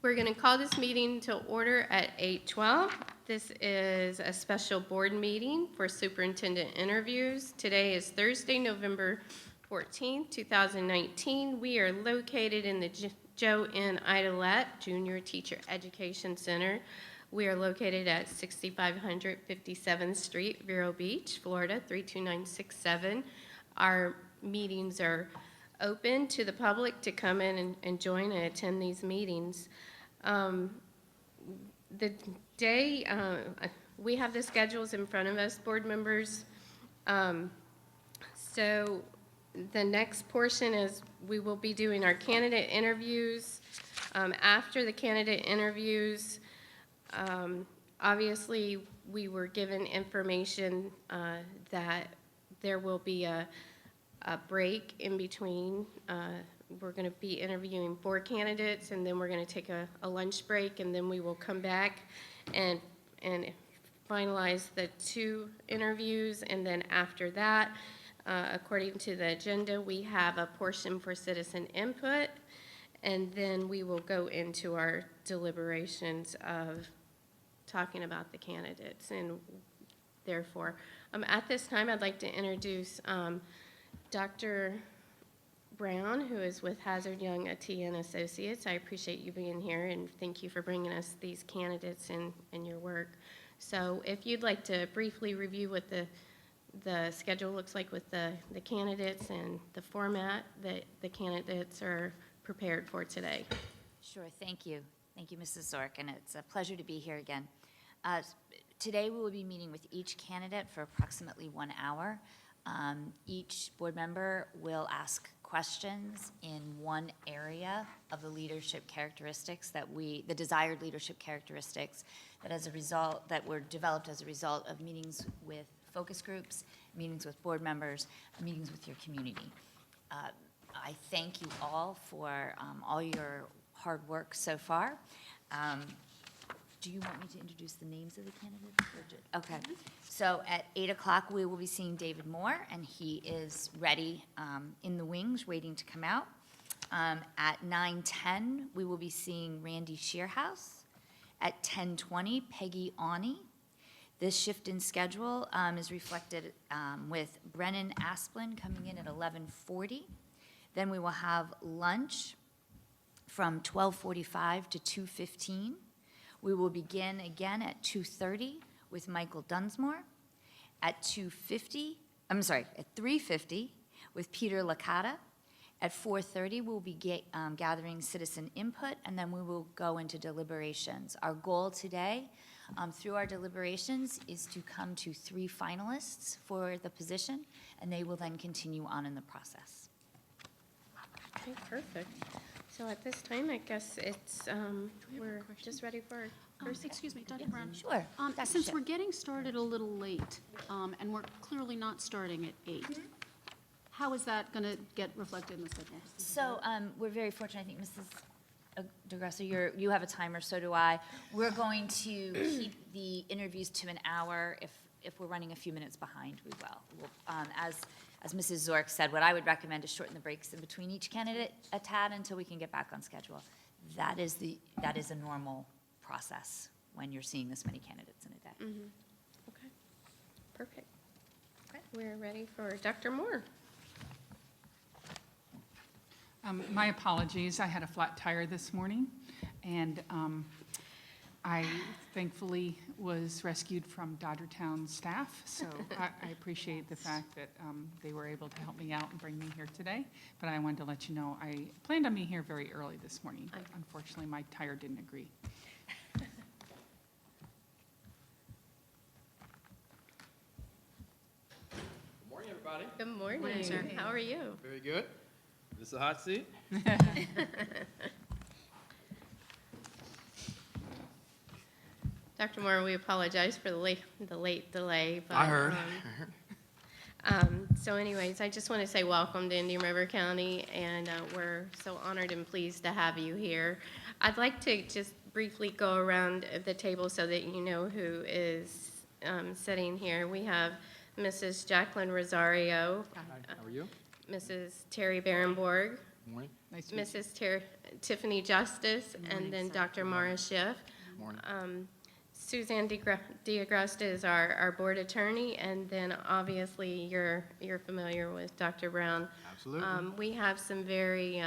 We're going to call this meeting to order at 8:12. This is a special board meeting for superintendent interviews. Today is Thursday, November 14th, 2019. We are located in the Joe N. Idolette Junior Teacher Education Center. We are located at 6500 57th Street, Vero Beach, Florida, 32967. Our meetings are open to the public to come in and join and attend these meetings. The day, we have the schedules in front of us, board members. So the next portion is we will be doing our candidate interviews. After the candidate interviews, obviously we were given information that there will be a break in between. We're going to be interviewing 4 candidates, and then we're going to take a lunch break, and then we will come back and finalize the 2 interviews. And then after that, according to the agenda, we have a portion for citizen input, and then we will go into our deliberations of talking about the candidates. And therefore, at this time, I'd like to introduce Dr. Brown, who is with Hazard Young TN Associates. I appreciate you being here, and thank you for bringing us these candidates and your work. So if you'd like to briefly review what the schedule looks like with the candidates and the format that the candidates are prepared for today. Sure, thank you. Thank you, Mrs. Zork, and it's a pleasure to be here again. Today we will be meeting with each candidate for approximately 1 hour. Each board member will ask questions in one area of the leadership characteristics the desired leadership characteristics that were developed as a result of meetings with focus groups, meetings with board members, meetings with your community. I thank you all for all your hard work so far. Do you want me to introduce the names of the candidates? Okay. So at 8 o'clock, we will be seeing David Moore, and he is ready in the wings, waiting to come out. At 9:10, we will be seeing Randy Shearhouse. At 10:20, Peggy Awney. This shift in schedule is reflected with Brennan Asplin coming in at 11:40. Then we will have lunch from 12:45 to 2:15. We will begin again at 2:30 with Michael Dunsmore. At 3:50 with Peter Licata. At 4:30, we'll be gathering citizen input, and then we will go into deliberations. Our goal today, through our deliberations, is to come to 3 finalists for the position, and they will then continue on in the process. Okay, perfect. So at this time, I guess it's, we're just ready for our first. Excuse me, Dr. Brown. Sure. Since we're getting started a little late, and we're clearly not starting at 8, how is that going to get reflected in the schedule? So we're very fortunate. I think Mrs. DeGrasso, you have a timer, so do I. We're going to keep the interviews to an hour. If we're running a few minutes behind, we will. As Mrs. Zork said, what I would recommend is shorten the breaks in between each candidate a tad until we can get back on schedule. That is a normal process when you're seeing this many candidates in a day. Mm-hmm. Okay, perfect. Okay, we're ready for Dr. Moore. My apologies. I had a flat tire this morning, and I thankfully was rescued from Dodgertown staff, so I appreciate the fact that they were able to help me out and bring me here today. But I wanted to let you know I planned on being here very early this morning, but unfortunately my tire didn't agree. Good morning, everybody. Good morning. Morning, sir. How are you? Very good. This is a hot seat. Dr. Moore, we apologize for the late delay. But, I heard. So anyways, I just want to say welcome to Indian River County, and we're so honored and pleased to have you here. I'd like to just briefly go around the table so that you know who is sitting here. We have Mrs. Jacqueline Rosario, Hi, how are you? Mrs. Terry Barenborg, Morning. Nice to meet you. Tiffany Justice, and morning, then sir. Dr. Mara Schiff. Morning. Suzanne DiAgresta is our board attorney, and then obviously you're familiar with Dr. Brown. Absolutely. We have some very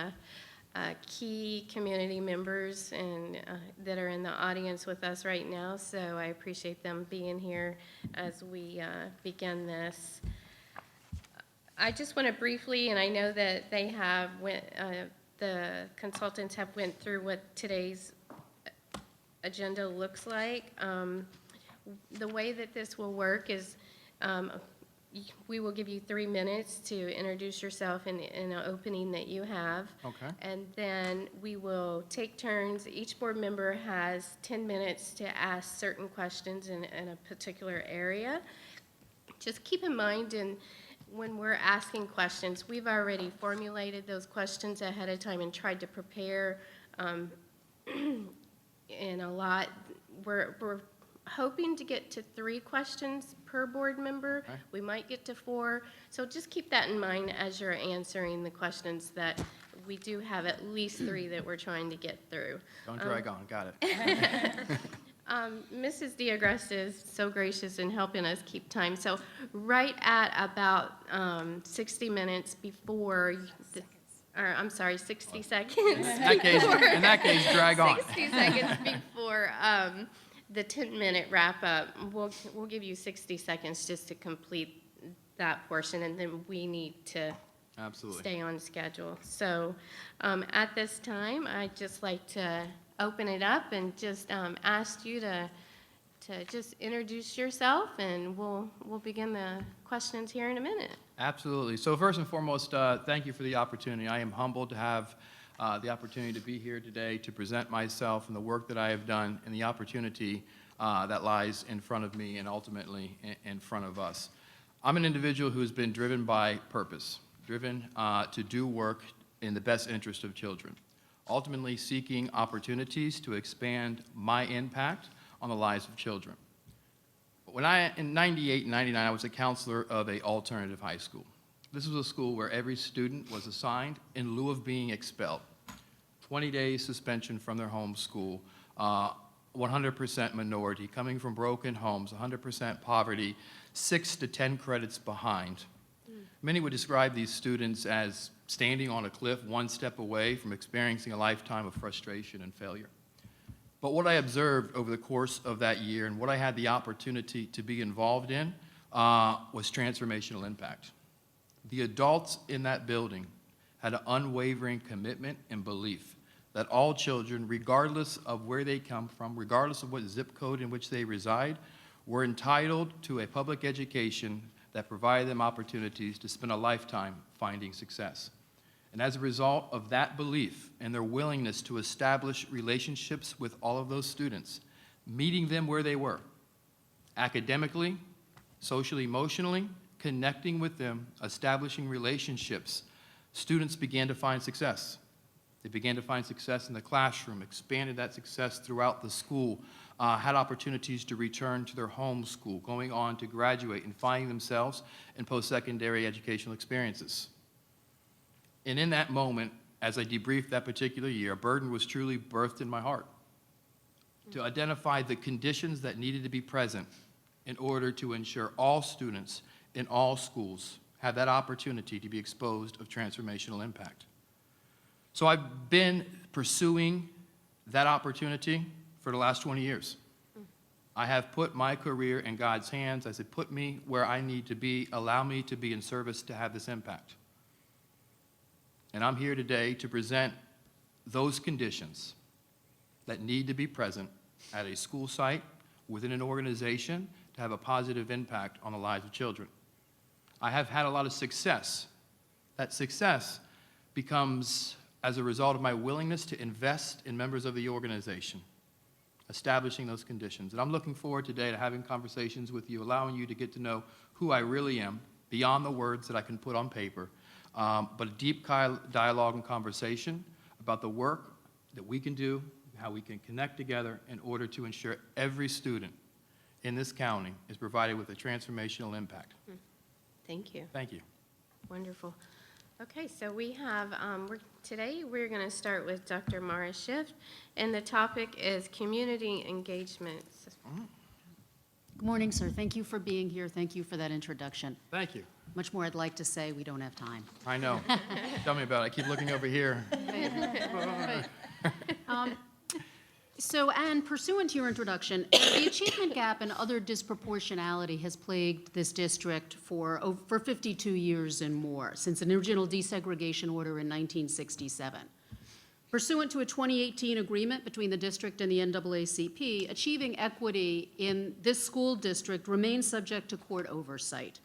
key community members and that are in the audience with us right now, so I appreciate them being here as we begin this. I just want to briefly, and I know that they have the consultants have went through what today's agenda looks like. The way that this will work is we will give you 3 minutes to introduce yourself in an opening that you have. Okay. And then we will take turns. Each board member has 10 minutes to ask certain questions in a particular area. Just keep in mind, when we're asking questions, we've already formulated those questions ahead of time and tried to prepare in a lot. We're hoping to get to 3 questions per board member. Okay. We might get to 4. So just keep that in mind as you're answering the questions, that we do have at least 3 that we're trying to get through. Don't drag on. Got it. Mrs. DiAgresta is so gracious in helping us keep time. So right at about 60 minutes before, or I'm sorry, 60 seconds. In that case, drag on. 60 seconds before the 10-minute wrap-up, we'll give you 60 seconds just to complete that portion, and then we need to Absolutely. stay on schedule. So at this time, I'd just like to open it up and just ask you to just introduce yourself, and we'll begin the questions here in a minute. Absolutely. So first and foremost, thank you for the opportunity. I am humbled to have the opportunity to be here today to present myself and the work that I have done and the opportunity that lies in front of me and ultimately in front of us. I'm an individual who has been driven by purpose, driven to do work in the best interest of children, ultimately seeking opportunities to expand my impact on the lives of children. In 98 and 99, I was a counselor of an alternative high school. This was a school where every student was assigned in lieu of being expelled. 20 days suspension from their home school, 100% minority, coming from broken homes, 100% poverty, 6 to 10 credits behind. Many would describe these students as standing on a cliff one step away from experiencing a lifetime of frustration and failure. But what I observed over the course of that year and what I had the opportunity to be involved in was transformational impact. The adults in that building had an unwavering commitment and belief that all children, regardless of where they come from, regardless of what zip code in which they reside, were entitled to a public education that provided them opportunities to spend a lifetime finding success. And as a result of that belief and their willingness to establish relationships with all of those students, meeting them where they were, academically, socially, emotionally, connecting with them, establishing relationships, students began to find success. They began to find success in the classroom, expanded that success throughout the school, had opportunities to return to their home school, going on to graduate and finding themselves in post-secondary educational experiences. And in that moment, as I debriefed that particular year, a burden was truly birthed in my heart to identify the conditions that needed to be present in order to ensure all students in all schools have that opportunity to be exposed of transformational impact. So I've been pursuing that opportunity for the last 20 years. I have put my career in God's hands. I said, put me where I need to be, allow me to be in service to have this impact. And I'm here today to present those conditions that need to be present at a school site, within an organization, to have a positive impact on the lives of children. I have had a lot of success. That success becomes as a result of my willingness to invest in members of the organization, establishing those conditions. And I'm looking forward today to having conversations with you, allowing you to get to know who I really am, beyond the words that I can put on paper, but a deep dialogue and conversation about the work that we can do, how we can connect together in order to ensure every student in this county is provided with a transformational impact. Thank you. Thank you. Wonderful. Okay, so we have, today we're going to start with Dr. Mara Schiff, and the topic is community engagements. Good morning, sir. Thank you for being here. Thank you for that introduction. Thank you. Much more I'd like to say, we don't have time. I know. Tell me about it. I keep looking over here. And pursuant to your introduction, the achievement gap and other disproportionality has plagued this district for 52 years and more, since an original desegregation order in 1967. Pursuant to a 2018 agreement between the district and the NAACP, achieving equity in this school district remains subject to court oversight.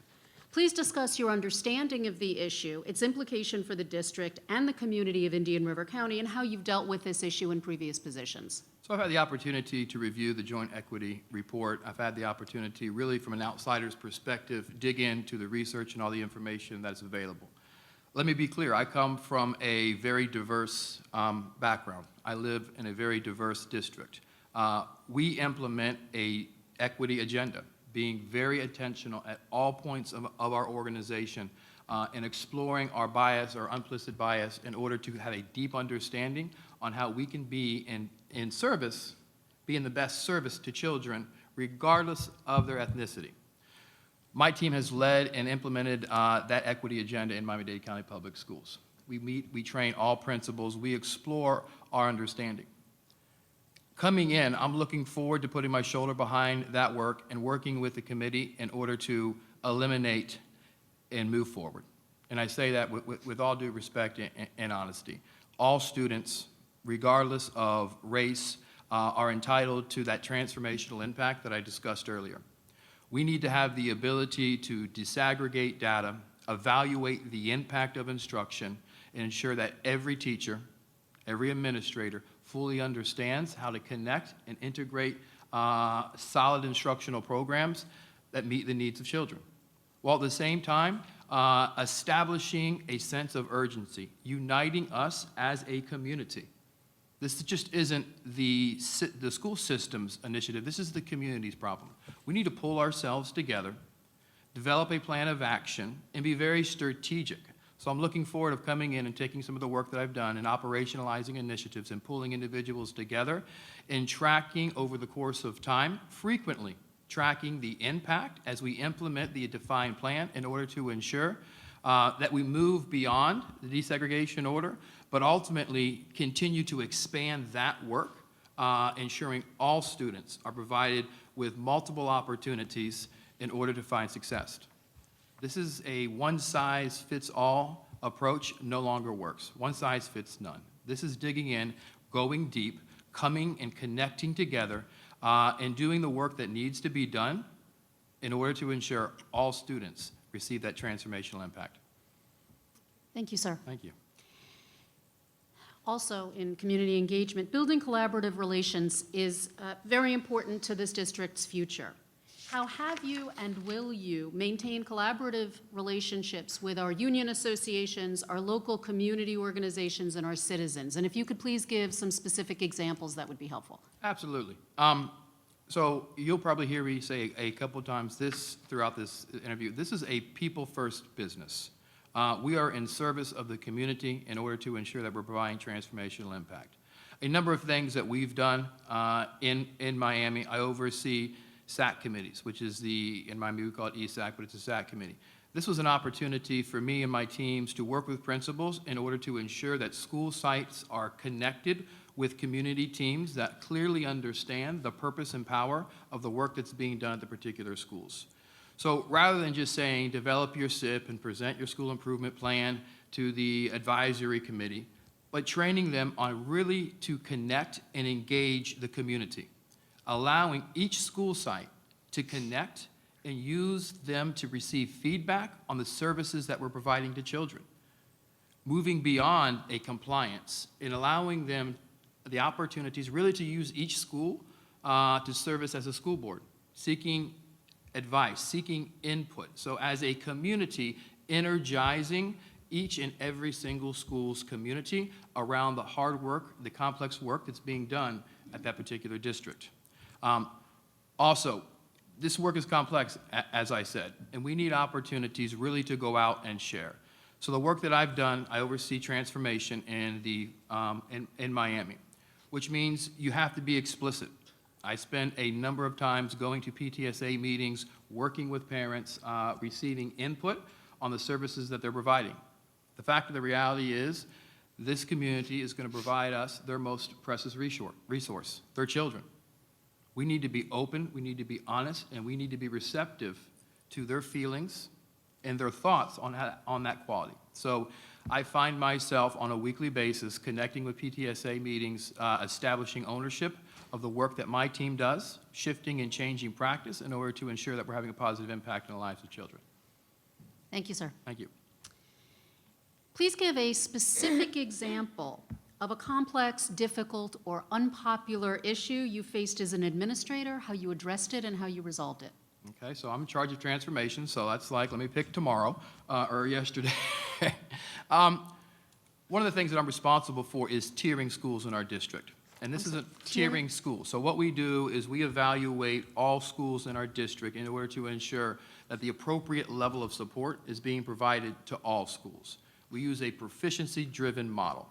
Please discuss your understanding of the issue, its implication for the district and the community of Indian River County, and how you've dealt with this issue in previous positions. So I've had the opportunity to review the joint equity report. I've had the opportunity, really from an outsider's perspective, dig into the research and all the information that's available. Let me be clear, I come from a very diverse background. I live in a very diverse district. We implement a equity agenda, being very intentional at all points of our organization in exploring our bias, our implicit bias, in order to have a deep understanding on how we can be in service, be in the best service to children, regardless of their ethnicity. My team has led and implemented that equity agenda in Miami-Dade County Public Schools. We meet, we train all principals, we explore our understanding. Coming in, I'm looking forward to putting my shoulder behind that work and working with the committee in order to eliminate and move forward. And I say that with all due respect and honesty. All students, regardless of race, are entitled to that transformational impact that I discussed earlier. We need to have the ability to disaggregate data, evaluate the impact of instruction, and ensure that every teacher, every administrator fully understands how to connect and integrate solid instructional programs that meet the needs of children, while at the same time establishing a sense of urgency, uniting us as a community. This just isn't the school system's initiative. This is the community's problem. We need to pull ourselves together, develop a plan of action, and be very strategic. So I'm looking forward to coming in and taking some of the work that I've done and operationalizing initiatives and pulling individuals together and tracking over the course of time, frequently tracking the impact as we implement the defined plan in order to ensure that we move beyond the desegregation order, but ultimately continue to expand that work, ensuring all students are provided with multiple opportunities in order to find success. This is a one-size-fits-all approach, no longer works. One size fits none. This is digging in, going deep, coming and connecting together, and doing the work that needs to be done in order to ensure all students receive that transformational impact. Thank you, sir. Thank you. Also, in community engagement, building collaborative relations is very important to this district's future. How have you and will you maintain collaborative relationships with our union associations, our local community organizations, and our citizens? And if you could please give some specific examples, that would be helpful. Absolutely. So you'll probably hear me say a couple times throughout this interview. This is a people-first business. We are in service of the community in order to ensure that we're providing transformational impact. A number of things that we've done in Miami, I oversee SAC committees, which is in Miami we call it ESAC, but it's a SAC committee. This was an opportunity for me and my teams to work with principals in order to ensure that school sites are connected with community teams that clearly understand the purpose and power of the work that's being done at the particular schools. So rather than just saying, develop your SIP and present your school improvement plan to the advisory committee, but training them on really to connect and engage the community, allowing each school site to connect and use them to receive feedback on the services that we're providing to children, moving beyond a compliance and allowing them the opportunities really to use each school to service as a school board, seeking advice, seeking input. So as a community, energizing each and every single school's community around the hard work, the complex work that's being done at that particular district. Also, this work is complex, as I said, and we need opportunities really to go out and share. So the work that I've done, I oversee transformation in Miami, which means you have to be explicit. I spent a number of times going to PTSA meetings, working with parents, receiving input on the services that they're providing. The fact of the reality is, this community is going to provide us their most precious resource, their children. We need to be open, we need to be honest, and we need to be receptive to their feelings and their thoughts on that quality. So I find myself on a weekly basis connecting with PTSA meetings, establishing ownership of the work that my team does, shifting and changing practice in order to ensure that we're having a positive impact on the lives of children. Thank you, sir. Thank you. Please give a specific example of a complex, difficult, or unpopular issue you faced as an administrator, how you addressed it, and how you resolved it. Okay, so I'm in charge of transformation, so that's like, let me pick tomorrow, or yesterday. One of the things that I'm responsible for is tiering schools in our district. And this is a tiering school. So what we do is we evaluate all schools in our district in order to ensure that the appropriate level of support is being provided to all schools. We use a proficiency-driven model.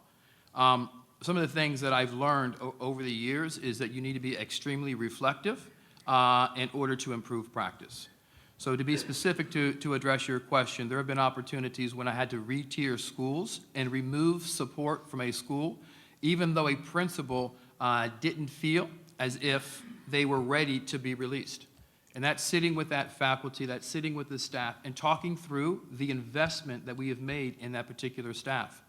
Some of the things that I've learned over the years is that you need to be extremely reflective in order to improve practice. So to be specific to address your question, there have been opportunities when I had to re-tier schools and remove support from a school, even though a principal didn't feel as if they were ready to be released. And that's sitting with that faculty, that's sitting with the staff, and talking through the investment that we have made in that particular staff.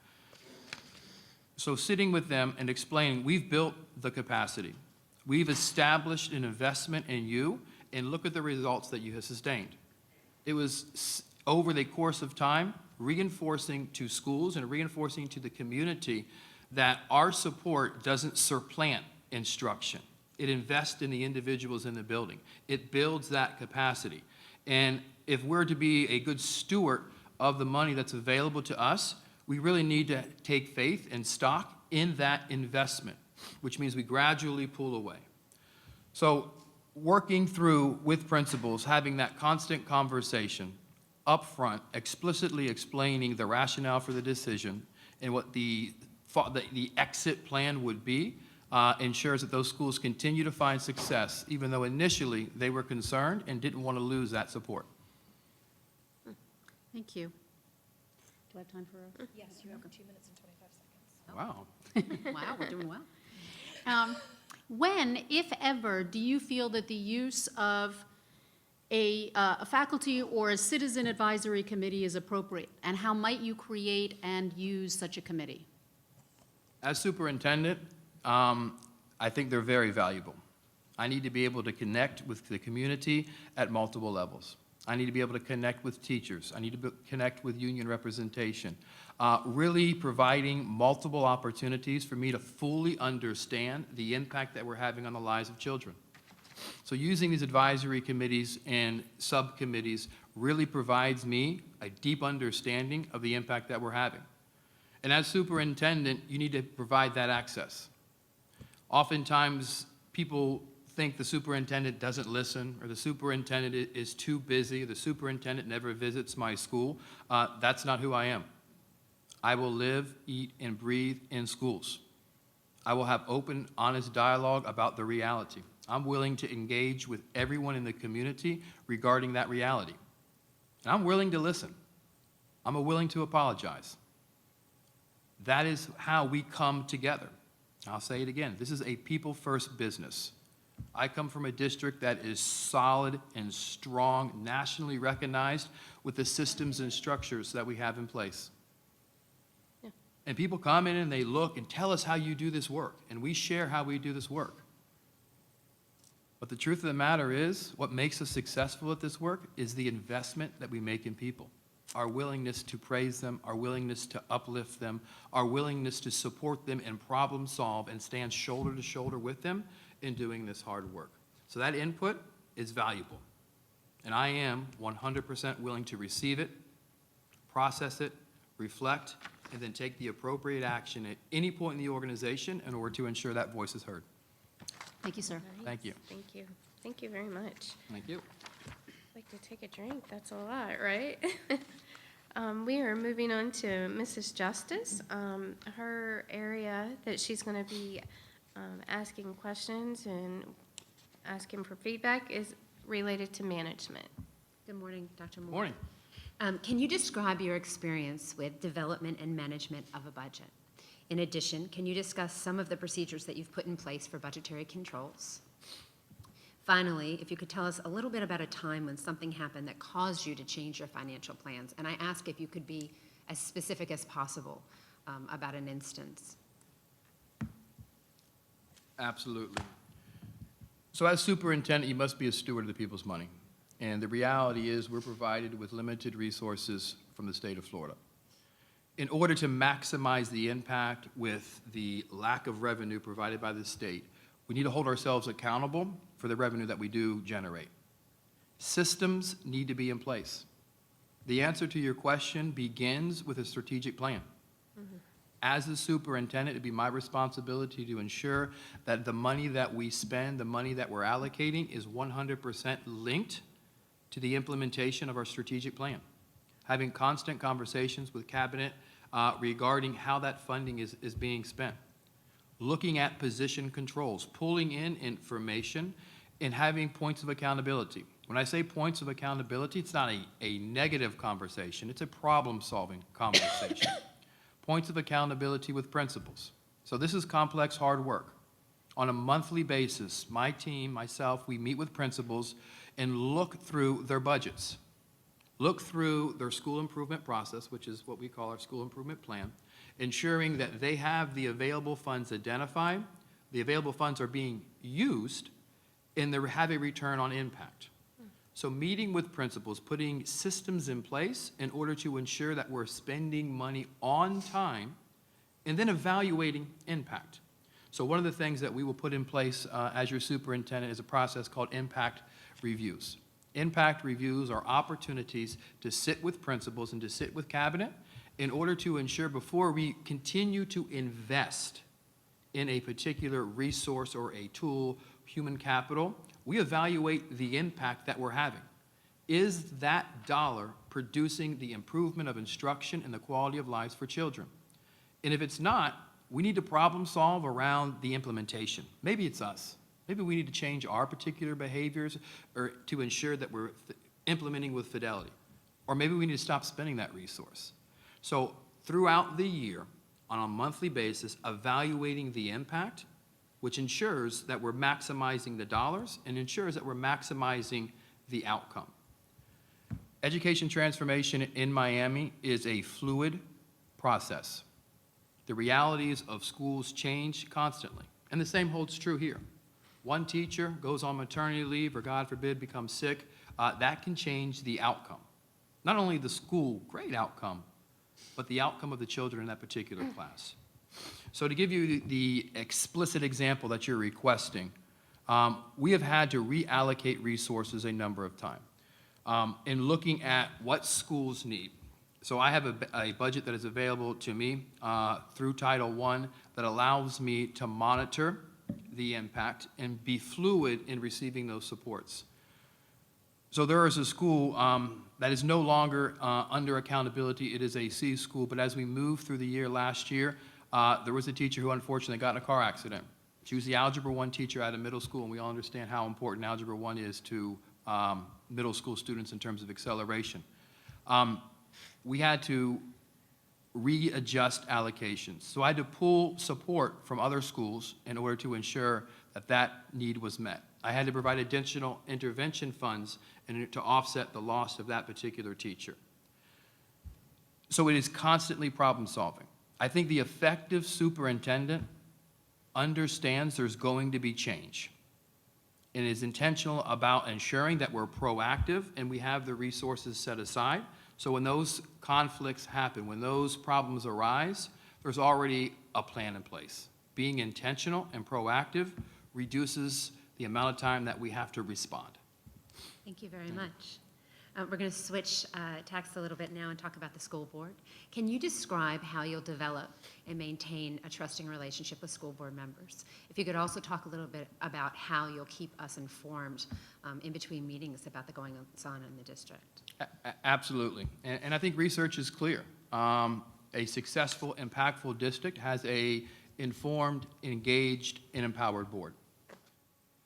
So sitting with them and explaining, we've built the capacity. We've established an investment in you, and look at the results that you have sustained. It was, over the course of time, reinforcing to schools and reinforcing to the community that our support doesn't supplant instruction. It invests in the individuals in the building. It builds that capacity. And if we're to be a good steward of the money that's available to us, we really need to take faith and stock in that investment, which means we gradually pull away. So working through with principals, having that constant conversation up front, explicitly explaining the rationale for the decision and what the exit plan would be, ensures that those schools continue to find success, even though initially they were concerned and didn't want to lose that support. Thank you. Do I have time for a? Yes, you have 2 minutes and 25 seconds. Wow. Wow, we're doing well. When, if ever, do you feel that the use of a faculty or a citizen advisory committee is appropriate? And how might you create and use such a committee? As superintendent, I think they're very valuable. I need to be able to connect with the community at multiple levels. I need to be able to connect with teachers. I need to connect with union representation. Really providing multiple opportunities for me to fully understand the impact that we're having on the lives of children. So using these advisory committees and subcommittees really provides me a deep understanding of the impact that we're having. And as superintendent, you need to provide that access. Oftentimes, people think the superintendent doesn't listen, or the superintendent is too busy, the superintendent never visits my school. That's not who I am. I will live, eat, and breathe in schools. I will have open, honest dialogue about the reality. I'm willing to engage with everyone in the community regarding that reality. And I'm willing to listen. I'm willing to apologize. That is how we come together. I'll say it again. This is a people-first business. I come from a district that is solid and strong, nationally recognized with the systems and structures that we have in place. Yeah. And people come in and they look and tell us how you do this work, and we share how we do this work. But the truth of the matter is, what makes us successful at this work is the investment that we make in people. Our willingness to praise them, our willingness to uplift them, our willingness to support them and problem solve and stand shoulder to shoulder with them in doing this hard work. So that input is valuable. And I am 100% willing to receive it, process it, reflect, and then take the appropriate action at any point in the organization in order to ensure that voice is heard. Thank you, sir. Nice. Thank you. Thank you. Thank you very much. Thank you. I'd like to take a drink. That's a lot, right? We are moving on to Mrs. Justice. Her area that she's going to be asking questions and asking for feedback is related to management. Good morning, Dr. Moore. Morning. Can you describe your experience with development and management of a budget? In addition, can you discuss some of the procedures that you've put in place for budgetary controls? Finally, if you could tell us a little bit about a time when something happened that caused you to change your financial plans. And I ask if you could be as specific as possible about an instance. Absolutely. So as superintendent, you must be a steward of the people's money. And the reality is we're provided with limited resources from the state of Florida. In order to maximize the impact with the lack of revenue provided by the state, we need to hold ourselves accountable for the revenue that we do generate. Systems need to be in place. The answer to your question begins with a strategic plan. As a superintendent, it'd be my responsibility to ensure that the money that we spend, the money that we're allocating, is 100% linked to the implementation of our strategic plan. Having constant conversations with cabinet regarding how that funding is being spent. Looking at position controls, pulling in information, and having points of accountability. When I say points of accountability, it's not a negative conversation, it's a problem-solving conversation. Points of accountability with principals. So this is complex, hard work. On a monthly basis, my team, myself, we meet with principals and look through their budgets. Look through their school improvement process, which is what we call our school improvement plan, ensuring that they have the available funds identified, the available funds are being used, and they have a return on impact. So meeting with principals, putting systems in place in order to ensure that we're spending money on time, and then evaluating impact. So one of the things that we will put in place as your superintendent is a process called impact reviews. Impact reviews are opportunities to sit with principals and to sit with cabinet in order to ensure before we continue to invest in a particular resource or a tool, human capital, we evaluate the impact that we're having. Is that dollar producing the improvement of instruction and the quality of lives for children? And if it's not, we need to problem solve around the implementation. Maybe it's us. Maybe we need to change our particular behaviors or to ensure that we're implementing with fidelity. Or maybe we need to stop spending that resource. So throughout the year, on a monthly basis, evaluating the impact, which ensures that we're maximizing the dollars and ensures that we're maximizing the outcome. Education transformation in Miami is a fluid process. The realities of schools change constantly, and the same holds true here. One teacher goes on maternity leave or, God forbid, becomes sick, that can change the outcome. Not only the school grade outcome, but the outcome of the children in that particular class. So to give you the explicit example that you're requesting, we have had to reallocate resources a number of times in looking at what schools need. So I have a budget that is available to me through Title I that allows me to monitor the impact and be fluid in receiving those supports. So there is a school that is no longer under accountability. It is a C school, but as we moved through the year last year, there was a teacher who unfortunately got in a car accident. She was the Algebra 1 teacher at a middle school, and we all understand how important Algebra 1 is to middle school students in terms of acceleration. We had to readjust allocations. So I had to pull support from other schools in order to ensure that that need was met. I had to provide additional intervention funds to offset the loss of that particular teacher. So it is constantly problem solving. I think the effective superintendent understands there's going to be change and is intentional about ensuring that we're proactive and we have the resources set aside. So when those conflicts happen, when those problems arise, there's already a plan in place. Being intentional and proactive reduces the amount of time that we have to respond. Thank you very much. We're going to switch tacks a little bit now and talk about the school board. Can you describe how you'll develop and maintain a trusting relationship with school board members? If you could also talk a little bit about how you'll keep us informed in between meetings about the goings-on in the district. Absolutely. And I think research is clear. A successful, impactful district has a informed, engaged, and empowered board.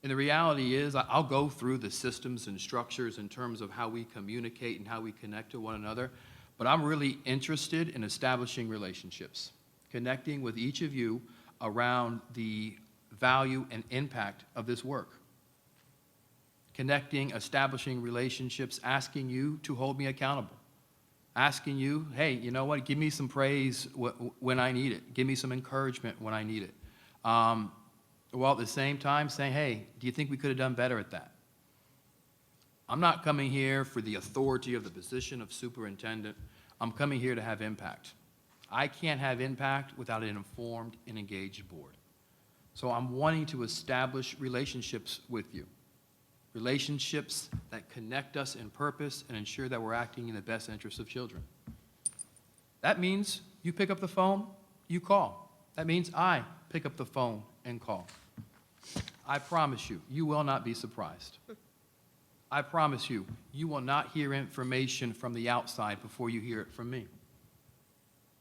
And the reality is, I'll go through the systems and structures in terms of how we communicate and how we connect to one another, but I'm really interested in establishing relationships, connecting with each of you around the value and impact of this work. Connecting, establishing relationships, asking you to hold me accountable. Asking you, hey, you know what, give me some praise when I need it. Give me some encouragement when I need it. While at the same time saying, hey, do you think we could have done better at that? I'm not coming here for the authority of the position of superintendent. I'm coming here to have impact. I can't have impact without an informed and engaged board. So I'm wanting to establish relationships with you. Relationships that connect us in purpose and ensure that we're acting in the best interest of children. That means you pick up the phone, you call. That means I pick up the phone and call. I promise you, you will not be surprised. I promise you, you will not hear information from the outside before you hear it from me.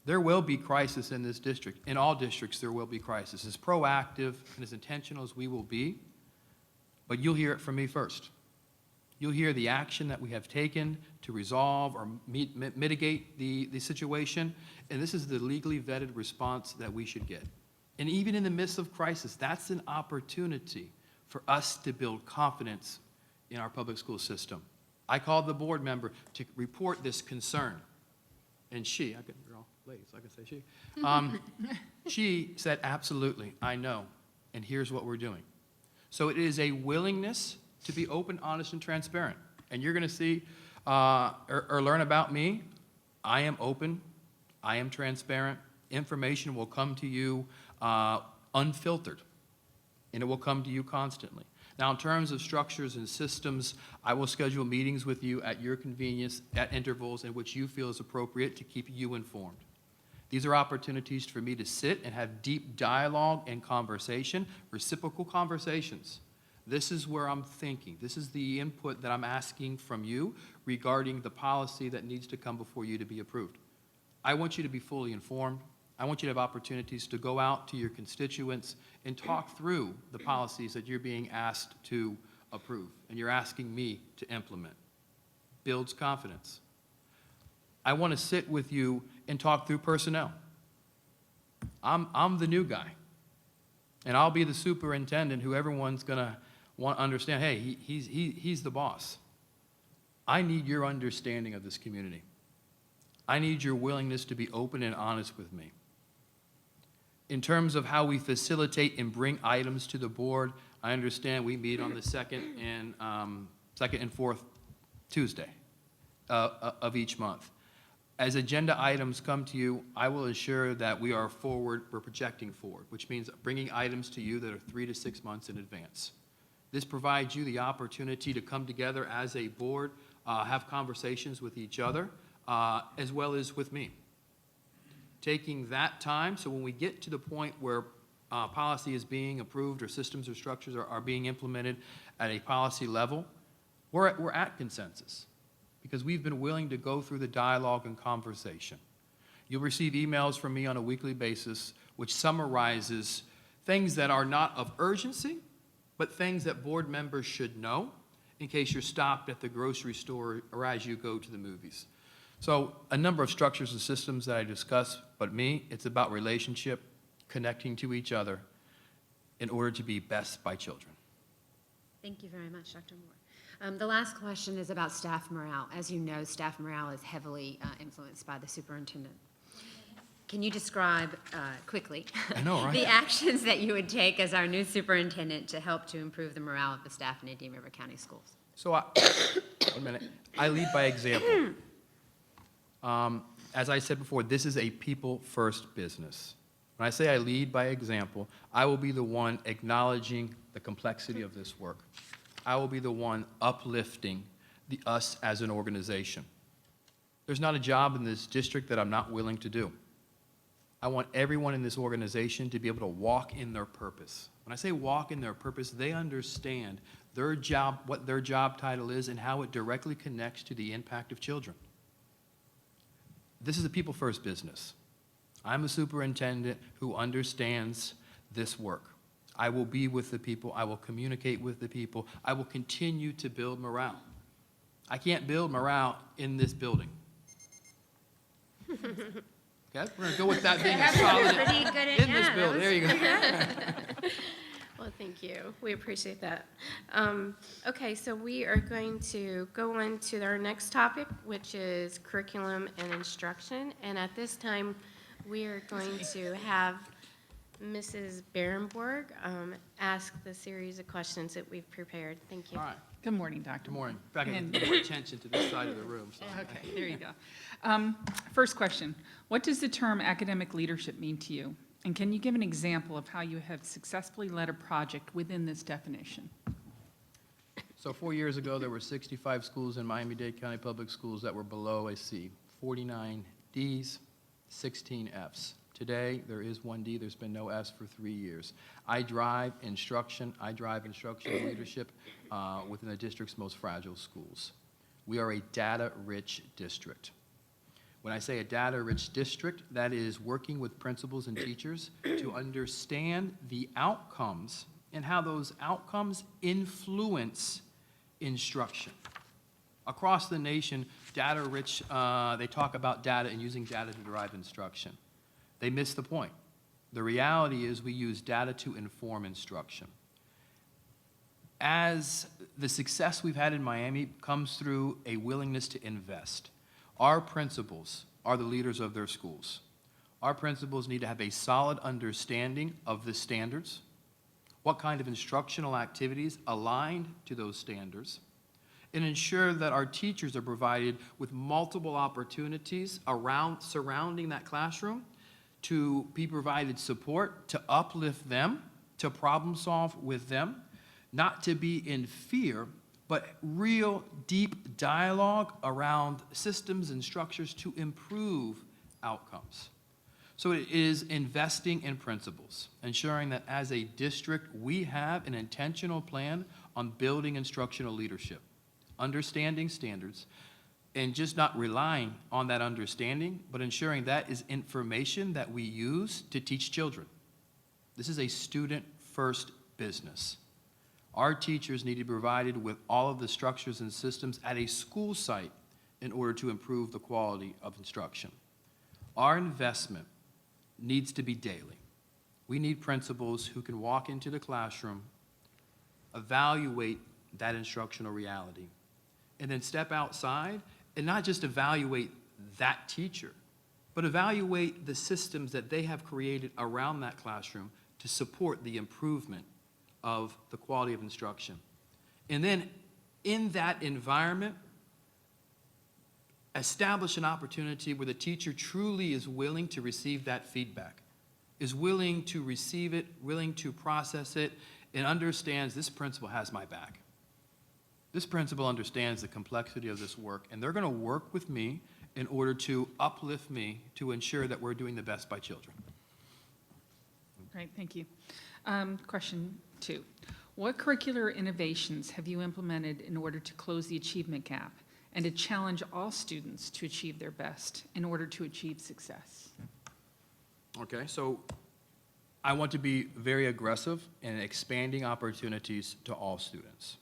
There will be crisis in this district. In all districts, there will be crisis. As proactive and as intentional as we will be, but you'll hear it from me first. You'll hear the action that we have taken to resolve or mitigate the situation, and this is the legally vetted response that we should get. And even in the midst of crisis, that's an opportunity for us to build confidence in our public school system. I called the board member to report this concern, and you're all ladies, so I can say she said, absolutely, I know, and here's what we're doing. So it is a willingness to be open, honest, and transparent. And you're going to see or learn about me. I am open. I am transparent. Information will come to you unfiltered, and it will come to you constantly. Now, in terms of structures and systems, I will schedule meetings with you at your convenience at intervals in which you feel is appropriate to keep you informed. These are opportunities for me to sit and have deep dialogue and conversation, reciprocal conversations. This is where I'm thinking. This is the input that I'm asking from you regarding the policy that needs to come before you to be approved. I want you to be fully informed. I want you to have opportunities to go out to your constituents and talk through the policies that you're being asked to approve and you're asking me to implement. Builds confidence. I want to sit with you and talk through personnel. I'm the new guy, and I'll be the superintendent who everyone's going to want to understand, hey, he's the boss. I need your understanding of this community. I need your willingness to be open and honest with me. In terms of how we facilitate and bring items to the board, I understand we meet on the second and fourth Tuesday of each month. As agenda items come to you, I will ensure that we're projecting forward, which means bringing items to you that are 3 to 6 months in advance. This provides you the opportunity to come together as a board, have conversations with each other, as well as with me. Taking that time, so when we get to the point where policy is being approved or systems or structures are being implemented at a policy level, we're at consensus because we've been willing to go through the dialogue and conversation. You'll receive emails from me on a weekly basis which summarizes things that are not of urgency, but things that board members should know in case you're stopped at the grocery store or as you go to the movies. So a number of structures and systems that I discuss, but me, it's about relationship, connecting to each other in order to be best by children. Thank you very much, Dr. Moore. The last question is about staff morale. As you know, staff morale is heavily influenced by the superintendent. Can you describe quickly I know, right? the actions that you would take as our new superintendent to help to improve the morale of the staff in Indian River County Schools? So I lead by example. As I said before, this is a people-first business. When I say I lead by example, I will be the one acknowledging the complexity of this work. I will be the one uplifting us as an organization. There's not a job in this district that I'm not willing to do. I want everyone in this organization to be able to walk in their purpose. When I say walk in their purpose, they understand what their job title is, and how it directly connects to the impact of children. This is a people-first business. I'm a superintendent who understands this work. I will be with the people. I will communicate with the people. I will continue to build morale. I can't build morale in this building. Okay, we're going to go with that being a solid Pretty good at, in this yeah, building. There you go. Well, thank you. We appreciate that. Okay, so we are going to go on to our next topic, which is curriculum and instruction. And at this time, we are going to have Mrs. Berenborg ask the series of questions that we've prepared. Thank you. All right. Good morning, Dr. Good morning. Back in And- more attention to this side of the room. So. Okay, there you go. First question, what does the term academic leadership mean to you? And can you give an example of how you have successfully led a project within this definition? So 4 years ago, there were 65 schools in Miami-Dade County Public Schools that were below a C, 49 Ds, 16 Fs. Today, there is one D. There's been no Fs for 3 years. I drive instructional leadership within the district's most fragile schools. We are a data-rich district. When I say a data-rich district, that is working with principals and teachers to understand the outcomes and how those outcomes influence instruction. Across the nation, data-rich, they talk about data and using data to derive instruction. They miss the point. The reality is we use data to inform instruction. As the success we've had in Miami comes through a willingness to invest. Our principals are the leaders of their schools. Our principals need to have a solid understanding of the standards, what kind of instructional activities aligned to those standards, and ensure that our teachers are provided with multiple opportunities surrounding that classroom to be provided support, to uplift them, to problem solve with them, not to be in fear, but real deep dialogue around systems and structures to improve outcomes. So it is investing in principles, ensuring that as a district, we have an intentional plan on building instructional leadership, understanding standards, and just not relying on that understanding, but ensuring that is information that we use to teach children. This is a student-first business. Our teachers need to be provided with all of the structures and systems at a school site in order to improve the quality of instruction. Our investment needs to be daily. We need principals who can walk into the classroom, evaluate that instructional reality, and then step outside and not just evaluate that teacher, but evaluate the systems that they have created around that classroom to support the improvement of the quality of instruction. And then in that environment, establish an opportunity where the teacher truly is willing to receive that feedback, is willing to receive it, willing to process it, and understands this principal has my back. This principal understands the complexity of this work, and they're going to work with me in order to uplift me to ensure that we're doing the best by children. Great, thank you. Question 2. What curricular innovations have you implemented in order to close the achievement gap and to challenge all students to achieve their best in order to achieve success? Okay, so I want to be very aggressive in expanding opportunities to all students.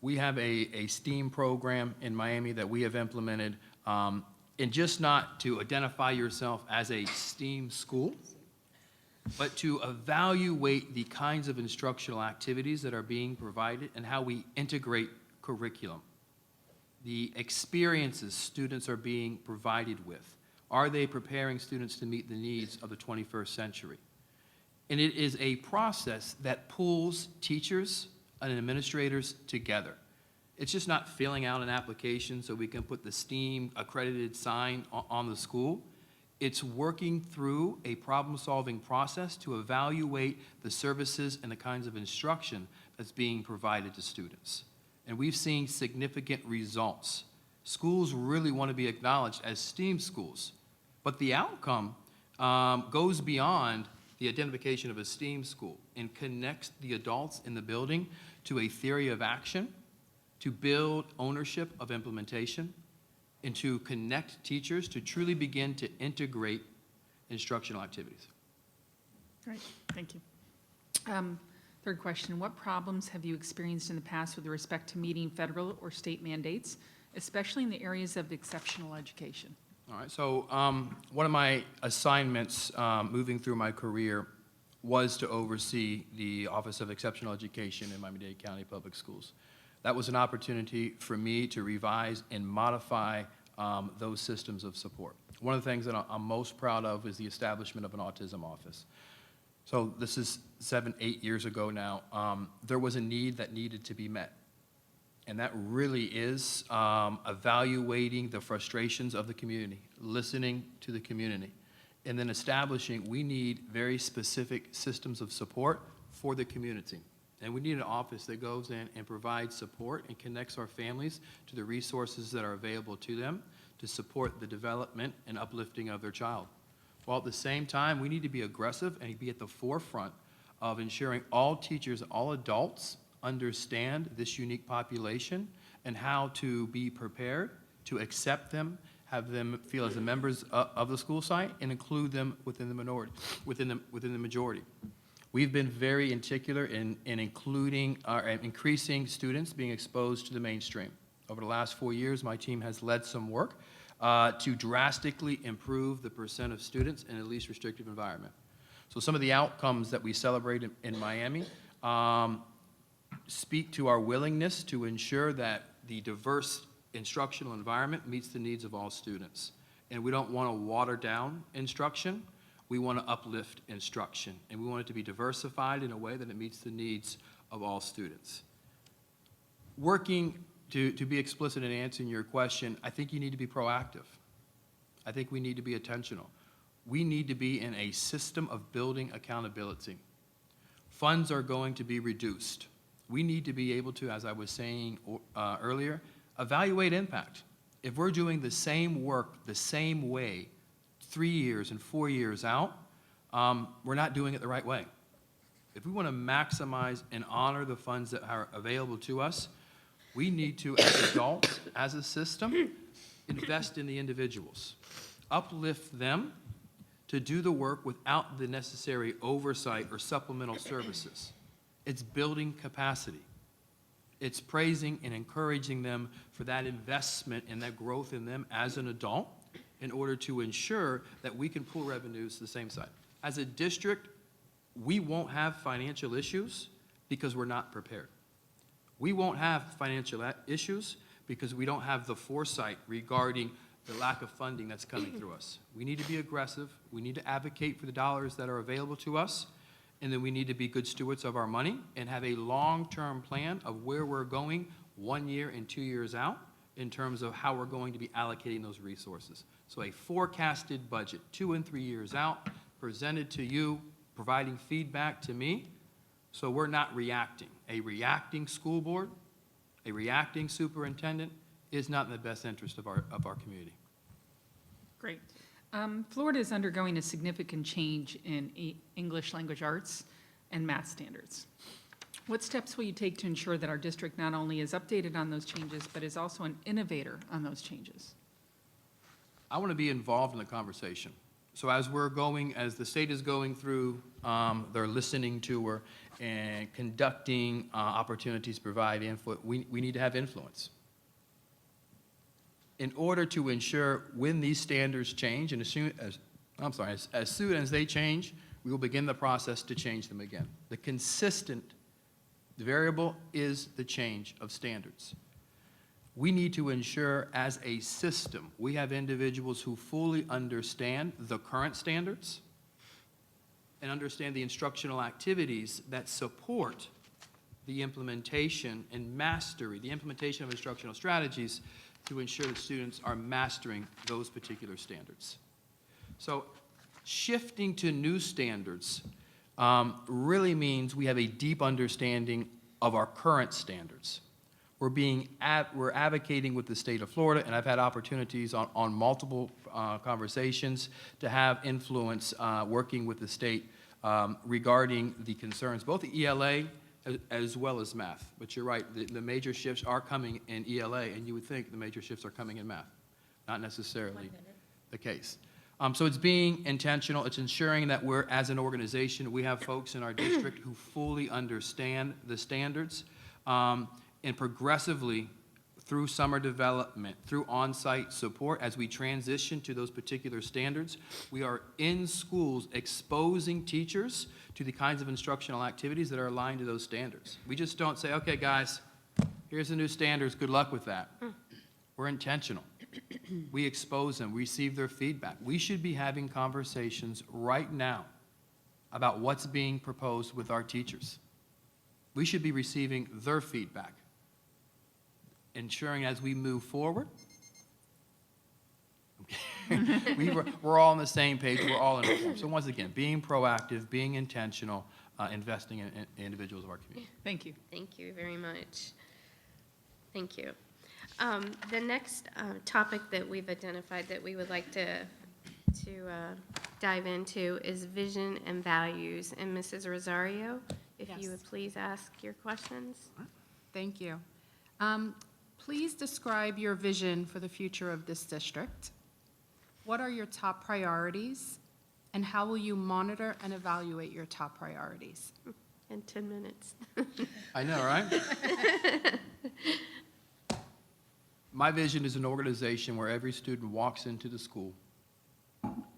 We have a STEAM program in Miami that we have implemented, and just not to identify yourself as a STEAM school, but to evaluate the kinds of instructional activities that are being provided and how we integrate curriculum. The experiences students are being provided with. Are they preparing students to meet the needs of the 21st century? And it is a process that pulls teachers and administrators together. It's just not filling out an application so we can put the STEAM accredited sign on the school. It's working through a problem-solving process to evaluate the services and the kinds of instruction that's being provided to students. And we've seen significant results. Schools really want to be acknowledged as STEAM schools, but the outcome goes beyond the identification of a STEAM school and connects the adults in the building to a theory of action, to build ownership of implementation, and to connect teachers to truly begin to integrate instructional activities. Great, thank you. Third question, what problems have you experienced in the past with respect to meeting federal or state mandates, especially in the areas of exceptional education? All right, so one of my assignments moving through my career was to oversee the Office of Exceptional Education in Miami-Dade County Public Schools. That was an opportunity for me to revise and modify those systems of support. One of the things that I'm most proud of is the establishment of an autism office. So this is 7, 8 years ago now. There was a need that needed to be met. And that really is evaluating the frustrations of the community, listening to the community, and then establishing we need very specific systems of support for the community. And we need an office that goes in and provides support and connects our families to the resources that are available to them to support the development and uplifting of their child. While at the same time, we need to be aggressive and be at the forefront of ensuring all teachers, all adults understand this unique population and how to be prepared to accept them, have them feel as the members of the school site, and include them within the minority, within the majority. We've been very particular in including increasing students being exposed to the mainstream. Over the last 4 years, my team has led some work to drastically improve the percent of students in a least restrictive environment. So some of the outcomes that we celebrate in Miami speak to our willingness to ensure that the diverse instructional environment meets the needs of all students. And we don't want to water down instruction. We want to uplift instruction. And we want it to be diversified in a way that it meets the needs of all students. Working to be explicit in answering your question, I think you need to be proactive. I think we need to be intentional. We need to be in a system of building accountability. Funds are going to be reduced. We need to be able to, as I was saying earlier, evaluate impact. If we're doing the same work the same way 3 years and 4 years out, we're not doing it the right way. If we want to maximize and honor the funds that are available to us, we need to, as adults, as a system, invest in the individuals, uplift them to do the work without the necessary oversight or supplemental services. It's building capacity. It's praising and encouraging them for that investment and that growth in them as an adult in order to ensure that we can pull revenues to the same side. As a district, we won't have financial issues because we're not prepared. We won't have financial issues because we don't have the foresight regarding the lack of funding that's coming through us. We need to be aggressive. We need to advocate for the dollars that are available to us. And then we need to be good stewards of our money and have a long-term plan of where we're going 1 year and 2 years out in terms of how we're going to be allocating those resources. So a forecasted budget 2 and 3 years out, presented to you, providing feedback to me, so we're not reacting. A reacting school board, a reacting superintendent is not in the best interest of our community. Great. Florida is undergoing a significant change in English language arts and math standards. What steps will you take to ensure that our district not only is updated on those changes, but is also an innovator on those changes? I want to be involved in the conversation. So as the state is going through their listening tour and conducting opportunities to provide input, we need to have influence. In order to ensure when these standards change, and as soon as they change, we will begin the process to change them again. The consistent variable is the change of standards. We need to ensure as a system, we have individuals who fully understand the current standards and understand the instructional activities that support the implementation and mastery, the implementation of instructional strategies to ensure that students are mastering those particular standards. So shifting to new standards really means we have a deep understanding of our current standards. We're advocating with the state of Florida, and I've had opportunities on multiple conversations to have influence working with the state regarding the concerns, both the ELA as well as math. But you're right, the major shifts are coming in ELA, and you would think the major shifts are coming in math. Not necessarily the case. So it's being intentional. It's ensuring that we're, as an organization, we have folks in our district who fully understand the standards, and progressively, through summer development, through on-site support, as we transition to those particular standards, we are in schools exposing teachers to the kinds of instructional activities that are aligned to those standards. We just don't say, okay, guys, here's the new standards, good luck with that. We're intentional. We expose them, we receive their feedback. We should be having conversations right now about what's being proposed with our teachers. We should be receiving their feedback, ensuring as we move forward, we're all on the same page, we're all informed. So once again, being proactive, being intentional, investing in individuals of our community. Thank you. Thank you very much. Thank you. The next topic that we've identified that we would like to dive into is vision and values. And Mrs. Rosario, if you Yes. would please ask your questions. Thank you. Please describe your vision for the future of this district. What are your top priorities, and how will you monitor and evaluate your top priorities? In 10 minutes. I know, right? My vision is an organization where every student walks into the school,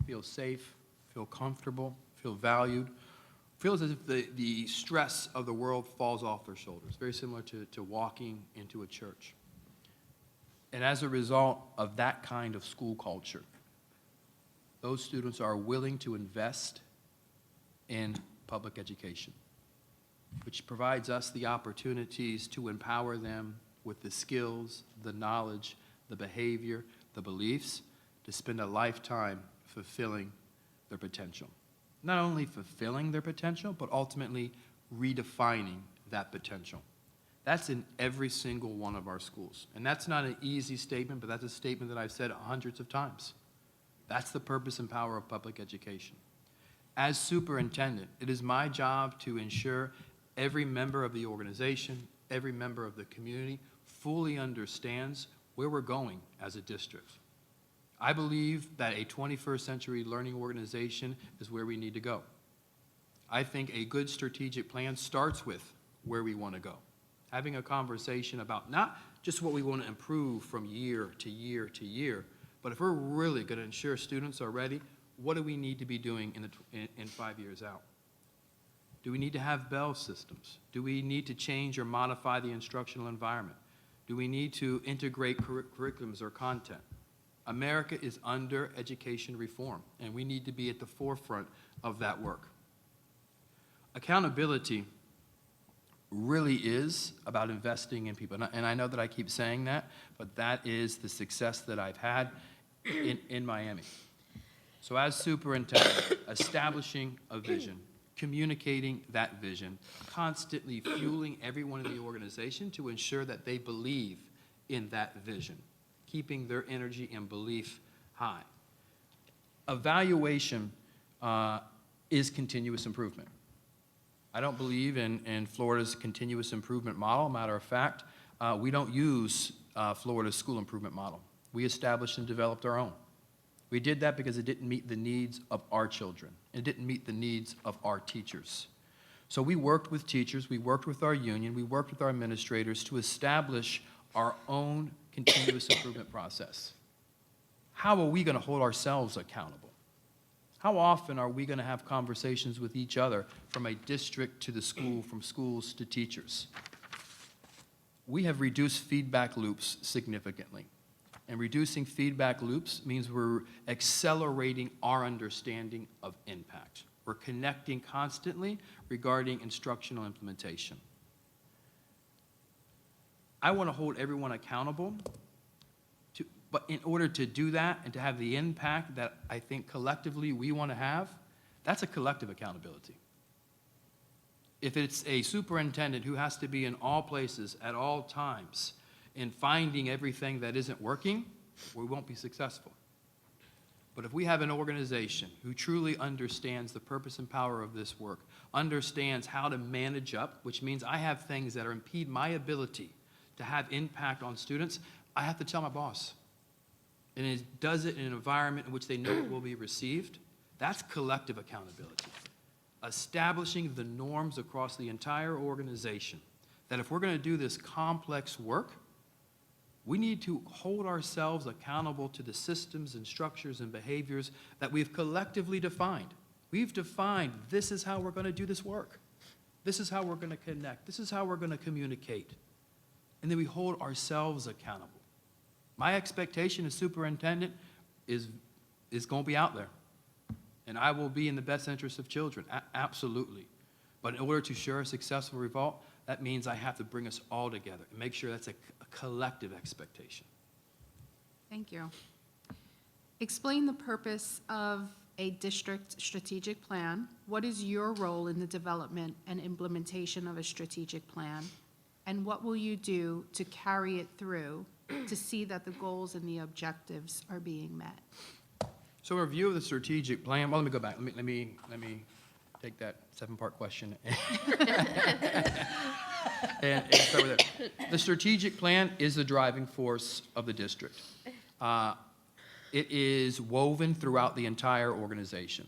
feels safe, feel comfortable, feel valued, feels as if the stress of the world falls off their shoulders, very similar to walking into a church. And as a result of that kind of school culture, those students are willing to invest in public education, which provides us the opportunities to empower them with the skills, the knowledge, the behavior, the beliefs, to spend a lifetime fulfilling their potential. Not only fulfilling their potential, but ultimately redefining that potential. That's in every single one of our schools. And that's not an easy statement, but that's a statement that I've said hundreds of times. That's the purpose and power of public education. As superintendent, it is my job to ensure every member of the organization, every member of the community fully understands where we're going as a district. I believe that a 21st century learning organization is where we need to go. I think a good strategic plan starts with where we want to go. Having a conversation about not just what we want to improve from year to year to year, but if we're really going to ensure students are ready, what do we need to be doing in 5 years out? Do we need to have bell systems? Do we need to change or modify the instructional environment? Do we need to integrate curriculums or content? America is under education reform, and we need to be at the forefront of that work. Accountability really is about investing in people. And I know that I keep saying that, but that is the success that I've had in Miami. So as superintendent, establishing a vision, communicating that vision, constantly fueling everyone in the organization to ensure that they believe in that vision, keeping their energy and belief high. Evaluation is continuous improvement. I don't believe in Florida's continuous improvement model. Matter of fact, we don't use Florida's school improvement model. We established and developed our own. We did that because it didn't meet the needs of our children. It didn't meet the needs of our teachers. So we worked with teachers, we worked with our union, we worked with our administrators to establish our own continuous improvement process. How are we going to hold ourselves accountable? How often are we going to have conversations with each other from a district to the school, from schools to teachers? We have reduced feedback loops significantly. And reducing feedback loops means we're accelerating our understanding of impact. We're connecting constantly regarding instructional implementation. I want to hold everyone accountable, but in order to do that and to have the impact that I think collectively we want to have, that's a collective accountability. If it's a superintendent who has to be in all places at all times in finding everything that isn't working, we won't be successful. But if we have an organization who truly understands the purpose and power of this work, understands how to manage up, which means I have things that impede my ability to have impact on students, I have to tell my boss. And it does it in an environment in which they know it will be received. That's collective accountability. Establishing the norms across the entire organization, that if we're going to do this complex work, we need to hold ourselves accountable to the systems and structures and behaviors that we've collectively defined. We've defined this is how we're going to do this work. This is how we're going to connect. This is how we're going to communicate. And then we hold ourselves accountable. My expectation as superintendent is going to be out there. And I will be in the best interest of children, absolutely. But in order to ensure a successful result, that means I have to bring us all together and make sure that's a collective expectation. Thank you. Explain the purpose of a district strategic plan. What is your role in the development and implementation of a strategic plan? And what will you do to carry it through to see that the goals and the objectives are being met? So a review of the strategic plan, well, let me go back. Let me take that 7-part question and start with it. The strategic plan is the driving force of the district. It is woven throughout the entire organization.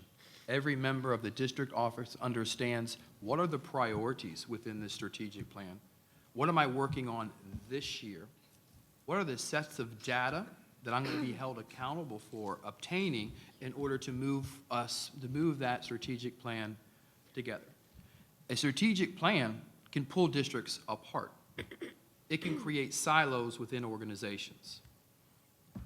Every member of the district office understands what are the priorities within the strategic plan. What am I working on this year? What are the sets of data that I'm going to be held accountable for obtaining in order to move that strategic plan together? A strategic plan can pull districts apart. It can create silos within organizations.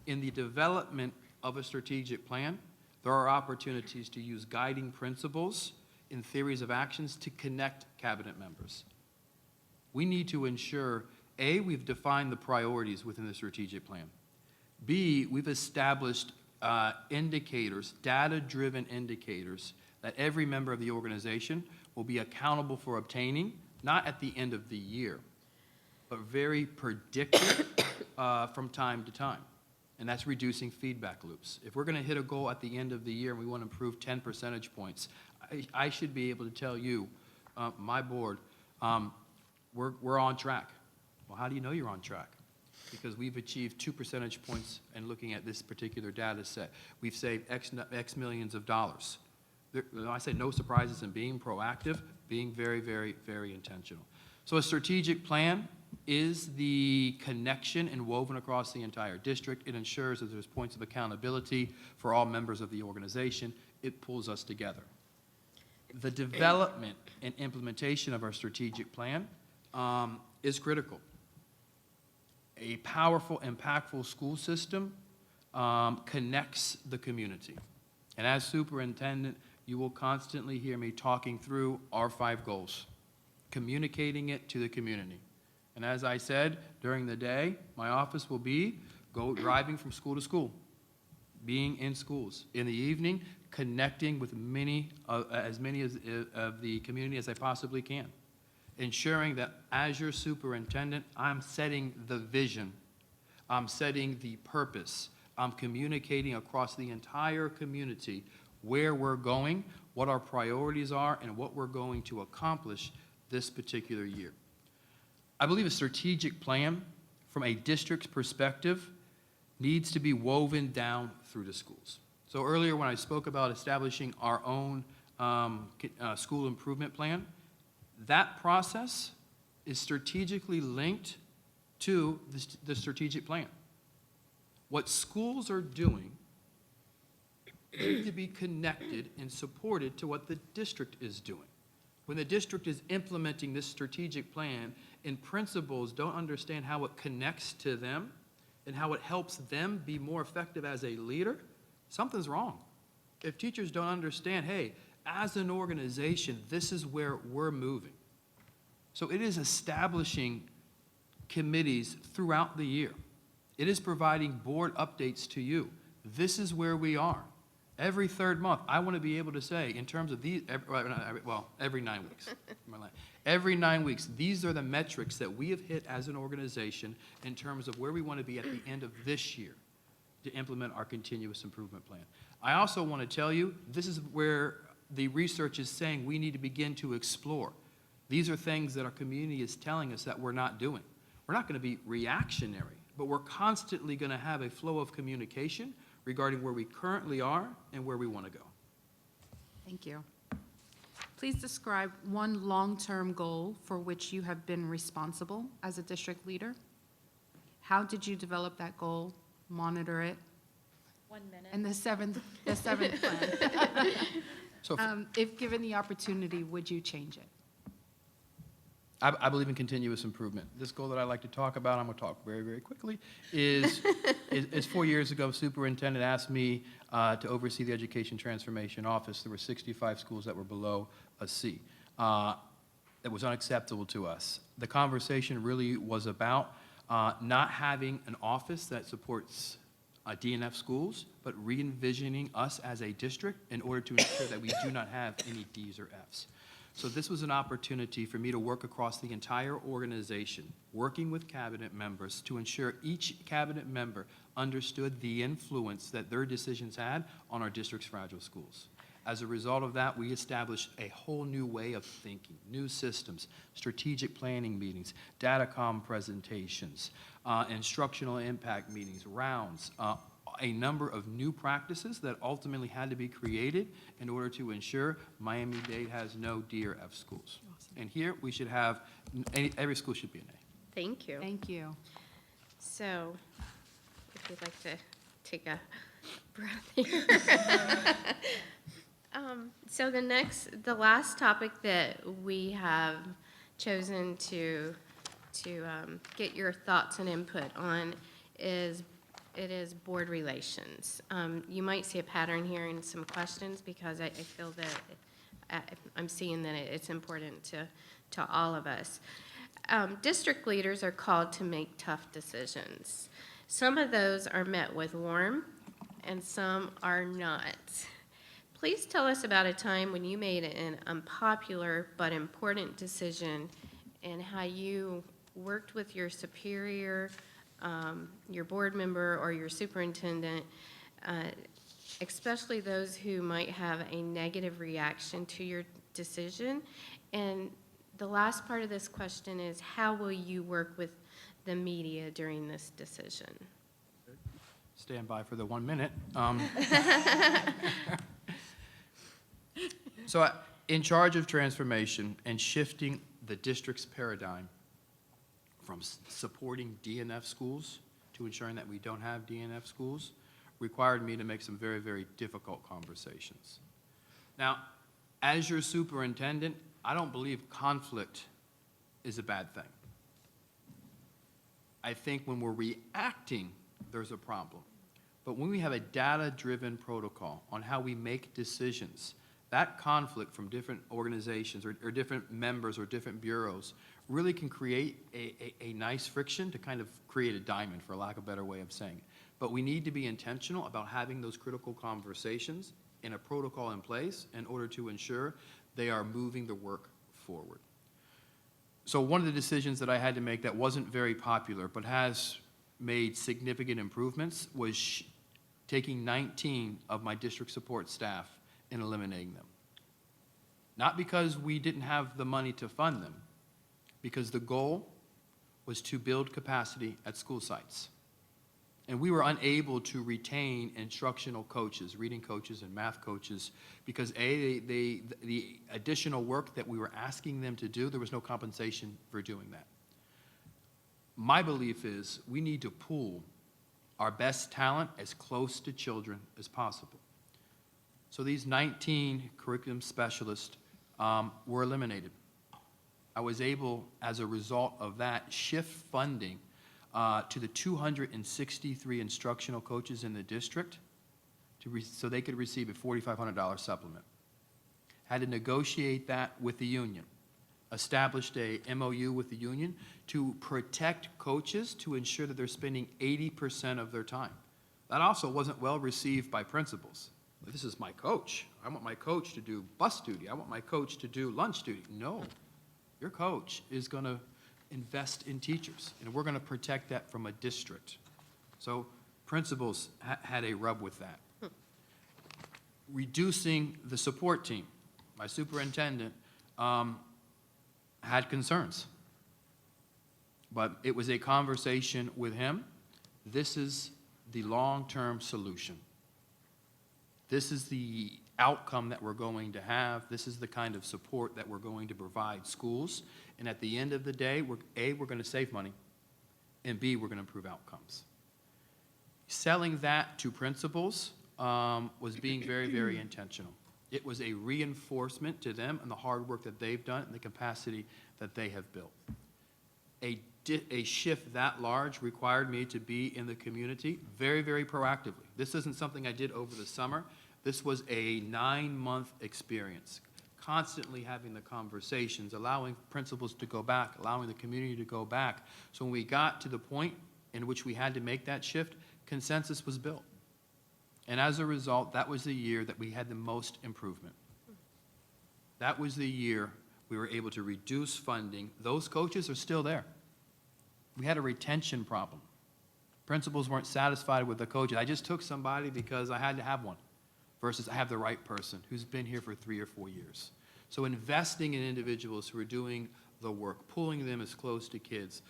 In the development of a strategic plan, there are opportunities to use guiding principles and theories of actions to connect cabinet members. We need to ensure, A, we've defined the priorities within the strategic plan. B, we've established indicators, data-driven indicators, that every member of the organization will be accountable for obtaining, not at the end of the year, but very predictive from time to time. And that's reducing feedback loops. If we're going to hit a goal at the end of the year and we want to improve 10 percentage points, I should be able to tell you, my board, we're on track. Well, how do you know you're on track? Because we've achieved 2 percentage points in looking at this particular data set. We've saved X millions of dollars. I say no surprises in being proactive, being very, very, very intentional. So a strategic plan is the connection and woven across the entire district. It ensures that there's points of accountability for all members of the organization. It pulls us together. The development and implementation of our strategic plan is critical. A powerful, impactful school system connects the community. And as superintendent, you will constantly hear me talking through our 5 goals, communicating it to the community. And as I said, during the day, my office will be driving from school to school, being in schools. In the evening, connecting with as many of the community as I possibly can. Ensuring that as your superintendent, I'm setting the vision, I'm setting the purpose, I'm communicating across the entire community where we're going, what our priorities are, and what we're going to accomplish this particular year. I believe a strategic plan from a district's perspective needs to be woven down through the schools. So earlier when I spoke about establishing our own school improvement plan, that process is strategically linked to the strategic plan. What schools are doing need to be connected and supported to what the district is doing. When the district is implementing this strategic plan and principals don't understand how it connects to them and how it helps them be more effective as a leader, something's wrong. If teachers don't understand, hey, as an organization, this is where we're moving. So it is establishing committees throughout the year. It is providing board updates to you. This is where we are. Every 3rd month, I want to be able to say, in terms of these, every 9 weeks. Every 9 weeks, these are the metrics that we have hit as an organization in terms of where we want to be at the end of this year to implement our continuous improvement plan. I also want to tell you, this is where the research is saying we need to begin to explore. These are things that our community is telling us that we're not doing. We're not going to be reactionary, but we're constantly going to have a flow of communication regarding where we currently are and where we want to go. Thank you. Please describe one long-term goal for which you have been responsible as a district leader. How did you develop that goal, monitor it? 1 minute. And the seventh plan. So If given the opportunity, would you change it? I believe in continuous improvement. This goal that I like to talk about, I'm going to talk very, very quickly, is 4 years ago, Superintendent asked me to oversee the Education Transformation Office. There were 65 schools that were below a C. That was unacceptable to us. The conversation really was about not having an office that supports DNF schools, but re-envisioning us as a district in order to ensure that we do not have any Ds or Fs. So this was an opportunity for me to work across the entire organization, working with cabinet members to ensure each cabinet member understood the influence that their decisions had on our district's fragile schools. As a result of that, we established a whole new way of thinking, new systems, strategic planning meetings, datacom presentations, instructional impact meetings, rounds, a number of new practices that ultimately had to be created in order to ensure Miami-Dade has no D or F schools. And here, we should have, every school should be an A. Thank you. Thank you. So, if you'd like to take a breath here. So the last topic that we have chosen to get your thoughts and input on is board relations. You might see a pattern here in some questions because I feel that I'm seeing that it's important to all of us. District leaders are called to make tough decisions. Some of those are met with warmth and some are not. Please tell us about a time when you made an unpopular but important decision and how you worked with your superior, your board member, or your superintendent, especially those who might have a negative reaction to your decision. And the last part of this question is, how will you work with the media during this decision? Stand by for the 1 minute. So in charge of transformation and shifting the district's paradigm from supporting DNF schools to ensuring that we don't have DNF schools required me to make some very, very difficult conversations. Now, as your superintendent, I don't believe conflict is a bad thing. I think when we're reacting, there's a problem. But when we have a data-driven protocol on how we make decisions, that conflict from different organizations or different members or different bureaus really can create a nice friction to kind of create a diamond, for lack of a better way of saying it. But we need to be intentional about having those critical conversations in a protocol in place in order to ensure they are moving the work forward. So one of the decisions that I had to make that wasn't very popular but has made significant improvements was taking 19 of my district support staff and eliminating them. Not because we didn't have the money to fund them, because the goal was to build capacity at school sites. And we were unable to retain instructional coaches, reading coaches and math coaches, because the additional work that we were asking them to do, there was no compensation for doing that. My belief is we need to pool our best talent as close to children as possible. So these 19 curriculum specialists were eliminated. I was able, as a result of that, shift funding to the 263 instructional coaches in the district so they could receive a $4,500 supplement. Had to negotiate that with the union. Established a MOU with the union to protect coaches to ensure that they're spending 80% of their time. That also wasn't well received by principals. This is my coach. I want my coach to do bus duty. I want my coach to do lunch duty. No, your coach is going to invest in teachers, and we're going to protect that from a district. So principals had a rub with that. reducing the support team. My superintendent had concerns. But it was a conversation with him. This is the long-term solution. This is the outcome that we're going to have. This is the kind of support that we're going to provide schools. And at the end of the day, we're going to save money, and B, we're going to improve outcomes. Selling that to principals was being very, very intentional. It was a reinforcement to them and the hard work that they've done and the capacity that they have built. A shift that large required me to be in the community very, very proactively. This isn't something I did over the summer. This was a 9-month experience, constantly having the conversations, allowing principals to go back, allowing the community to go back. So when we got to the point in which we had to make that shift, consensus was built. And as a result, that was the year that we had the most improvement. That was the year we were able to reduce funding. Those coaches are still there. We had a retention problem. Principals weren't satisfied with the coaches. I just took somebody because I had to have one, versus I have the right person who's been here for 3 or 4 years. So investing in individuals who are doing the work, pulling them as close to kids.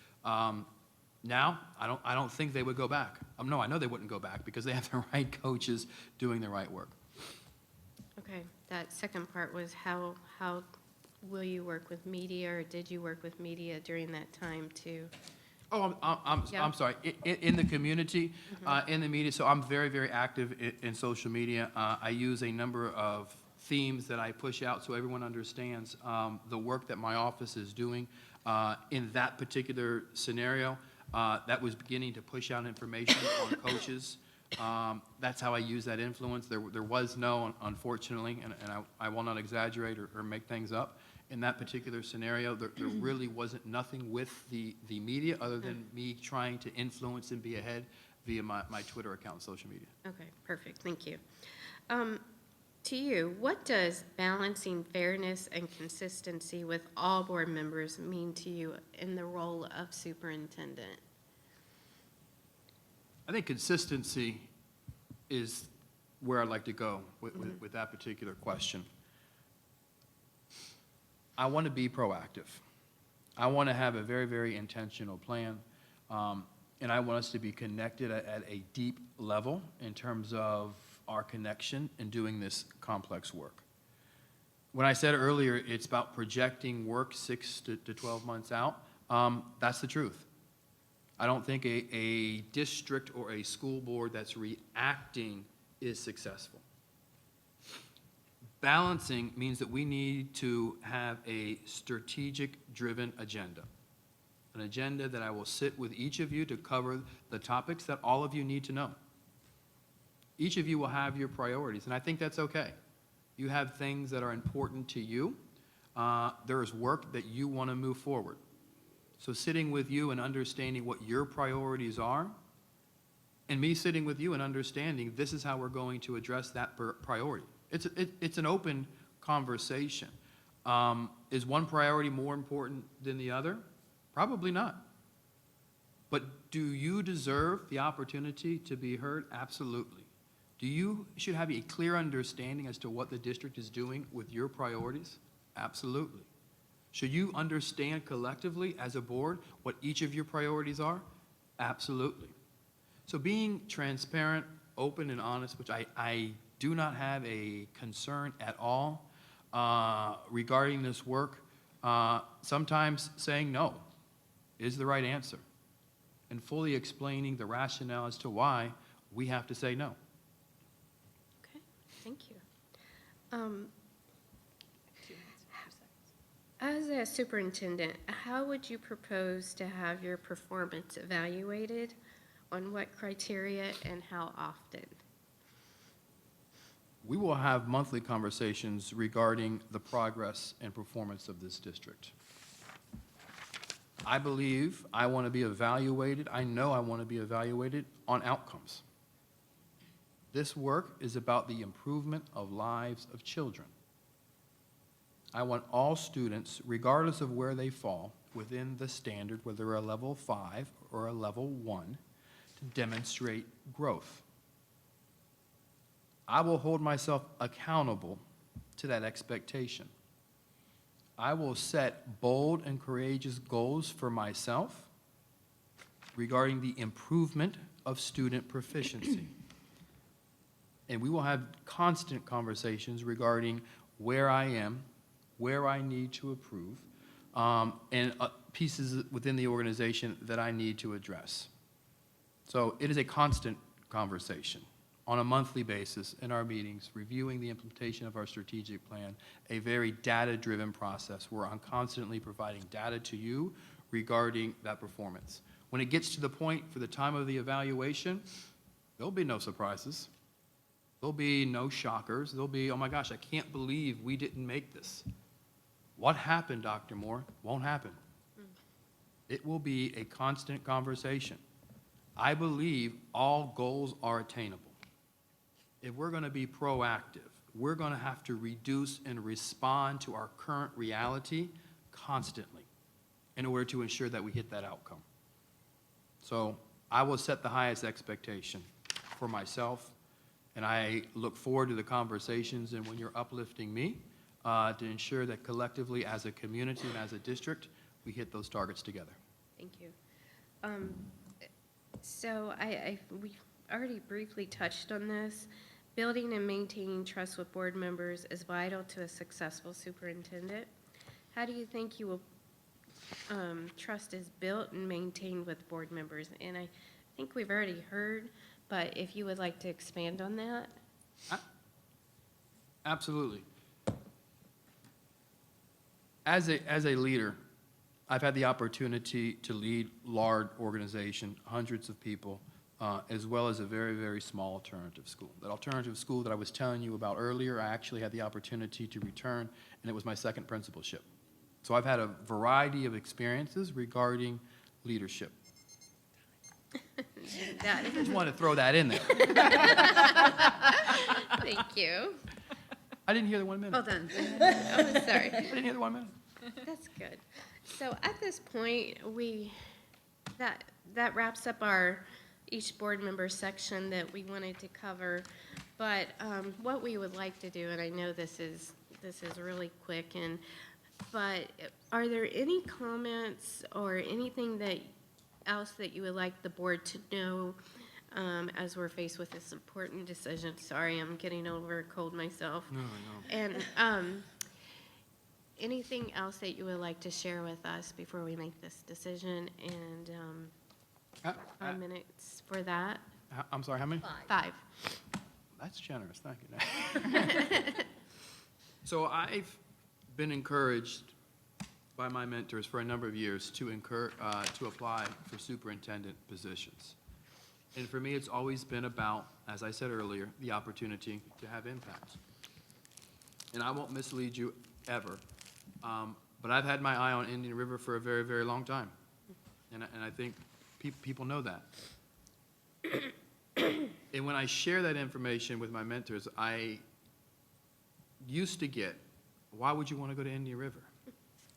Now, I don't think they would go back. No, I know they wouldn't go back because they have the right coaches doing the right work. Okay, that second part was how will you work with media, or did you work with media during that time too? Oh, Yeah. I'm sorry. In the community, in the media, so I'm very, very active in social media. I use a number of themes that I push out so everyone understands the work that my office is doing. In that particular scenario, that was beginning to push out information on coaches. That's how I use that influence. There was no, unfortunately, and I will not exaggerate or make things up. In that particular scenario, there really wasn't nothing with the media other than me trying to influence and be ahead via my Twitter account and social media. Okay, perfect, thank you. To you, what does balancing fairness and consistency with all board members mean to you in the role of superintendent? I think consistency is where I'd like to go with that particular question. I want to be proactive. I want to have a very, very intentional plan, and I want us to be connected at a deep level in terms of our connection in doing this complex work. When I said earlier it's about projecting work 6 to 12 months out, that's the truth. I don't think a district or a school board that's reacting is successful. Balancing means that we need to have a strategic-driven agenda, an agenda that I will sit with each of you to cover the topics that all of you need to know. Each of you will have your priorities, and I think that's okay. You have things that are important to you. There is work that you want to move forward. So sitting with you and understanding what your priorities are, and me sitting with you and understanding this is how we're going to address that priority. It's an open conversation. Is one priority more important than the other? Probably not. But do you deserve the opportunity to be heard? Absolutely. You should have a clear understanding as to what the district is doing with your priorities? Absolutely. Should you understand collectively as a board what each of your priorities are? Absolutely. So being transparent, open, and honest, which I do not have a concern at all regarding this work. Sometimes saying no is the right answer, and fully explaining the rationale as to why we have to say no. Okay, thank you. As a superintendent, how would you propose to have your performance evaluated? On what criteria and how often? We will have monthly conversations regarding the progress and performance of this district. I believe I want to be evaluated, I know I want to be evaluated on outcomes. This work is about the improvement of lives of children. I want all students, regardless of where they fall within the standard, whether they're a level 5 or a level 1, to demonstrate growth. I will hold myself accountable to that expectation. I will set bold and courageous goals for myself regarding the improvement of student proficiency. And we will have constant conversations regarding where I am, where I need to improve, and pieces within the organization that I need to address. So it is a constant conversation on a monthly basis in our meetings, reviewing the implementation of our strategic plan, a very data-driven process where I'm constantly providing data to you regarding that performance. When it gets to the point for the time of the evaluation, there'll be no surprises. There'll be no shockers. There'll be, oh my gosh, I can't believe we didn't make this. What happened, Dr. Moore? Won't happen. It will be a constant conversation. I believe all goals are attainable. If we're going to be proactive, we're going to have to reduce and respond to our current reality constantly in order to ensure that we hit that outcome. So I will set the highest expectation for myself, and I look forward to the conversations and when you're uplifting me to ensure that collectively as a community and as a district, we hit those targets together. Thank you. So we already briefly touched on this. Building and maintaining trust with board members is vital to a successful superintendent. How do you think you will trust is built and maintained with board members? And I think we've already heard, but if you would like to expand on that. Absolutely. As a leader, I've had the opportunity to lead large organization, hundreds of people, as well as a very, very small alternative school. That alternative school that I was telling you about earlier, I actually had the opportunity to return, and it was my second principalship. So I've had a variety of experiences regarding leadership. I just wanted to throw that in there. Thank you. I didn't hear the 1 minute. Well done. Oh, sorry. I didn't hear the 1 minute. That's good. So at this point, that wraps up our each board member section that we wanted to cover. But what we would like to do, and I know this is really quick, but are there any comments or anything else that you would like the board to know as we're faced with this important decision? Sorry, I'm getting over a cold myself. No. And anything else that you would like to share with us before we make this decision? And 5 minutes for that. I'm sorry, how many? 5. That's generous, thank you. So I've been encouraged by my mentors for a number of years to apply for superintendent positions. And for me, it's always been about, as I said earlier, the opportunity to have impact. And I won't mislead you ever, but I've had my eye on Indian River for a very, very long time. And I think people know that. And when I share that information with my mentors, I used to get, why would you want to go to Indian River?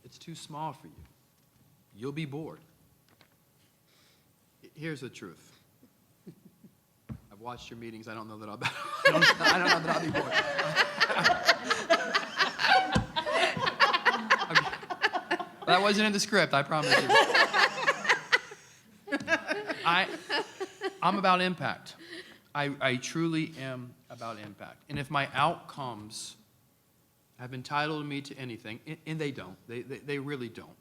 It's too small for you. You'll be bored. Here's the truth. I've watched your meetings. I don't know that I don't know that I'll be bored. Okay. That wasn't in the script, I promise you. I'm about impact. I truly am about impact. And if my outcomes have entitled me to anything, and they don't, they really don't.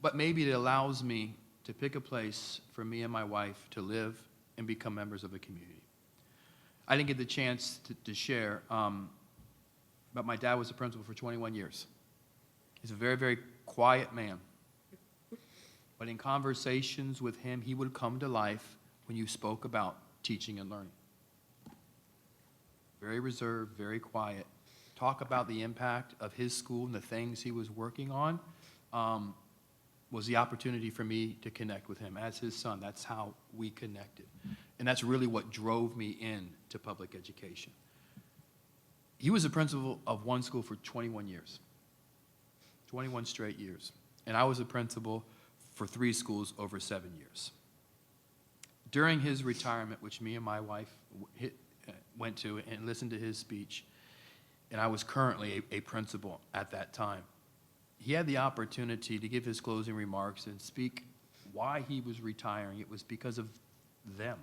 But maybe it allows me to pick a place for me and my wife to live and become members of a community. I didn't get the chance to share, but my dad was a principal for 21 years. He's a very, very quiet man. But in conversations with him, he would come to life when you spoke about teaching and learning. Very reserved, very quiet. Talk about the impact of his school and the things he was working on was the opportunity for me to connect with him as his son. That's how we connected. And that's really what drove me into public education. He was a principal of one school for 21 years, 21 straight years. And I was a principal for 3 schools over 7 years. During his retirement, which me and my wife went to and listened to his speech, and I was currently a principal at that time, he had the opportunity to give his closing remarks and speak why he was retiring. It was because of them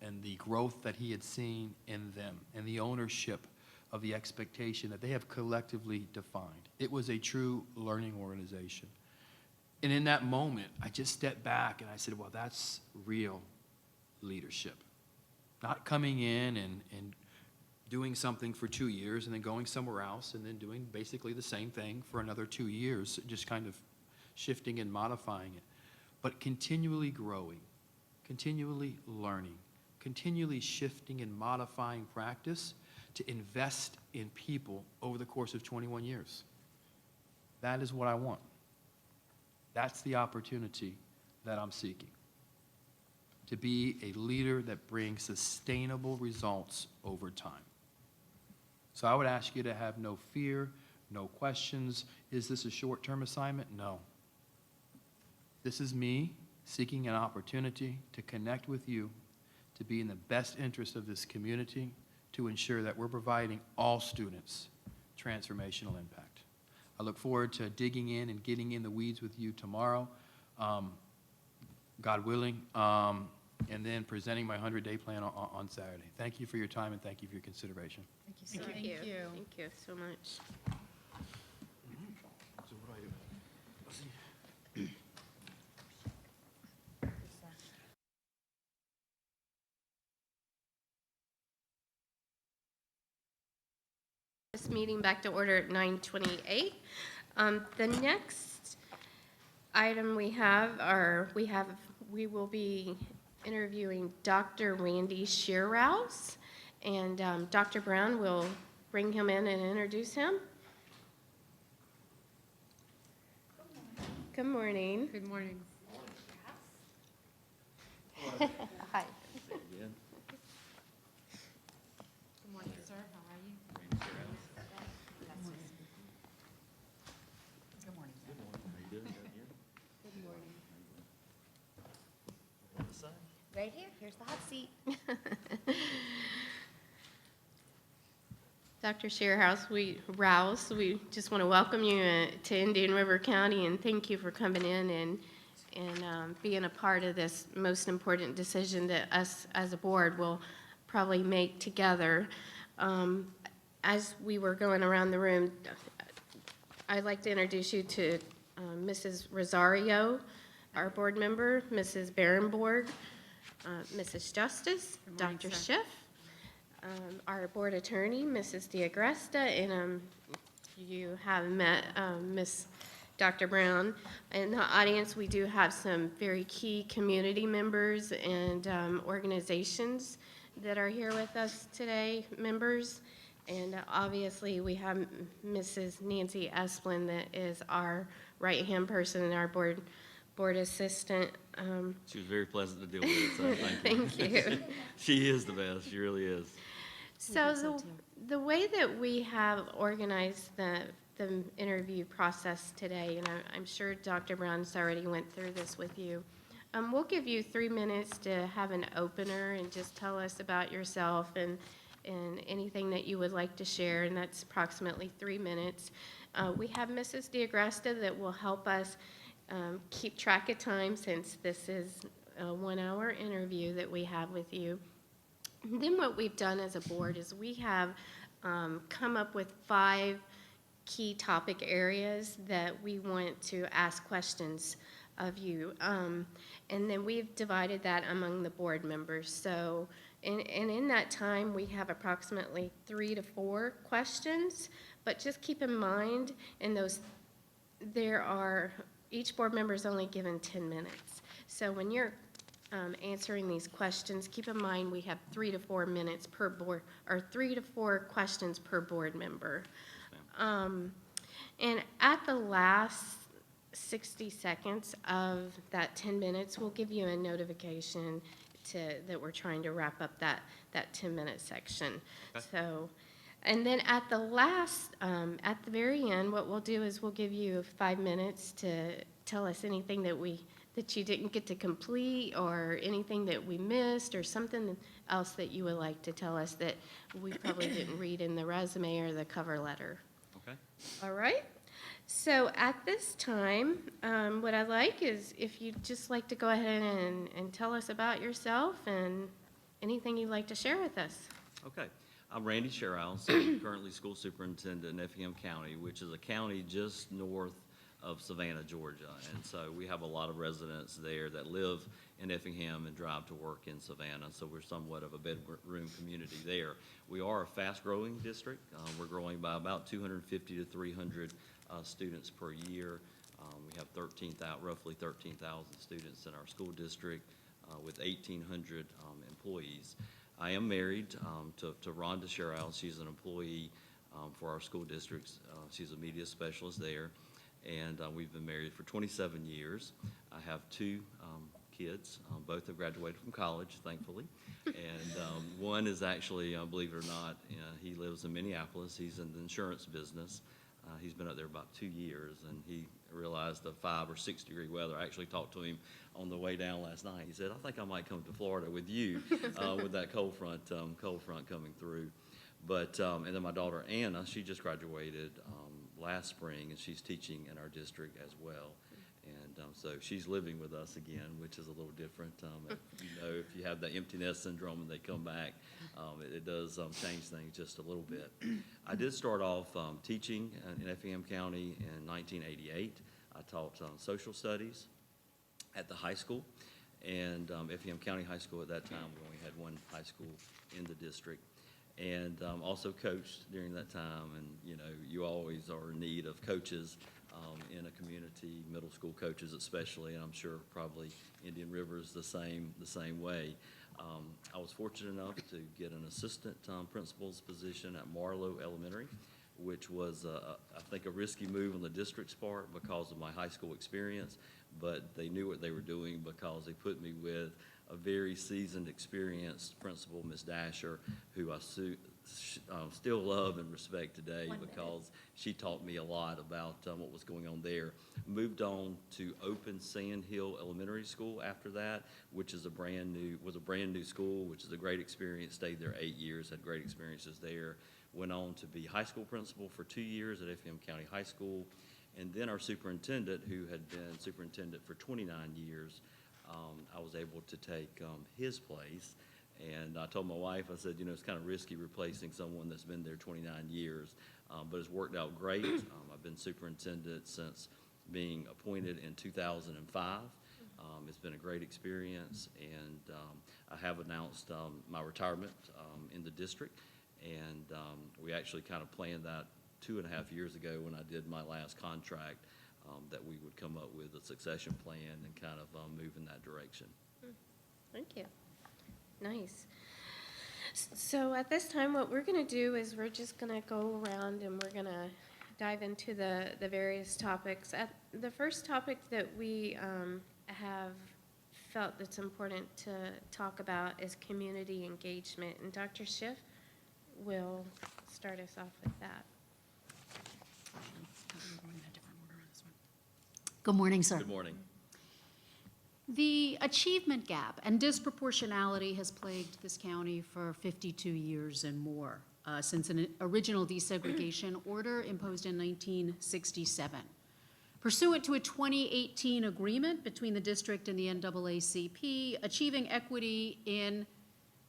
and the growth that he had seen in them and the ownership of the expectation that they have collectively defined. It was a true learning organization. And in that moment, I just stepped back and I said, well, that's real leadership. Not coming in and doing something for 2 years and then going somewhere else and then doing basically the same thing for another 2 years, just kind of shifting and modifying it, but continually growing, continually learning, continually shifting and modifying practice to invest in people over the course of 21 years. That is what I want. That's the opportunity that I'm seeking. To be a leader that brings sustainable results over time. So I would ask you to have no fear, no questions. Is this a short-term assignment? No. This is me seeking an opportunity to connect with you, to be in the best interest of this community, to ensure that we're providing all students transformational impact. I look forward to digging in and getting in the weeds with you tomorrow, God willing, and then presenting my 100-day plan on Saturday. Thank you for your time and thank you for your consideration. Thank you. Thank you. Thank you so much. This meeting back to order at 9:28. The next item we will be interviewing Dr. Randy Shearhouse, and Dr. Brown will bring him in and introduce him. Good morning. Good morning. Hi. Good morning, sir. How are you? Good morning. Right here, here's the hot seat. Dr. Shearhouse, we just want to welcome you to Indian River County and thank you for coming in and being a part of this most important decision that us as a board will probably make together. As we were going around the room, I'd like to introduce you to Mrs. Rosario, our board member, Mrs. Barenborg, Mrs. Justice, Good morning, Dr. sir. Schiff, our board attorney, Mrs. DeAgresta, and you have met Miss Dr. Brown. In the audience, we do have some very key community members and organizations that are here with us today, members. And obviously, we have Mrs. Nancy Esplin that is our right-hand person and our board assistant. She was very pleasant to deal with, so thank you. Thank you. She is the best, she really is. So the way that we have organized the interview process today, and I'm sure Dr. Brown's already went through this with you, we'll give you 3 minutes to have an opener and just tell us about yourself and anything that you would like to share, and that's approximately 3 minutes. We have Mrs. DeAgresta that will help us keep track of time since this is a 1-hour interview that we have with you. And then what we've done as a board is we have come up with 5 key topic areas that we want to ask questions of you. And then we've divided that among the board members. So, and in that time, we have approximately 3 to 4 questions, but just keep in mind, in those, each board member is only given 10 minutes. So when you're answering these questions, keep in mind we have 3 to 4 minutes per board, or 3 to 4 questions per board member. And at the last 60 seconds of that 10 minutes, we'll give you a notification that we're trying to wrap up that 10-minute section. Okay. So, and then at the very end, what we'll do is we'll give you 5 minutes to tell us anything that you didn't get to complete, or anything that we missed, or something else that you would like to tell us that we probably didn't read in the resume or the cover letter? Okay. All right. So at this time, what I'd like is if you'd just like to go ahead and tell us about yourself and anything you'd like to share with us. Okay. I'm Randy Sherriles. I'm currently school superintendent in Effingham County, which is a county just north of Savannah, Georgia. And so we have a lot of residents there that live in Effingham and drive to work in Savannah. So we're somewhat of a bedroom community there. We are a fast-growing district. We're growing by about 250 to 300 students per year. We have roughly 13,000 students in our school district with 1,800 employees. I am married to Rhonda Sherriles. She's an employee for our school districts. She's a media specialist there, and we've been married for 27 years. I have two kids. Both have graduated from college, thankfully, and one is actually, believe it or not, he lives in Minneapolis. He's in the insurance business. He's been up there about 2 years, and he realized the 5 or 6 degree weather. I actually talked to him on the way down last night. He said, "I think I might come to Florida with you with that cold front coming through." But and then my daughter Anna, she just graduated last spring, and she's teaching in our district as well. And so she's living with us again, which is a little different. If you have that empty nest syndrome and they come back, it does change things just a little bit. I did start off teaching in Effingham County in 1988. I taught social studies at the high school, and Effingham County High School at that time. We only had one high school in the district. And also coached during that time, and you always are in need of coaches in a community, middle school coaches especially, and I'm sure probably Indian River is the same way. I was fortunate enough to get an assistant principal's position at Marlowe Elementary, which was, I think, a risky move on the district's part because of my high school experience, but they knew what they were doing because they put me with a very seasoned, experienced principal, Ms. Dasher, who I still love and respect today because she taught me a lot about what was going on there. Moved on to Open Sand Hill Elementary School after that, which is a brand new school, which is a great experience. Stayed there 8 years, had great experiences there. Went on to be high school principal for 2 years at Effingham County High School, and then our superintendent, who had been superintendent for 29 years, I was able to take his place. And I told my wife, I said, it's kind of risky replacing someone that's been there 29 years, but it's worked out great. I've been superintendent since being appointed in 2005. It's been a great experience, and I have announced my retirement in the district, and we actually kind of planned that 2.5 years ago when I did my last contract, that we would come up with a succession plan and kind of move in that direction. Thank you. Nice. So at this time, what we're going to do is we're just going to go around and we're going to dive into the various topics. The first topic that we have felt that's important to talk about is community engagement. And Dr. Schiff will start us off with that. Good morning, sir. Good morning. The achievement gap and disproportionality has plagued this county for 52 years and more, since an original desegregation order imposed in 1967. Pursuant to a 2018 agreement between the district and the NAACP, achieving equity in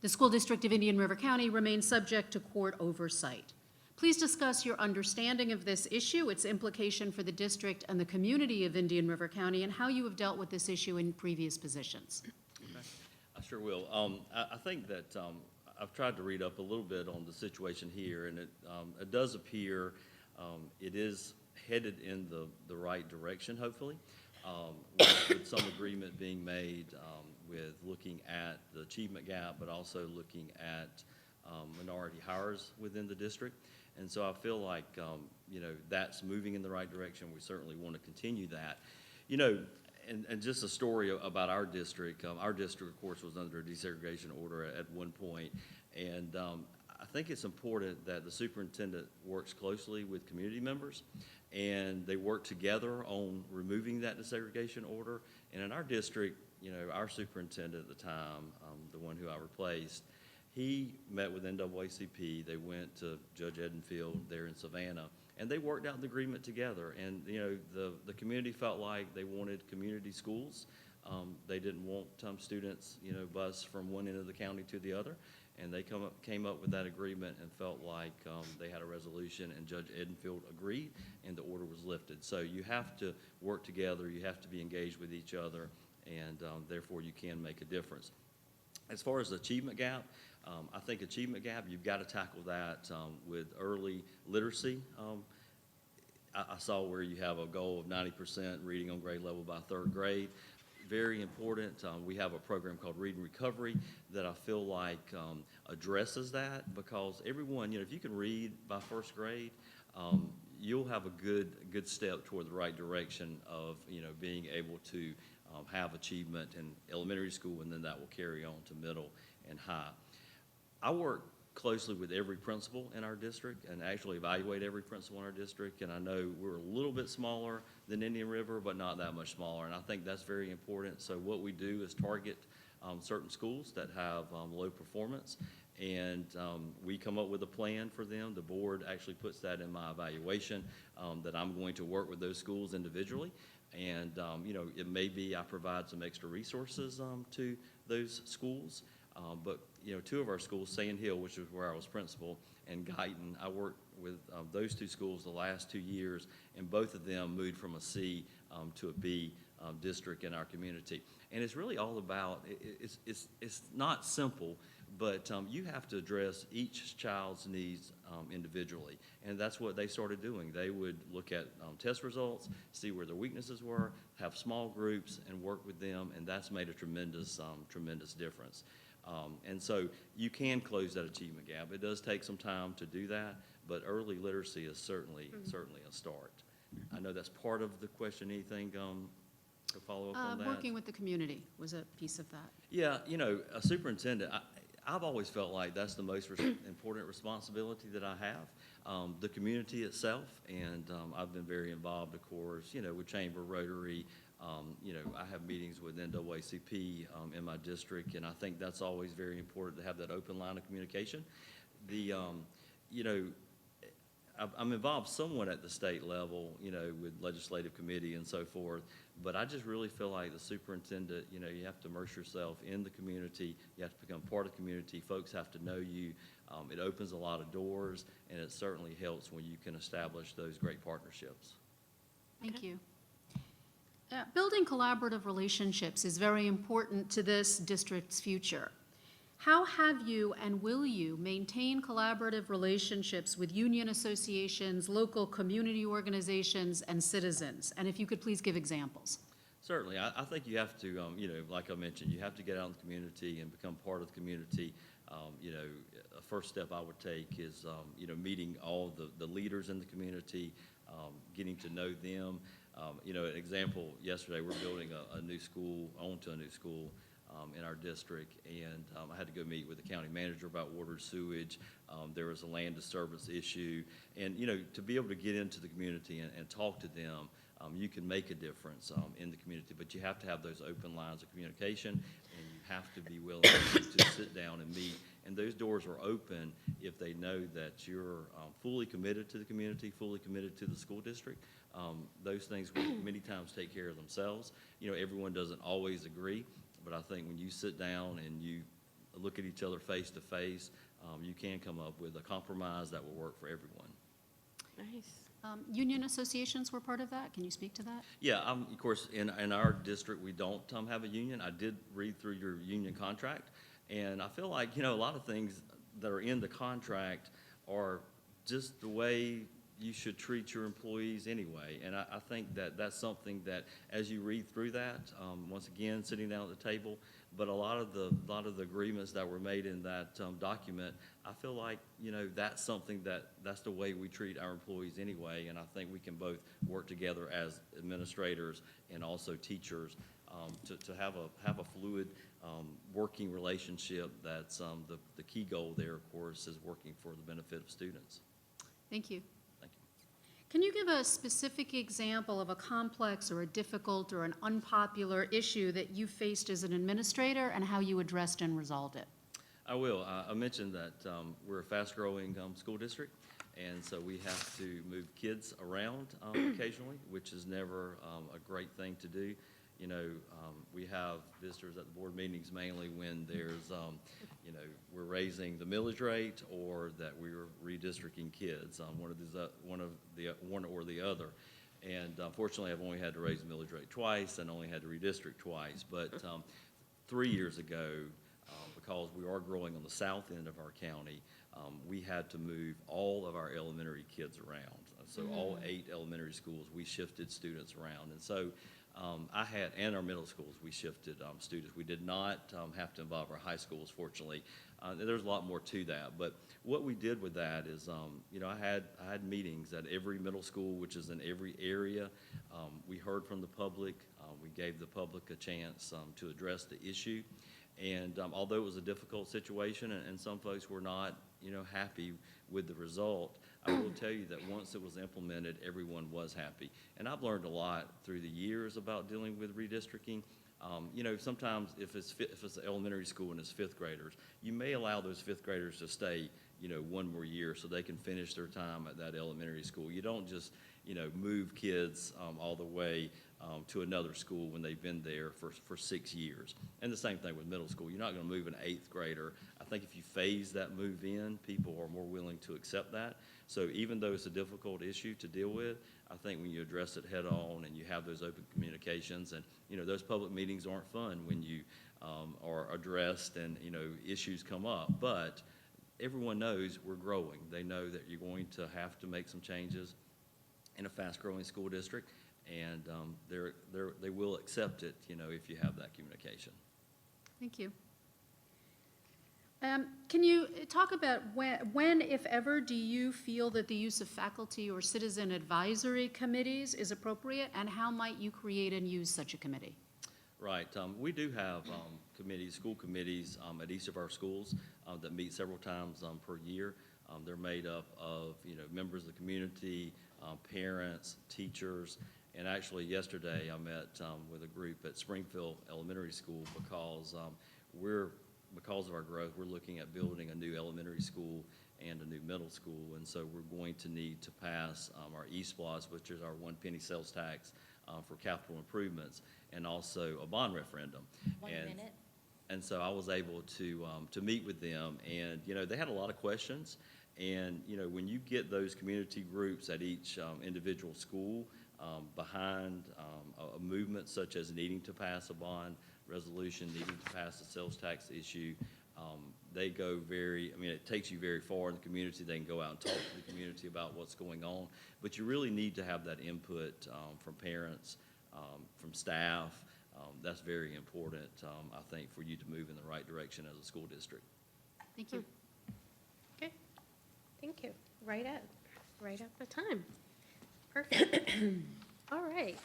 the school district of Indian River County remains subject to court oversight. Please discuss your understanding of this issue, its implication for the district and the community of Indian River County, and how you have dealt with this issue in previous positions. Okay. I sure will. I think that I've tried to read up a little bit on the situation here, and it does appear it is headed in the right direction, hopefully, with some agreement being made with looking at the achievement gap, but also looking at minority hires within the district. And so I feel like, that's moving in the right direction. We certainly want to continue that. And just a story about our district. Our district, of course, was under a desegregation order at one point. And I think it's important that the superintendent works closely with community members, and they work together on removing that desegregation order. And in our district, you know, our superintendent at the time, the one who I replaced, he met with NAACP. They went to Judge Edenfield there in Savannah, and they worked out the agreement together. And, you know, the community felt like they wanted community schools. They didn't want students, you know, bus from one end of the county to the other. And they came up with that agreement and felt like they had a resolution, and Judge Edenfield agreed, and the order was lifted. So you have to work together, you have to be engaged with each other, and therefore you can make a difference. As far as the achievement gap, I think achievement gap, you've got to tackle that with early literacy. I saw where you have a goal of 90% reading on grade level by third grade. Very important. We have a program called Read and Recovery that I feel like addresses that, because everyone, you know, if you can read by first grade, you'll have a good step toward the right direction of, you know, being able to have achievement in elementary school, and then that will carry on to middle and high. I work closely with every principal in our district and actually evaluate every principal in our district, and I know we're a little bit smaller than Indian River, but not that much smaller, and I think that's very important. So what we do is target certain schools that have low performance, and we come up with a plan for them. The board actually puts that in my evaluation, that I'm going to work with those schools individually, and you know, it may be I provide some extra resources to those schools. But, you know, two of our schools, Sand Hill, which is where I was principal, and Guyton, I worked with those two schools the last 2 years, and both of them moved from a C to a B district in our community. And it's really all about, it's not simple, but you have to address each child's needs individually. And that's what they started doing. They would look at test results, see where their weaknesses were, have small groups, and work with them, and that's made a tremendous difference. And so you can close that achievement gap. It does take some time to do that, but early literacy is certainly a start. I know that's part of the question. Anything to follow up on that? Working with the community was a piece of that. Yeah, you know, a superintendent, I've always felt like that's the most important responsibility that I have, the community itself, and I've been very involved, of course, you know, with Chamber, Rotary. You know, I have meetings with NAACP in my district, and I think that's always very important to have that open line of communication. You know, I'm involved somewhat at the state level, you know, with legislative committee and so forth, but I just really feel like the superintendent, you know, you have to immerse yourself in the community, you have to become part of the community, folks have to know you. It opens a lot of doors, and it certainly helps when you can establish those great partnerships. Thank you. Building collaborative relationships is very important to this district's future. How have you and will you maintain collaborative relationships with union associations, local community organizations, and citizens? And if you could please give examples. Certainly. I think you have to, you know, like I mentioned, you have to get out in the community and become part of the community. You know, a first step I would take is, you know, meeting all the leaders in the community, getting to know them. You know, an example, yesterday we're building a new school, onto a new school in our district, and I had to go meet with the county manager about water sewage. There was a land disturbance issue, and, you know, to be able to get into the community and talk to them, you can make a difference in the community, but you have to have those open lines of communication, and you have to be willing to sit down and meet. And those doors are open if they know that you're fully committed to the community, fully committed to the school district. Those things will many times take care of themselves. You know, everyone doesn't always agree, but I think when you sit down and you look at each other face to face, you can come up with a compromise that will work for everyone. Nice. Union associations were part of that. Can you speak to that? Yeah, of course, in our district, we don't have a union. I did read through your union contract, and I feel like, you know, a lot of things that are in the contract are just the way you should treat your employees anyway. And I think that that's something that, as you read through that, once again, sitting down at the table, but a lot of the agreements that were made in that document, I feel like, you know, that's something that's the way we treat our employees anyway. And I think we can both work together as administrators and also teachers to have a fluid, working relationship. That's the key goal there, of course, is working for the benefit of students. Thank you. Thank you. Can you give a specific example of a complex or a difficult or an unpopular issue that you faced as an administrator and how you addressed and resolved it? I will. I mentioned that we're a fast-growing school district, and so we have to move kids around occasionally, which is never a great thing to do. You know, we have visitors at the board meetings mainly when there's, you know, we're raising the millage rate or that we're redistricting kids, one or the other. And unfortunately, I've only had to raise the millage rate twice and only had to redistrict twice. But 3 years ago, because we are growing on the south end of our county, we had to move all of our elementary kids around. So all 8 elementary schools, we shifted students around. And so and our middle schools, we shifted students. We did not have to involve our high schools, fortunately. There's a lot more to that. But what we did with that is, you know, I had meetings at every middle school, which is in every area. We heard from the public. We gave the public a chance to address the issue. And although it was a difficult situation and some folks were not, you know, happy with the result, I will tell you that once it was implemented, everyone was happy. And I've learned a lot through the years about dealing with redistricting. You know, sometimes if it's an elementary school and it's 5th graders, you may allow those 5th graders to stay, you know, one more year so they can finish their time at that elementary school. You don't just, you know, move kids all the way to another school when they've been there for 6 years. And the same thing with middle school. You're not going to move an 8th grader. I think if you phase that move in, people are more willing to accept that. So even though it's a difficult issue to deal with, I think when you address it head on and you have those open communications, and, you know, those public meetings aren't fun when you are addressed and, you know, issues come up. But everyone knows we're growing. They know that you're going to have to make some changes in a fast-growing school district, and they will accept it, you know, if you have that communication. Thank you. Can you talk about when, if ever, do you feel that the use of faculty or citizen advisory committees is appropriate, and how might you create and use such a committee? Right. We do have committees, school committees at each of our schools that meet several times per year. They're made up of, you know, members of the community, parents, teachers, and actually yesterday I met with a group at Springfield Elementary School because because of our growth, we're looking at building a new elementary school and a new middle school, and so we're going to need to pass our E-SPLOS, which is our 1 penny sales tax for capital improvements, and also a bond referendum. One minute. And so I was able to meet with them, and, you know, they had a lot of questions. And, you know, when you get those community groups at each individual school behind a movement such as needing to pass a bond resolution, needing to pass a sales tax issue, they go it takes you very far in the community. They can go out and talk to the community about what's going on. But you really need to have that input from parents, from staff. That's very important, I think, for you to move in the right direction as a school district. Thank you. Okay, thank you. Right up the time. Perfect. All right.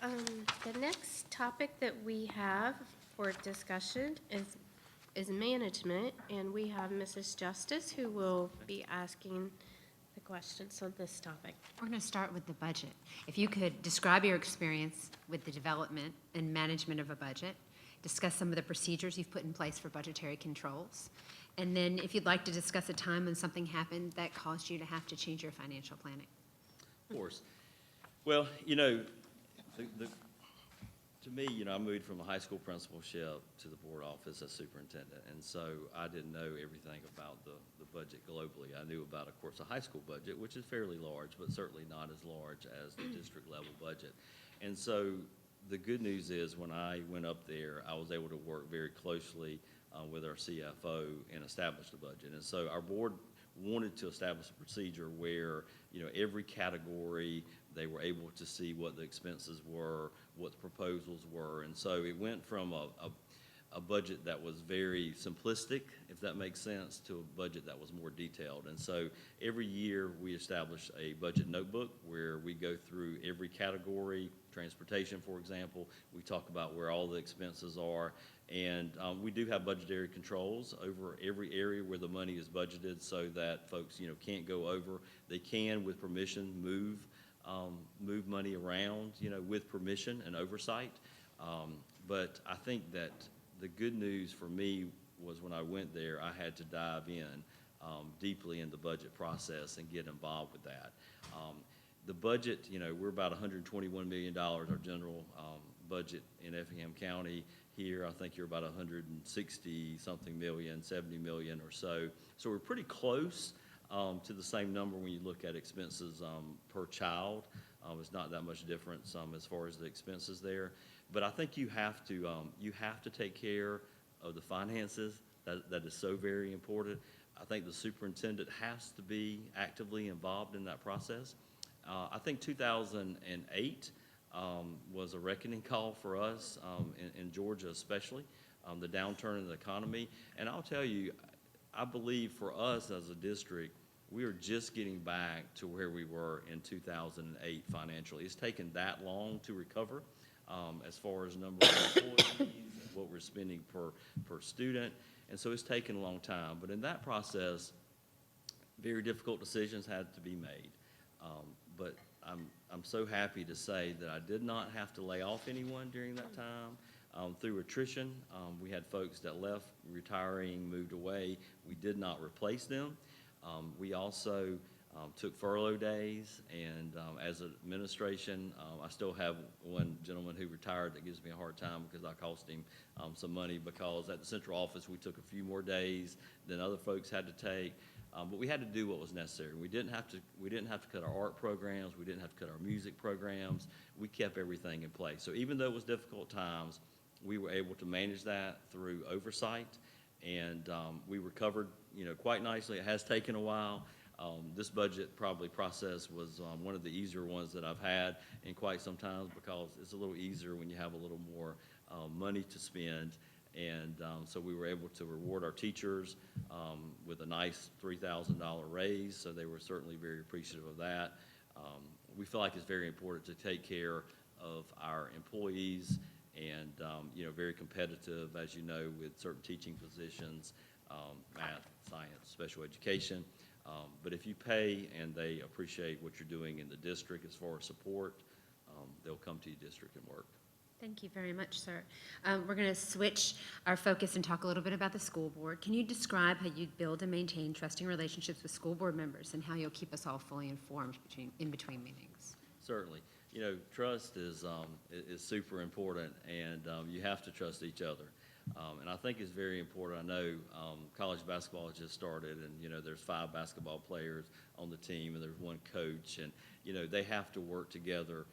The next topic that we have for discussion is management, and we have Mrs. Justice who will be asking the questions on this topic. We're going to start with the budget. If you could describe your experience with the development and management of a budget, discuss some of the procedures you've put in place for budgetary controls, and then if you'd like to discuss a time when something happened that caused you to have to change your financial planning. Of course. Well, you know, to me, you know, I moved from a high school principalship to the board office as superintendent, and so I didn't know everything about the budget globally. I knew about, of course, a high school budget, which is fairly large, but certainly not as large as the district level budget. And so the good news is when I went up there, I was able to work very closely with our CFO and establish the budget. And so our board wanted to establish a procedure where, you know, every category, they were able to see what the expenses were, what the proposals were. And so it went from a budget that was very simplistic, if that makes sense, to a budget that was more detailed. And so every year, we establish a budget notebook where we go through every category, transportation, for example. We talk about where all the expenses are. And we do have budgetary controls over every area where the money is budgeted so that folks, can't go over. They can, with permission, move money around, with permission and oversight. But I think that the good news for me was when I went there, I had to dive in deeply in the budget process and get involved with that. The budget, we're about $121 million, our general budget in Effingham County. Here, I think you're about 160-something million, 70 million or so. So we're pretty close to the same number when you look at expenses per child. It's not that much difference as far as the expenses there. But I think you have to take care of the finances. That is so very important. I think the superintendent has to be actively involved in that process. I think 2008 was a reckoning call for us in Georgia especially, the downturn in the economy. And I'll tell you, I believe for us as a district, we are just getting back to where we were in 2008 financially. It's taken that long to recover as far as number of employees, what we're spending per student. And so it's taken a long time. But in that process, very difficult decisions had to be made. But I'm so happy to say that I did not have to lay off anyone during that time. Through attrition, we had folks that left, retiring, moved away. We did not replace them. We also took furlough days, and as an administration, I still have one gentleman who retired that gives me a hard time because I cost him some money, because at the central office, we took a few more days than other folks had to take. But we had to do what was necessary. We didn't have to cut our art programs. We didn't have to cut our music programs. We kept everything in place. So even though it was difficult times, we were able to manage that through oversight, and we recovered, quite nicely. It has taken a while. This budget process was one of the easier ones that I've had in quite some time, because it's a little easier when you have a little more money to spend. And so we were able to reward our teachers with a nice $3,000 raise, so they were certainly very appreciative of that. We feel like it's very important to take care of our employees, and very competitive, as you know, with certain teaching positions, math, science, special education. But if you pay and they appreciate what you're doing in the district as far as support, they'll come to your district and work. Thank you very much, sir. We're going to switch our focus and talk a little bit about the school board. Can you describe how you build and maintain trusting relationships with school board members, and how you'll keep us all fully informed in between meetings? Certainly. Trust is super important, and you have to trust each other. And I think it's very important. I know college basketball has just started, and, there's 5 basketball players on the team, and there's 1 coach, and, they have to work together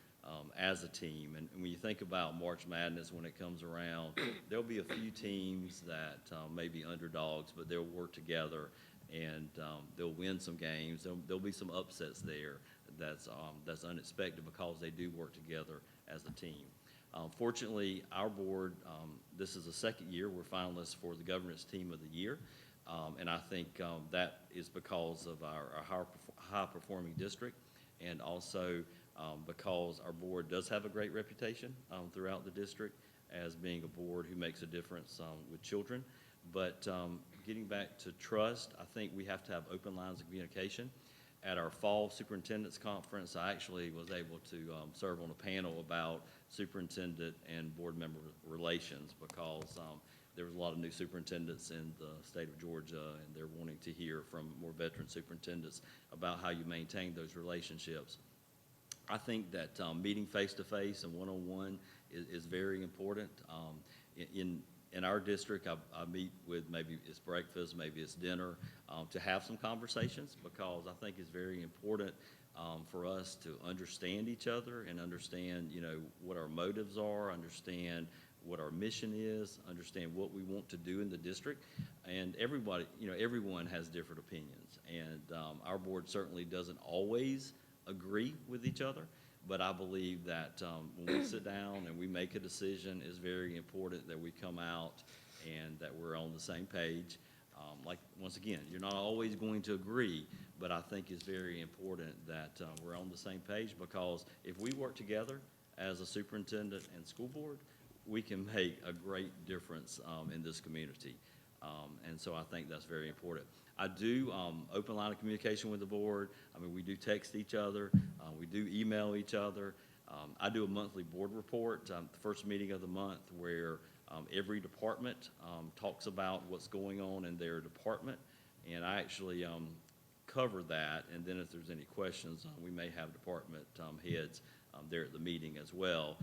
as a team. And when you think about March Madness, when it comes around, there'll be a few teams that may be underdogs, but they'll work together, and they'll win some games. There'll be some upsets there that's unexpected, because they do work together as a team. Fortunately, our board, this is the second year we're finalists for the Governance Team of the Year, and I think that is because of our high-performing district, and also because our board does have a great reputation throughout the district as being a board who makes a difference with children. But getting back to trust, I think we have to have open lines of communication. At our fall superintendent's conference, I actually was able to serve on a panel about superintendent and board member relations, because there was a lot of new superintendents in the state of Georgia, and they're wanting to hear from more veteran superintendents about how you maintain those relationships. I think that meeting face-to-face and one-on-one is very important. In our district, I meet with, maybe it's breakfast, maybe it's dinner, to have some conversations, because I think it's very important for us to understand each other and understand, what our motives are, understand what our mission is, understand what we want to do in the district. And everybody, everyone has different opinions. And our board certainly doesn't always agree with each other, but I believe that when we sit down and we make a decision, it's very important that we come out and that we're on the same page. Like, once again, you're not always going to agree, but I think it's very important that we're on the same page, because if we work together as a superintendent and school board, we can make a great difference in this community. And so I think that's very important. I do open line of communication with the board. I mean, we do text each other. We do email each other. I do a monthly board report, the first meeting of the month, where every department talks about what's going on in their department. And I actually cover that. And then if there's any questions, we may have department heads there at the meeting as well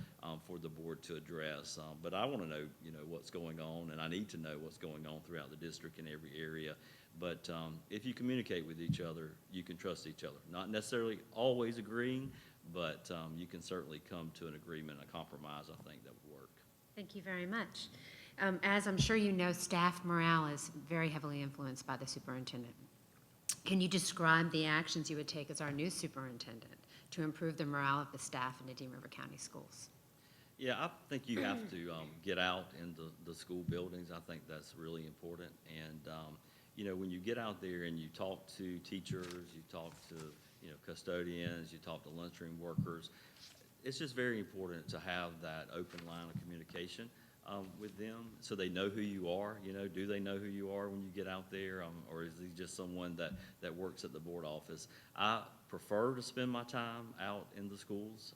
for the board to address. But I want to know, what's going on, and I need to know what's going on throughout the district in every area. But if you communicate with each other, you can trust each other. Not necessarily always agreeing, but you can certainly come to an agreement, a compromise, I think, that would work. Thank you very much. As I'm sure you know, staff morale is very heavily influenced by the superintendent. Can you describe the actions you would take as our new superintendent to improve the morale of the staff in the Dean River County Schools? Yeah, I think you have to get out in the school buildings. I think that's really important. And, when you get out there and you talk to teachers, you talk to, custodians, you talk to lunchroom workers, it's just very important to have that open line of communication with them, so they know who you are. Do they know who you are when you get out there, or is he just someone that works at the board office? I prefer to spend my time out in the schools,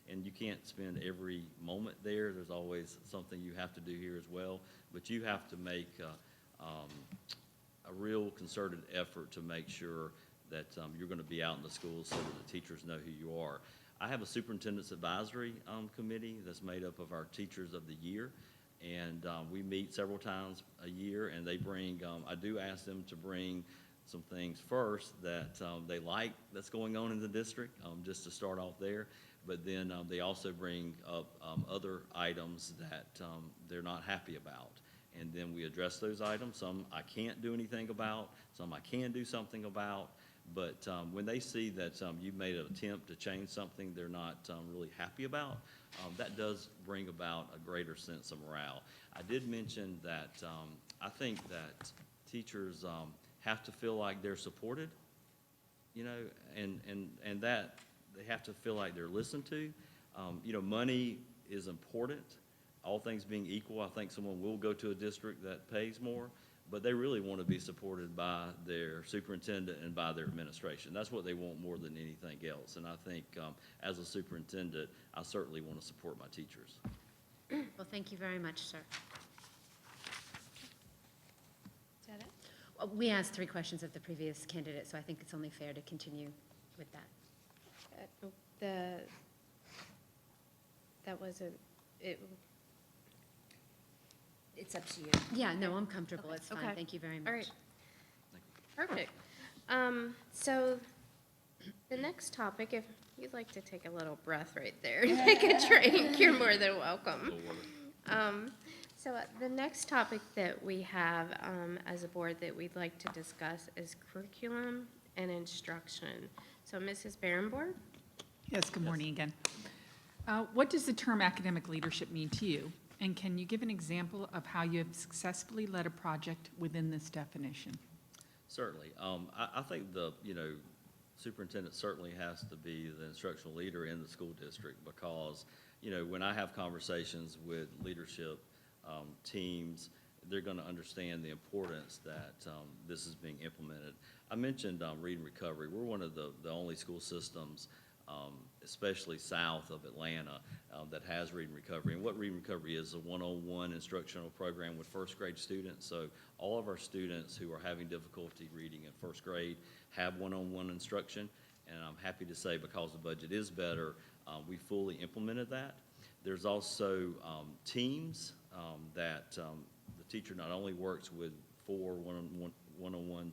and you can't spend every moment there. There's always something you have to do here as well, but you have to make a real concerted effort to make sure that you're going to be out in the schools so that the teachers know who you are. I have a superintendent's advisory committee that's made up of our teachers of the year, and we meet several times a year, and they bring, I do ask them to bring some things first that they like that's going on in the district, just to start off there, but then they also bring up other items that they're not happy about. And then we address those items. Some I can't do anything about, some I can do something about. But when they see that you've made an attempt to change something they're not really happy about, that does bring about a greater sense of morale. I did mention that I think that teachers have to feel like they're supported, and that they have to feel like they're listened to. Money is important. All things being equal, I think someone will go to a district that pays more, but they really want to be supported by their superintendent and by their administration. That's what they want more than anything else. And I think as a superintendent, I certainly want to support my teachers. Well, thank you very much, sir. Is that it? Well, we asked 3 questions of the previous candidate, so I think it's only fair to continue with that. That wasn't, it, It's up to you. Yeah, no, I'm comfortable. Okay. It's fine. Okay. Thank you very much. all right. Perfect. So the next topic, if you'd like to take a little breath right there and take a drink, you're more than welcome. So the next topic that we have as a board that we'd like to discuss is curriculum and instruction. So Mrs. Barrenborn? Yes, good morning again. What does the term academic leadership mean to you? And can you give an example of how you have successfully led a project within this definition? Certainly. I think the superintendent certainly has to be the instructional leader in the school district, because when I have conversations with leadership teams, they're going to understand the importance that this is being implemented. I mentioned read and recovery. We're one of the only school systems, especially south of Atlanta, that has read and recovery. And what read and recovery is a one-on-one instructional program with first grade students. So all of our students who are having difficulty reading in first grade have one-on-one instruction. And I'm happy to say, because the budget is better, we fully implemented that. There's also teams that the teacher not only works with one-on-one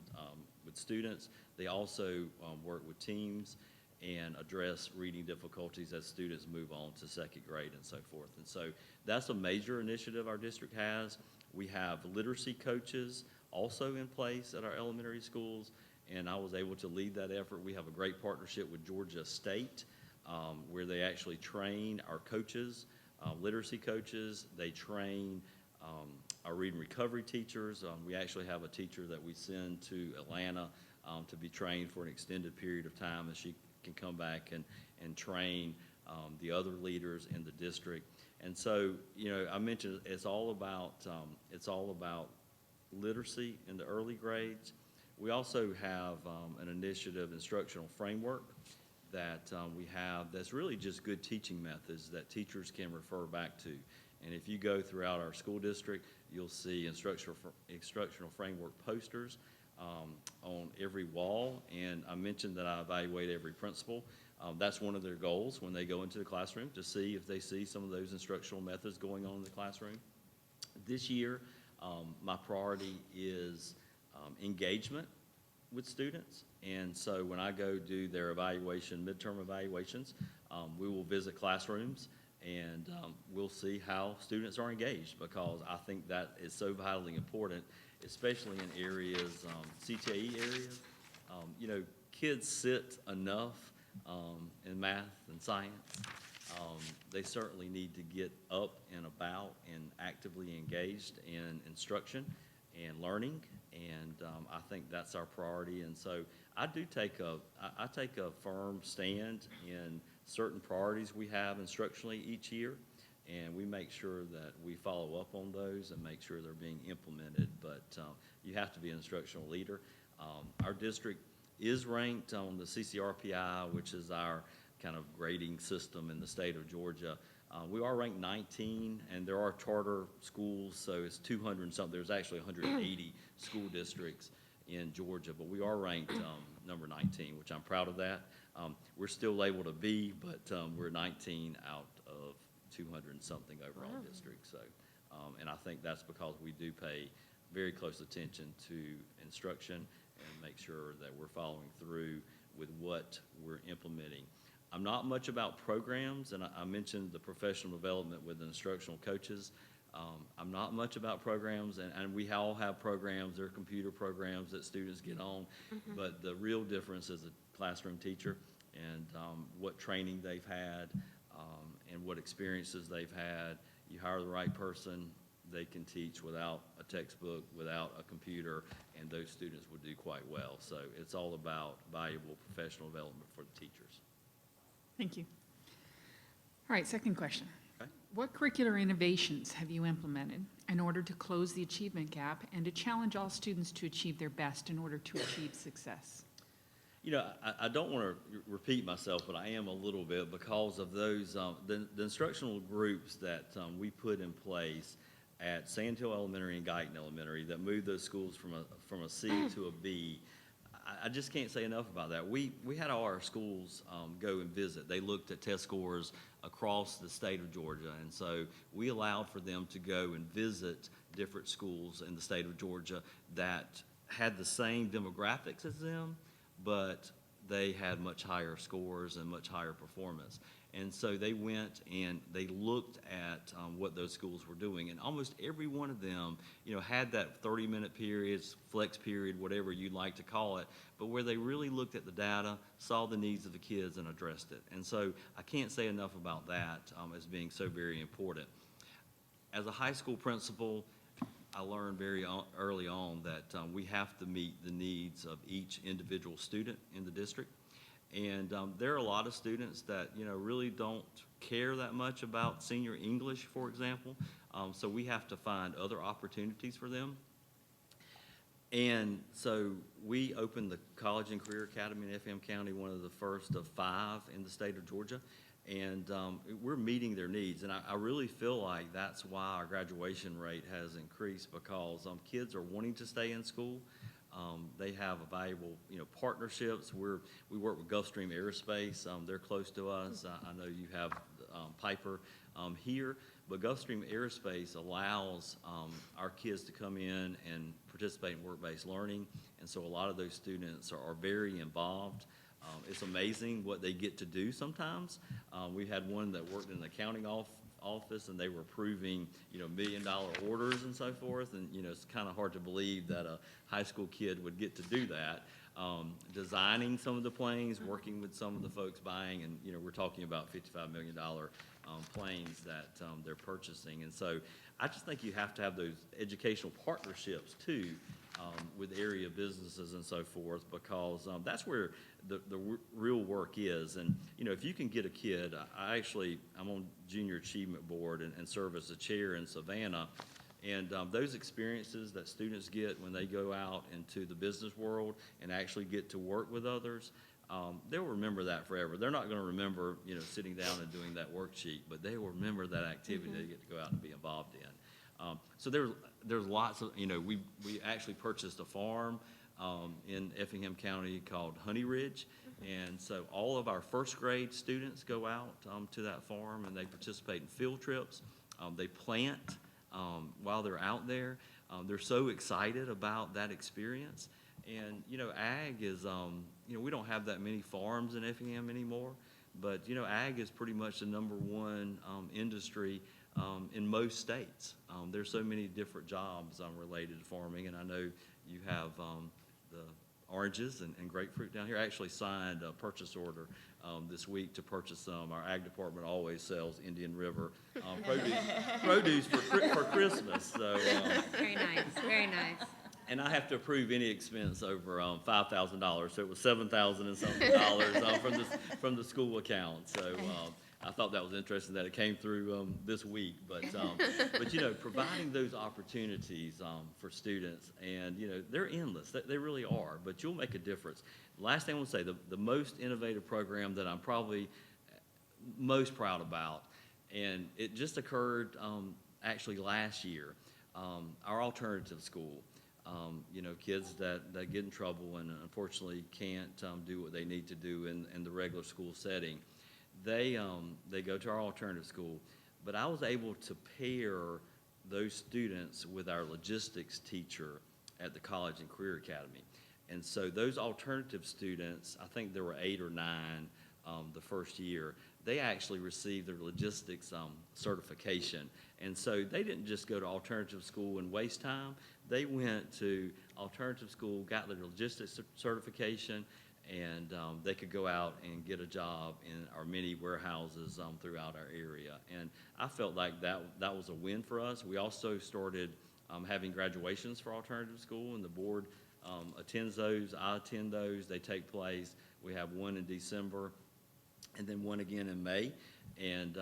with students, they also work with teams and address reading difficulties as students move on to second grade and so forth. And so that's a major initiative our district has. We have literacy coaches also in place at our elementary schools, and I was able to lead that effort. We have a great partnership with Georgia State, where they actually train our coaches, literacy coaches. They train our reading recovery teachers. We actually have a teacher that we send to Atlanta to be trained for an extended period of time, and she can come back and train the other leaders in the district. And so, you know, I mentioned it's all about literacy in the early grades. We also have an initiative, instructional framework, that we have that's really just good teaching methods that teachers can refer back to. And if you go throughout our school district, you'll see instructional framework posters on every wall. And I mentioned that I evaluate every principal. That's one of their goals when they go into the classroom, to see if they see some of those instructional methods going on in the classroom. This year, my priority is engagement with students. And so when I go do their midterm evaluations, we will visit classrooms and we'll see how students are engaged, because I think that is so vitally important, especially in areas, CTE areas. You know, kids sit enough in math and science. They certainly need to get up and about and actively engaged in instruction and learning, and I think that's our priority. And so I take a firm stand in certain priorities we have instructionally each year, and we make sure that we follow up on those and make sure they're being implemented. But you have to be an instructional leader. Our district is ranked on the CCRPI, which is our kind of grading system in the state of Georgia. We are ranked 19, and there are charter schools, so it's 200 and something. There's actually 180 school districts in Georgia, but we are ranked number 19, which I'm proud of that. We're still able to be, but we're 19 out of 200 and something overall districts. So, and I think that's because we do pay very close attention to instruction and make sure that we're following through with what we're implementing. I'm not much about programs, and I mentioned the professional development with the instructional coaches. I'm not much about programs, and we all have programs. There are computer programs that students get on, but the real difference is a classroom teacher and what training they've had and what experiences they've had. You hire the right person, they can teach without a textbook, without a computer, and those students would do quite well. So it's all about valuable professional development for the teachers. Thank you. All right, second question. Okay. What curricular innovations have you implemented in order to close the achievement gap and to challenge all students to achieve their best in order to achieve success? You know, I don't want to repeat myself, but I am a little bit, because of those, the instructional groups that we put in place at Sand Hill Elementary and Guyton Elementary that moved those schools from a C to a B. I just can't say enough about that. We had all our schools go and visit. They looked at test scores across the state of Georgia, and so we allowed for them to go and visit different schools in the state of Georgia that had the same demographics as them, but they had much higher scores and much higher performance. And so they went and they looked at what those schools were doing, and almost every one of them, you know, had that 30-minute periods, flex period, whatever you'd like to call it, but where they really looked at the data, saw the needs of the kids, and addressed it. And so I can't say enough about that as being so very important. As a high school principal, I learned very early on that we have to meet the needs of each individual student in the district. And there are a lot of students that, you know, really don't care that much about senior English, for example. So we have to find other opportunities for them. And so we opened the College and Career Academy in Effingham County, one of the first of 5 in the state of Georgia. And we're meeting their needs. And I really feel like that's why our graduation rate has increased, because kids are wanting to stay in school. They have a valuable, you know, partnerships. We work with Gulfstream Aerospace. They're close to us. I know you have Piper here, but Gulfstream Aerospace allows our kids to come in and participate in work-based learning, and so a lot of those students are very involved. It's amazing what they get to do sometimes. We had one that worked in the accounting office, and they were approving, you know, $1 million orders and so forth, and, you know, it's kind of hard to believe that a high school kid would get to do that. designing some of the planes, working with some of the folks buying, and, we're talking about $55 million planes that they're purchasing. And so I just think you have to have those educational partnerships too, with area businesses and so forth, because that's where the real work is. And, if you can get a kid, I'm on Junior Achievement Board and serve as the chair in Savannah. And those experiences that students get when they go out into the business world and actually get to work with others, they'll remember that forever. They're not going to remember, sitting down and doing that worksheet, but they will remember that activity they get to go out and be involved in. So there's lots of, we actually purchased a farm in Effingham County called Honey Ridge. And so all of our first grade students go out to that farm and they participate in field trips. They plant while they're out there. They're so excited about that experience. And, ag is, we don't have that many farms in Effingham anymore, but, ag is pretty much the #1 industry in most states. There's so many different jobs related to farming, and I know you have the oranges and grapefruit down here. I actually signed a purchase order this week to purchase some. Our ag department always sells Indian River produce for Christmas. So, Very nice, very nice. and I have to approve any expense over $5,000, so it was $7,000 and something dollars from the school account. So I thought that was interesting that it came through this week. But providing those opportunities for students, and they're endless. They really are. But you'll make a difference. Last thing I want to say, the most innovative program that I'm probably most proud about, and it just occurred actually last year, our alternative school. Kids that get in trouble and unfortunately can't do what they need to do in the regular school setting. They go to our alternative school, but I was able to pair those students with our logistics teacher at the College and Career Academy. And so those alternative students, I think there were 8 or 9 the first year, they actually received their logistics certification. And so they didn't just go to alternative school and waste time. They went to alternative school, got their logistics certification, and they could go out and get a job in our many warehouses throughout our area. And I felt like that was a win for us. We also started having graduations for alternative school, and the board attends those. I attend those. They take place. We have one in December and then one again in May. And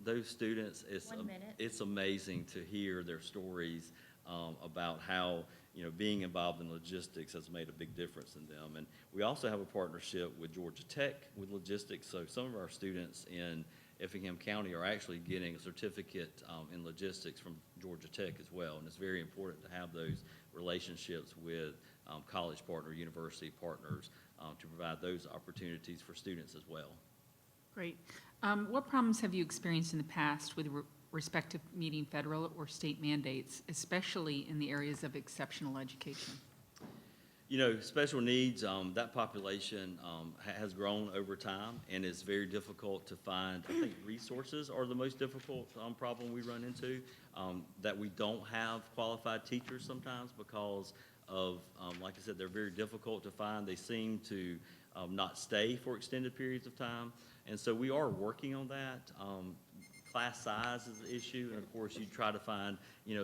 those students, it's amazing to hear their stories about how being involved in logistics has made a big difference in them. And we also have a partnership with Georgia Tech with logistics. So some of our students in Effingham County are actually getting a certificate in logistics from Georgia Tech as well. And it's very important to have those relationships with college partner, university partners to provide those opportunities for students as well. Great. What problems have you experienced in the past with respect to meeting federal or state mandates, especially in the areas of exceptional education? Special needs, that population has grown over time, and it's very difficult to find. I think resources are the most difficult problem we run into, that we don't have qualified teachers sometimes because of, like I said, they're very difficult to find. They seem to not stay for extended periods of time, and so we are working on that. Class size is an issue, and of course you try to find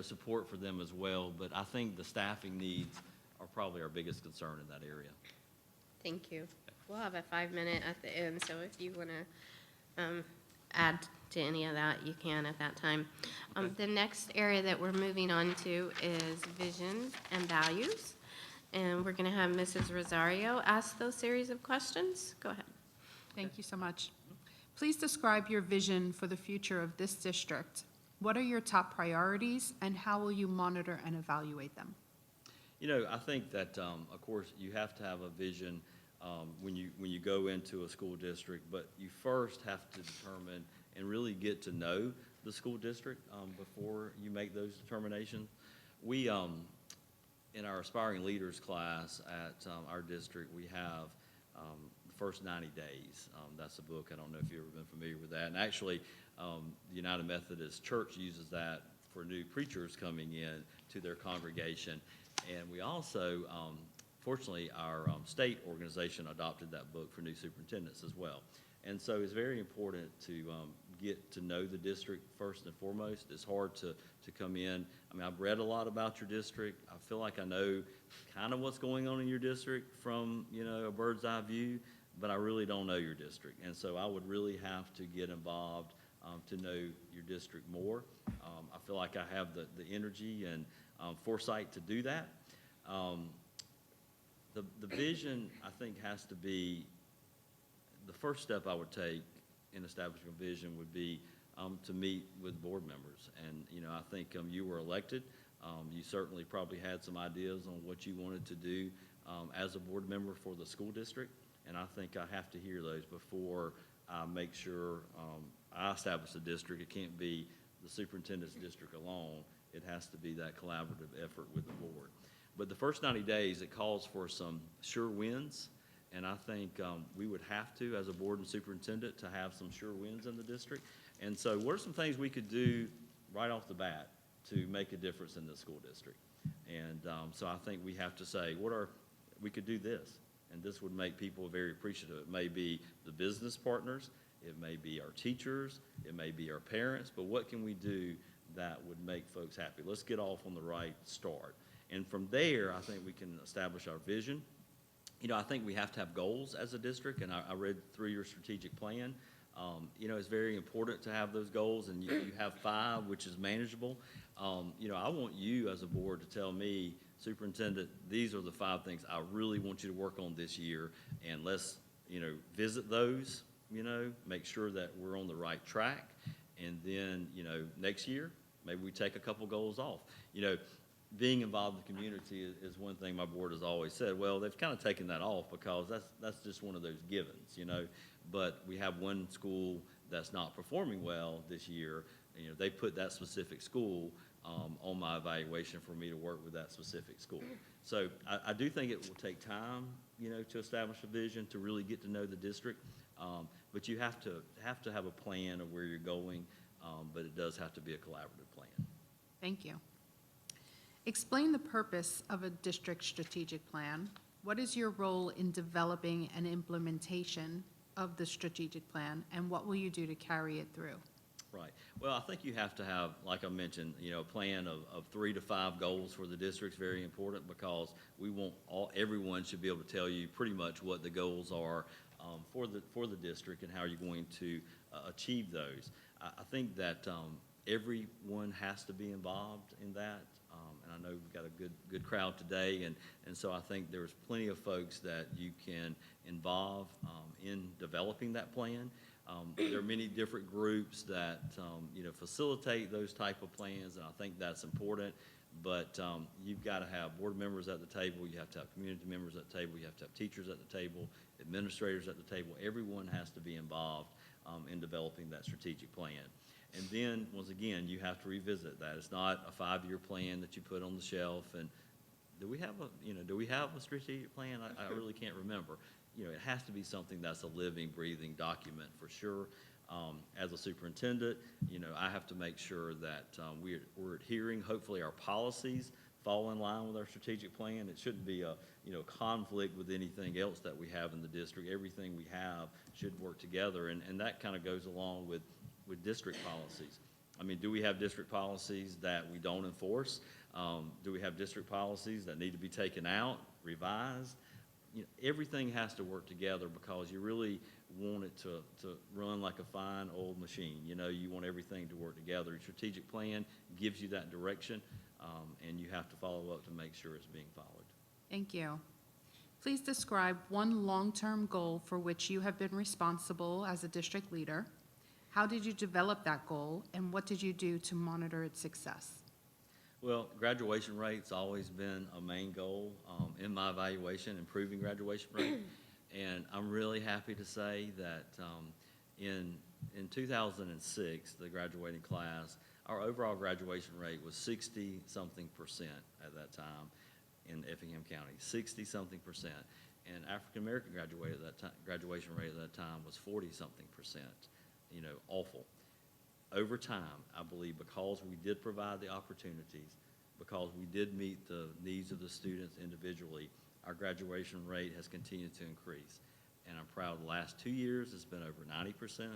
support for them as well, but I think the staffing needs are probably our biggest concern in that area. Thank you. We'll have a 5-minute at the end, so if you want to add to any of that, you can at that time. The next area that we're moving on to is vision and values, and we're going to have Mrs. Rosario ask those series of questions. Go ahead. Thank you so much. Please describe your vision for the future of this district. What are your top priorities, and how will you monitor and evaluate them? I think that, of course, you have to have a vision when you go into a school district, but you first have to determine and really get to know the school district before you make those determinations. We, in our Aspiring Leaders class at our district, we have the first 90 days. That's a book. I don't know if you've ever been familiar with that. And actually, the United Methodist Church uses that for new preachers coming in to their congregation. And we also, fortunately, our state organization adopted that book for new superintendents as well. And so it's very important to get to know the district first and foremost. It's hard to come in. I mean, I've read a lot about your district. I feel like I know kind of what's going on in your district from, a bird's eye view, but I really don't know your district. And so I would really have to get involved to know your district more. I feel like I have the energy and foresight to do that. The vision, I think, has to be, the first step I would take in establishing a vision would be to meet with board members. And, I think you were elected. You certainly probably had some ideas on what you wanted to do as a board member for the school district. And I think I have to hear those before I make sure I establish a district. It can't be the superintendent's district alone. It has to be that collaborative effort with the board. But the first 90 days, it calls for some sure wins. And I think we would have to, as a board and superintendent, to have some sure wins in the district. And so what are some things we could do right off the bat to make a difference in the school district? And so I think we have to say, we could do this, and this would make people very appreciative. It may be the business partners, it may be our teachers, it may be our parents, but what can we do that would make folks happy? Let's get off on the right start. And from there, I think we can establish our vision. I think we have to have goals as a district, and I read through your strategic plan. It's very important to have those goals, and you have 5, which is manageable. I want you as a board to tell me, Superintendent, these are the 5 things I really want you to work on this year, and let's, visit those, make sure that we're on the right track, and then, next year, maybe we take a couple goals off. Being involved in the community is one thing my board has always said. Well, they've kind of taken that off because that's just one of those givens, But we have one school that's not performing well this year. They put that specific school on my evaluation for me to work with that specific school. So I do think it will take time, to establish a vision, to really get to know the district. But you have to have a plan of where you're going, but it does have to be a collaborative plan. Thank you. Explain the purpose of a district strategic plan. What is your role in developing and implementation of the strategic plan, and what will you do to carry it through? Right. Well, I think you have to have, like I mentioned, a plan of 3 to 5 goals for the district is very important, because we want everyone should be able to tell you pretty much what the goals are for the district and how you're going to achieve those. I think that everyone has to be involved in that. And I know we've got a good crowd today, and so I think there's plenty of folks that you can involve in developing that plan. There are many different groups that facilitate those type of plans, and I think that's important. But you've got to have board members at the table, you have to have community members at the table, you have to have teachers at the table, administrators at the table. Everyone has to be involved in developing that strategic plan. And then, once again, you have to revisit that. It's not a 5-year plan that you put on the shelf. And do we have a strategic plan? I really can't remember. It has to be something that's a living, breathing document for sure. As a superintendent, I have to make sure that we're adhering. Hopefully, our policies fall in line with our strategic plan. It shouldn't be a conflict with anything else that we have in the district. Everything we have should work together, and that kind of goes along with district policies. I mean, do we have district policies that we don't enforce? Do we have district policies that need to be taken out, revised? Everything has to work together, because you really want it to run like a fine old machine. You want everything to work together. Your strategic plan gives you that direction, and you have to follow up to make sure it's being followed. Thank you. Please describe one long-term goal for which you have been responsible as a district leader. How did you develop that goal, and what did you do to monitor its success? Well, graduation rate's always been a main goal in my evaluation, improving graduation rate. And I'm really happy to say that in 2006, the graduating class, our overall graduation rate was 60-something% at that time in Effingham County, 60-something%. And African-American graduation rate at that time was 40-something%. Awful. Over time, I believe, because we did provide the opportunities, because we did meet the needs of the students individually, our graduation rate has continued to increase. And I'm proud the last 2 years, it's been over 90%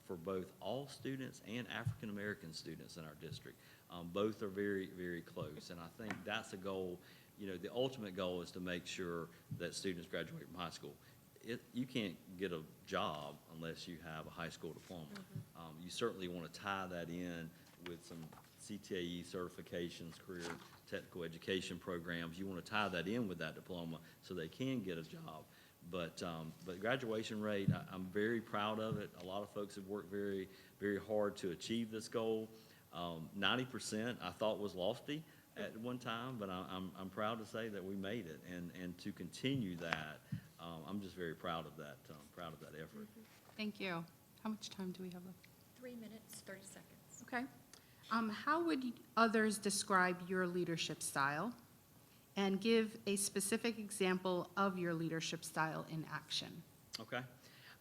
for both all students and African-American students in our district. Both are very, very close. And I think that's a goal. You know, the ultimate goal is to make sure that students graduate from high school. You can't get a job unless you have a high school diploma. You certainly want to tie that in with some CTAE certifications, career technical education programs. You want to tie that in with that diploma so they can get a job. But graduation rate, I'm very proud of it. A lot of folks have worked very, very hard to achieve this goal. 90% I thought was lofty at one time, but I'm proud to say that we made it, and to continue that, I'm just very proud of that effort. Thank you. How much time do we have left? 3 minutes, 30 seconds. Okay. How would others describe your leadership style? And give a specific example of your leadership style in action. Okay.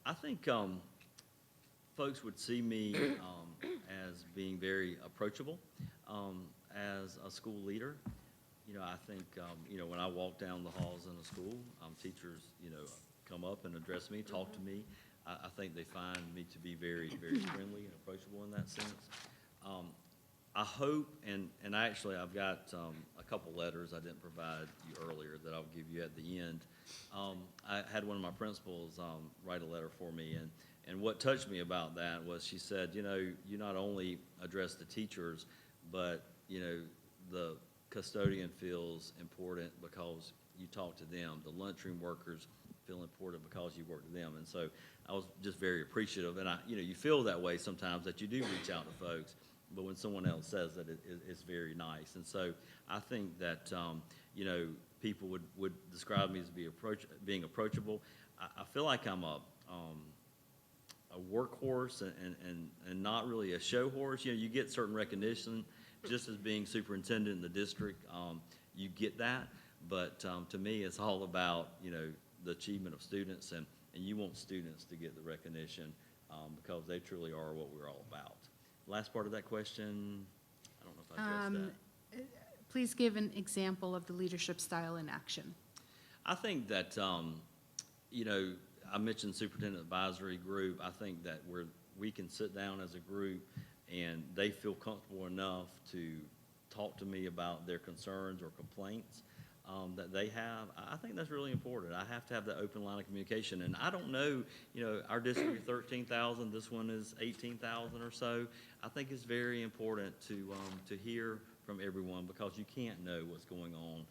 I think folks would see me as being very approachable as a school leader. You know, I think, you know, when I walk down the halls in a school, teachers, you know, come up and address me, talk to me. I think they find me to be very, very friendly and approachable in that sense. I hope, and actually I've got a couple letters I didn't provide you earlier that I'll give you at the end. I had one of my principals write a letter for me, and what touched me about that was she said, you know, you not only address the teachers, but, you know, the custodian feels important because you talk to them. The lunchroom workers feel important because you work with them. And so I was just very appreciative. And you know, you feel that way sometimes that you do reach out to folks. But when someone else says that, it's very nice. And so I think that, you know, people would describe me as being approachable. I feel like I'm a workhorse and not really a show horse. You know, you get certain recognition just as being superintendent in the district. You get that. But to me, it's all about, you know, the achievement of students. And you want students to get the recognition because they truly are what we're all about. Last part of that question, I don't know if I addressed that. Please give an example of the leadership style in action. I think that, you know, I mentioned Superintendent Advisory Group. I think that we can sit down as a group and they feel comfortable enough to talk to me about their concerns or complaints that they have. I think that's really important. I have to have that open line of communication. And I don't know, you know, our district is 13,000, this one is 18,000 or so. I think it's very important to hear from everyone because you can't know what's going on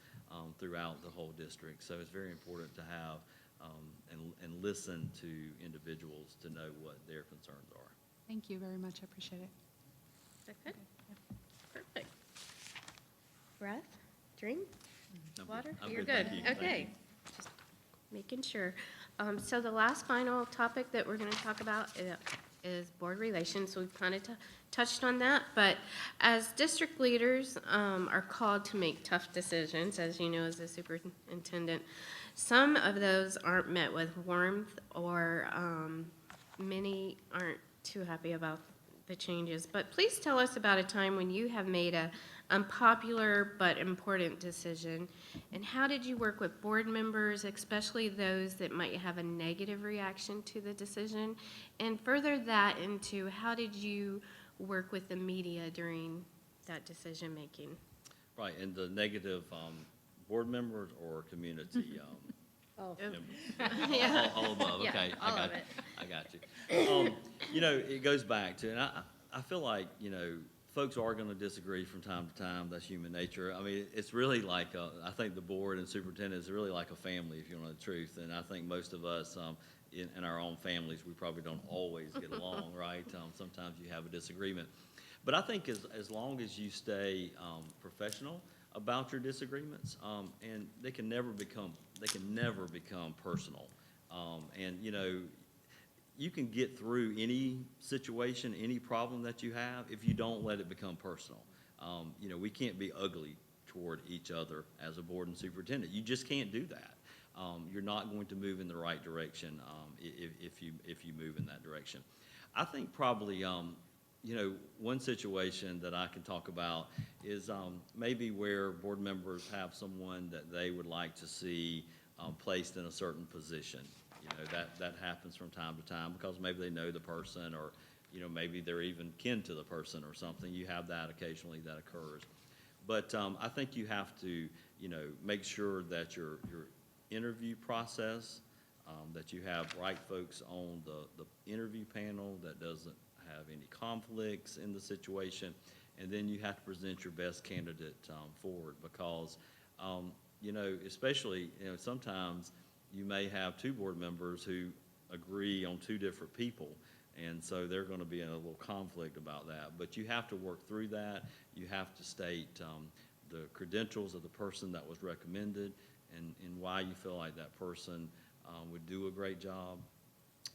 throughout the whole district. So it's very important to have and listen to individuals to know what their concerns are. Thank you very much. I appreciate it. Is that good? Perfect. Breath, drink, I'm good. water? I'm You're good. good. Thank you. Thank Okay. you. Just making sure. So the last final topic that we're going to talk about is board relations. We've kind of touched on that, but as district leaders are called to make tough decisions, as you know, as a superintendent, some of those aren't met with warmth or many aren't too happy about the changes. But please tell us about a time when you have made a unpopular but important decision, and how did you work with board members, especially those that might have a negative reaction to the decision, and further that into how did you work with the media during that decision making? Right, and the negative board members or community members? Yeah. All above, Yeah, okay. all I got of it. I got you. You know, it goes back to, and I feel like, you know, folks are going to disagree from time to time. That's human nature. I mean, it's really like, I think the board and superintendent is really like a family, if you want the truth. And I think most of us in our own families, we probably don't always get along, right? Sometimes you have a disagreement. But I think as long as you stay professional about your disagreements, and they can never become personal. And, you know, you can get through any situation, any problem that you have if you don't let it become personal. You know, we can't be ugly toward each other as a board and superintendent. You just can't do that. You're not going to move in the right direction if you move in that direction. I think probably one situation that I can talk about is maybe where board members have someone that they would like to see placed in a certain position. That happens from time to time because maybe they know the person, or, maybe they're even kin to the person or something. You have that occasionally that occurs. But I think you have to, make sure that your interview process, that you have right folks on the interview panel, that doesn't have any conflicts in the situation, and then you have to present your best candidate forward because, especially, sometimes you may have two board members who agree on two different people, and so they're going to be in a little conflict about that. But you have to work through that. You have to state the credentials of the person that was recommended and why you feel like that person would do a great job,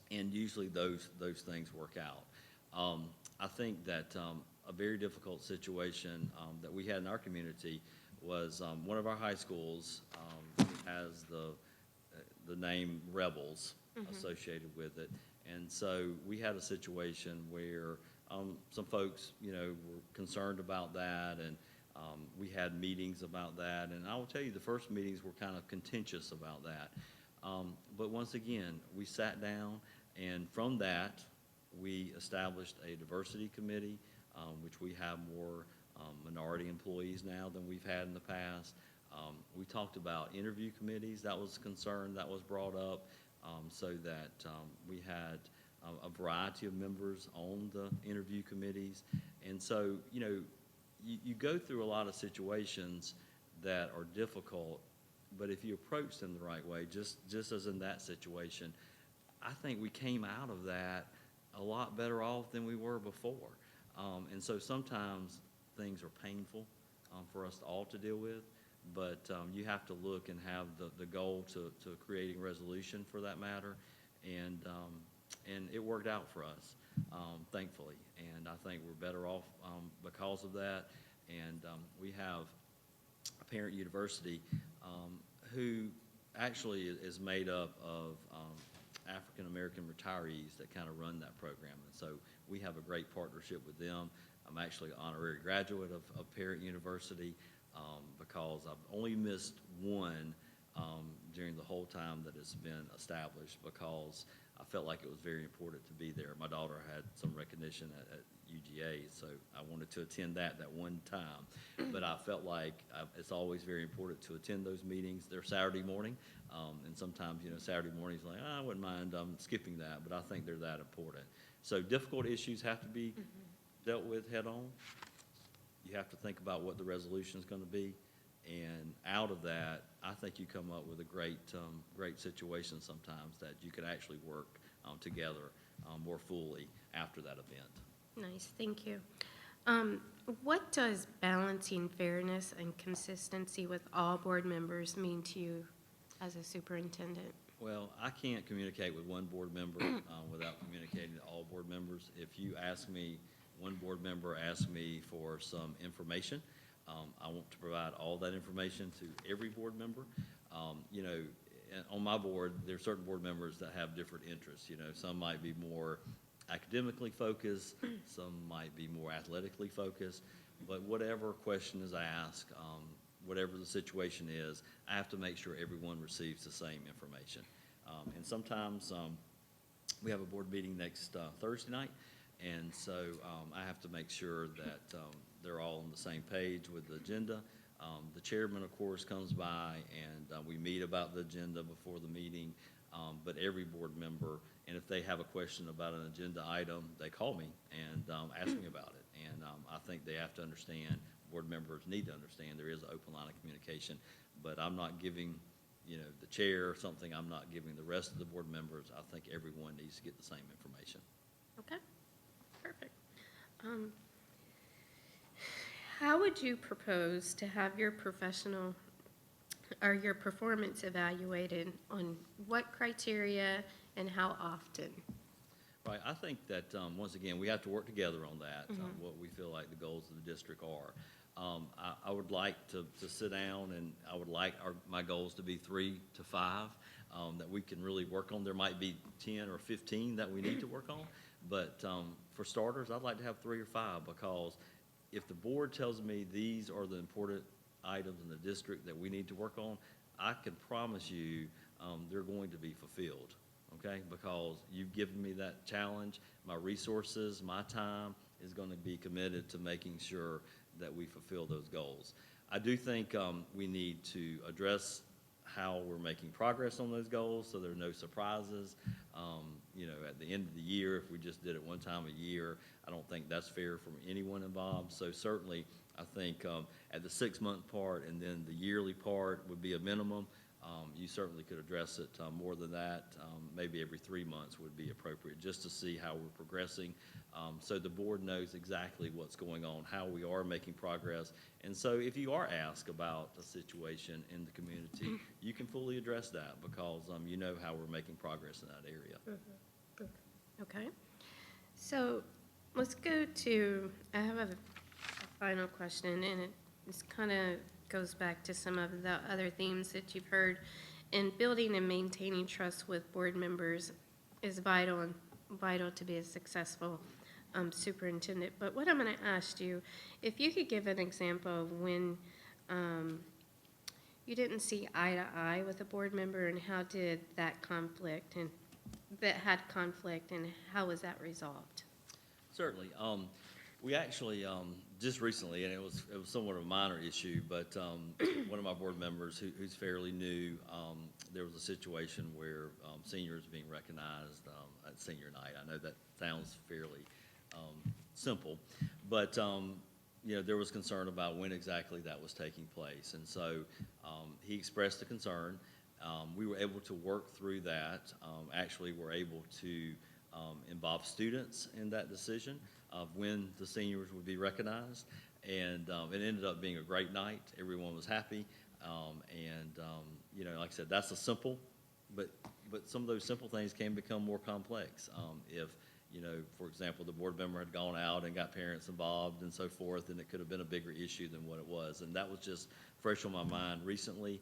and usually those things work out. I think that a very difficult situation that we had in our community was one of our high schools has the name Rebels associated with it. And so we had a situation where some folks, were concerned about that, and we had meetings about that. And I will tell you, the first meetings were kind of contentious about that. But once again, we sat down, and from that, we established a diversity committee, which we have more minority employees now than we've had in the past. We talked about interview committees. That was a concern that was brought up, so that we had a variety of members on the interview committees. And so, you go through a lot of situations that are difficult, but if you approach them the right way, just as in that situation, I think we came out of that a lot better off than we were before. And so sometimes things are painful for us all to deal with, but you have to look and have the goal to creating resolution for that matter. And it worked out for us, thankfully. And I think we're better off because of that. And we have a parent university who actually is made up of African-American retirees that kind of run that program. And so we have a great partnership with them. I'm actually an honorary graduate of Parent University because I've only missed one during the whole time that it's been established because I felt like it was very important to be there. My daughter had some recognition at UGA, so I wanted to attend that one time. But I felt like it's always very important to attend those meetings. They're Saturday morning, and sometimes, Saturday mornings, like, I wouldn't mind skipping that, but I think they're that important. So difficult issues have to be dealt with head on. You have to think about what the resolution is going to be. And out of that, I think you come up with a great situation sometimes that you can actually work together more fully after that event. Nice, thank you. What does balancing fairness and consistency with all board members mean to you as a superintendent? Well, I can't communicate with one board member without communicating to all board members. If you ask me, one board member asked me for some information, I want to provide all that information to every board member. On my board, there are certain board members that have different interests. Some might be more academically focused, some might be more athletically focused, but whatever question is asked, whatever the situation is, I have to make sure everyone receives the same information. And sometimes we have a board meeting next Thursday night, and so I have to make sure that they're all on the same page with the agenda. The chairman, of course, comes by, and we meet about the agenda before the meeting, but every board member, and if they have a question about an agenda item, they call me and ask me about it. And I think they have to understand, board members need to understand, there is an open line of communication, but I'm not giving, the chair or something, I'm not giving the rest of the board members. I think everyone needs to get the same information. Okay, perfect. How would you propose to have your professional or your performance evaluated, on what criteria and how often? Right, I think that, once again, we have to work together on that, what we feel like the goals of the district are. I would like to sit down, and I would like my goals to be 3 to 5 that we can really work on. There might be 10 or 15 that we need to work on, but for starters, I'd like to have 3 or 5, because if the board tells me these are the important items in the district that we need to work on, I can promise you they're going to be fulfilled, okay? Because you've given me that challenge. My resources, my time is going to be committed to making sure that we fulfill those goals. I do think we need to address how we're making progress on those goals so there are no surprises. At the end of the year, if we just did it one time a year, I don't think that's fair from anyone involved. So certainly, I think at the 6-month part and then the yearly part would be a minimum. You certainly could address it more than that. Maybe every 3 months would be appropriate, just to see how we're progressing, so the board knows exactly what's going on, how we are making progress. And so if you are asked about a situation in the community, you can fully address that, because you know how we're making progress in that area. Okay. So let's go to, I have a final question, and it kind of goes back to some of the other themes that you've heard. And building and maintaining trust with board members is vital to be a successful superintendent. But what I'm going to ask you, if you could give an example of when you didn't see eye to eye with a board member, and how did that conflict, and how was that resolved? Certainly. We actually, just recently, and it was somewhat of a minor issue, but one of my board members who's fairly new, there was a situation where seniors being recognized at senior night. I know that sounds fairly simple, but there was concern about when exactly that was taking place. And so he expressed a concern. We were able to work through that. Actually, we're able to involve students in that decision of when the seniors would be recognized. And it ended up being a great night. Everyone was happy. Like I said, that's a simple, but some of those simple things can become more complex. If, for example, the board member had gone out and got parents involved and so forth, and it could have been a bigger issue than what it was. And that was just fresh on my mind recently,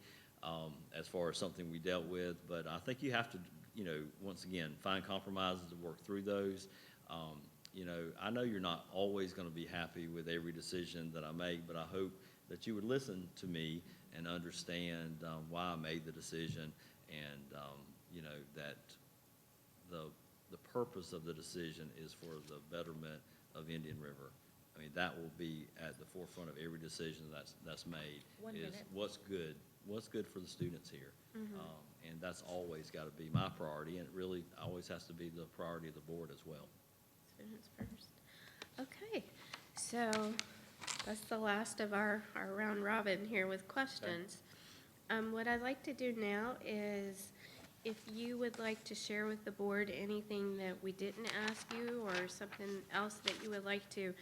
as far as something we dealt with. But I think you have to, once again, find compromises to work through those. I know you're not always going to be happy with every decision that I make, but I hope that you would listen to me and understand why I made the decision, and that the purpose of the decision is for the betterment of Indian River. I mean, that will be at the forefront of every decision that's made. 1 is minute. what's good for the students here. And that's always got to be my priority, and it really always has to be the priority of the board as well. Students first. Okay, so that's the last of our round robin here with questions. What I'd like to do now is, if you would like to share with the board anything that we didn't ask you, or something else that you would like to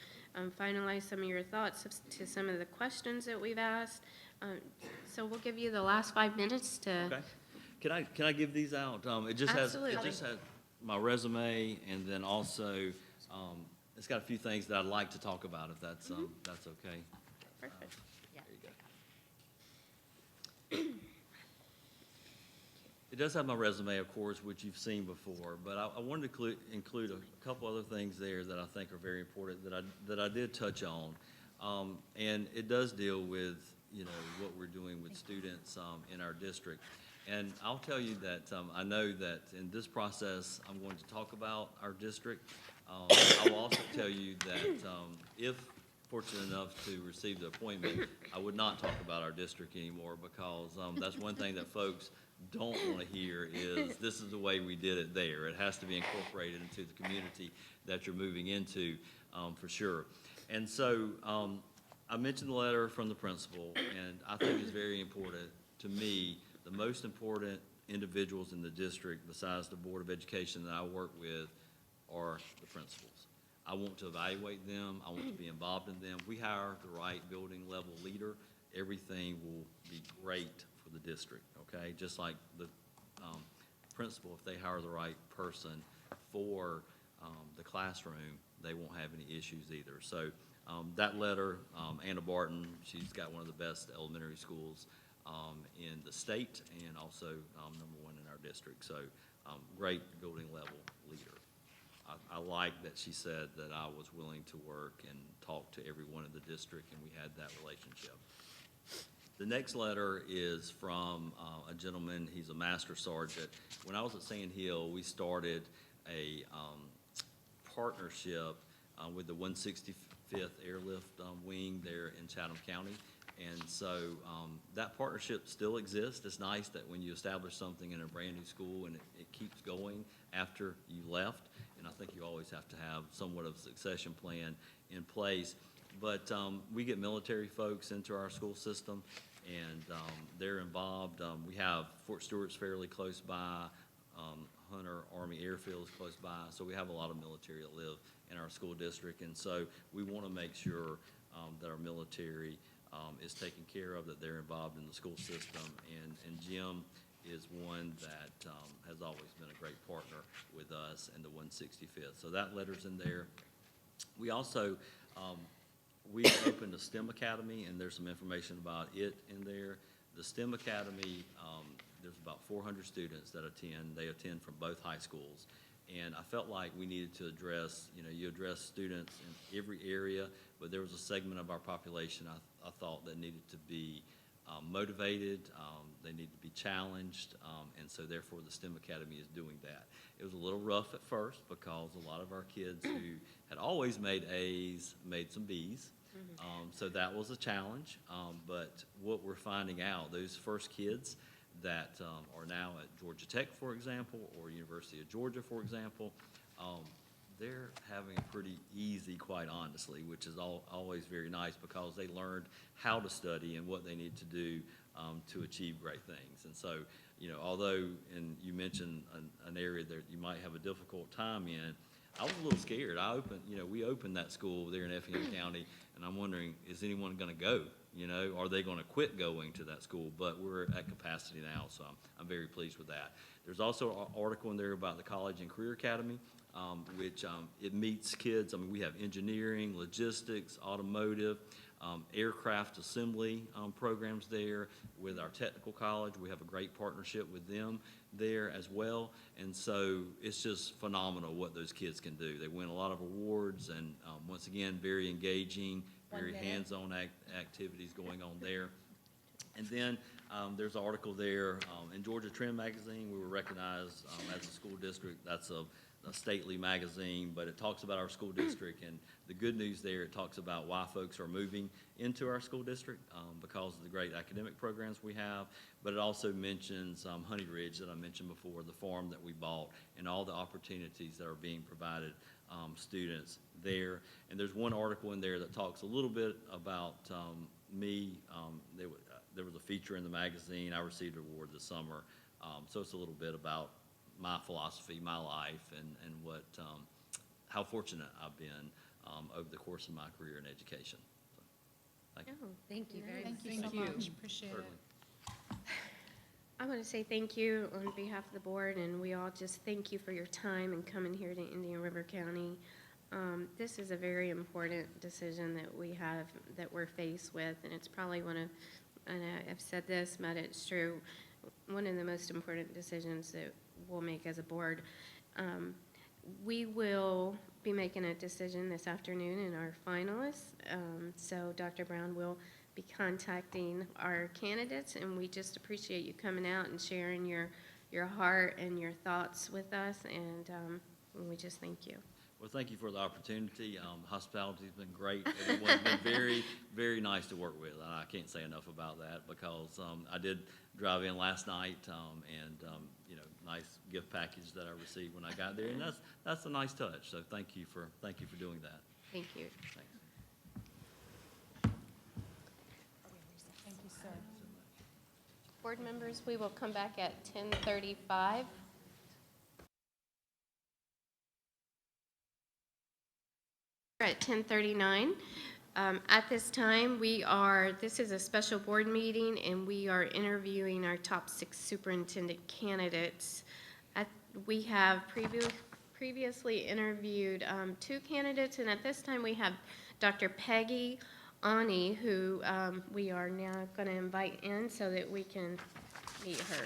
finalize some of your thoughts to some of the questions that we've asked. So we'll give you the last 5 minutes to. Okay. Can I give these out? It just Absolutely. has my resume, and then also it's got a few things that I'd like to talk about, if that's okay. Perfect. Yeah. There you go. It does have my resume, of course, which you've seen before, but I wanted to include a couple other things there that I think are very important that I did touch on. And it does deal with, what we're doing with students in our district. And I'll tell you that I know that in this process, I'm going to talk about our district. I will also tell you that if fortunate enough to receive the appointment, I would not talk about our district anymore, because that's one thing that folks don't want to hear is this is the way we did it there. It has to be incorporated into the community that you're moving into, for sure. And so I mentioned the letter from the principal, and I think it's very important to me. The most important individuals in the district, besides the Board of Education that I work with, are the principals. I want to evaluate them. I want to be involved in them. We hire the right building level leader, everything will be great for the district, okay? Just like the principal, if they hire the right person for the classroom, they won't have any issues either. So that letter, Anna Barton, she's got one of the best elementary schools in the state and also #1 in our district. So great building level leader. I like that she said that I was willing to work and talk to everyone in the district, and we had that relationship. The next letter is from a gentleman, he's a master sergeant. When I was at Sand Hill, we started a partnership with the 165th Airlift Wing there in Chatham County. And so that partnership still exists. It's nice that when you establish something in a brand-new school and it keeps going after you left, and I think you always have to have somewhat of a succession plan in place. But we get military folks into our school system, and they're involved. We have Fort Stewart's fairly close by, Hunter Army Airfield is close by, so we have a lot of military that live in our school district, and so we want to make sure that our military is taken care of, that they're involved in the school system, and Jim is one that has always been a great partner with us and the 165th. So that letter's in there. We also, we opened a STEM Academy, and there's some information about it in there. The STEM Academy, there's about 400 students that attend. They attend from both high schools. And I felt like we needed to address, you address students in every area, but there was a segment of our population I thought that needed to be motivated, they need to be challenged, and so therefore the STEM Academy is doing that. It was a little rough at first because a lot of our kids who had always made A's made some B's, so that was a challenge, but what we're finding out, those first kids that are now at Georgia Tech, for example, or University of Georgia, for example, they're having it pretty easy, quite honestly, which is always very nice because they learned how to study and what they need to do to achieve great things. And so, although, and you mentioned an area that you might have a difficult time in, I was a little scared. We opened that school there in Effingham County, and I'm wondering, is anyone going to go? Are they going to quit going to that school? But we're at capacity now, so I'm very pleased with that. There's also an article in there about the College and Career Academy, which it meets kids. I mean, we have engineering, logistics, automotive, aircraft assembly programs there with our technical college. We have a great partnership with them there as well. And so it's just phenomenal what those kids can do. They win a lot of awards, and once again, very engaging, very hands-on activities going on there. And then there's an article there in Georgia Trend magazine. We were recognized as a school district. That's a stately magazine, but it talks about our school district, and the good news there, it talks about why folks are moving into our school district because of the great academic programs we have, but it also mentions Honey Ridge that I mentioned before, the farm that we bought, and all the opportunities that are being provided students there. And there's one article in there that talks a little bit about me. There was a feature in the magazine. I received an award this summer, so it's a little bit about my philosophy, my life, and what, how fortunate I've been over the course of my career in education. So, thank you. Oh, Thank you very much. Thank you so much. Appreciate it. Certainly. I want to say thank you on behalf of the board, and we all just thank you for your time and coming here to Indian River County. This is a very important decision that we have, that we're faced with, and it's probably one of, and I've said this, but it's true, one of the most important decisions that we'll make as a board. We will be making a decision this afternoon in our finalists, so Dr. Brown will be contacting our candidates, and we just appreciate you coming out and sharing your heart and your thoughts with us, and we just thank you. Well, thank you for the opportunity. Hospitality's been great. Everyone's been very, very nice to work with. I can't say enough about that because I did drive in last night and nice gift package that I received when I got there, and that's a nice touch. So thank you for doing that. Thank you. Thanks. Thank you, sir. Board members, we will come back at 10:35. We're at 10:39. At this time, this is a special board meeting, and we are interviewing our top 6 superintendent candidates. We have previously interviewed 2 candidates, and at this time we have Dr. Peggy Ani, who we are now going to invite in so that we can meet her.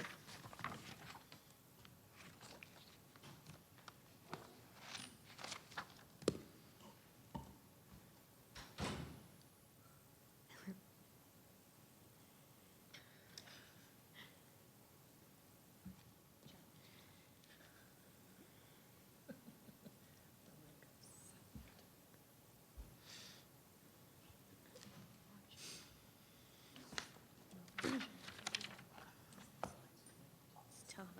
It's televised.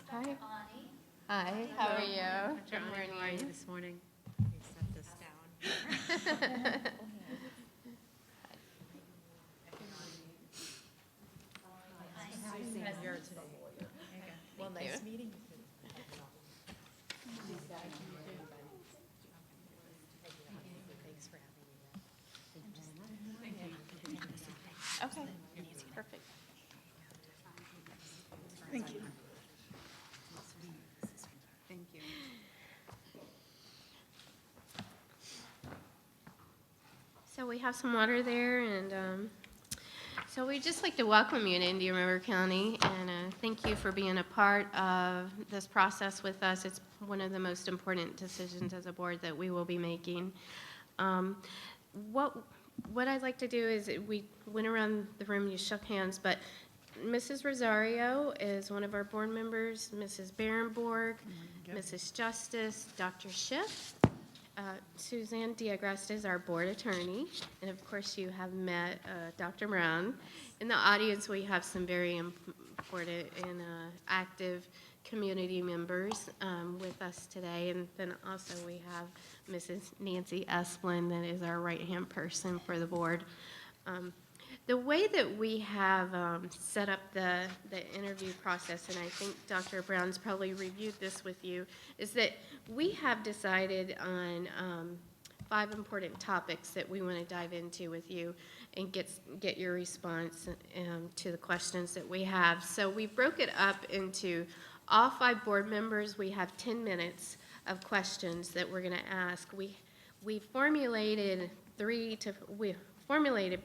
Hi. Hi, how are you? Good morning. this morning? Set this down. Well, nice meeting you. Okay, perfect. Thank you. So we have some water there, and so we'd just like to welcome you to Indian River County, and thank you for being a part of this process with us. It's one of the most important decisions as a board that we will be making. What I'd like to do is, we went around the room, you shook hands, but Mrs. Rosario is one of our board members, Mrs. Berenborg, Mrs. Justice, Dr. Schiff, Suzanne Diagresta is our board attorney, and of course you have met Dr. Brown. In the audience, we have some very important and active community members with us today, and then also we have Mrs. Nancy Esplin, that is our right-hand person for the board. The way that we have set up the interview process, and I think Dr. Brown's probably reviewed this with you, is that we have decided on 5 important topics that we want to dive into with you and get your response to the questions that we have. So we broke it up into all 5 board members. We have 10 minutes of questions that we're going to ask. We formulated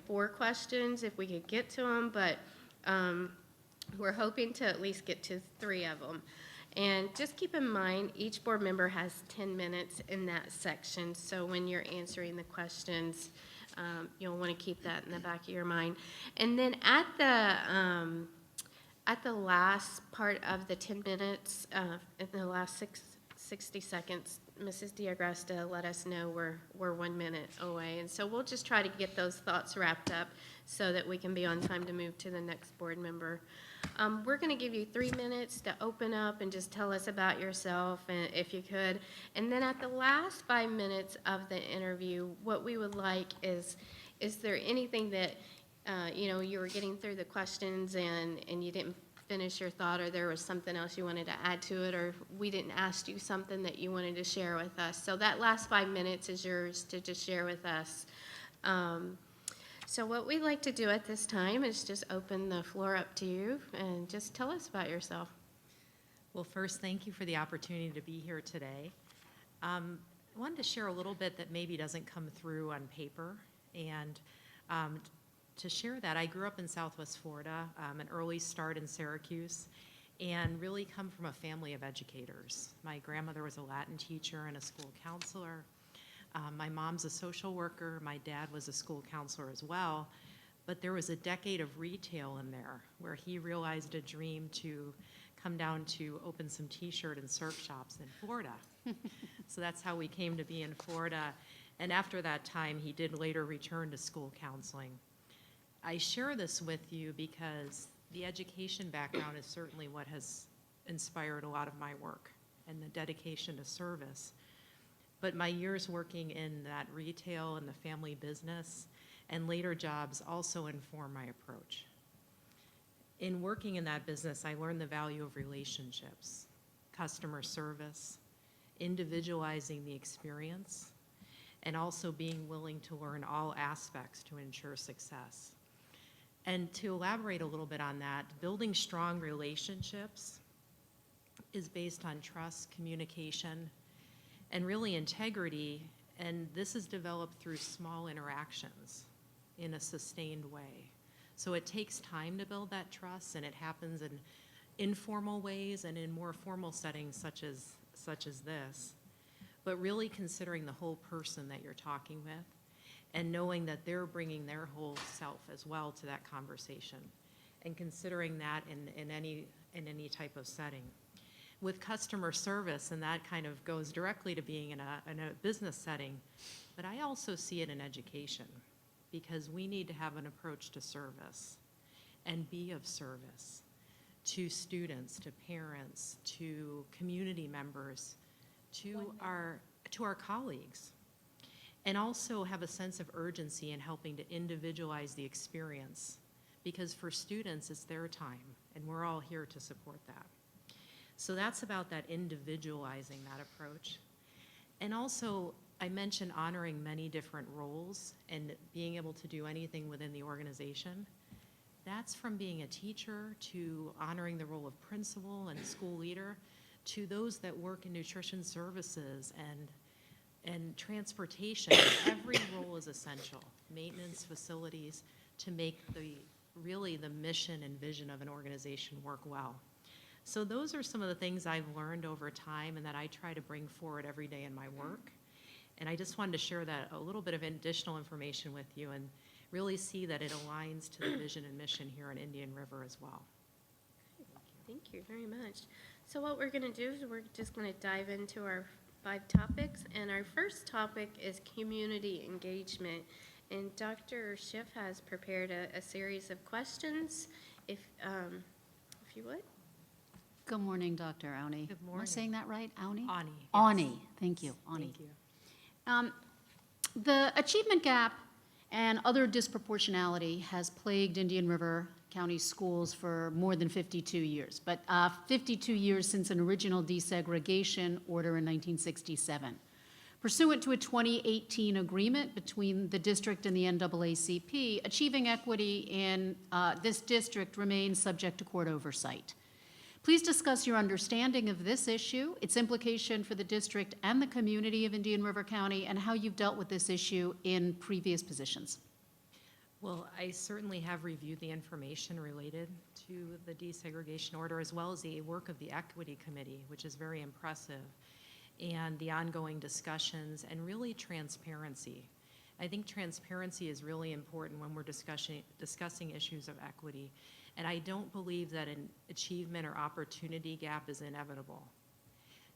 4 questions if we could get to them, but we're hoping to at least get to 3 of them. And just keep in mind, each board member has 10 minutes in that section, so when you're answering the questions, you'll want to keep that in the back of your mind. And then at the last part of the 10 minutes, in the last 60 seconds, Mrs. Diagresta let us know we're 1 minute away. And so we'll just try to get those thoughts wrapped up so that we can be on time to move to the next board member. We're going to give you 3 minutes to open up and just tell us about yourself, and if you could. And then at the last 5 minutes of the interview, what we would like is there anything that, you were getting through the questions and you didn't finish your thought, or there was something else you wanted to add to it, or we didn't ask you something that you wanted to share with us. So that last 5 minutes is yours to just share with us. So what we'd like to do at this time is just open the floor up to you and just tell us about yourself. Well, first, thank you for the opportunity to be here today. I wanted to share a little bit that maybe doesn't come through on paper, and to share that, I grew up in Southwest Florida, an early start in Syracuse, and really come from a family of educators. My grandmother was a Latin teacher and a school counselor. My mom's a social worker. My dad was a school counselor as well. But there was a decade of retail in there where he realized a dream to come down to open some t-shirt and surf shops in Florida. So that's how we came to be in Florida. And after that time, he did later return to school counseling. I share this with you because the education background is certainly what has inspired a lot of my work and the dedication to service. But my years working in that retail and the family business and later jobs also inform my approach. In working in that business, I learned the value of relationships, customer service, individualizing the experience, and also being willing to learn all aspects to ensure success. And to elaborate a little bit on that, building strong relationships is based on trust, communication, and really integrity, and this is developed through small interactions in a sustained way. So it takes time to build that trust, and it happens in informal ways and in more formal settings such as this. But really considering the whole person that you're talking with and knowing that they're bringing their whole self as well to that conversation and considering that in any type of setting. With customer service, and that kind of goes directly to being in a business setting, but I also see it in education because we need to have an approach to service and be of service to students, to parents, to community members, to our colleagues, and also have a sense of urgency in helping to individualize the experience, because for students, it's their time, and we're all here to support that. So that's about that individualizing that approach. And also, I mentioned honoring many different roles and being able to do anything within the organization. That's from being a teacher to honoring the role of principal and school leader to those that work in nutrition services and transportation. Every role is essential. Maintenance, facilities, to make really the mission and vision of an organization work well. So those are some of the things I've learned over time and that I try to bring forward every day in my work. And I just wanted to share that a little bit of additional information with you and really see that it aligns to the vision and mission here in Indian River as well. Thank you very much. So what we're going to do is we're just going to dive into our 5 topics, and our first topic is community engagement. And Dr. Schiff has prepared a series of questions, if you would. Good morning, Dr. Auni. Good Am I morning. saying that right? Auni? Ani. Yes. Auni, thank you, Auni. Thank you. The achievement gap and other disproportionality has plagued Indian River County schools for more than 52 years, but 52 years since an original desegregation order in 1967. Pursuant to a 2018 agreement between the district and the NAACP, achieving equity in this district remains subject to court oversight. Please discuss your understanding of this issue, its implication for the district and the community of Indian River County, and how you've dealt with this issue in previous positions. Well, I certainly have reviewed the information related to the desegregation order as well as the work of the Equity Committee, which is very impressive, and the ongoing discussions and really transparency. I think transparency is really important when we're discussing issues of equity. And I don't believe that an achievement or opportunity gap is inevitable.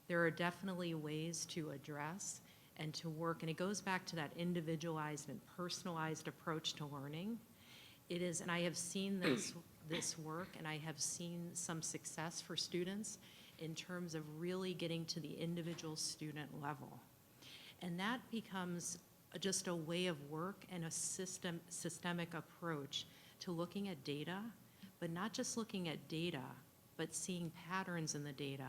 There are definitely ways to address and to work, and it goes back to that individualized and personalized approach to learning. It is, and I have seen this work, and I have seen some success for students in terms of really getting to the individual student level. And that becomes just a way of work and a systemic approach to looking at data, but not just looking at data, but seeing patterns in the data,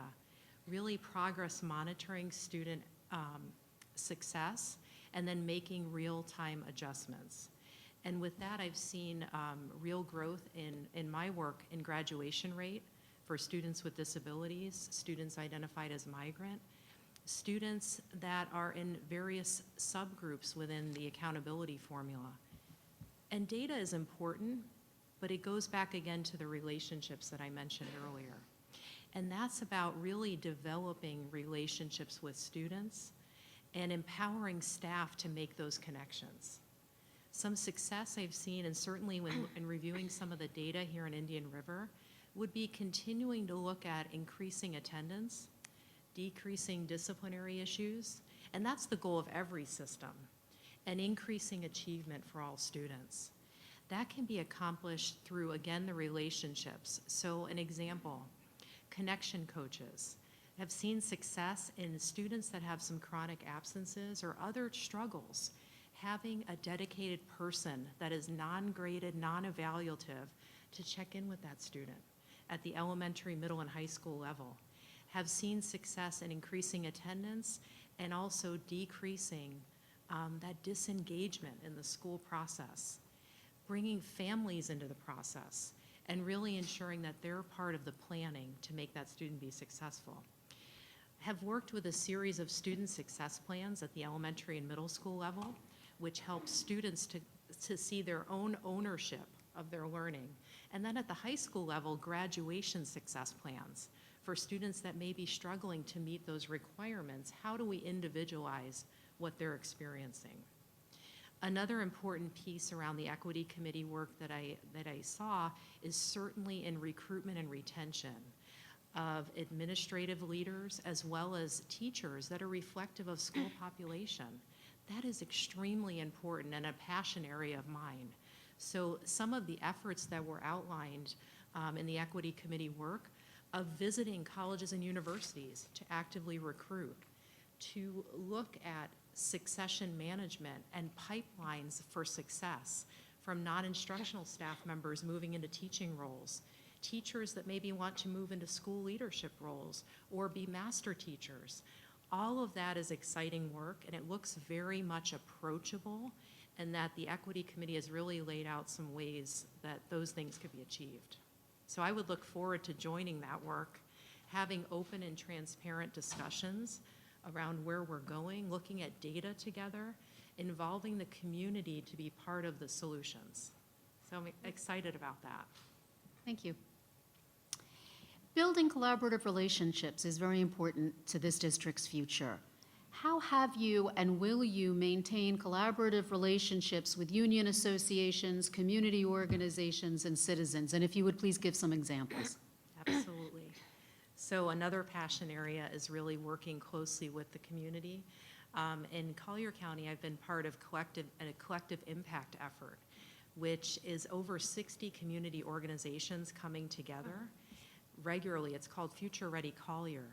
really progress monitoring student success, and then making real-time adjustments. And with that, I've seen real growth in my work in graduation rate for students with disabilities, students identified as migrant, students that are in various subgroups within the accountability formula. And data is important, but it goes back again to the relationships that I mentioned earlier. And that's about really developing relationships with students and empowering staff to make those connections. Some success I've seen, and certainly when in reviewing some of the data here in Indian River, would be continuing to look at increasing attendance, decreasing disciplinary issues, and that's the goal of every system, and increasing achievement for all students. That can be accomplished through, again, the relationships. So an example, connection coaches have seen success in students that have some chronic absences or other struggles. Having a dedicated person that is non-graded, non-evaluative to check in with that student at the elementary, middle, and high school level have seen success in increasing attendance and also decreasing that disengagement in the school process, bringing families into the process, and really ensuring that they're part of the planning to make that student be successful. Have worked with a series of student success plans at the elementary and middle school level, which helps students to see their own ownership of their learning. And then at the high school level, graduation success plans for students that may be struggling to meet those requirements. How do we individualize what they're experiencing? Another important piece around the equity committee work that I saw is certainly in recruitment and retention of administrative leaders as well as teachers that are reflective of school population. That is extremely important and a passion area of mine. So some of the efforts that were outlined in the equity committee work of visiting colleges and universities to actively recruit, to look at succession management and pipelines for success from non-instructional staff members moving into teaching roles, teachers that maybe want to move into school leadership roles or be master teachers. All of that is exciting work, and it looks very much approachable, and that the equity committee has really laid out some ways that those things could be achieved. So I would look forward to joining that work, having open and transparent discussions around where we're going, looking at data together, involving the community to be part of the solutions. So I'm excited about that. Thank you. Building collaborative relationships is very important to this district's future. How have you and will you maintain collaborative relationships with union associations, community organizations, and citizens? And if you would please give some examples. Absolutely. So another passion area is really working closely with the community. In Collier County, I've been part of a collective impact effort, which is over 60 community organizations coming together regularly. It's called Future Ready Collier.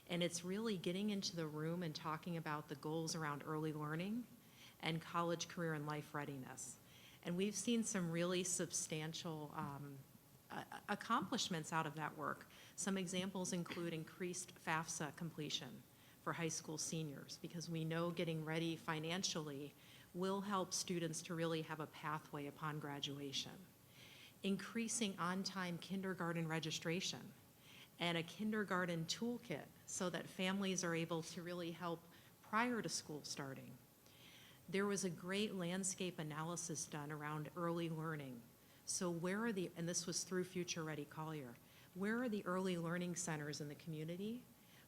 And it's really getting into the room and talking about the goals around early learning and college, career, and life readiness. And we've seen some really substantial accomplishments out of that work. Some examples include increased FAFSA completion for high school seniors, because we know getting ready financially will help students to really have a pathway upon graduation. Increasing on-time kindergarten registration and a kindergarten toolkit so that families are able to really help prior to school starting. There was a great landscape analysis done around early learning. So where are and this was through Future Ready Collier, where are the early learning centers in the community?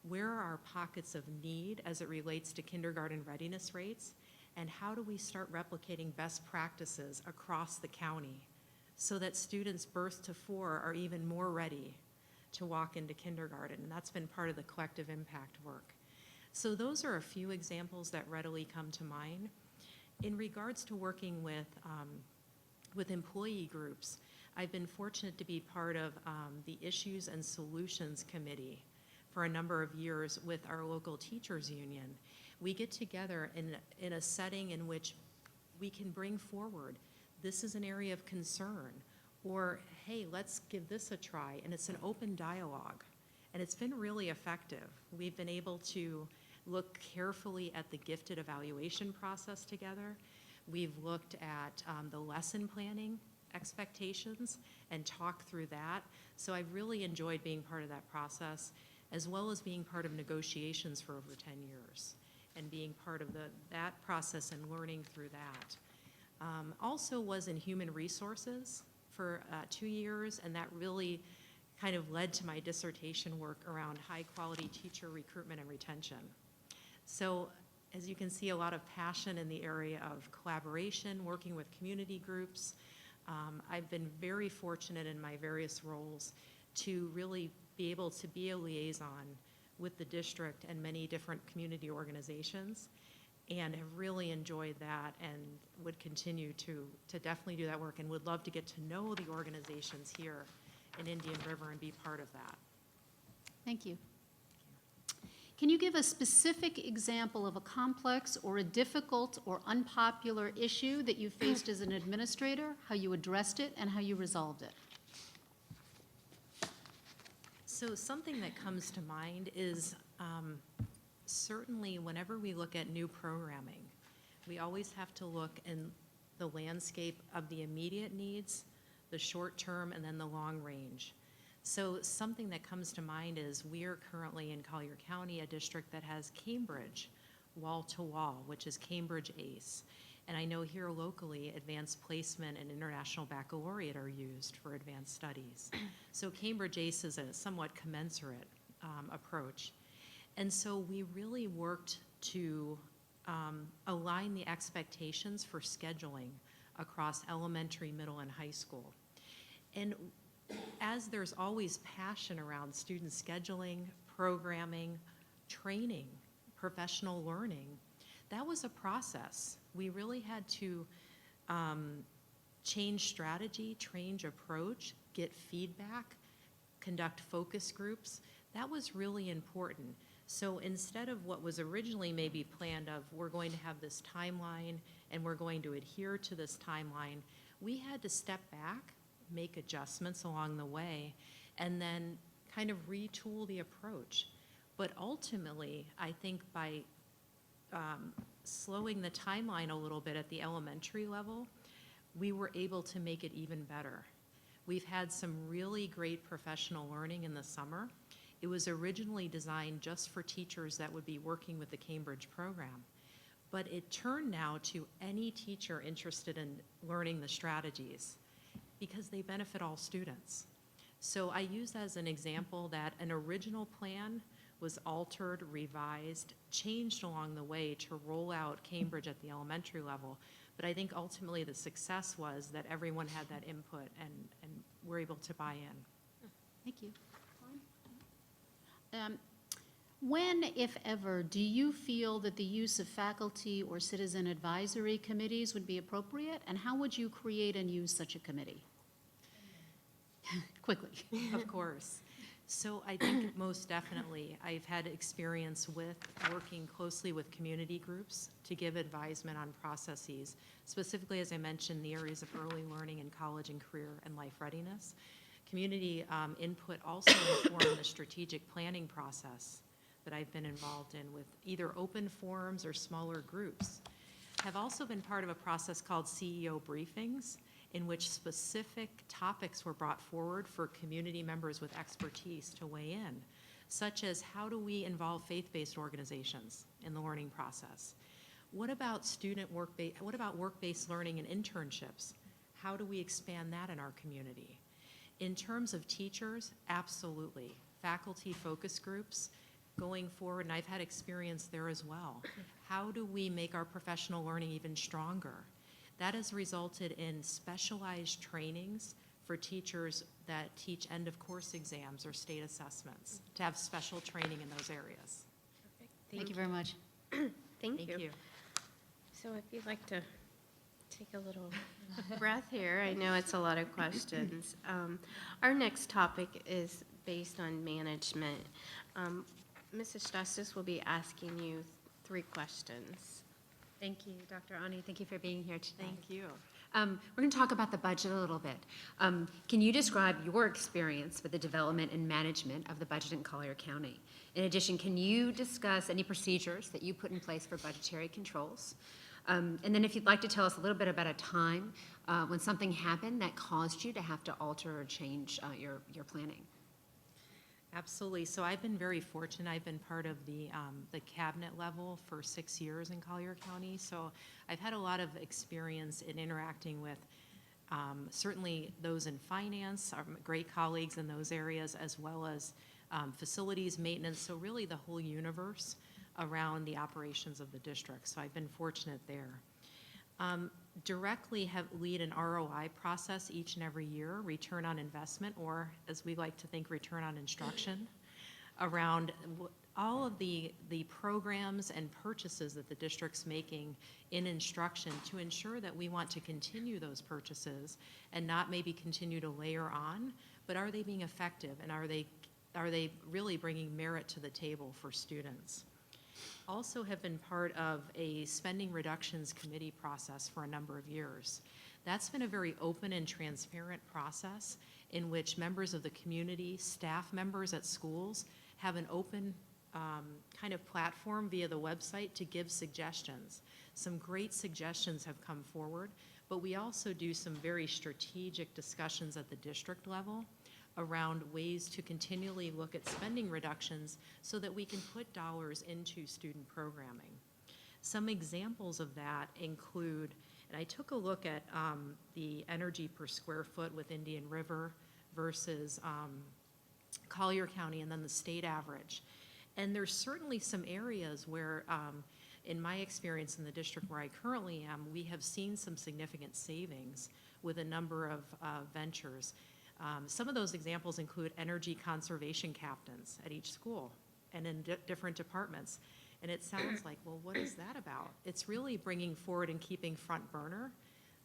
Where are our pockets of need as it relates to kindergarten readiness rates? And how do we start replicating best practices across the county so that students birth to 4 are even more ready to walk into kindergarten? And that's been part of the collective impact work. So those are a few examples that readily come to mind. In regards to working with employee groups, I've been fortunate to be part of the Issues and Solutions Committee for a number of years with our local teachers union. We get together in a setting in which we can bring forward, this is an area of concern, or hey, let's give this a try, and it's an open dialogue. And it's been really effective. We've been able to look carefully at the gifted evaluation process together. We've looked at the lesson planning expectations and talked through that. So I've really enjoyed being part of that process, as well as being part of negotiations for over 10 years and being part of that process and learning through that. Also was in human resources for 2 years, and that really kind of led to my dissertation work around high quality teacher recruitment and retention. So as you can see, a lot of passion in the area of collaboration, working with community groups. I've been very fortunate in my various roles to really be able to be a liaison with the district and many different community organizations, and have really enjoyed that and would continue to definitely do that work, and would love to get to know the organizations here in Indian River and be part of that. Thank you. Can you give a specific example of a complex or a difficult or unpopular issue that you faced as an administrator, how you addressed it, and how you resolved it? So something that comes to mind is certainly whenever we look at new programming, we always have to look in the landscape of the immediate needs the short term, and then the long range. So something that comes to mind is we are currently in Collier County, a district that has Cambridge wall-to-wall, which is Cambridge ACE. And I know here locally, advanced placement and international baccalaureate are used for advanced studies. So Cambridge ACE is a somewhat commensurate approach. And so we really worked to align the expectations for scheduling across elementary, middle, and high school. And as there's always passion around student scheduling, programming, training, professional learning, that was a process. We really had to change strategy, change approach, get feedback, conduct focus groups. That was really important. So instead of what was originally maybe planned of, we're going to have this timeline and we're going to adhere to this timeline, we had to step back, make adjustments along the way, and then kind of retool the approach. But ultimately, I think by slowing the timeline a little bit at the elementary level, we were able to make it even better. We've had some really great professional learning in the summer. It was originally designed just for teachers that would be working with the Cambridge program. But it turned now to any teacher interested in learning the strategies because they benefit all students. So I use as an example that an original plan was altered, revised, changed along the way to roll out Cambridge at the elementary level. But I think ultimately the success was that everyone had that input and were able to buy in. Thank you. When, if ever, do you feel that the use of faculty or citizen advisory committees would be appropriate, and how would you create and use such a committee? Quickly. Of course. So I think most definitely, I've had experience with working closely with community groups to give advisement on processes, specifically, as I mentioned, the areas of early learning in college and career and life readiness. Community input also informed the strategic planning process that I've been involved in with either open forums or smaller groups. Have also been part of a process called CEO briefings, in which specific topics were brought forward for community members with expertise to weigh in, such as how do we involve faith-based organizations in the learning process? What about work-based learning and internships? How do we expand that in our community? In terms of teachers, absolutely. Faculty focus groups going forward, and I've had experience there as well. How do we make our professional learning even stronger? That has resulted in specialized trainings for teachers that teach end-of-course exams or state assessments, to have special training in those areas. Thank you very much. Thank you. So if you'd like to take a little breath here, I know it's a lot of questions. Our next topic is based on management. Mrs. Justice will be asking you 3 questions. Thank you, Dr. Ani. Thank you for being here today. Thank you. We're going to talk about the budget a little bit. Can you describe your experience with the development and management of the budget in Collier County? In addition, can you discuss any procedures that you put in place for budgetary controls? And then if you'd like to tell us a little bit about a time when something happened that caused you to have to alter or change your planning. Absolutely. So I've been very fortunate. I've been part of the cabinet level for 6 years in Collier County. So I've had a lot of experience in interacting with certainly those in finance, our great colleagues in those areas, as well as facilities, maintenance, so really the whole universe around the operations of the district. So I've been fortunate there. Directly lead an ROI process each and every year, return on investment, or as we like to think, return on instruction, around all of the programs and purchases that the district's making in instruction to ensure that we want to continue those purchases and not maybe continue to layer on, but are they being effective and are they really bringing merit to the table for students? Also have been part of a spending reductions committee process for a number of years. That's been a very open and transparent process in which members of the community, staff members at schools have an open kind of platform via the website to give suggestions. Some great suggestions have come forward, but we also do some very strategic discussions at the district level around ways to continually look at spending reductions so that we can put dollars into student programming. Some examples of that include, and I took a look at the energy per square foot with Indian River versus Collier County and then the state average. And there's certainly some areas where, in my experience in the district where I currently am, we have seen some significant savings with a number of ventures. Some of those examples include energy conservation captains at each school and in different departments. And it sounds like, well, what is that about? It's really bringing forward and keeping front burner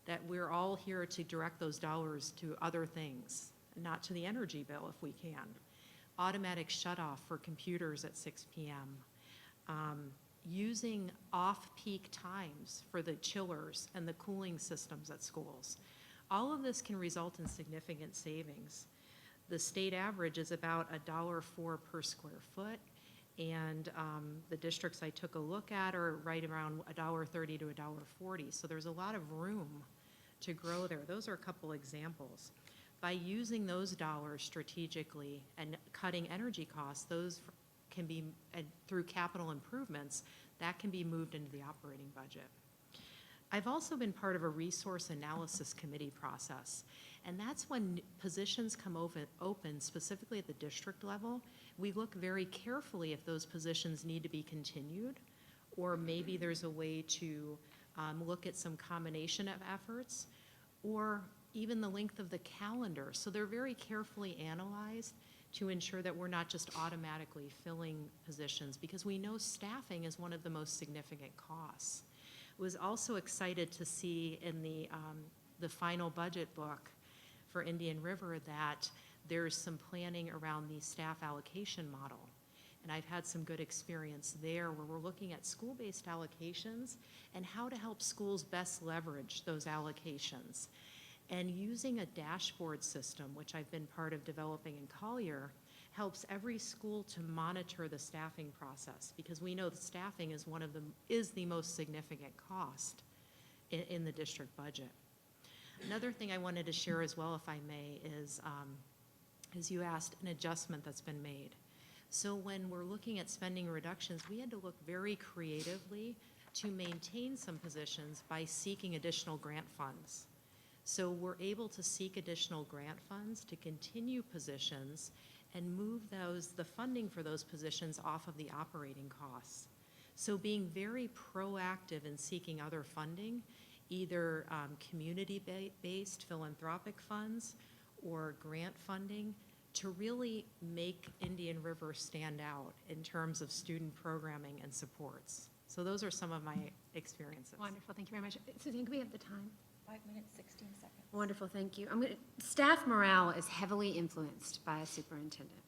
that we're all here to direct those dollars to other things, not to the energy bill if we can. Automatic shut-off for computers at 6 p.m. Using off-peak times for the chillers and the cooling systems at schools. All of this can result in significant savings. The state average is about $1.04 per square foot, and the districts I took a look at are right around $1.30 to $1.40. So there's a lot of room to grow there. Those are a couple examples. By using those dollars strategically and cutting energy costs, those can be, through capital improvements, that can be moved into the operating budget. I've also been part of a resource analysis committee process, and that's when positions come open specifically at the district level. We look very carefully if those positions need to be continued, or maybe there's a way to look at some combination of efforts, or even the length of the calendar. So they're very carefully analyzed to ensure that we're not just automatically filling positions, because we know staffing is one of the most significant costs. Was also excited to see in the final budget book for Indian River that there's some planning around the staff allocation model. And I've had some good experience there where we're looking at school-based allocations and how to help schools best leverage those allocations. And using a dashboard system, which I've been part of developing in Collier, helps every school to monitor the staffing process, because we know that staffing is the most significant cost in the district budget. Another thing I wanted to share as well, if I may, is, as you asked, an adjustment that's been made. So when we're looking at spending reductions, we had to look very creatively to maintain some positions by seeking additional grant funds. So we're able to seek additional grant funds to continue positions and move the funding for those positions off of the operating costs. So being very proactive in seeking other funding, either community-based philanthropic funds or grant funding, to really make Indian River stand out in terms of student programming and supports. So those are some of my experiences. Wonderful, thank you very much. Suzanne, can we have the time? 5 minutes, 16 seconds. Wonderful, thank you. Staff morale is heavily influenced by a superintendent.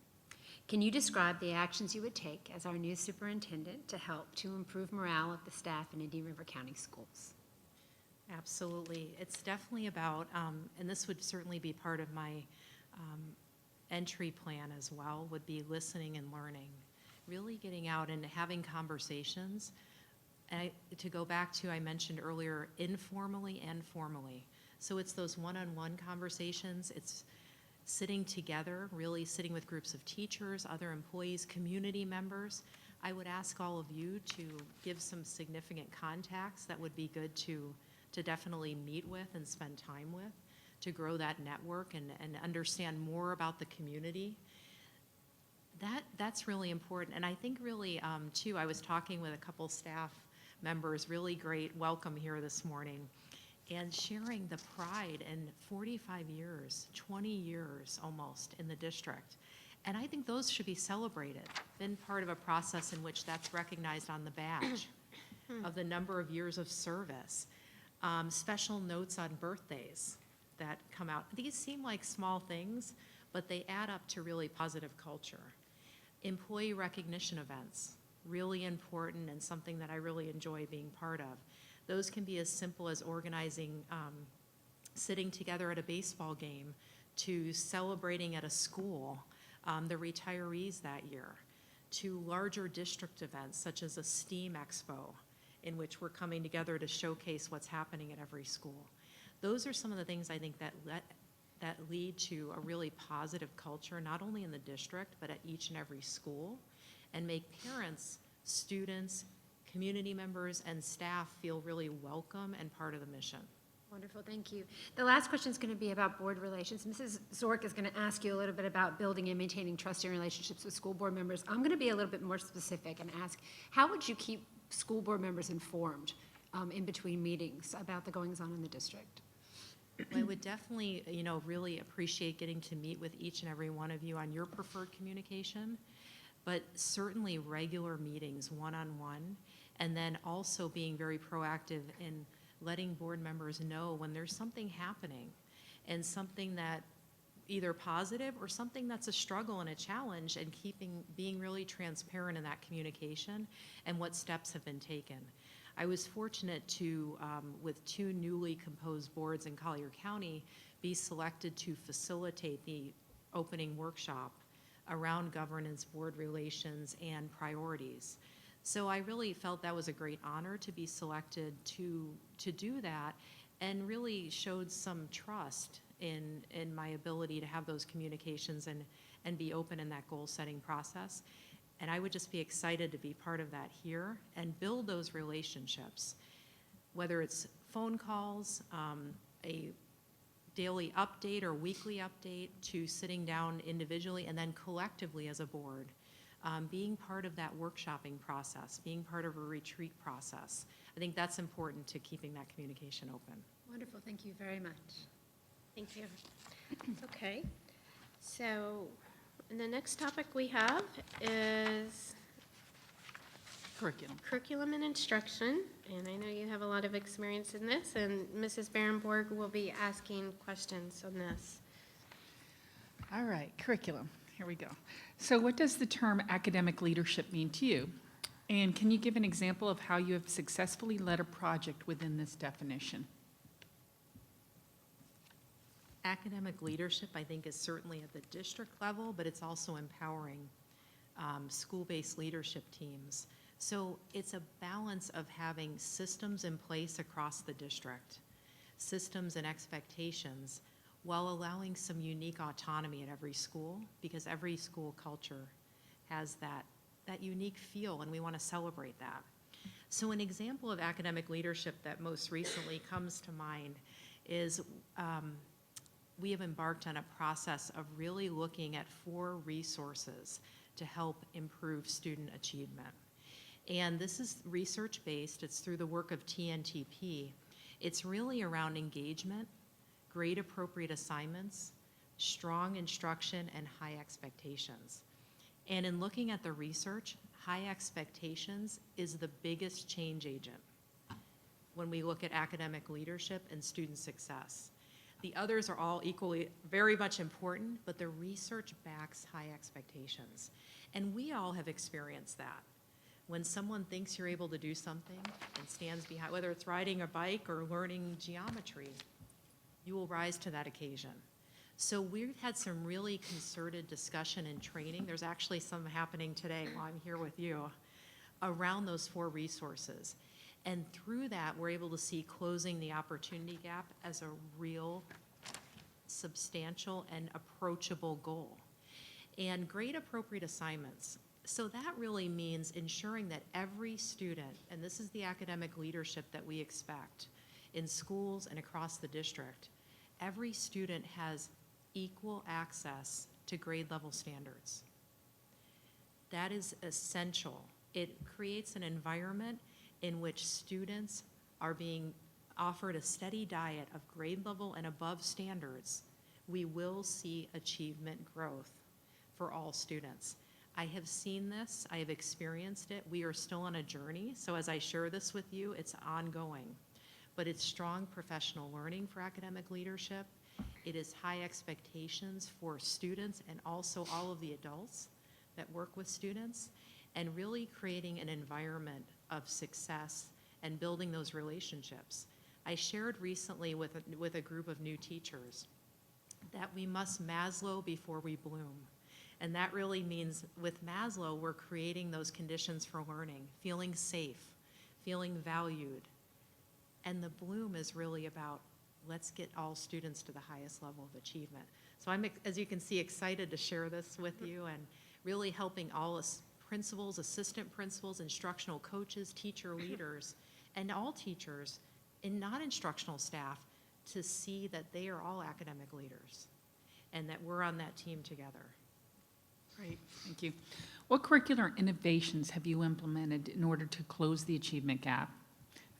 Can you describe the actions you would take as our new superintendent to help to improve morale of the staff in Indian River County Schools? Absolutely. It's definitely about, and this would certainly be part of my entry plan as well, would be listening and learning. Really getting out and having conversations. And to go back to, I mentioned earlier, informally and formally. So it's those one-on-one conversations. It's sitting together, really sitting with groups of teachers, other employees, community members. I would ask all of you to give some significant contacts that would be good to definitely meet with and spend time with, to grow that network and understand more about the community. That's really important. And I think really, too, I was talking with a couple staff members, really great welcome here this morning, and sharing the pride in 45 years, 20 years almost in the district. And I think those should be celebrated, been part of a process in which that's recognized on the badge of the number of years of service. Special notes on birthdays that come out. These seem like small things, but they add up to really positive culture. Employee recognition events, really important and something that I really enjoy being part of. Those can be as simple as organizing, sitting together at a baseball game, to celebrating at a school, the retirees that year, to larger district events such as a STEAM Expo, in which we're coming together to showcase what's happening at every school. those are some of the things I think that lead to a really positive culture, not only in the district, but at each and every school, and make parents, students, community members, and staff feel really welcome and part of the mission. Wonderful, thank you. The last question is going to be about board relations. Mrs. Zork is going to ask you a little bit about building and maintaining trusting relationships with school board members. I'm going to be a little bit more specific and ask, how would you keep school board members informed in between meetings about the goings-on in the district? I would definitely, really appreciate getting to meet with each and every one of you on your preferred communication, but certainly regular meetings, one-on-one, and then also being very proactive in letting board members know when there's something happening and something that either positive or something that's a struggle and a challenge, and being really transparent in that communication and what steps have been taken. I was fortunate to, with 2 newly composed boards in Collier County, be selected to facilitate the opening workshop around governance, board relations, and priorities. So I really felt that was a great honor to be selected to do that, and really showed some trust in my ability to have those communications and be open in that goal-setting process. And I would just be excited to be part of that here and build those relationships, whether it's phone calls, a daily update or weekly update, to sitting down individually and then collectively as a board, being part of that workshopping process, being part of a retreat process. I think that's important to keeping that communication open. Wonderful, thank you very much. Thank you. Okay, so the next topic we have is curriculum and instruction, and I know you have a lot of experience in this, and Mrs. Barenborg will be asking questions on this. All right, curriculum, here we go. So what does the term academic leadership mean to you? And can you give an example of how you have successfully led a project within this definition? Academic leadership, I think, is certainly at the district level, but it's also empowering school-based leadership teams. So it's a balance of having systems in place across the district, systems and expectations, while allowing some unique autonomy at every school, because every school culture has that unique feel, and we want to celebrate that. So an example of academic leadership that most recently comes to mind is we have embarked on a process of really looking at 4 resources to help improve student achievement. And this is research-based. It's through the work of TNTP. It's really around engagement, grade-appropriate assignments, strong instruction, and high expectations. And in looking at the research, high expectations is the biggest change agent when we look at academic leadership and student success. The others are all equally very much important, but the research backs high expectations. And we all have experienced that. When someone thinks you're able to do something and stands behind, whether it's riding a bike or learning geometry, you will rise to that occasion. So we've had some really concerted discussion and training. There's actually some happening today while I'm here with you around those 4 resources. And through that, we're able to see closing the opportunity gap as a real, substantial, and approachable goal. And grade-appropriate assignments. So that really means ensuring that every student, and this is the academic leadership that we expect in schools and across the district, every student has equal access to grade level standards. That is essential. It creates an environment in which students are being offered a steady diet of grade level and above standards. We will see achievement growth for all students. I have seen this, I have experienced it. We are still on a journey, so as I share this with you, it's ongoing. But it's strong professional learning for academic leadership. It is high expectations for students and also all of the adults that work with students, and really creating an environment of success and building those relationships. I shared recently with a group of new teachers that we must Maslow before we bloom. And that really means with Maslow, we're creating those conditions for learning, feeling safe, feeling valued. And the bloom is really about let's get all students to the highest level of achievement. So I'm, as you can see, excited to share this with you and really helping all principals, assistant principals, instructional coaches, teacher leaders, and all teachers and non-instructional staff to see that they are all academic leaders and that we're on that team together. Great, thank you. What curricular innovations have you implemented in order to close the achievement gap?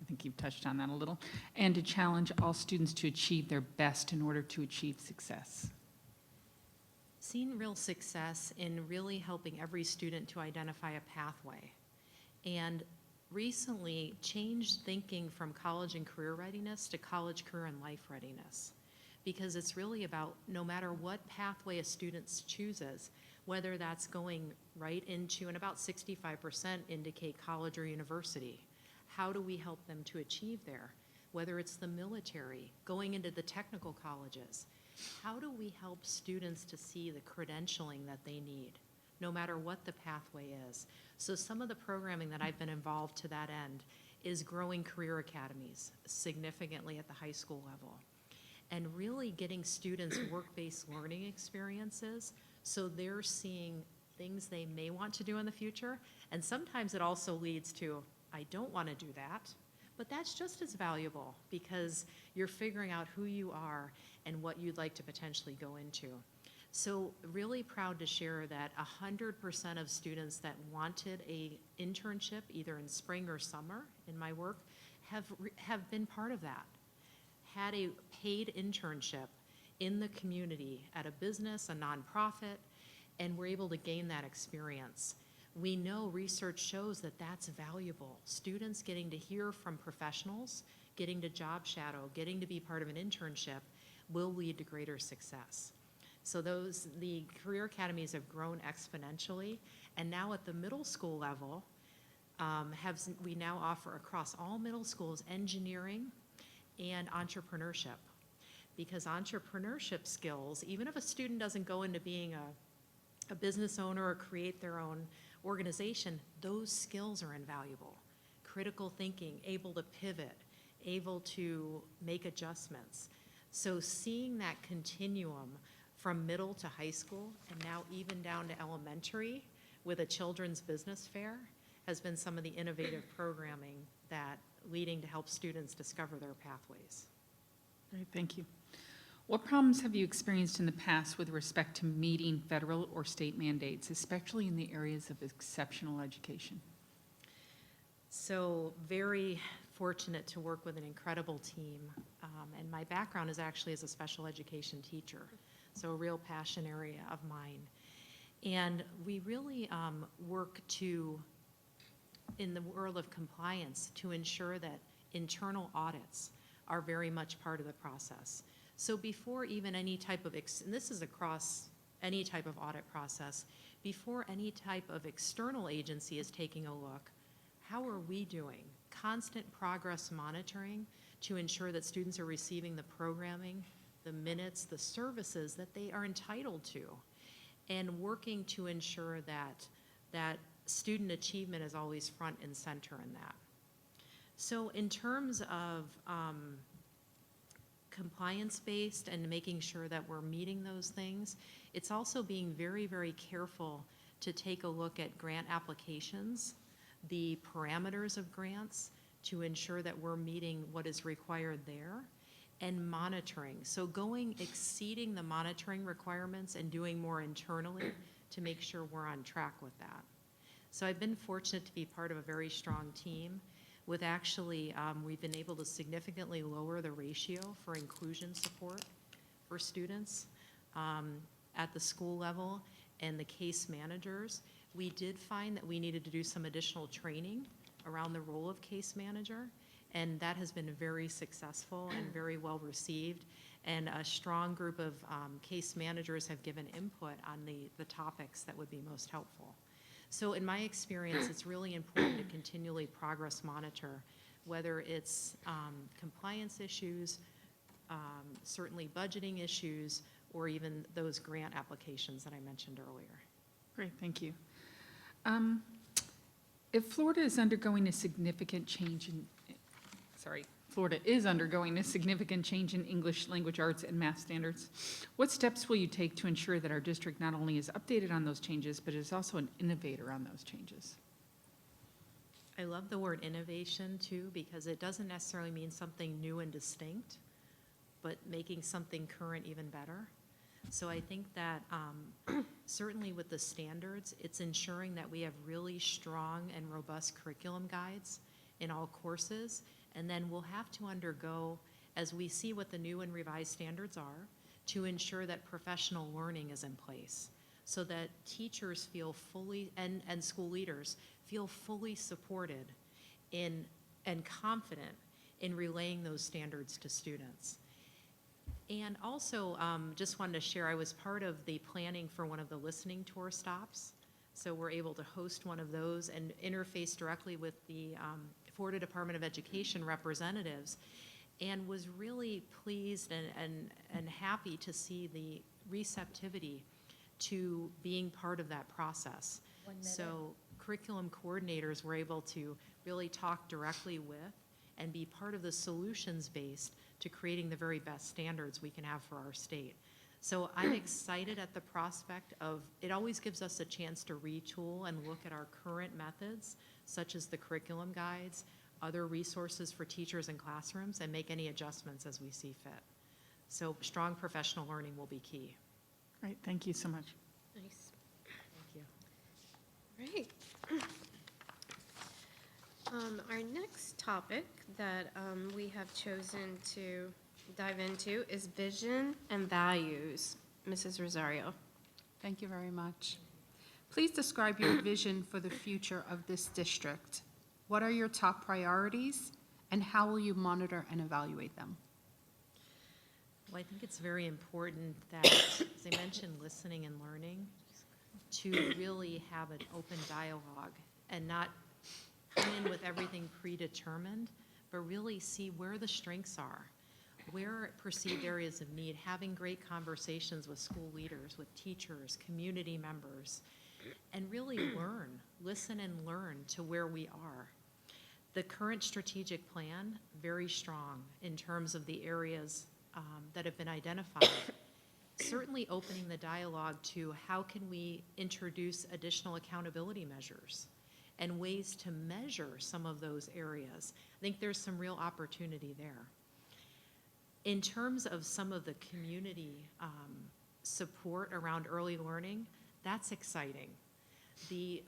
I think you've touched on that a little. And to challenge all students to achieve their best in order to achieve success. Seen real success in really helping every student to identify a pathway. And recently changed thinking from college and career readiness to college, career, and life readiness. Because it's really about no matter what pathway a student chooses, whether that's going right into, and about 65% indicate college or university. How do we help them to achieve there? Whether it's the military, going into the technical colleges, how do we help students to see the credentialing that they need, no matter what the pathway is? So some of the programming that I've been involved to that end is growing career academies significantly at the high school level and really getting students work-based learning experiences so they're seeing things they may want to do in the future. And sometimes it also leads to, I don't want to do that, but that's just as valuable because you're figuring out who you are and what you'd like to potentially go into. So really proud to share that 100% of students that wanted a internship, either in spring or summer in my work, have been part of that. Had a paid internship in the community at a business, a nonprofit, and were able to gain that experience. We know research shows that that's valuable. Students getting to hear from professionals, getting to job shadow, getting to be part of an internship will lead to greater success. So the career academies have grown exponentially, and now at the middle school level, we now offer across all middle schools engineering and entrepreneurship. Because entrepreneurship skills, even if a student doesn't go into being a business owner or create their own organization, those skills are invaluable. Critical thinking, able to pivot, able to make adjustments. So seeing that continuum from middle to high school and now even down to elementary with a children's business fair has been some of the innovative programming that leading to help students discover their pathways. Great, thank you. What problems have you experienced in the past with respect to meeting federal or state mandates, especially in the areas of exceptional education? So very fortunate to work with an incredible team. And my background is actually as a special education teacher, so a real passion area of mine. And we really work in the world of compliance to ensure that internal audits are very much part of the process. So before even any type of, and this is across any type of audit process, before any type of external agency is taking a look, how are we doing? Constant progress monitoring to ensure that students are receiving the programming, the minutes, the services that they are entitled to, and working to ensure that student achievement is always front and center in that. So in terms of compliance-based and making sure that we're meeting those things, it's also being very, very careful to take a look at grant applications, the parameters of grants to ensure that we're meeting what is required there, and monitoring. So exceeding the monitoring requirements and doing more internally to make sure we're on track with that. So I've been fortunate to be part of a very strong team with actually, we've been able to significantly lower the ratio for inclusion support for students at the school level and the case managers. We did find that we needed to do some additional training around the role of case manager, and that has been very successful and very well received. And a strong group of case managers have given input on the topics that would be most helpful. So in my experience, it's really important to continually progress monitor, whether it's compliance issues, certainly budgeting issues, or even those grant applications that I mentioned earlier. Great, thank you. If Florida is undergoing a significant change in, Florida is undergoing a significant change in English language arts and math standards. What steps will you take to ensure that our district not only is updated on those changes, but is also an innovator on those changes? I love the word innovation too, because it doesn't necessarily mean something new and distinct, but making something current even better. So I think that certainly with the standards, it's ensuring that we have really strong and robust curriculum guides in all courses, and then we'll have to undergo, as we see what the new and revised standards are, to ensure that professional learning is in place, so that teachers feel fully, and school leaders feel fully supported in and confident in relaying those standards to students. And also, just wanted to share, I was part of the planning for one of the listening tour stops. So we're able to host one of those and interface directly with the Florida Department of Education representatives, and was really pleased and happy to see the receptivity to being part of that process. So curriculum coordinators were able to really talk directly with and be part of the solutions-based to creating the very best standards we can have for our state. So I'm excited at the prospect of, it always gives us a chance to retool and look at our current methods, such as the curriculum guides, other resources for teachers and classrooms, and make any adjustments as we see fit. So strong professional learning will be key. Great, thank you so much. Nice. Thank you. Right. Our next topic that we have chosen to dive into is vision and values. Mrs. Rosario. Thank you very much. Please describe your vision for the future of this district. What are your top priorities, and how will you monitor and evaluate them? Well, I think it's very important that, as I mentioned, listening and learning, to really have an open dialogue and not come in with everything predetermined, but really see where the strengths are, where perceived areas of need, having great conversations with school leaders, with teachers, community members, and really learn, listen and learn to where we are. The current strategic plan, very strong in terms of the areas that have been identified. Certainly opening the dialogue to how can we introduce additional accountability measures and ways to measure some of those areas. I think there's some real opportunity there. In terms of some of the community support around early learning, that's exciting. The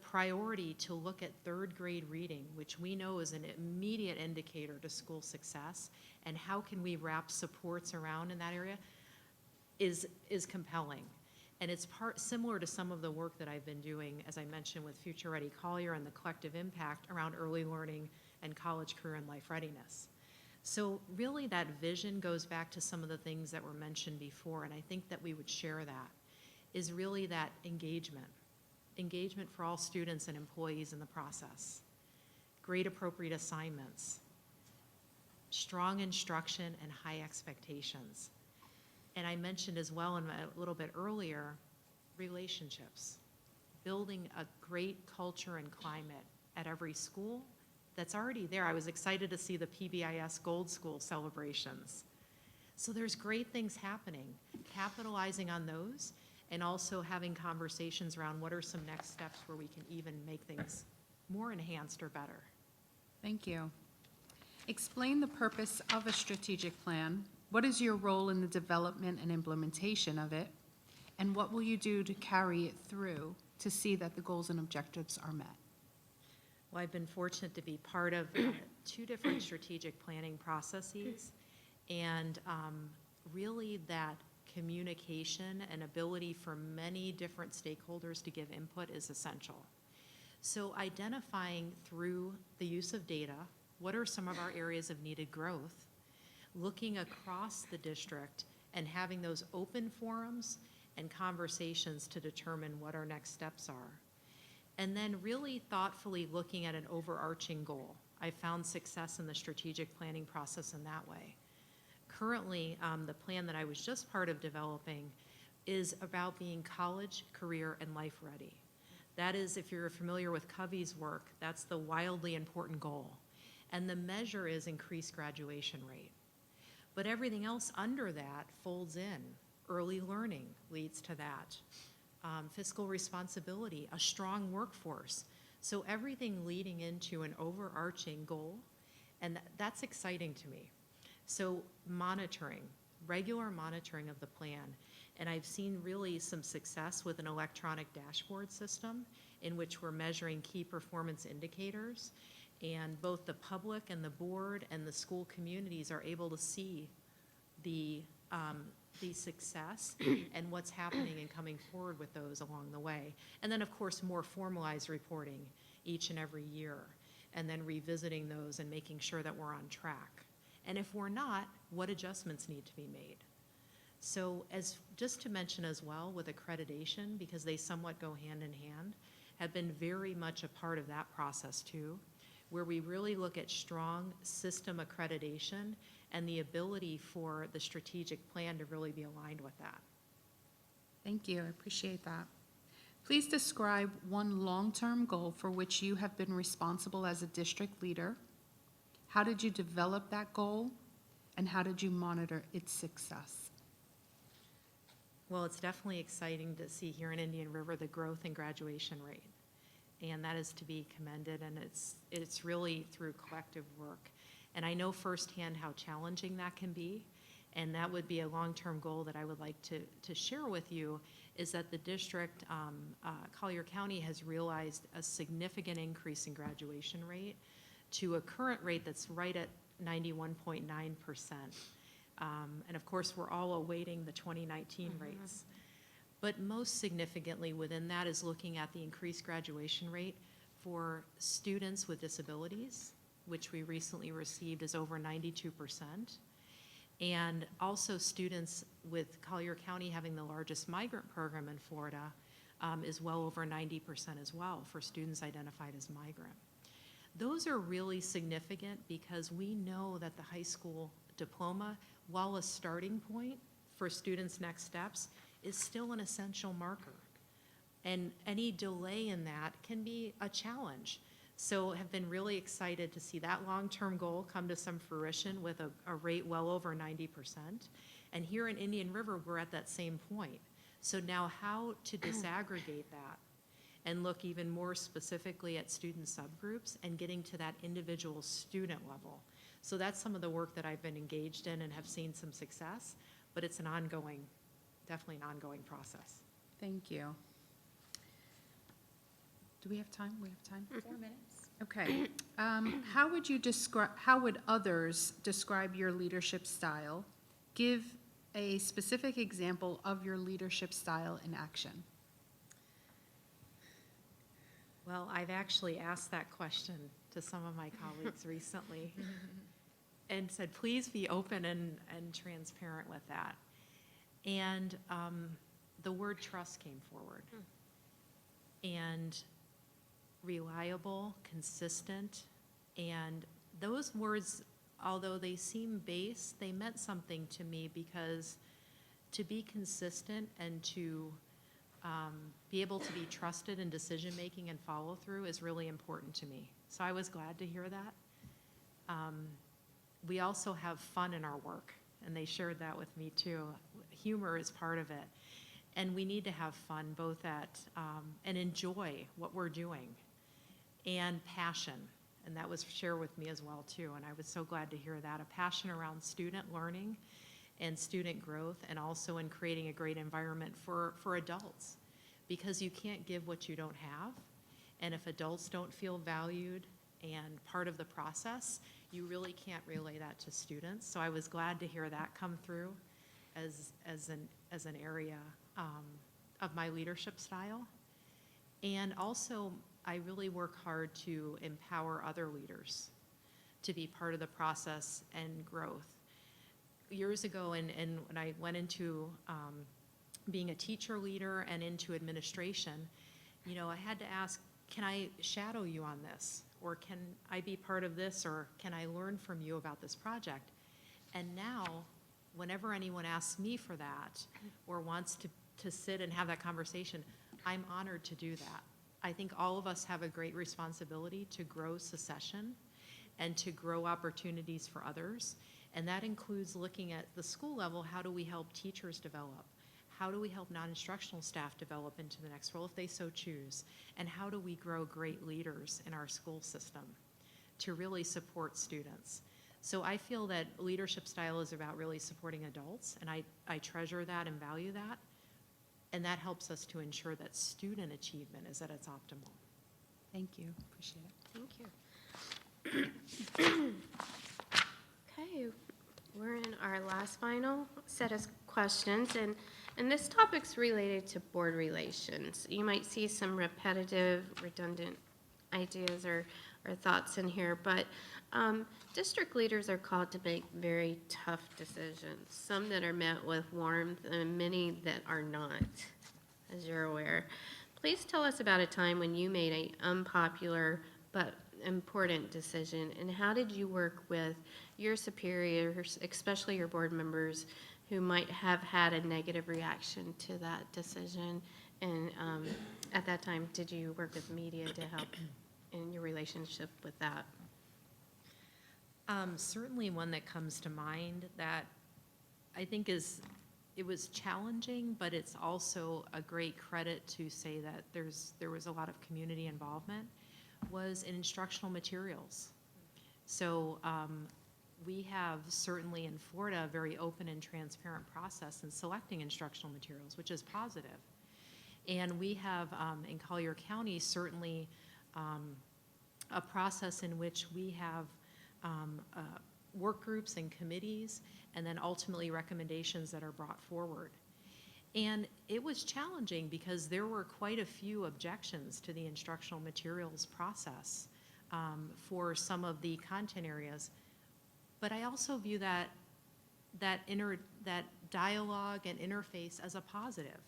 priority to look at third grade reading, which we know is an immediate indicator to school success, and how can we wrap supports around in that area, is compelling. And it's similar to some of the work that I've been doing, as I mentioned, with Future Ready Collier and the collective impact around early learning and college, career, and life readiness. So really that vision goes back to some of the things that were mentioned before, and I think that we would share that, is really that engagement for all students and employees in the process, great appropriate assignments, strong instruction, and high expectations. And I mentioned as well a little bit earlier, relationships, building a great culture and climate at every school that's already there. I was excited to see the PBIS Gold School celebrations. So there's great things happening, capitalizing on those, and also having conversations around what are some next steps where we can even make things more enhanced or better. Thank you. Explain the purpose of a strategic plan. What is your role in the development and implementation of it? And what will you do to carry it through to see that the goals and objectives are met? Well, I've been fortunate to be part of 2 different strategic planning processes, and really that communication and ability for many different stakeholders to give input is essential. So identifying through the use of data, what are some of our areas of needed growth, looking across the district and having those open forums and conversations to determine what our next steps are. And then really thoughtfully looking at an overarching goal. I found success in the strategic planning process in that way. Currently, the plan that I was just part of developing is about being college, career, and life ready. That is, if you're familiar with Covey's work, that's the wildly important goal. And the measure is increased graduation rate. But everything else under that folds in. Early learning leads to that. Fiscal responsibility, a strong workforce. So everything leading into an overarching goal, and that's exciting to me. So monitoring, regular monitoring of the plan. And I've seen really some success with an electronic dashboard system in which we're measuring key performance indicators. And both the public and the board and the school communities are able to see the success and what's happening and coming forward with those along the way. And then, of course, more formalized reporting each and every year, and then revisiting those and making sure that we're on track. And if we're not, what adjustments need to be made? So just to mention as well with accreditation, because they somewhat go hand in hand, have been very much a part of that process too, where we really look at strong system accreditation and the ability for the strategic plan to really be aligned with that. Thank you, I appreciate that. Please describe one long-term goal for which you have been responsible as a district leader. How did you develop that goal, and how did you monitor its success? Well, it's definitely exciting to see here in Indian River the growth in graduation rate. And that is to be commended, and it's really through collective work. And I know firsthand how challenging that can be, and that would be a long-term goal that I would like to share with you, is that the district, Collier County, has realized a significant increase in graduation rate to a current rate that's right at 91.9%. And of course, we're all awaiting the 2019 rates. But most significantly within that is looking at the increased graduation rate for students with disabilities, which we recently received is over 92%. And also students with Collier County having the largest migrant program in Florida is well over 90% as well for students identified as migrant. Those are really significant because we know that the high school diploma, while a starting point for students' next steps, is still an essential marker. And any delay in that can be a challenge. So have been really excited to see that long-term goal come to some fruition with a rate well over 90%. And here in Indian River, we're at that same point. So now how to disaggregate that and look even more specifically at student subgroups and getting to that individual student level. So that's some of the work that I've been engaged in and have seen some success, but it's an ongoing, definitely an ongoing process. Thank you. Do we have time? We have time? 4 minutes. Okay. How would others describe your leadership style? Give a specific example of your leadership style in action. Well, I've actually asked that question to some of my colleagues recently and said, please be open and transparent with that. And the word trust came forward. And reliable, consistent, and those words, although they seem base, they meant something to me because to be consistent and to be able to be trusted in decision-making and follow-through is really important to me. So I was glad to hear that. We also have fun in our work, and they shared that with me too. Humor is part of it. And we need to have fun both at, and enjoy what we're doing, and passion. And that was shared with me as well too, and I was so glad to hear that. A passion around student learning and student growth, and also in creating a great environment for adults. Because you can't give what you don't have, and if adults don't feel valued and part of the process, you really can't relay that to students. So I was glad to hear that come through as an area of my leadership style. And also, I really work hard to empower other leaders to be part of the process and growth. Years ago, and when I went into being a teacher leader and into administration, you know, I had to ask, can I shadow you on this? Or can I be part of this? Or can I learn from you about this project? And now, whenever anyone asks me for that or wants to sit and have that conversation, I'm honored to do that. I think all of us have a great responsibility to grow succession and to grow opportunities for others. And that includes looking at the school level, how do we help teachers develop? How do we help non-instructional staff develop into the next role if they so choose? And how do we grow great leaders in our school system to really support students? So I feel that leadership style is about really supporting adults, and I treasure that and value that. And that helps us to ensure that student achievement is at its optimal. Thank you, appreciate it. Thank you. Okay, we're in our last final set of questions, and this topic's related to board relations. You might see some repetitive, redundant ideas or thoughts in here, but district leaders are called to make very tough decisions, some that are met with warmth and many that are not, as you're aware. Please tell us about a time when you made an unpopular but important decision, and how did you work with your superiors, especially your board members, who might have had a negative reaction to that decision? And at that time, did you work with media to help in your relationship with that? Certainly one that comes to mind that I think it was challenging, but it's also a great credit to say that there was a lot of community involvement, was in instructional materials. So we have certainly in Florida a very open and transparent process in selecting instructional materials, which is positive. And we have in Collier County certainly a process in which we have work groups and committees, and then ultimately recommendations that are brought forward. And it was challenging because there were quite a few objections to the instructional materials process for some of the content areas. But I also view that dialogue and interface as a positive,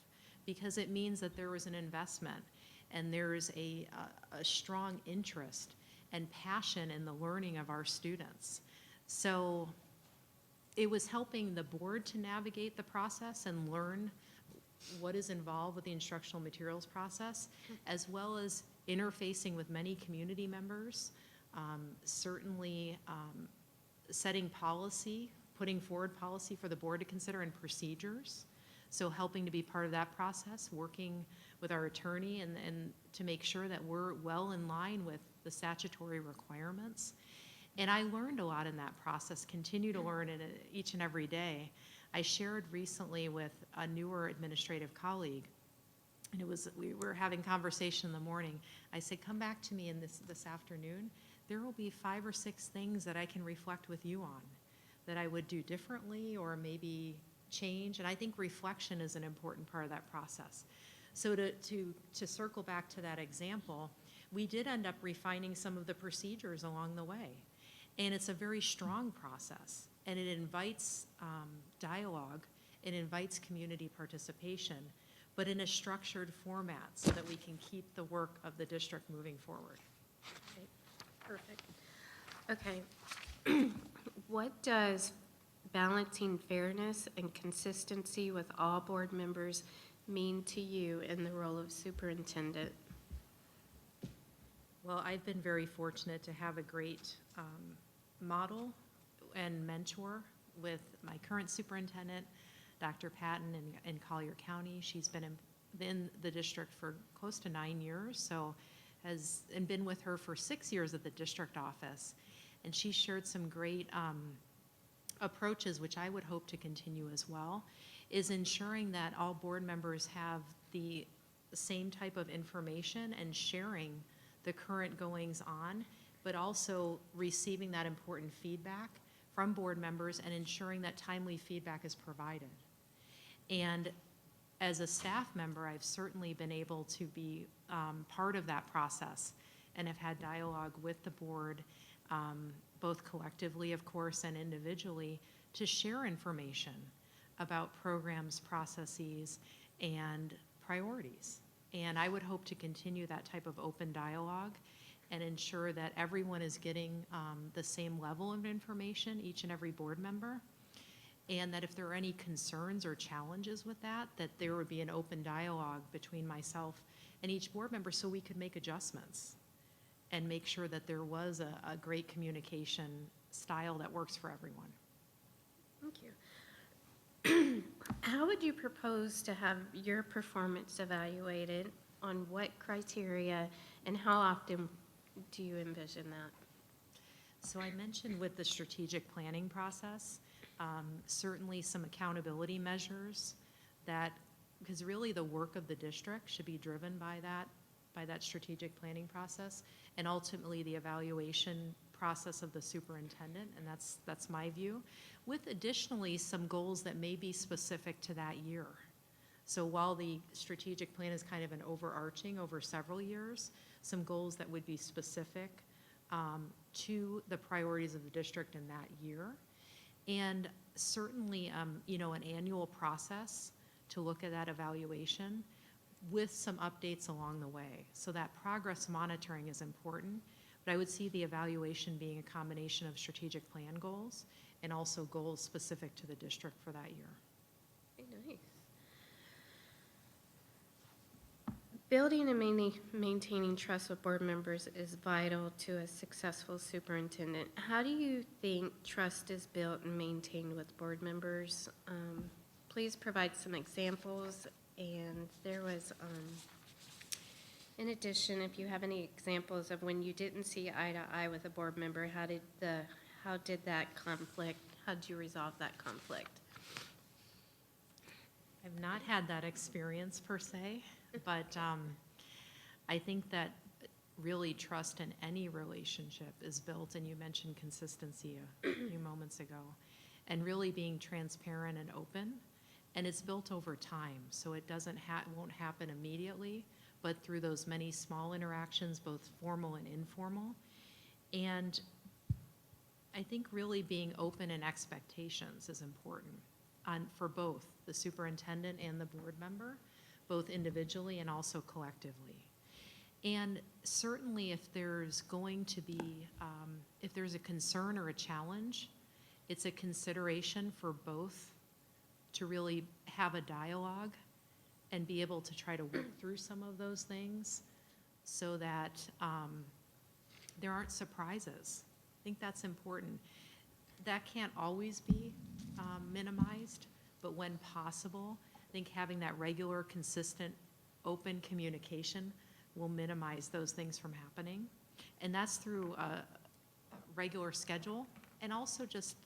because it means that there was an investment and there's a strong interest and passion in the learning of our students. So it was helping the board to navigate the process and learn what is involved with the instructional materials process, as well as interfacing with many community members, certainly setting policy, putting forward policy for the board to consider, and procedures. So helping to be part of that process, working with our attorney and to make sure that we're well in line with the statutory requirements. And I learned a lot in that process, continue to learn in it each and every day. I shared recently with a newer administrative colleague, and we were having conversation in the morning. I said, come back to me in this afternoon. There will be 5 or 6 things that I can reflect with you on that I would do differently or maybe change. And I think reflection is an important part of that process. So to circle back to that example, we did end up refining some of the procedures along the way. And it's a very strong process, and it invites dialogue, it invites community participation, but in a structured format so that we can keep the work of the district moving forward. Okay, perfect. Okay. What does balancing fairness and consistency with all board members mean to you in the role of superintendent? Well, I've been very fortunate to have a great model and mentor with my current superintendent, Dr. Patton in Collier County. She's been in the district for close to 9 years, so and been with her for 6 years at the district office. And she shared some great approaches, which I would hope to continue as well, is ensuring that all board members have the same type of information and sharing the current goings on, but also receiving that important feedback from board members and ensuring that timely feedback is provided. And as a staff member, I've certainly been able to be part of that process and have had dialogue with the board, both collectively, of course, and individually, to share information about programs, processes, and priorities. And I would hope to continue that type of open dialogue and ensure that everyone is getting the same level of information, each and every board member, and that if there are any concerns or challenges with that there would be an open dialogue between myself and each board member so we could make adjustments and make sure that there was a great communication style that works for everyone. Thank you. How would you propose to have your performance evaluated? On what criteria, and how often do you envision that? So I mentioned with the strategic planning process, certainly some accountability measures that, because really the work of the district should be driven by that strategic planning process, and ultimately the evaluation process of the superintendent, and that's my view, with additionally some goals that may be specific to that year. So while the strategic plan is kind of an overarching over several years, some goals that would be specific to the priorities of the district in that year. And certainly, an annual process to look at that evaluation with some updates along the way. So that progress monitoring is important, but I would see the evaluation being a combination of strategic plan goals and also goals specific to the district for that year. Very nice. Building and maintaining trust with board members is vital to a successful superintendent. How do you think trust is built and maintained with board members? Please provide some examples. And there was, in addition, if you have any examples of when you didn't see eye to eye with a board member, how did you resolve that conflict? I've not had that experience per se, but I think that really trust in any relationship is built, and you mentioned consistency a few moments ago, and really being transparent and open, and it's built over time, so it won't happen immediately, but through those many small interactions, both formal and informal. And I think really being open in expectations is important for both the superintendent and the board member, both individually and also collectively. And certainly if there's going to be, if there's a concern or a challenge, it's a consideration for both to really have a dialogue and be able to try to work through some of those things so that there aren't surprises. I think that's important. That can't always be minimized, but when possible, I think having that regular, consistent, open communication will minimize those things from happening. And that's through a regular schedule and also just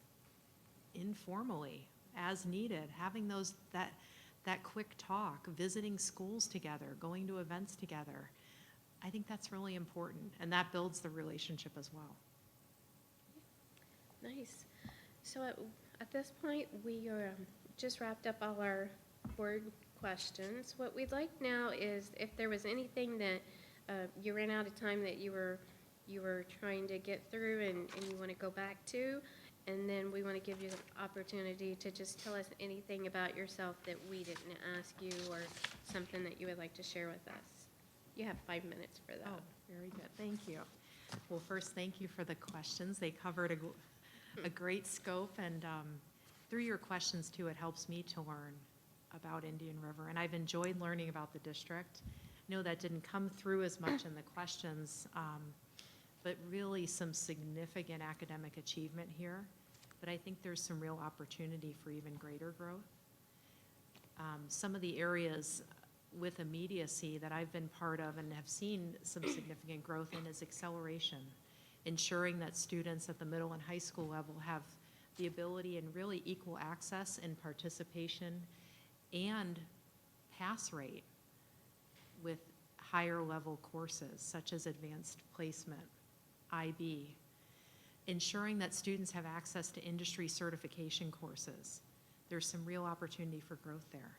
informally, as needed, having that quick talk, visiting schools together, going to events together. I think that's really important, and that builds the relationship as well. Nice. So at this point, we are just wrapped up all our board questions. What we'd like now is if there was anything that you ran out of time that you were trying to get through and you want to go back to, and then we want to give you the opportunity to just tell us anything about yourself that we didn't ask you or something that you would like to share with us. You have 5 minutes for that. Oh, very good. Thank you. Well, first, thank you for the questions. They covered a great scope, and through your questions, too, it helps me to learn about Indian River, and I've enjoyed learning about the district. I know that didn't come through as much in the questions, but really some significant academic achievement here, but I think there's some real opportunity for even greater growth. Some of the areas with immediacy that I've been part of and have seen some significant growth in is acceleration, ensuring that students at the middle and high school level have the ability and really equal access and participation and pass rate with higher level courses such as advanced placement, IB, ensuring that students have access to industry certification courses. There's some real opportunity for growth there.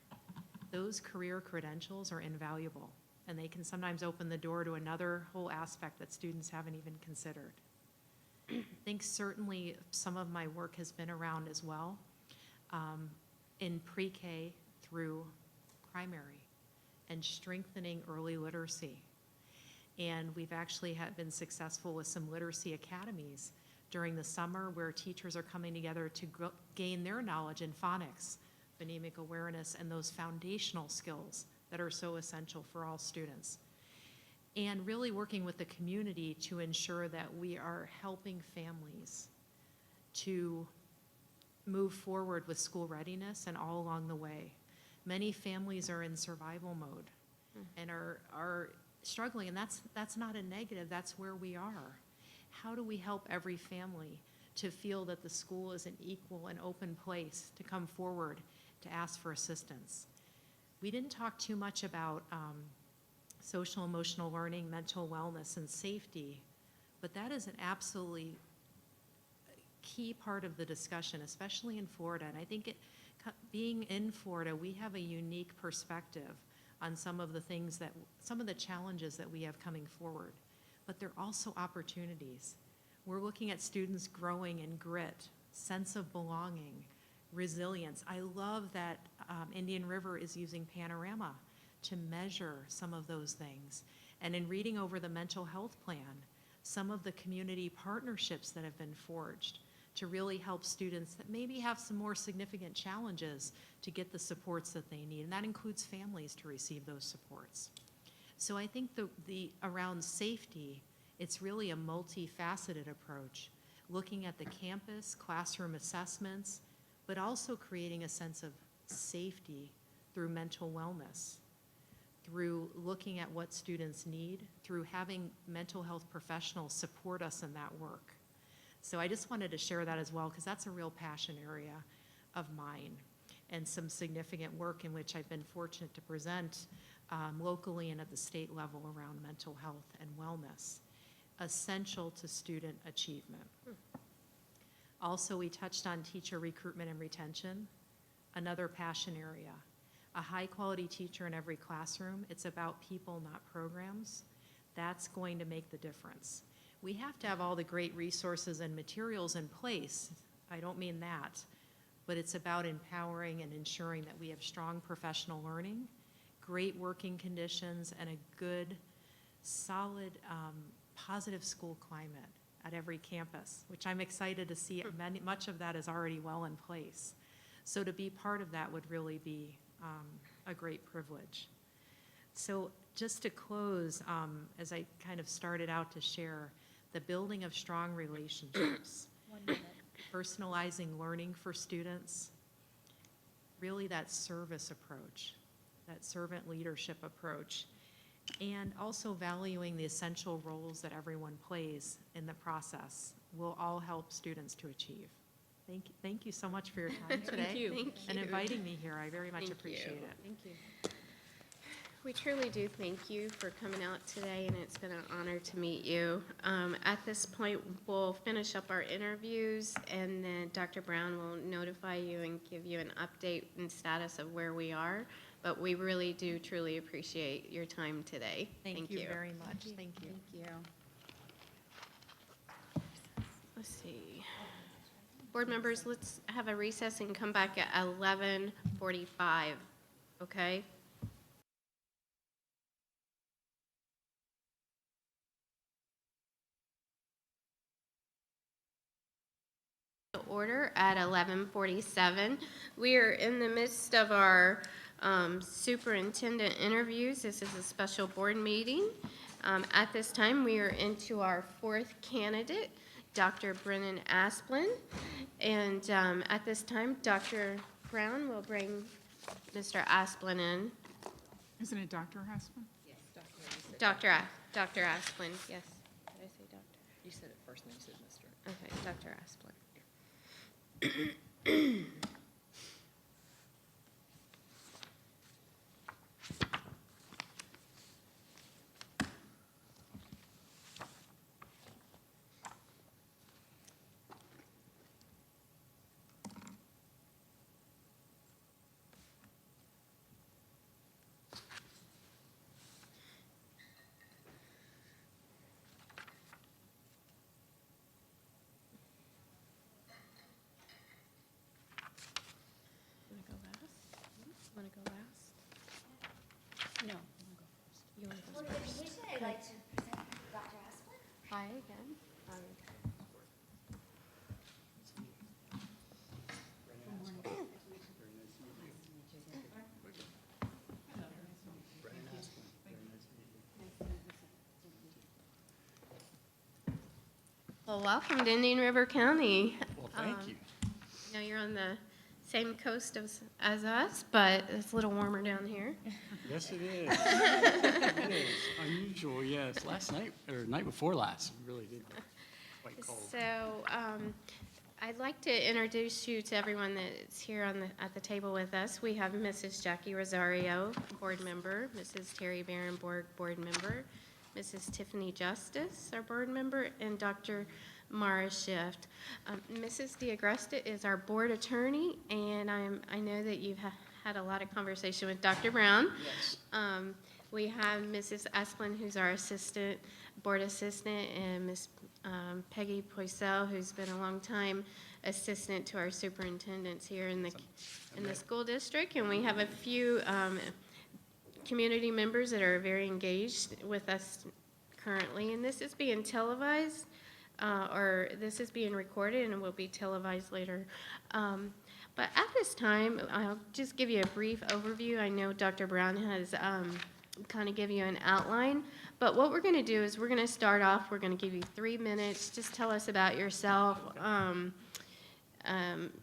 Those career credentials are invaluable, and they can sometimes open the door to another whole aspect that students haven't even considered. I think certainly some of my work has been around as well in pre-K through primary and strengthening early literacy. And we've actually been successful with some literacy academies during the summer where teachers are coming together to gain their knowledge in phonics, phonemic awareness, and those foundational skills that are so essential for all students. and really working with the community to ensure that we are helping families to move forward with school readiness and all along the way. Many families are in survival mode and are struggling, and that's not a negative, that's where we are. How do we help every family to feel that the school is an equal and open place to come forward to ask for assistance? We didn't talk too much about social emotional learning, mental wellness, and safety, but that is an absolutely key part of the discussion, especially in Florida. And I think being in Florida, we have a unique perspective on some of the challenges that we have coming forward. But there are also opportunities. We're looking at students growing in grit, sense of belonging, resilience. I love that Indian River is using Panorama to measure some of those things. And in reading over the mental health plan, some of the community partnerships that have been forged to really help students that maybe have some more significant challenges to get the supports that they need. And that includes families to receive those supports. So I think around safety, it's really a multifaceted approach, looking at the campus, classroom assessments, but also creating a sense of safety through mental wellness, through looking at what students need, through having mental health professionals support us in that work. So I just wanted to share that as well, because that's a real passion area of mine and some significant work in which I've been fortunate to present locally and at the state level around mental health and wellness, essential to student achievement. Also, we touched on teacher recruitment and retention, another passion area. A high-quality teacher in every classroom. It's about people, not programs. That's going to make the difference. We have to have all the great resources and materials in place. I don't mean that, but it's about empowering and ensuring that we have strong professional learning, great working conditions, and a good, solid, positive school climate at every campus, which I'm excited to see. Much of that is already well in place. So to be part of that would really be a great privilege. So just to close, as I kind of started out to share, the building of strong relationships, 1 minute. personalizing learning for students, really that service approach, that servant leadership approach, and also valuing the essential roles that everyone plays in the process will all help students to achieve. Thank you so much for your time today. Thank And you. inviting me here. I very much Thank you. appreciate it. Thank you. We truly do thank you for coming out today, and it's been an honor to meet you. At this point, we'll finish up our interviews, and then Dr. Brown will notify you and give you an update and status of where we are. But we really do truly appreciate your time today. Thank you very much. Thank you. Thank you. Let's see. Board members, let's have a recess and come back at 11:45, okay? Order at 11:47. We are in the midst of our superintendent interviews. This is a special board meeting. At this time, we are into our fourth candidate, Dr. Brennan Asplin. And at this time, Dr. Brown will bring Mr. Asplin in. Isn't it Dr. Hassman? Dr. Asplin, yes. Did I say doctor? You said it first, and then you said Mr. Okay, Dr. Asplin. Well, welcome to Indian River County. Well, thank you. I know you're on the same coast as us, but it's a little warmer down here. Yes, it is. It is unusual, yes. Last night, or night before last, it really did get quite cold. So I'd like to introduce you to everyone that's here at the table with us. We have Mrs. Jackie Rosario, board member, Mrs. Terry Barenborg, board member, Mrs. Tiffany Justice, our board member, and Dr. Mara Shift. Mrs. DeAgresta is our board attorney, and I know that you've had a lot of conversation with Dr. Brown. Yes. We have Mrs. Esplin, who's our assistant, board assistant, and Miss Peggy Poisel, who's been a long time assistant to our superintendents here in the school district. And we have a few community members that are very engaged with us currently. And this is being televised, or this is being recorded and will be televised later. But at this time, I'll just give you a brief overview. I know Dr. Brown has kind of give you an outline, but what we're going to do is we're going to start off, we're going to give you 3 minutes, just tell us about yourself,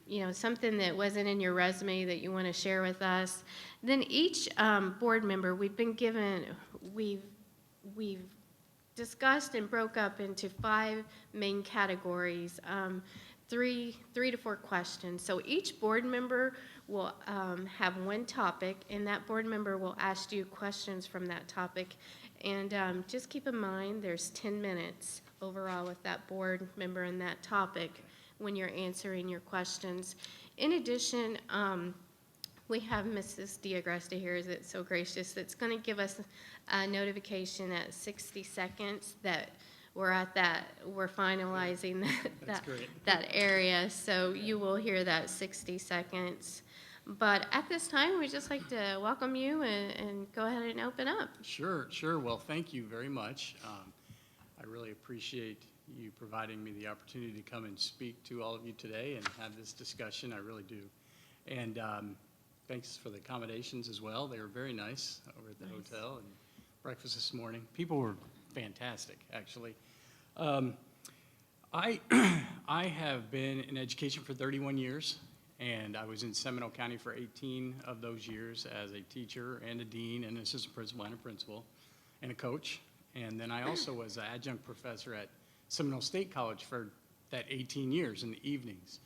you know, something that wasn't in your resume that you want to share with us. Then each board member, we've discussed and broke up into 5 main categories, 3 to 4 questions. So each board member will have one topic, and that board member will ask you questions from that topic. And just keep in mind, there's 10 minutes overall with that board member and that topic when you're answering your questions. In addition, we have Mrs. DeAgresta here, that's so gracious, that's going to give us a notification at 60 seconds that we're finalizing that area. So you will hear that 60 seconds. But at this time, we'd just like to welcome you and go ahead and open up. Sure, sure. Well, thank you very much. I really appreciate you providing me the opportunity to come and speak to all of you today and have this discussion. I really do. And thanks for the accommodations as well. They were very nice over at the hotel, and breakfast this morning. People were fantastic, actually. I have been in education for 31 years, and I was in Seminole County for 18 of those years as a teacher and a dean and an assistant principal and a principal and a coach. And then I also was an adjunct professor at Seminole State College for that 18 years in the evenings.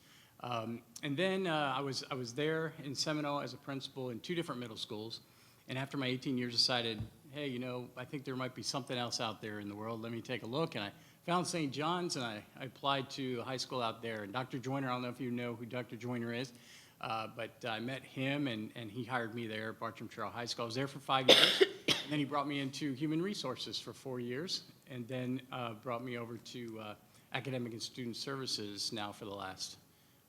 And then I was there in Seminole as a principal in 2 different middle schools. And after my 18 years, decided, hey, you know, I think there might be something else out there in the world. Let me take a look. And I found St. John's, and I applied to a high school out there. And Dr. Joyner, I don't know if you know who Dr. Joyner is, but I met him, and he hired me there at Bartram Trail High School. I was there for 5 years. And then he brought me into human resources for 4 years, and then brought me over to academic and student services now for the last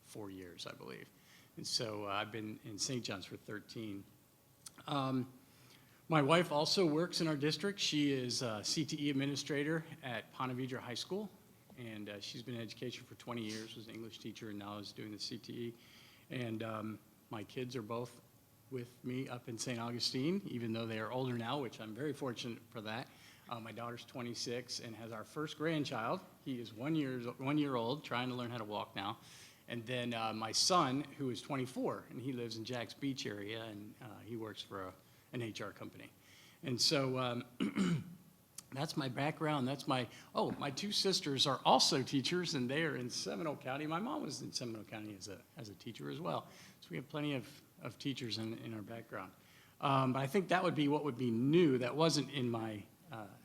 4 years, I believe. And so I've been in St. John's for 13. My wife also works in our district. She is a CTE administrator at Ponte Vedra High School, and she's been in education for 20 years, was an English teacher, and now is doing the CTE. And my kids are both with me up in St. Augustine, even though they are older now, which I'm very fortunate for that. My daughter's 26 and has our first grandchild. He is 1 year old, trying to learn how to walk now. And then my son, who is 24, and he lives in Jack's Beach area, and he works for an HR company. And so that's my background. That's my 2 sisters are also teachers, and they are in Seminole County. My mom was in Seminole County as a teacher as well. So we have plenty of teachers in our background. But I think that would be what would be new that wasn't in my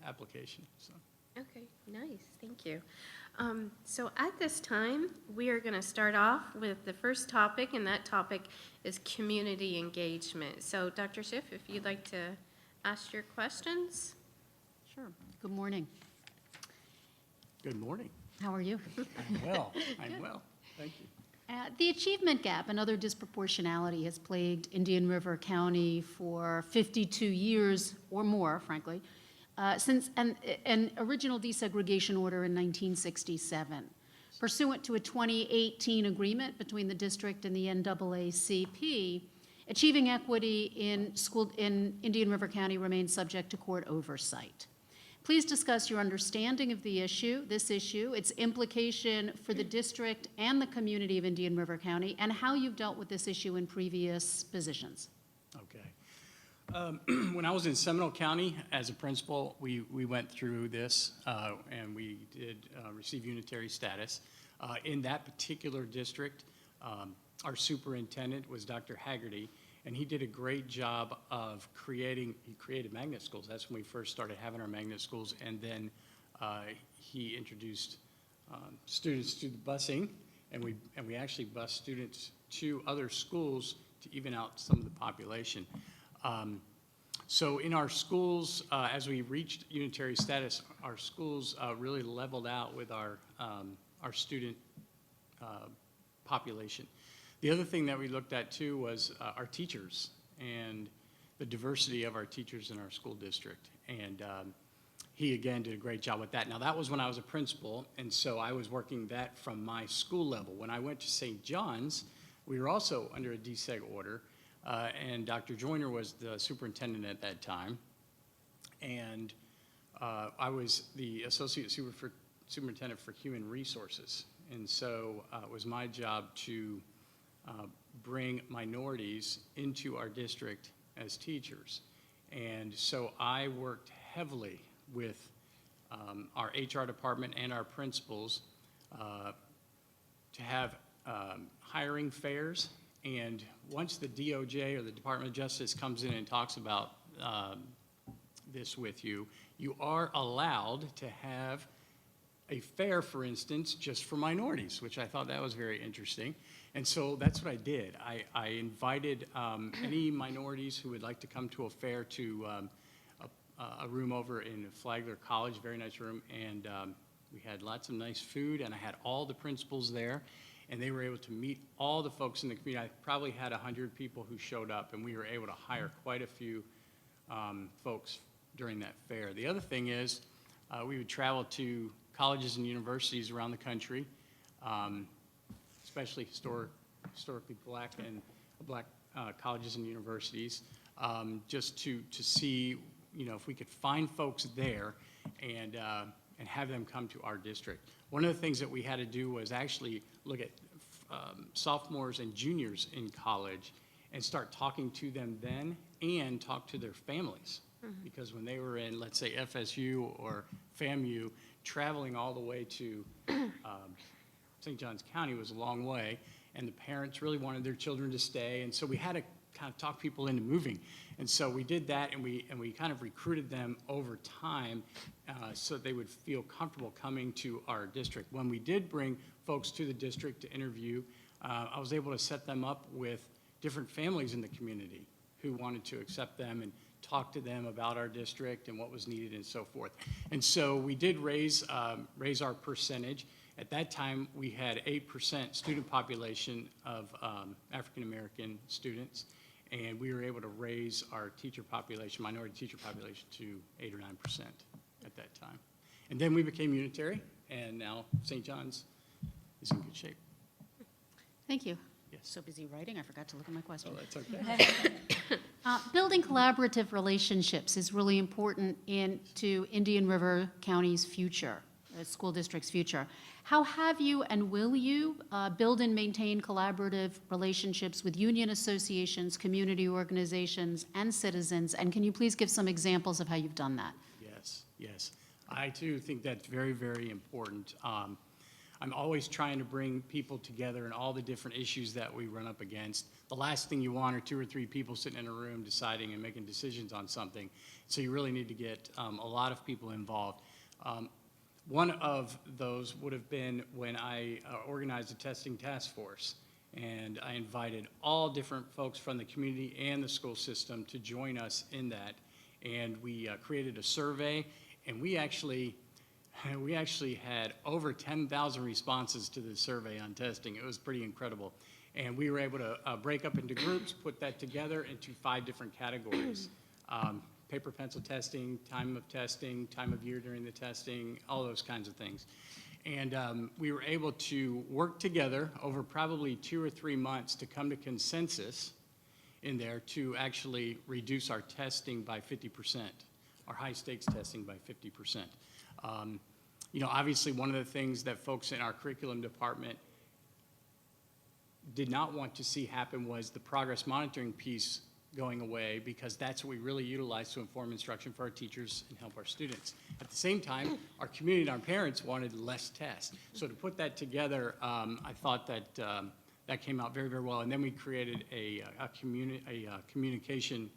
application. So. Okay, nice, thank you. So at this time, we are going to start off with the first topic, and that topic is community engagement. So Dr. Schiff, if you'd like to ask your questions. Sure. Good morning. Good morning. How are you? I'm well. I'm well. Thank you. The achievement gap and other disproportionality has plagued Indian River County for 52 years or more, frankly, since an original desegregation order in 1967. Pursuant to a 2018 agreement between the district and the NAACP, achieving equity in Indian River County remains subject to court oversight. Please discuss your understanding of this issue, its implication for the district and the community of Indian River County, and how you've dealt with this issue in previous positions. Okay. When I was in Seminole County as a principal, we went through this, and we did receive unitary status. In that particular district, our superintendent was Dr. Haggerty, and he did a great job of he created magnet schools. That's when we first started having our magnet schools, and then he introduced students to the busing, and we actually bused students to other schools to even out some of the population. So in our schools, as we reached unitary status, our schools really leveled out with our student population. The other thing that we looked at too was our teachers and the diversity of our teachers in our school district. And he again did a great job with that. Now that was when I was a principal, and so I was working that from my school level. When I went to St. John's, we were also under a DSEG order, and Dr. Joyner was the superintendent at that time. And I was the associate superintendent for human resources. And so it was my job to bring minorities into our district as teachers. And so I worked heavily with our HR department and our principals to have hiring fairs. And once the DOJ or the Department of Justice comes in and talks about this with you, you are allowed to have a fair, for instance, just for minorities, which I thought that was very interesting. And so that's what I did. I invited any minorities who would like to come to a fair to a room over in Flagler College, very nice room, and we had lots of nice food, and I had all the principals there, and they were able to meet all the folks in the community. I probably had 100 people who showed up, and we were able to hire quite a few folks during that fair. The other thing is we would travel to colleges and universities around the country, especially historically black colleges and universities, just to see, you know, if we could find folks there and have them come to our district. One of the things that we had to do was actually look at sophomores and juniors in college and start talking to them then and talk to their families. Because when they were in, let's say, FSU or FAMU, traveling all the way to St. Johns County was a long way, and the parents really wanted their children to stay, and so we had to kind of talk people into moving. And so we did that, and we kind of recruited them over time so that they would feel comfortable coming to our district. When we did bring folks to the district to interview, I was able to set them up with different families in the community who wanted to accept them and talk to them about our district and what was needed and so forth. And so we did raise our percentage. At that time, we had 8% student population of African-American students, and we were able to raise our teacher population, minority teacher population, to 8 or 9% at that time. And then we became unitary, and now St. John's is in good shape. Thank you. Yes. So busy writing, I forgot to look at my question. Oh, that's okay. Building collaborative relationships is really important to Indian River County's future, the school district's future. How have you and will you build and maintain collaborative relationships with union associations, community organizations, and citizens? And can you please give some examples of how you've done that? Yes. I too think that's very, very important. I'm always trying to bring people together in all the different issues that we run up against. The last thing you want are 2 or 3 people sitting in a room deciding and making decisions on something. So you really need to get a lot of people involved. One of those would have been when I organized a testing task force. And I invited all different folks from the community and the school system to join us in that. And we created a survey, and we actually had over 10,000 responses to the survey on testing. It was pretty incredible. And we were able to break up into groups, put that together into 5 different categories. Paper pencil testing, time of year during the testing, all those kinds of things. And we were able to work together over probably 2 or 3 months to come to consensus in there to actually reduce our testing by 50%. our high-stakes testing by 50%. You know, obviously, one of the things that folks in our curriculum department did not want to see happen was the progress monitoring piece going away, because that's what we really utilize to inform instruction for our teachers and help our students. At the same time, our community and our parents wanted less tests. So to put that together, I thought that that came out very, very well. And then we created a communication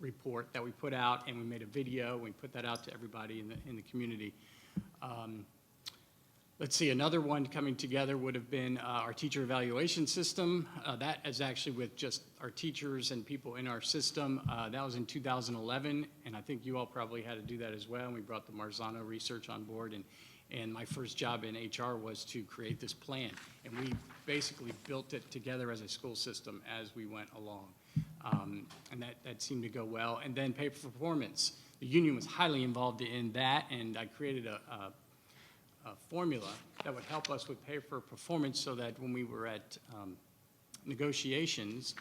report that we put out, and we made a video. We put that out to everybody in the community. Let's see, another one coming together would have been our teacher evaluation system. That is actually with just our teachers and people in our system. That was in 2011, and I think you all probably had to do that as well. And we brought the Marzano research on board, and my first job in HR was to create this plan. And we basically built it together as a school system as we went along. And that seemed to go well. And then pay for performance. The union was highly involved in that, and I created a formula that would help us with pay for performance, so that when we were at negotiations,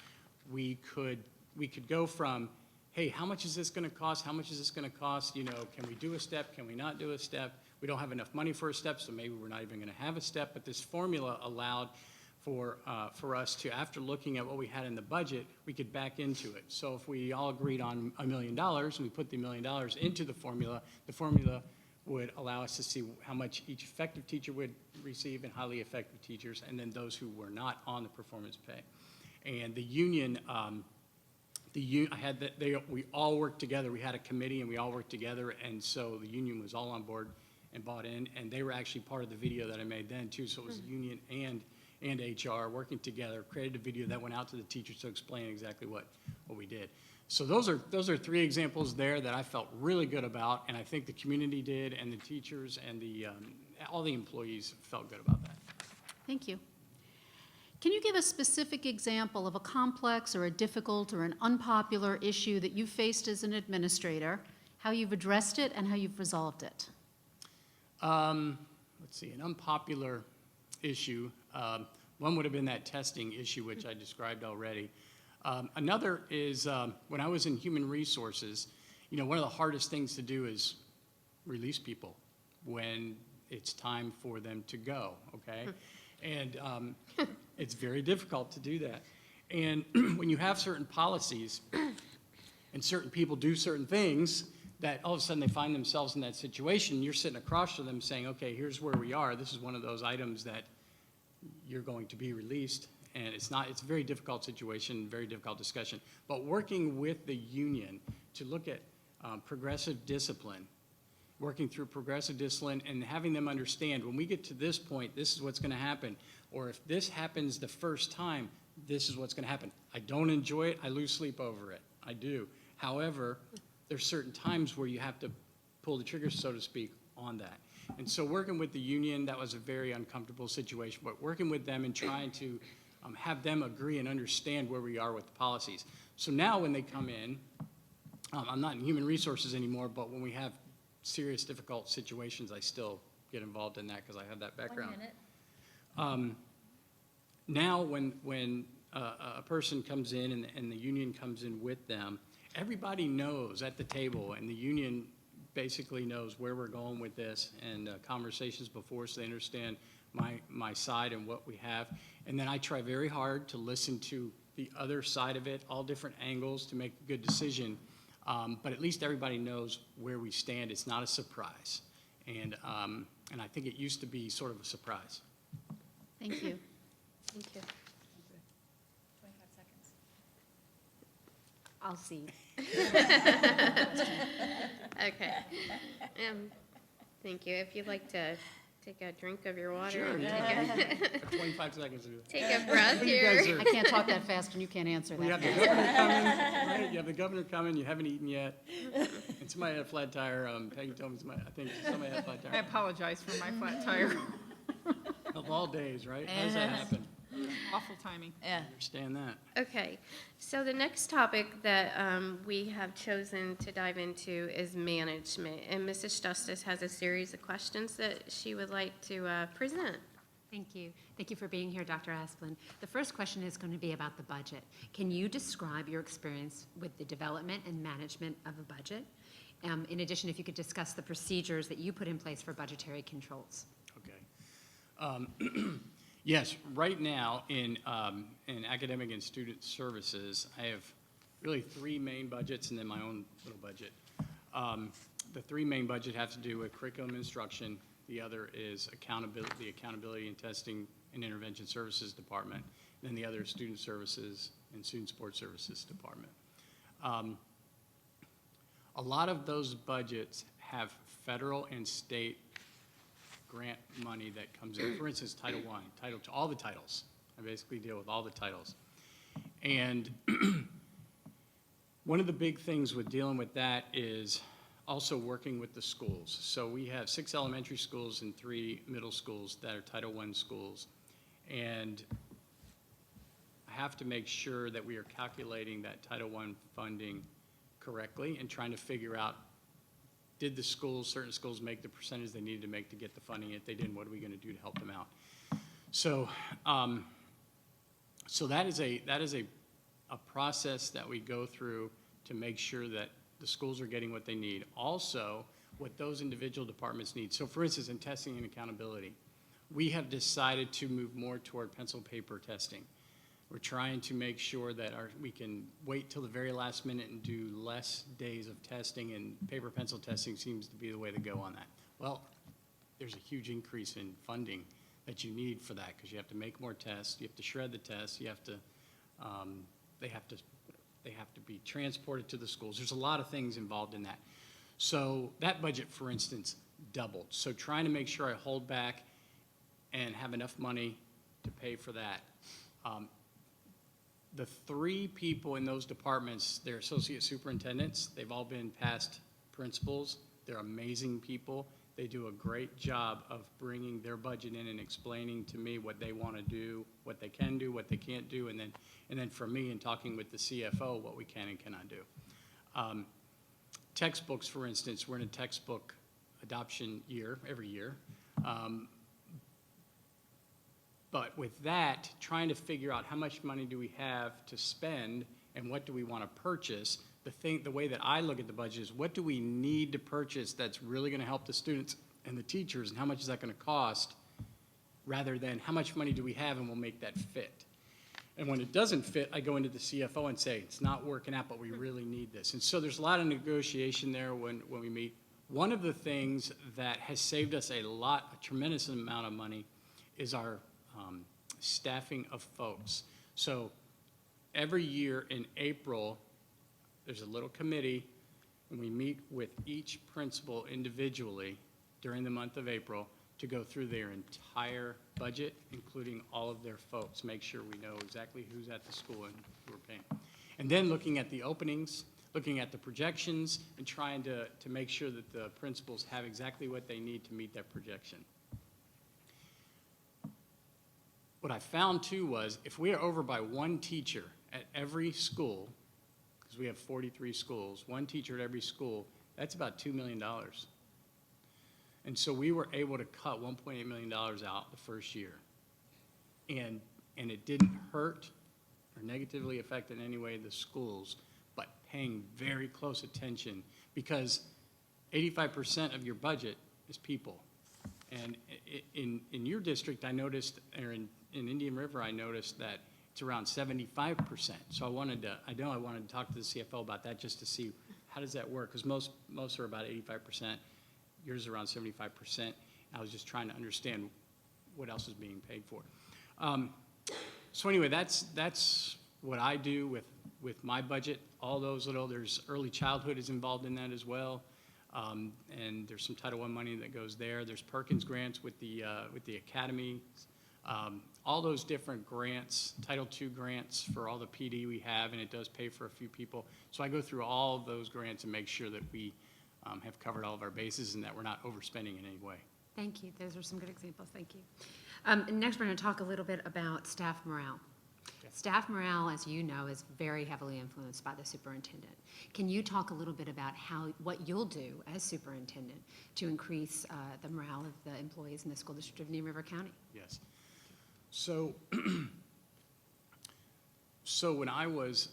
we could go from, hey, how much is this going to cost? How much is this going to cost? You know, can we do a step? Can we not do a step? We don't have enough money for a step, so maybe we're not even going to have a step. But this formula allowed for us to, after looking at what we had in the budget, we could back into it. So if we all agreed on $1 million and we put the $1 million into the formula would allow us to see how much each effective teacher would receive and highly effective teachers, and then those who were not on the performance pay. And the union, we all worked together. We had a committee and we all worked together, and so the union was all on board and bought in, and they were actually part of the video that I made then too. So it was the union and HR working together, created a video that went out to the teachers to explain exactly what we did. So those are three examples there that I felt really good about, and I think the community did, and the teachers and all the employees felt good about that. Thank you. Can you give a specific example of a complex or a difficult or an unpopular issue that you faced as an administrator, how you've addressed it, and how you've resolved it? Let's see, an unpopular issue. One would have been that testing issue, which I described already. Another is when I was in human resources, you know, one of the hardest things to do is release people when it's time for them to go, okay? And it's very difficult to do that. And when you have certain policies and certain people do certain things, that all of a sudden they find themselves in that situation, you're sitting across from them saying, okay, here's where we are. This is one of those items that you're going to be released. And it's a very difficult situation, very difficult discussion. But working with the union to look at progressive discipline, working through progressive discipline and having them understand, when we get to this point, this is what's going to happen. Or if this happens the first time, this is what's going to happen. I don't enjoy it. I lose sleep over it. I do. However, there's certain times where you have to pull the trigger, so to speak, on that. And so working with the union, that was a very uncomfortable situation. But working with them and trying to have them agree and understand where we are with the policies. So now when they come in, I'm not in human resources anymore, but when we have serious, difficult situations, I still get involved in that because I have that background. 1 minute. Now when a person comes in and the union comes in with them, everybody knows at the table, and the union basically knows where we're going with this, and conversations before, so they understand my side and what we have. And then I try very hard to listen to the other side of it, all different angles, to make a good decision. But at least everybody knows where we stand. It's not a surprise. And I think it used to be sort of a surprise. Thank you. Thank you. 25 seconds. I'll see. Okay. Thank you. If you'd like to take a drink of your water. Sure, and yeah. 25 seconds. Take a breath You guys here. are- I can't talk that fast, and you can't answer We that have the fast. governor coming, right? You have the governor coming, you haven't eaten yet. And somebody had a flat tire. Peggy told me I think somebody had a flat I tire. apologize for my flat tire. Of all days, right? How does that happen? Awful timing. Yeah. Understand that. Okay, so the next topic that we have chosen to dive into is management. And Mrs. Justice has a series of questions that she would like to present. Thank you. Thank you for being here, Dr. Asplin. The first question is going to be about the budget. Can you describe your experience with the development and management of a budget? In addition, if you could discuss the procedures that you put in place for budgetary controls. Okay. Yes, right now in academic and student services, I have really three main budgets and then my own little budget. The three main budget have to do with curriculum instruction. The other is the accountability and testing and intervention services department. Then the other is student services and student support services department. A lot of those budgets have federal and state grant money that comes in. For instance, Title I, Title II, all the titles. I basically deal with all the titles. And one of the big things with dealing with that is also working with the schools. So we have 6 elementary schools and 3 middle schools that are Title I schools. And I have to make sure that we are calculating that Title I funding correctly and trying to figure out, did the schools, certain schools, make the percentage they needed to make to get the funding? If they didn't, what are we going to do to help them out? So, so that is a process that we go through to make sure that the schools are getting what they need. Also, what those individual departments need. So for instance, in testing and accountability, we have decided to move more toward pencil paper testing. We're trying to make sure that we can wait till the very last minute and do less days of testing, and paper pencil testing seems to be the way to go on that. Well, there's a huge increase in funding that you need for that because you have to make more tests, you have to shred the tests, you have to, they have to be transported to the schools. There's a lot of things involved in that. So that budget, for instance, doubled. So trying to make sure I hold back and have enough money to pay for that. The 3 people in those departments, they're associate superintendents. They've all been past principals. They're amazing people. They do a great job of bringing their budget in and explaining to me what they want to do, what they can do, what they can't do, and then for me in talking with the CFO, what we can and cannot do. Textbooks, for instance, we're in a textbook adoption year, every year. But with that, trying to figure out how much money do we have to spend and what do we want to purchase, the way that I look at the budget is what do we need to purchase that's really going to help the students and the teachers, and how much is that going to cost, rather than how much money do we have and we'll make that fit. And when it doesn't fit, I go into the CFO and say, it's not working out, but we really need this. And so there's a lot of negotiation there when we meet. One of the things that has saved us a tremendous amount of money is our staffing of folks. So every year in April, there's a little committee, and we meet with each principal individually during the month of April to go through their entire budget, including all of their folks, make sure we know exactly who's at the school and who we're paying. And then looking at the openings, looking at the projections, and trying to make sure that the principals have exactly what they need to meet that projection. What I found too was if we are over by one teacher at every school, because we have 43 schools, one teacher at every school, that's about $2 million. And so we were able to cut $1.8 million out the first year. And it didn't hurt or negatively affect in any way the schools, but paying very close attention, because 85% of your budget is people. And in your district, I noticed, or in Indian River, I noticed that it's around 75%. So I wanted to talk to the CFO about that just to see how does that work, because most are about 85%. Yours is around 75%. I was just trying to understand what else is being paid for. So anyway, that's what I do with my budget. All those there's early childhood is involved in that as well. And there's some Title I money that goes there. There's Perkins grants with the academy. All those different grants, Title II grants for all the PD we have, and it does pay for a few people. So I go through all of those grants and make sure that we have covered all of our bases and that we're not overspending in any way. Thank you. Those are some good examples. Thank you. Next, we're going to talk a little bit about staff morale. Okay. Staff morale, as you know, is very heavily influenced by the superintendent. Can you talk a little bit about what you'll do as superintendent to increase the morale of the employees in the school district of Indian River County? Yes. So, so when I was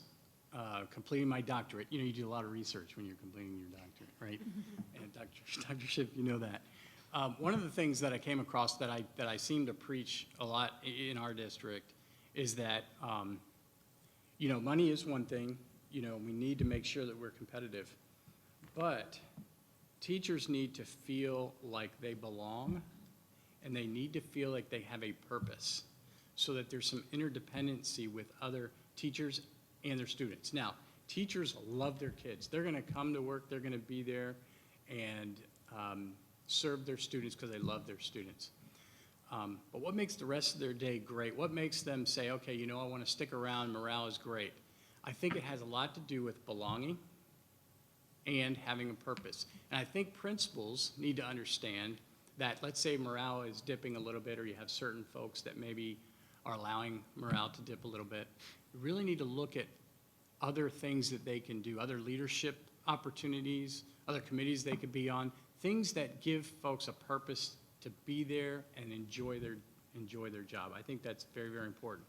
completing my doctorate, you do a lot of research when you're completing your doctorate, right? And Dr. Schiff, you know that. One of the things that I came across that I seem to preach a lot in our district is that, money is one thing. We need to make sure that we're competitive. But teachers need to feel like they belong, and they need to feel like they have a purpose, so that there's some interdependency with other teachers and their students. Now, teachers love their kids. They're going to come to work, they're going to be there and serve their students because they love their students. But what makes the rest of their day great? What makes them say, okay, I want to stick around, morale is great? I think it has a lot to do with belonging and having a purpose. And I think principals need to understand that, let's say morale is dipping a little bit, or you have certain folks that maybe are allowing morale to dip a little bit. You really need to look at other things that they can do, other leadership opportunities, other committees they could be on, things that give folks a purpose to be there and enjoy their job. I think that's very, very important.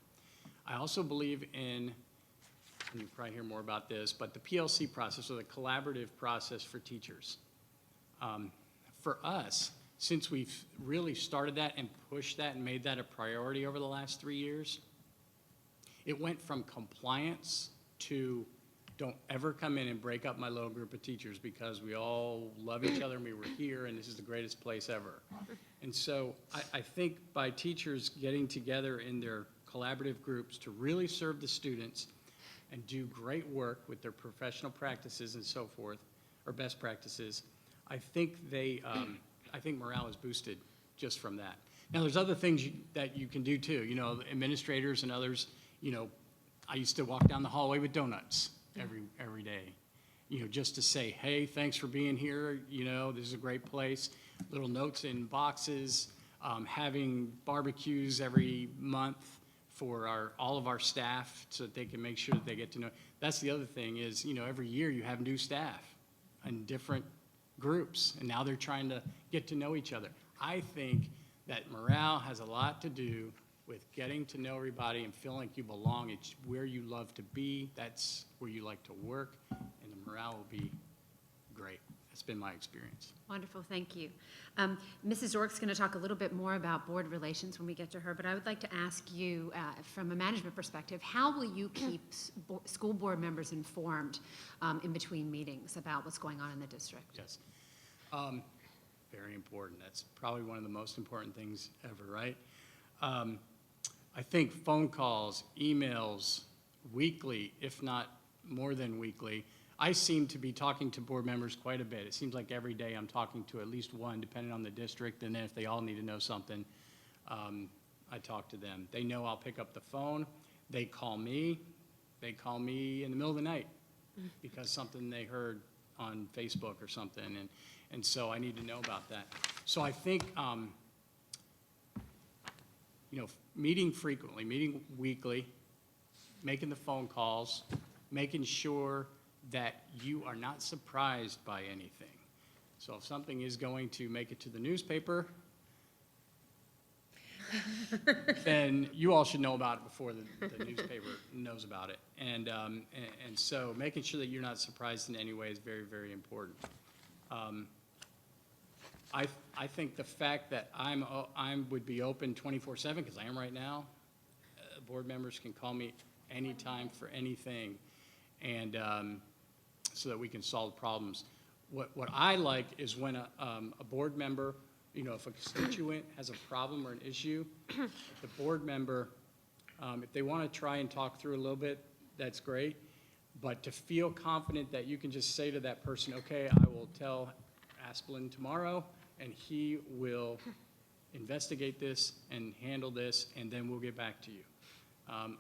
I also believe in, and you'll probably hear more about this, but the PLC process, or the collaborative process for teachers. For us, since we've really started that and pushed that and made that a priority over the last 3 years, it went from compliance to don't ever come in and break up my little group of teachers because we all love each other and we were here and this is the greatest place ever. And so I think by teachers getting together in their collaborative groups to really serve the students and do great work with their professional practices and so forth, or best practices, I think I think morale is boosted just from that. Now, there's other things that you can do too. Administrators and others, I used to walk down the hallway with donuts every day, just to say, hey, thanks for being here. This is a great place. Little notes in boxes, having barbecues every month for all of our staff so that they can make sure that they get to know. That's the other thing is, every year you have new staff in different groups, and now they're trying to get to know each other. I think that morale has a lot to do with getting to know everybody and feeling like you belong. It's where you love to be. That's where you like to work, and the morale will be great. That's been my experience. Wonderful, thank you. Mrs. Zork's going to talk a little bit more about board relations when we get to her, but I would like to ask you, from a management perspective, how will you keep school board members informed in between meetings about what's going on in the district? Yes. Very important. That's probably one of the most important things ever, right? I think phone calls, emails, weekly, if not more than weekly. I seem to be talking to board members quite a bit. It seems like every day I'm talking to at least one, depending on the district, and then if they all need to know something, I talk to them. They know I'll pick up the phone. They call me. They call me in the middle of the night because something they heard on Facebook or something, and so I need to know about that. So I think, meeting frequently, meeting weekly, making the phone calls, making sure that you are not surprised by anything. So if something is going to make it to the newspaper, then you all should know about it before the newspaper knows about it. And so making sure that you're not surprised in any way is very, very important. I think the fact that I would be open 24/7, because I am right now, board members can call me anytime for anything, and so that we can solve problems. What I like is when a board member, if a constituent has a problem or an issue, the board member, if they want to try and talk through a little bit, that's great. But to feel confident that you can just say to that person, okay, I will tell Asplin tomorrow, and he will investigate this and handle this, and then we'll get back to you.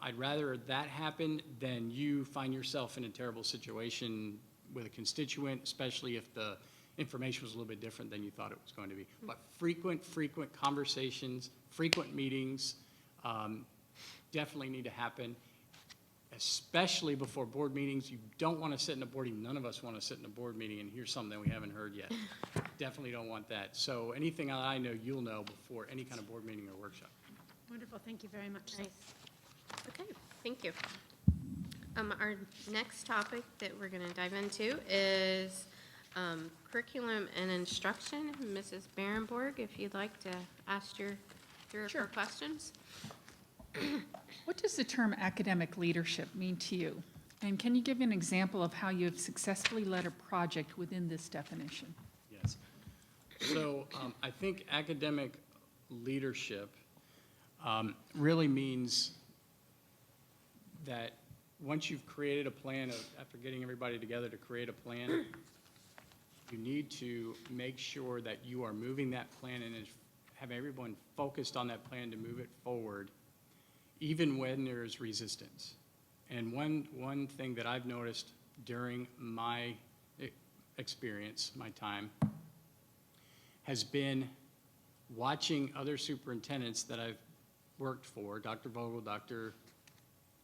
I'd rather that happen than you find yourself in a terrible situation with a constituent, especially if the information was a little bit different than you thought it was going to be. But frequent conversations, frequent meetings definitely need to happen, especially before board meetings. You don't want to sit in a board meeting. None of us want to sit in a board meeting and hear something that we haven't heard yet. Definitely don't want that. So anything that I know, you'll know before any kind of board meeting or workshop. Wonderful, thank you very much. Nice. Okay, thank you. Our next topic that we're going to dive into is curriculum and instruction. Mrs. Berenborg, if you'd like to ask your three or four questions. What does the term academic leadership mean to you? And can you give an example of how you have successfully led a project within this definition? Yes. So I think academic leadership really means that once you've created a plan, after getting everybody together to create a plan, you need to make sure that you are moving that plan and have everyone focused on that plan to move it forward, even when there's resistance. And one thing that I've noticed during my experience, my time, has been watching other superintendents that I've worked for, Dr. Vogel, Dr.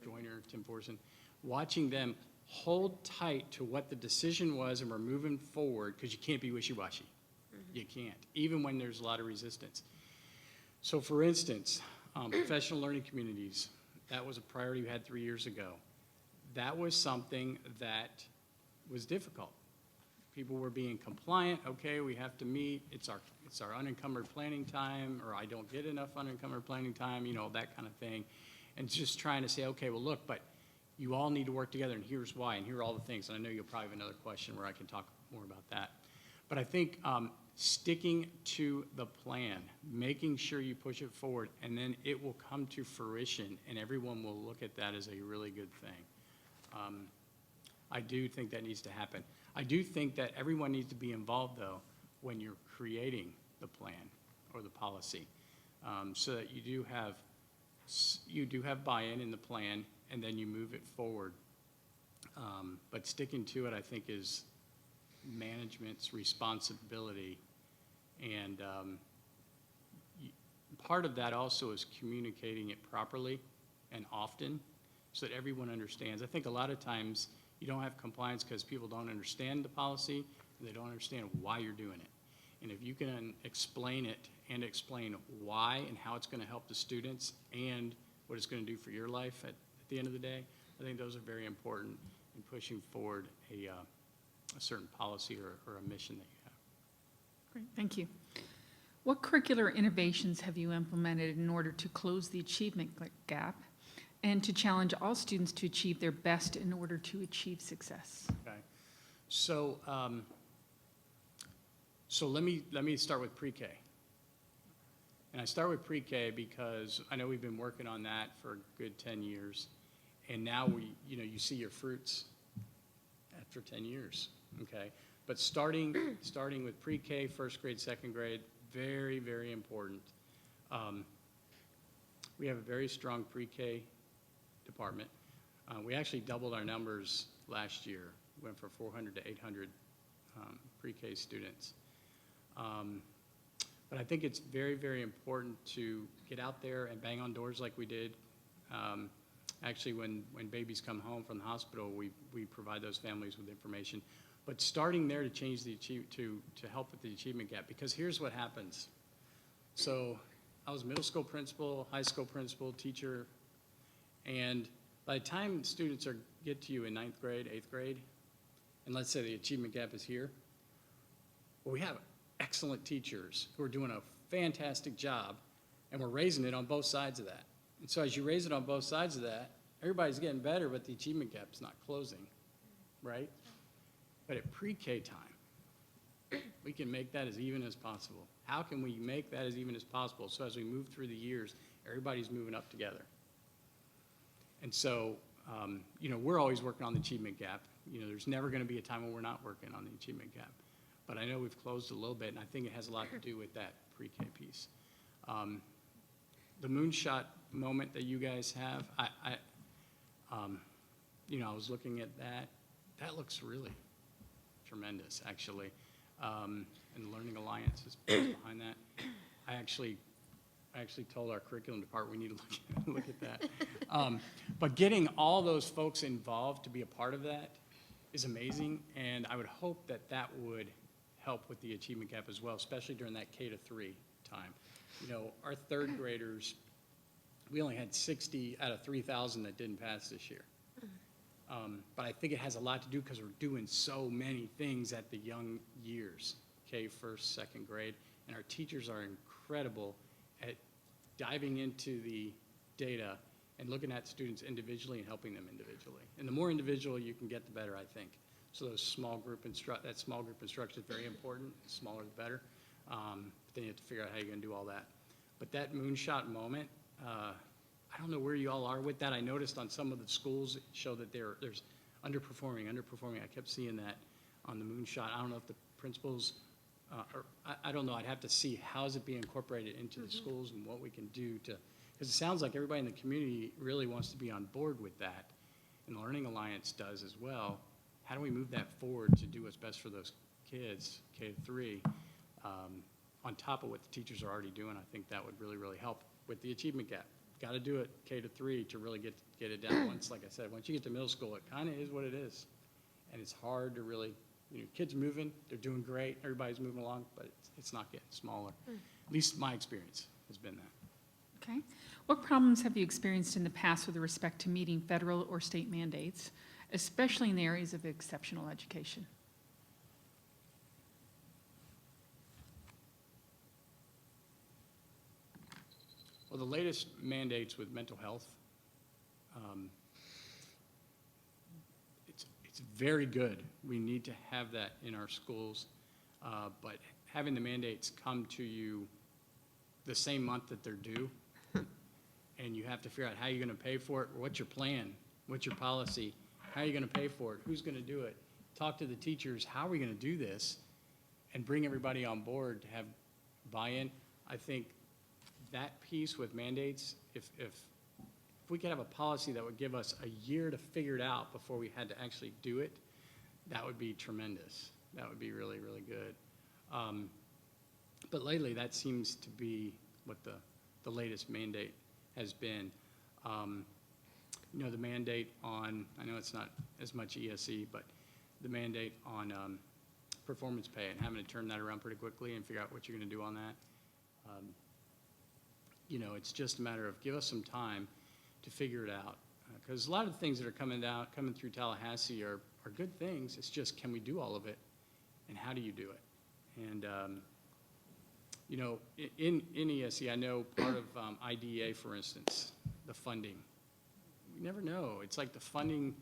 Joyner, Tim Forson, watching them hold tight to what the decision was and we're moving forward, because you can't be wishy-washy. You can't, even when there's a lot of resistance. So for instance, professional learning communities, that was a priority we had 3 years ago. That was something that was difficult. People were being compliant, okay, we have to meet, it's our unencumbered planning time, or I don't get enough unencumbered planning time, you know, that kind of thing. And just trying to say, okay, well, look, but you all need to work together, and here's why, and here are all the things. And I know you'll probably have another question where I can talk more about that. But I think sticking to the plan, making sure you push it forward, and then it will come to fruition, and everyone will look at that as a really good thing. I do think that needs to happen. I do think that everyone needs to be involved, though, when you're creating the plan or the policy, so that you do have buy-in in the plan, and then you move it forward. But sticking to it, I think, is management's responsibility. And part of that also is communicating it properly and often so that everyone understands. I think a lot of times you don't have compliance because people don't understand the policy and they don't understand why you're doing it. And if you can explain it and explain why and how it's going to help the students and what it's going to do for your life at the end of the day, I think those are very important in pushing forward a certain policy or a mission that you have. Great, thank you. What curricular innovations have you implemented in order to close the achievement gap and to challenge all students to achieve their best in order to achieve success? Okay, so let me start with pre-K. And I start with pre-K because I know we've been working on that for a good 10 years, and now you see your fruits after 10 years. Okay, but starting with pre-K, first grade, second grade, very, very important. We have a very strong pre-K department. We actually doubled our numbers last year. We went from 400 to 800 pre-K students. But I think it's very, very important to get out there and bang on doors like we did. Actually, when babies come home from the hospital, we provide those families with information. But starting there to change to help with the achievement gap, because here's what happens. So I was middle school principal, high school principal, teacher, and by the time students get to you in 9th grade, 8th grade, and let's say the achievement gap is here, well, we have excellent teachers who are doing a fantastic job, and we're raising it on both sides of that. And so as you raise it on both sides of that, everybody's getting better, but the achievement gap's not closing, right? But at pre-K time, we can make that as even as possible. How can we make that as even as possible so as we move through the years, everybody's moving up together? And so, we're always working on the achievement gap. There's never going to be a time when we're not working on the achievement gap. But I know we've closed a little bit, and I think it has a lot to do with that pre-K piece. The moonshot moment that you guys have, I was looking at that. That looks really tremendous, actually. And the Learning Alliance is behind that. I actually told our curriculum department we need to look at that. But getting all those folks involved to be a part of that is amazing, and I would hope that would help with the achievement gap as well, especially during that K-3 time. Our third graders we only had 60 out of 3,000 that didn't pass this year. But I think it has a lot to do because we're doing so many things at the young years, okay, first, second grade. And our teachers are incredible at diving into the data and looking at students individually and helping them individually. And the more individual you can get, the better, I think. So that small group instruction is very important. The smaller, the better. But then you have to figure out how you're going to do all that. But that moonshot moment, I don't know where you all are with that. I noticed on some of the schools show that there's underperforming. I kept seeing that on the moonshot. I don't know if the principals, I don't know. I'd have to see how is it being incorporated into the schools and what we can do to, because it sounds like everybody in the community really wants to be on board with that. And the Learning Alliance does as well. How do we move that forward to do what's best for those kids, K-3, on top of what the teachers are already doing? I think that would really, really help with the achievement gap. Got to do it K-3 to really get it down. Once, like I said, once you get to middle school, it kind of is what it is. And it's hard to really, kids moving, they're doing great, everybody's moving along, but it's not getting smaller. At least my experience has been that. Okay. What problems have you experienced in the past with respect to meeting federal or state mandates, especially in the areas of exceptional education? Well, the latest mandates with mental health, it's very good. We need to have that in our schools, but having the mandates come to you the same month that they're due, and you have to figure out how you're going to pay for it, what's your plan, what's your policy, how are you going to pay for it, who's going to do it, talk to the teachers, how are we going to do this, and bring everybody on board to have buy-in. I think that piece with mandates, if we could have a policy that would give us a year to figure it out before we had to actually do it, that would be tremendous. That would be really, really good. But lately, that seems to be what the latest mandate has been. The mandate on, I know it's not as much ESE, but the mandate on performance pay and having to turn that around pretty quickly and figure out what you're going to do on that. It's just a matter of give us some time to figure it out. Because a lot of the things that are coming through Tallahassee are good things. It's just, can we do all of it? And how do you do it? And, in ESE, I know part of IDEA, for instance, the funding. You never know. It's like the funding,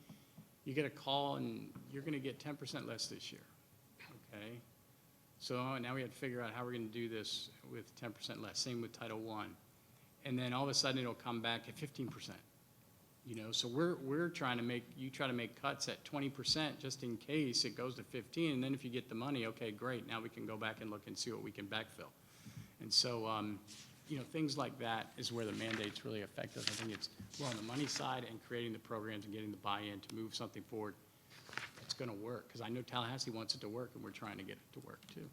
you get a call and you're going to get 10% less this year, okay? So now we have to figure out how we're going to do this with 10% less. Same with Title I. And then all of a sudden it'll come back at 15%. So we're trying to make cuts at 20% just in case it goes to 15. And then if you get the money, okay, great. Now we can go back and look and see what we can backfill. And so, things like that is where the mandates really affect us. I think it's more on the money side and creating the programs and getting the buy-in to move something forward that's going to work. Because I know Tallahassee wants it to work, and we're trying to get it to work, too.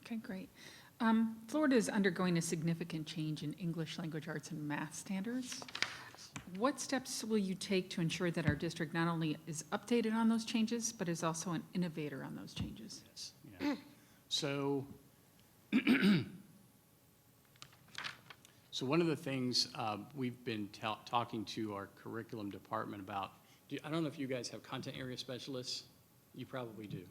Okay, great. Florida is undergoing a significant change in English language arts and math standards. What steps will you take to ensure that our district not only is updated on those changes, but is also an innovator on those changes? Yes, yeah. So one of the things we've been talking to our curriculum department about, I don't know if you guys have content area specialists. You probably do.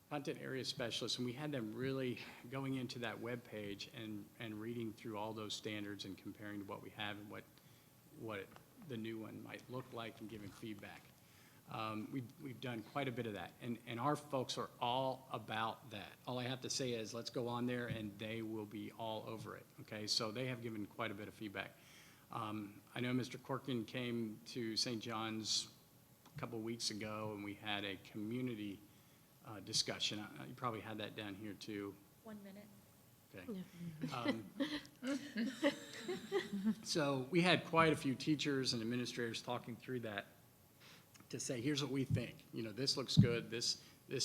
Content area specialists, and we had them really going into that web page and reading through all those standards and comparing to what we have and what the new one might look like and giving feedback. We've done quite a bit of that, and our folks are all about that. All I have to say is let's go on there and they will be all over it, okay? So they have given quite a bit of feedback. I know Mr. Corkin came to St. John's a couple weeks ago and we had a community discussion. You probably had that down here too. 1 minute. Okay. So we had quite a few teachers and administrators talking through that to say, here's what we think. This looks good, this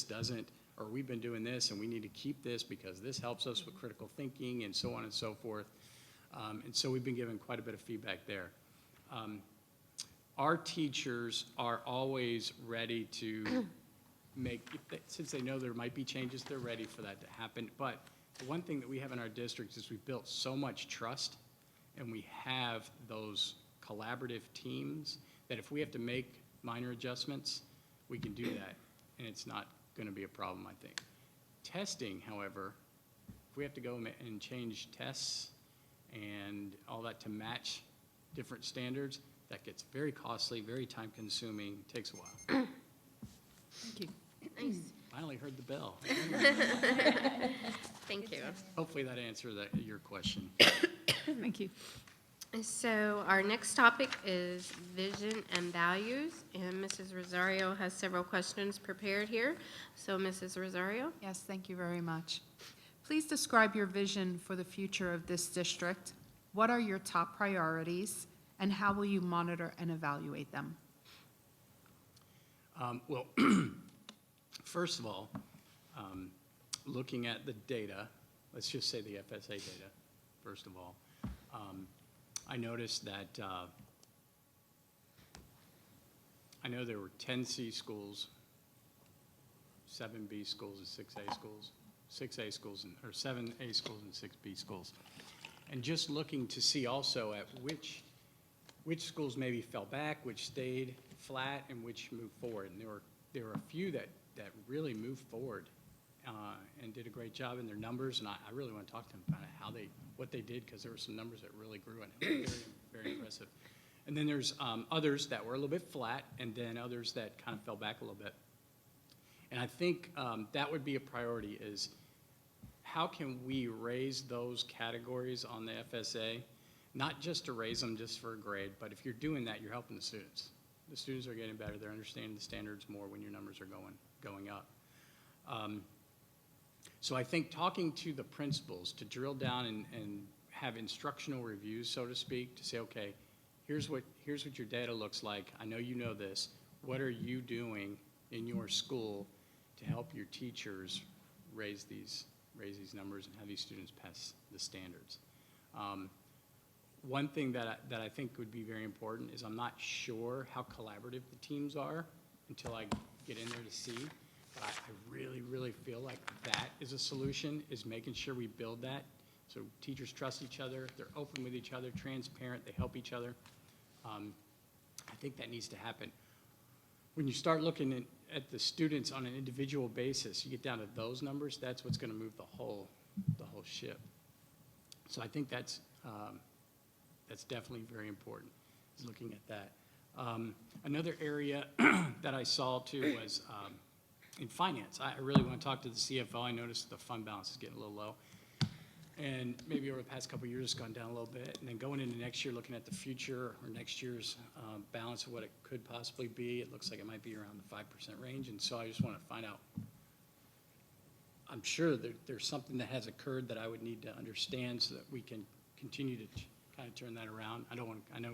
doesn't, or we've been doing this and we need to keep this because this helps us with critical thinking and so on and so forth. And so we've been given quite a bit of feedback there. Our teachers are always ready to since they know there might be changes, they're ready for that to happen. But the one thing that we have in our district is we've built so much trust and we have those collaborative teams, that if we have to make minor adjustments, we can do that, and it's not going to be a problem, I think. Testing, however, if we have to go and change tests and all that to match different standards, that gets very costly, very time-consuming, takes a while. Thank you. Nice. Finally heard the bell. Thank you. Hopefully that answered your question. Thank you. So our next topic is vision and values, and Mrs. Rosario has several questions prepared here. So Mrs. Rosario? Yes, thank you very much. Please describe your vision for the future of this district. What are your top priorities, and how will you monitor and evaluate them? Well, first of all, looking at the data, let's just say the FSA data, first of all, I noticed that I know there were 10 C schools, 7 B schools, and 6 A schools, 6 A schools, or 7 A schools and 6 B schools. And just looking to see also at which schools maybe fell back, which stayed flat, and which moved forward. And there were a few that really moved forward and did a great job in their numbers. And I really want to talk to them about what they did, because there were some numbers that really grew, and it was very, very impressive. And then there's others that were a little bit flat, and then others that kind of fell back a little bit. And I think that would be a priority, is how can we raise those categories on the FSA, not just to raise them just for a grade, but if you're doing that, you're helping the students. The students are getting better. They're understanding the standards more when your numbers are going up. So I think talking to the principals to drill down and have instructional reviews, so to speak, to say, okay, here's what your data looks like. I know you know this. What are you doing in your school to help your teachers raise these numbers and have these students pass the standards? One thing that I think would be very important is I'm not sure how collaborative the teams are until I get in there to see. But I really, really feel like that is a solution, is making sure we build that so teachers trust each other, they're open with each other, transparent, they help each other. I think that needs to happen. When you start looking at the students on an individual basis, you get down to those numbers, that's what's going to move the whole ship. So I think that's definitely very important, is looking at that. Another area that I saw too was in finance. I really want to talk to the CFO. I noticed the fund balance is getting a little low. And maybe over the past couple of years, it's gone down a little bit. And then going into next year, looking at the future or next year's balance of what it could possibly be, it looks like it might be around the 5% range. And so I just want to find out. I'm sure that there's something that has occurred that I would need to understand so that we can continue to kind of turn that around. I know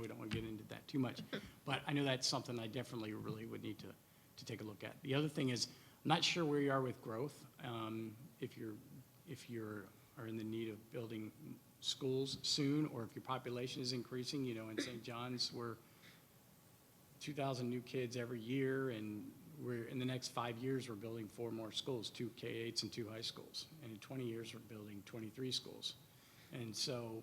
we don't want to get into that too much, but I know that's something I definitely really would need to take a look at. The other thing is, I'm not sure where you are with growth. If you're are in the need of building schools soon, or if your population is increasing. You know, in St. John's, we're 2,000 new kids every year, and we're in the next 5 years, we're building 4 more schools, 2 K-8s and 2 high schools. And in 20 years, we're building 23 schools. And so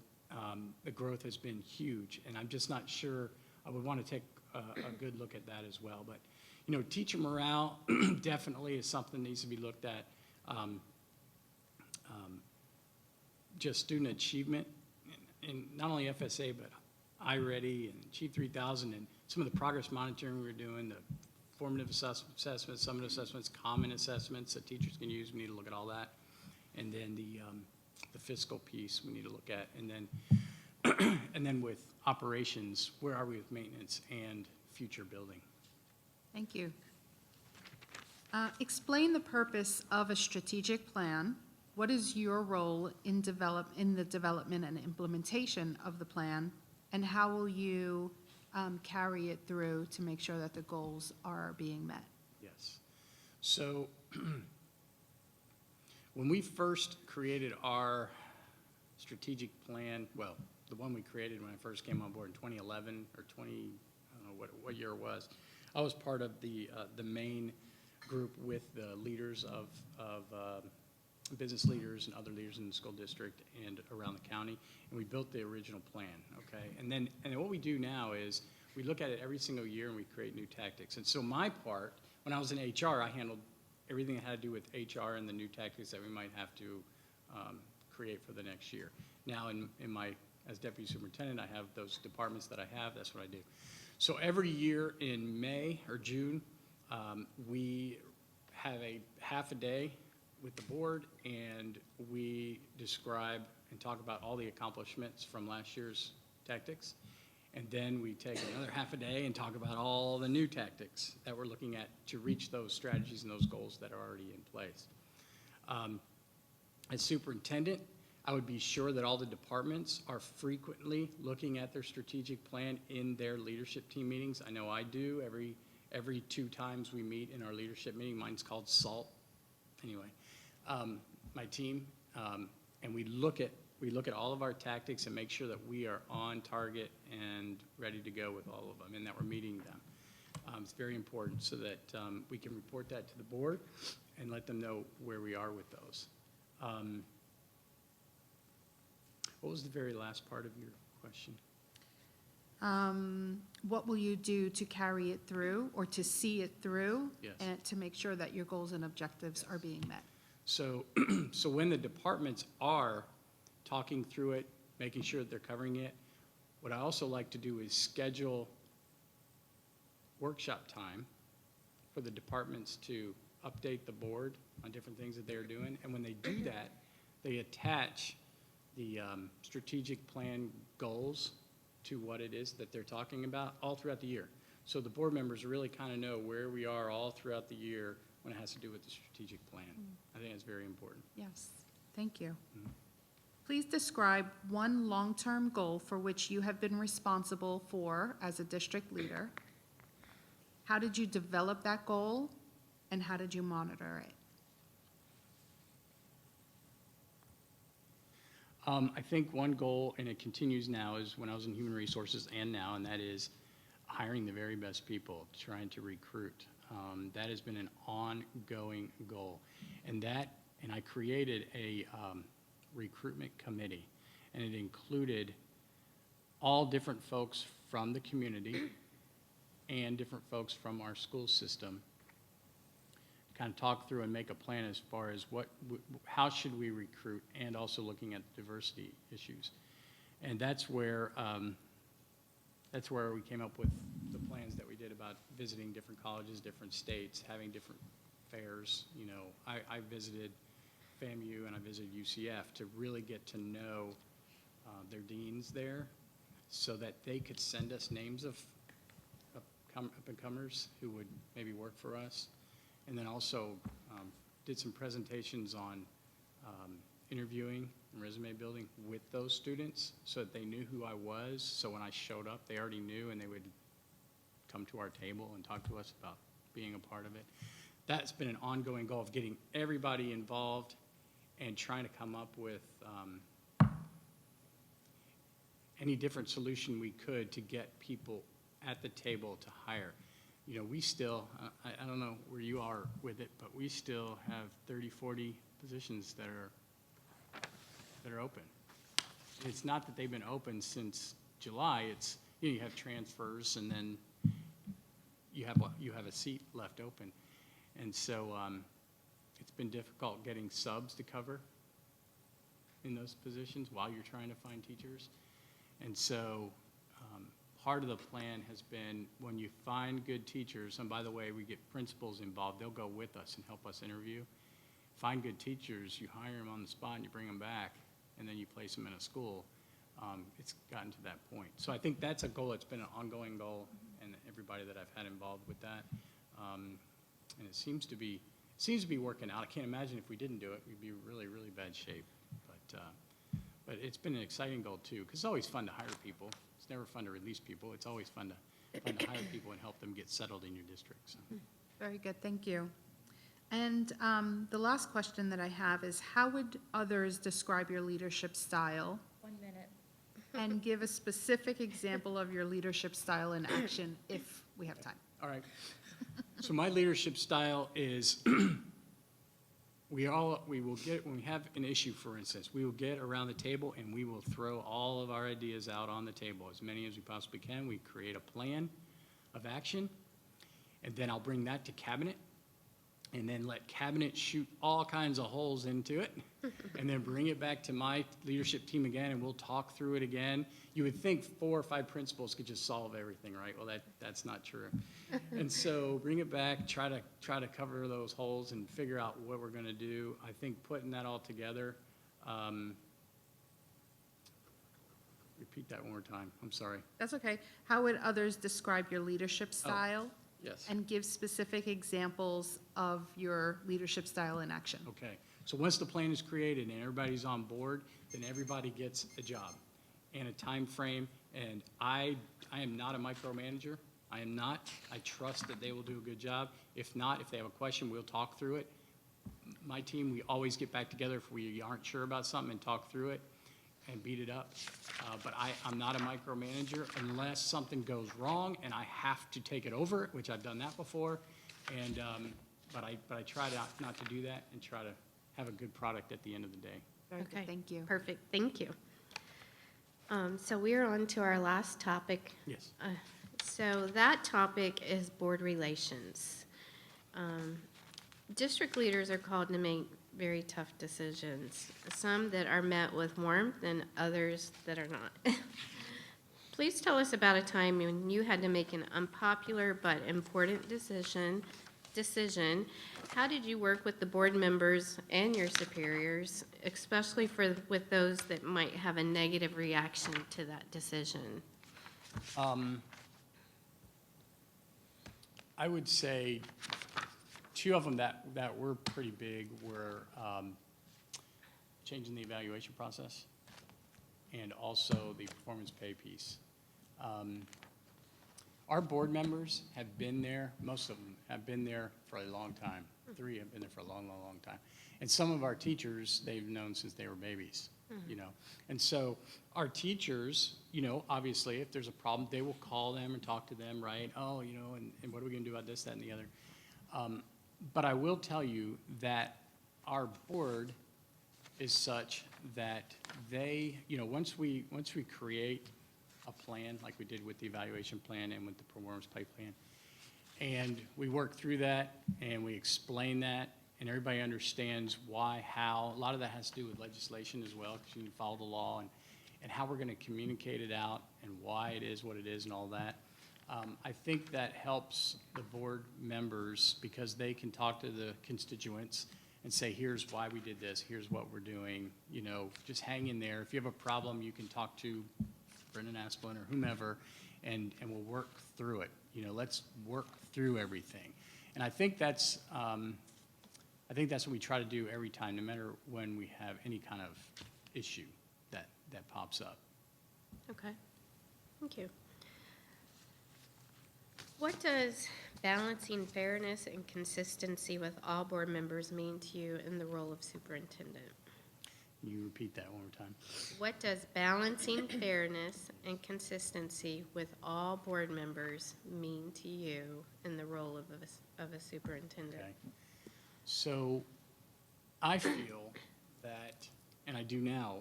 the growth has been huge, and I'm just not sure. I would want to take a good look at that as well. But, you know, teacher morale definitely is something that needs to be looked at. Just student achievement, and not only FSA, but iReady and Achieve 3000, and some of the progress monitoring we're doing, the formative assessments, summative assessments, common assessments that teachers can use. We need to look at all that. And then the fiscal piece we need to look at. And then with operations, where are we with maintenance and future building? Thank you. Explain the purpose of a strategic plan. What is your role in the development and implementation of the plan, and how will you carry it through to make sure that the goals are being met? Yes. So when we first created our strategic plan, well, the one we created when I first came on board in 2011 or I don't know what year it was, I was part of the main group with the leaders of business leaders and other leaders in the school district and around the county, and we built the original plan, okay? And then what we do now is we look at it every single year and we create new tactics. And so my part, when I was in HR, I handled everything that had to do with HR and the new tactics that we might have to create for the next year. Now, as deputy superintendent, I have those departments that I have, that's what I do. So every year in May or June, we have a half a day with the board, and we describe and talk about all the accomplishments from last year's tactics. And then we take another half a day and talk about all the new tactics that we're looking at to reach those strategies and those goals that are already in place. As superintendent, I would be sure that all the departments are frequently looking at their strategic plan in their leadership team meetings. I know I do. Every 2 times we meet in our leadership meeting, mine's called SALT. Anyway, my team, and we look at all of our tactics and make sure that we are on target and ready to go with all of them, and that we're meeting them. It's very important so that we can report that to the board and let them know where we are with those. What was the very last part of your question? What will you do to carry it through or to see it through? Yes. And to make sure that your goals and objectives are being met? So, so when the departments are talking through it, making sure that they're covering it, what I also like to do is schedule workshop time for the departments to update the board on different things that they're doing. And when they do that, they attach the strategic plan goals to what it is that they're talking about all throughout the year. So the board members really kind of know where we are all throughout the year when it has to do with the strategic plan. I think that's very important. Yes, thank you. Please describe one long-term goal for which you have been responsible for as a district leader. How did you develop that goal, and how did you monitor it? I think one goal, and it continues now, is when I was in human resources and now, and that is hiring the very best people, trying to recruit. That has been an ongoing goal. And I created a recruitment committee, and it included all different folks from the community and different folks from our school system. Kind of talk through and make a plan as far as how should we recruit, and also looking at diversity issues. And that's where we came up with the plans that we did about visiting different colleges, different states, having different fairs. You know, I visited FAMU and I visited UCF to really get to know their deans there, so that they could send us names of up-and-comers who would maybe work for us. And then also did some presentations on interviewing and resume building with those students, so that they knew who I was. So when I showed up, they already knew, and they would come to our table and talk to us about being a part of it. That's been an ongoing goal of getting everybody involved and trying to come up with any different solution we could to get people at the table to hire. You know, we still, I don't know where you are with it, but we still have 30, 40 positions that are open. And it's not that they've been open since July. It's, you know, you have transfers, and then you have a seat left open. And so it's been difficult getting subs to cover in those positions while you're trying to find teachers. And so part of the plan has been, when you find good teachers, and by the way, we get principals involved, they'll go with us and help us interview. Find good teachers, you hire them on the spot and you bring them back, and then you place them in a school. It's gotten to that point. So I think that's a goal. It's been an ongoing goal, and everybody that I've had involved with that. And it seems to be working out. I can't imagine if we didn't do it, we'd be really, really bad shape. But it's been an exciting goal too, because it's always fun to hire people. It's never fun to release people. It's always fun to hire people and help them get settled in your district. So. Very good, thank you. And the last question that I have is, how would others describe your leadership style? 1 minute. And give a specific example of your leadership style in action, if we have time. All right. So my leadership style is we will get, when we have an issue, for instance, we will get around the table and we will throw all of our ideas out on the table, as many as we possibly can. We create a plan of action, and then I'll bring that to cabinet, and then let cabinet shoot all kinds of holes into it, and then bring it back to my leadership team again, and we'll talk through it again. You would think 4 or 5 principals could just solve everything, right? Well, that's not true. And so bring it back, try to cover those holes and figure out what we're gonna do. I think putting that all together, repeat that one more time, I'm sorry. That's okay. How would others describe your leadership style? Yes. And give specific examples of your leadership style in action. Okay, so once the plan is created and everybody's on board, then everybody gets a job and a time frame. And I am not a micromanager. I am not. I trust that they will do a good job. If not, if they have a question, we'll talk through it. My team, we always get back together if we aren't sure about something and talk through it and beat it up. But I'm not a micromanager unless something goes wrong and I have to take it over, which I've done that before. And, but I try not to do that and try to have a good product at the end of the day. Very good, Okay. thank you. Perfect, thank you. So we're on to our last topic. Yes. So that topic is board relations. District leaders are called to make very tough decisions, some that are met with warmth and others that are not. Please tell us about a time when you had to make an unpopular but important decision. How did you work with the board members and your superiors, especially with those that might have a negative reaction to that decision? I would say 2 of them that were pretty big were changing the evaluation process and also the performance pay piece. Our board members have been there, most of them have been there for a long time. 3 have been there for a long, long, long time. And some of our teachers, they've known since they were babies, you know. And so our teachers, you know, obviously, if there's a problem, they will call them and talk to them, right? Oh, you know, and what are we gonna do about this, that, and the other? But I will tell you that our board is such that they, you know, once we create a plan, like we did with the evaluation plan and with the performance pay plan, and we work through that and we explain that, and everybody understands why, how. A lot of that has to do with legislation as well, because you need to follow the law, and how we're gonna communicate it out and why it is what it is and all that. I think that helps the board members because they can talk to the constituents and say, here's why we did this, here's what we're doing, you know, just hang in there. If you have a problem, you can talk to Brendan Asplin or whomever, and we'll work through it. You know, let's work through everything. And I think that's what we try to do every time, no matter when we have any kind of issue that pops up. Okay, thank you. What does balancing fairness and consistency with all board members mean to you in the role of superintendent? Can you repeat that one more time? What does balancing fairness and consistency with all board members mean to you in the role of a superintendent? Okay. So I feel that, and I do now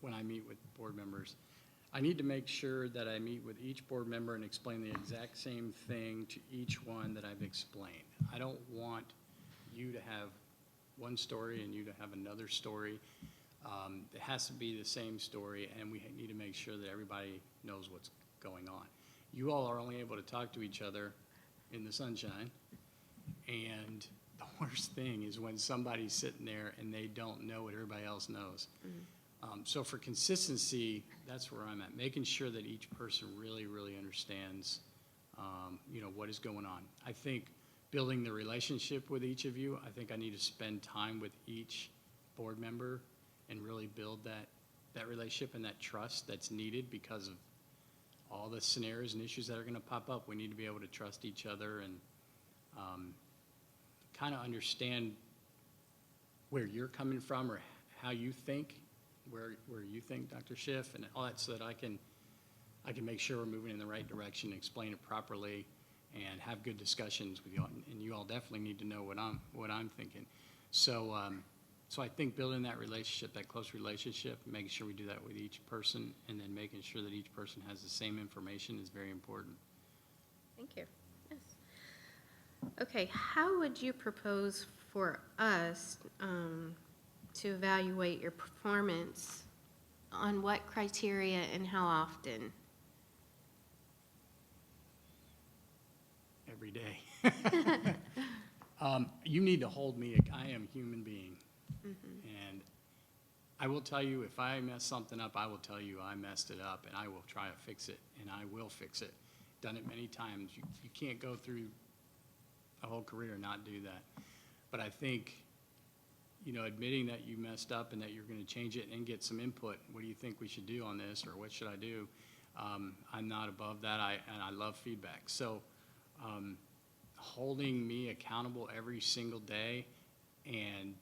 when I meet with board members, I need to make sure that I meet with each board member and explain the exact same thing to each one that I've explained. I don't want you to have one story and you to have another story. It has to be the same story, and we need to make sure that everybody knows what's going on. You all are only able to talk to each other in the sunshine, and the worst thing is when somebody's sitting there and they don't know what everybody else knows. So for consistency, that's where I'm at, making sure that each person really, really understands, you know, what is going on. I think building the relationship with each of you, I think I need to spend time with each board member and really build that relationship and that trust that's needed because of all the scenarios and issues that are gonna pop up. We need to be able to trust each other and kind of understand where you're coming from or how you think, where you think, Dr. Schiff, and all that, so that I can make sure we're moving in the right direction, explain it properly, and have good discussions with you all. And you all definitely need to know what I'm thinking. So, so I think building that relationship, that close relationship, making sure we do that with each person, and then making sure that each person has the same information is very important. Thank you. Yes. Okay, how would you propose for us to evaluate your performance? On what criteria and how often? Every day. You need to hold me, I am a human being. And I will tell you, if I mess something up, I will tell you I messed it up, and I will try to fix it, and I will fix it. Done it many times. You can't go through a whole career and not do that. But I think, you know, admitting that you messed up and that you're gonna change it and get some input, what do you think we should do on this, or what should I do? I'm not above that, and I love feedback. So, holding me accountable every single day and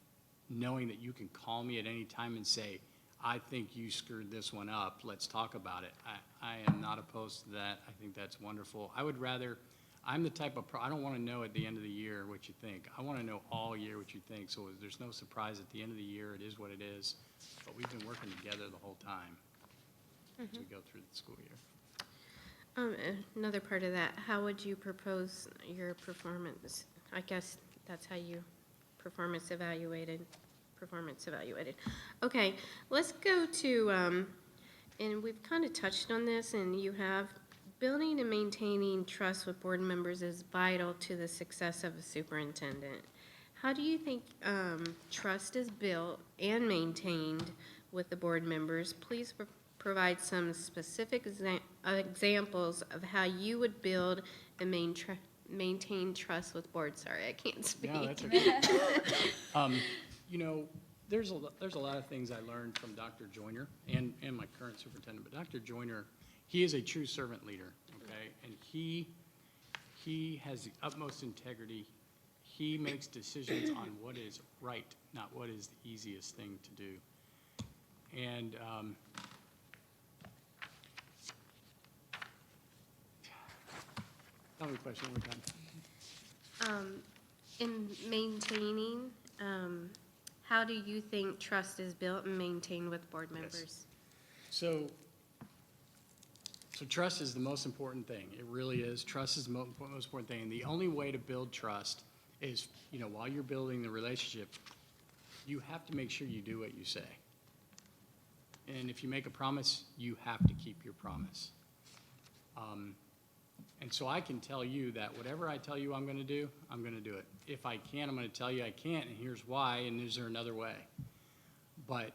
knowing that you can call me at any time and say, I think you screwed this one up, let's talk about it. I am not opposed to that. I think that's wonderful. I would rather, I'm the type of, I don't want to know at the end of the year what you think. I want to know all year what you think, so there's no surprise at the end of the year. It is what it is. But we've been working together the whole time as we go through the school year. Another part of that, how would you propose your performance? I guess that's how you performance evaluated. Okay, let's go to, and we've kind of touched on this, and you have, building and maintaining trust with board members is vital to the success of a superintendent. How do you think trust is built and maintained with the board members? Please provide some specific examples of how you would build and maintain trust with board. Sorry, I can't speak. No, that's okay. You know, there's a lot of things I learned from Dr. Joyner and my current superintendent, but Dr. Joyner, he is a true servant leader, okay? And he has the utmost integrity. He makes decisions on what is right, not what is the easiest thing to do. And tell me the question one more time. In maintaining, how do you think trust is built and maintained with board members? So trust is the most important thing. It really is. Trust is the most important thing. And the only way to build trust is, you know, while you're building the relationship, you have to make sure you do what you say. And if you make a promise, you have to keep your promise. And so I can tell you that whatever I tell you I'm going to do it. If I can't, I'm going to tell you I can't, and here's why, and is there another way? But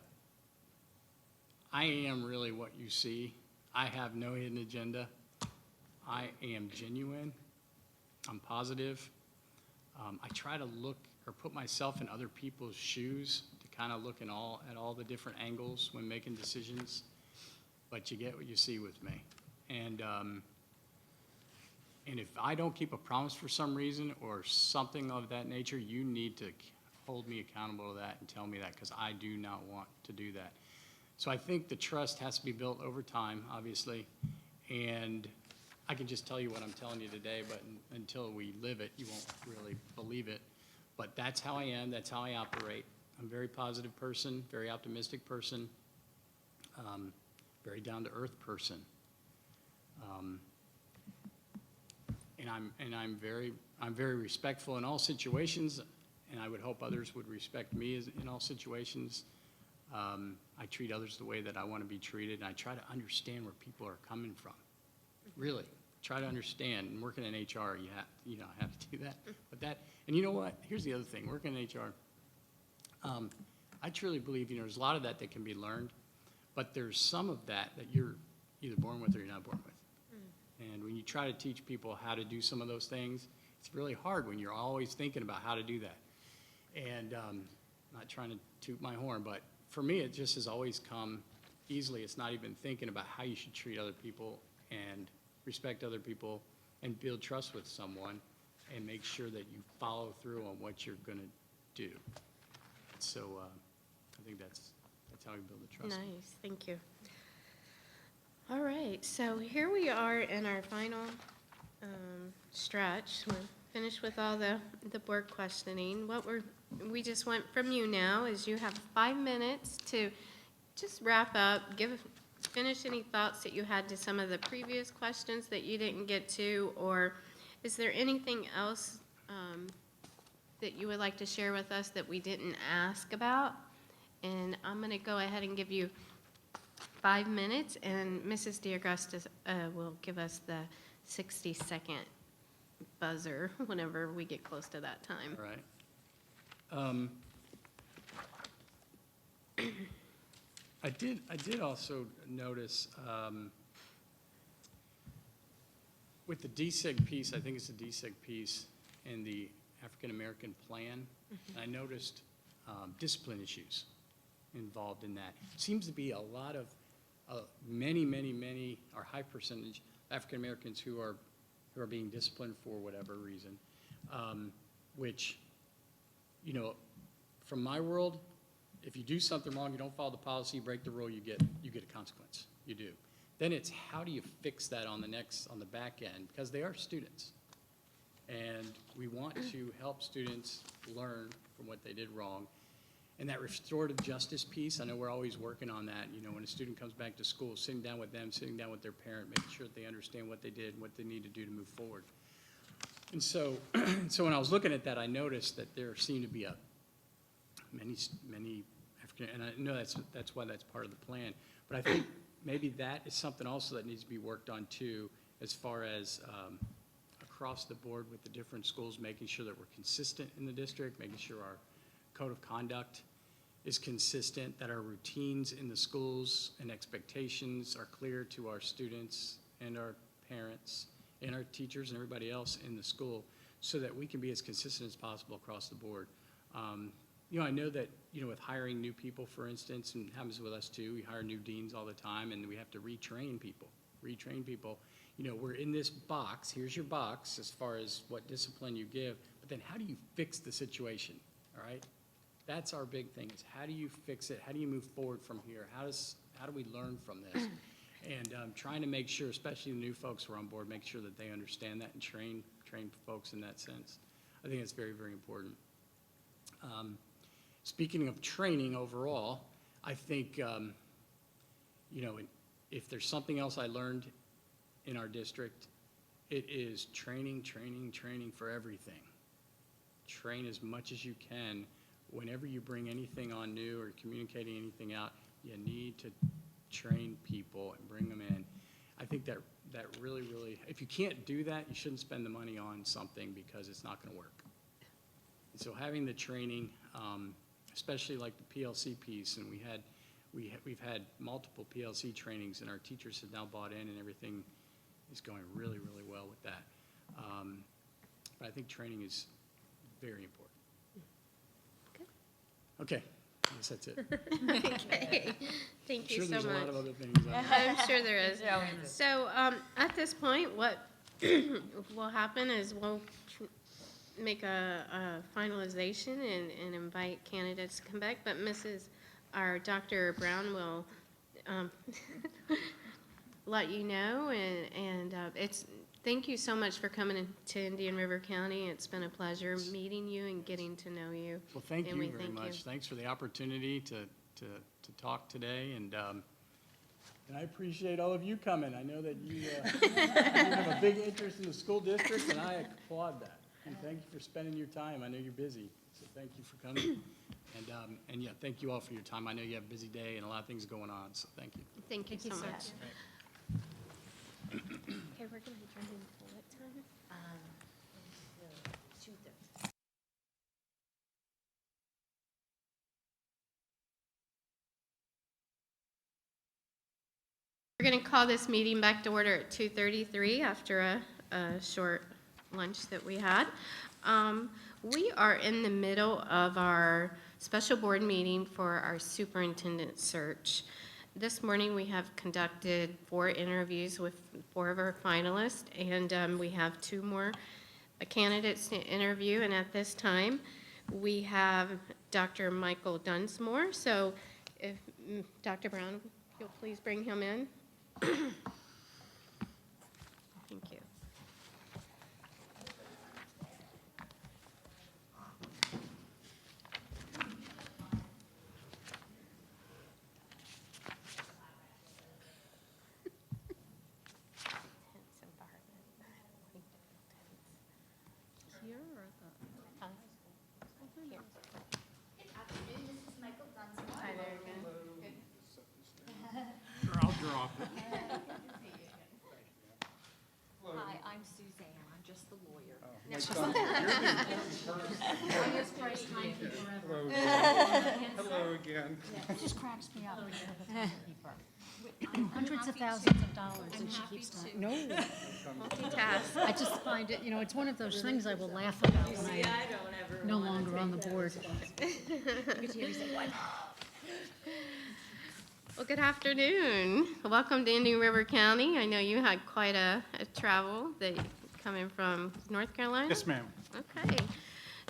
I am really what you see. I have no hidden agenda. I am genuine. I'm positive. I try to look or put myself in other people's shoes to kind of look at all the different angles when making decisions. But you get what you see with me. And if I don't keep a promise for some reason or something of that nature, you need to hold me accountable to that and tell me that, because I do not want to do that. So I think the trust has to be built over time, obviously, and I can just tell you what I'm telling you today, but until we live it, you won't really believe it. But that's how I am, that's how I operate. I'm a very positive person, very optimistic person, very down-to-earth person. And I'm very respectful in all situations, and I would hope others would respect me in all situations. I treat others the way that I want to be treated, and I try to understand where people are coming from. Really, try to understand. And working in HR, you have to do that. But and you know what? Here's the other thing. Working in HR, I truly believe there's a lot of that can be learned, but there's some of that you're either born with or you're not born with. And when you try to teach people how to do some of those things, it's really hard when you're always thinking about how to do that. And I'm not trying to toot my horn, but for me, it just has always come easily. It's not even thinking about how you should treat other people and respect other people and build trust with someone and make sure that you follow through on what you're going to do. So I think that's how we build the trust. Nice, thank you. All right, so here we are in our final stretch. We're finished with all the board questioning. We just want from you now is you have 5 minutes to just wrap up, finish any thoughts that you had to some of the previous questions that you didn't get to, or is there anything else that you would like to share with us that we didn't ask about? And I'm going to go ahead and give you 5 minutes, and Mrs. DeAugustus will give us the 60-second buzzer whenever we get close to that time. All right. I did also notice, with the DSIG piece, I think it's the DSIG piece in the African American plan, I noticed discipline issues involved in that. Seems to be a lot of, many, or high percentage African Americans who are being disciplined for whatever reason, which, you know, from my world, if you do something wrong, you don't follow the policy, you break the rule, you get a consequence. You do. Then it's how do you fix that on the back end, because they are students. And we want to help students learn from what they did wrong. And that restorative justice piece, I know we're always working on that. You know, when a student comes back to school, sitting down with them, sitting down with their parent, making sure that they understand what they did and what they need to do to move forward. And so, so when I was looking at that, I noticed that there seemed to be many African, and I know that's why that's part of the plan. But I think maybe that is something also that needs to be worked on too, as far as across the board with the different schools, making sure that we're consistent in the district, making sure our code of conduct is consistent, that our routines in the schools and expectations are clear to our students and our parents and our teachers and everybody else in the school, so that we can be as consistent as possible across the board. You know, I know that, you know, with hiring new people, for instance, and it happens with us too, we hire new deans all the time, and we have to retrain people. You know, we're in this box, here's your box as far as what discipline you give, but then how do you fix the situation, all right? That's our big thing, is how do you fix it? How do you move forward from here? How do we learn from this? And trying to make sure, especially the new folks who are on board, make sure that they understand that and train folks in that sense. I think it's very, very important. Speaking of training overall, I think, you know, if there's something else I learned in our district, it is training for everything. Train as much as you can. Whenever you bring anything on new or communicating anything out, you need to train people and bring them in. I think that really, if you can't do that, you shouldn't spend the money on something, because it's not going to work. And so having the training, especially like the PLC piece, and we've had multiple PLC trainings, and our teachers have now bought in, and everything is going really, really well with that. But I think training is very important. Okay, I guess that's it. Okay, thank you Sure, so there's a lot much. of other things. I'm sure there is. So at this point, what will happen is we'll make a finalization and invite candidates to come back, but Dr. Brown will let you know, and thank you so much for coming to Indian River County. It's been a pleasure meeting you and getting to know you. Well, thank And you we very thank you. much. Thanks for the opportunity to talk today, and I appreciate all of you coming. I know that you have a big interest in the school district, and I applaud that. And thank you for spending your time. I know you're busy, so thank you for coming. And yeah, thank you all for your time. I know you have a busy day and a lot of things going on, so thank you. Thank you so much. Okay, we're going to turn into what time? 2:30. We're going to call this meeting back to order at 2:33 after a short lunch that we had. We are in the middle of our special board meeting for our superintendent search. This morning, we have conducted 4 interviews with 4 of our finalists, and we have 2 more candidates to interview. And at this time, we have Dr. Michael Dunsmore. So if Dr. Brown, you'll please bring him in. Thank you. Hi there again. I'll drop it. Hi, I'm Suzanne, I'm just the lawyer. Highest price timekeeper ever. Hello again. It just cracks me up. Hundreds of thousands of dollars and she keeps time. No, Multitask. I just find it, it's one of those things I will laugh about when I'm no longer on the board. Well, good afternoon. Welcome to Indian River County. I know you had quite a travel that coming from North Carolina. Yes, ma'am. Okay.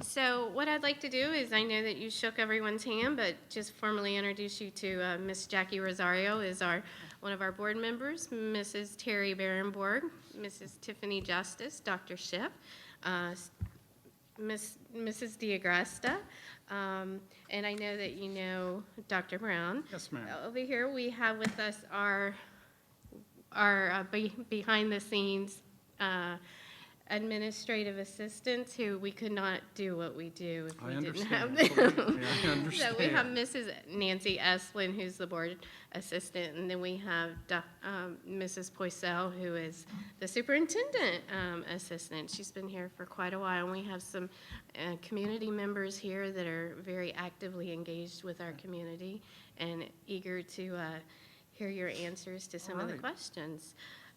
So what I'd like to do is, I know that you shook everyone's hand, but just formally introduce you to Miss Jackie Rosario is one of our board members, Mrs. Terry Barenborg, Mrs. Tiffany Justice, Dr. Schiff, Mrs. Diagresta, and I know that you know Dr. Brown. Yes, ma'am. Over here we have with us our behind the scenes administrative assistants who we could not do what we do if we didn't have them. I understand. So we have Mrs. Nancy Esplin, who's the board assistant, and then we have Mrs. Poisel, who is the superintendent assistant. She's been here for quite a while, and we have some community members here that are very actively engaged with our community and eager to hear your answers to some of the questions.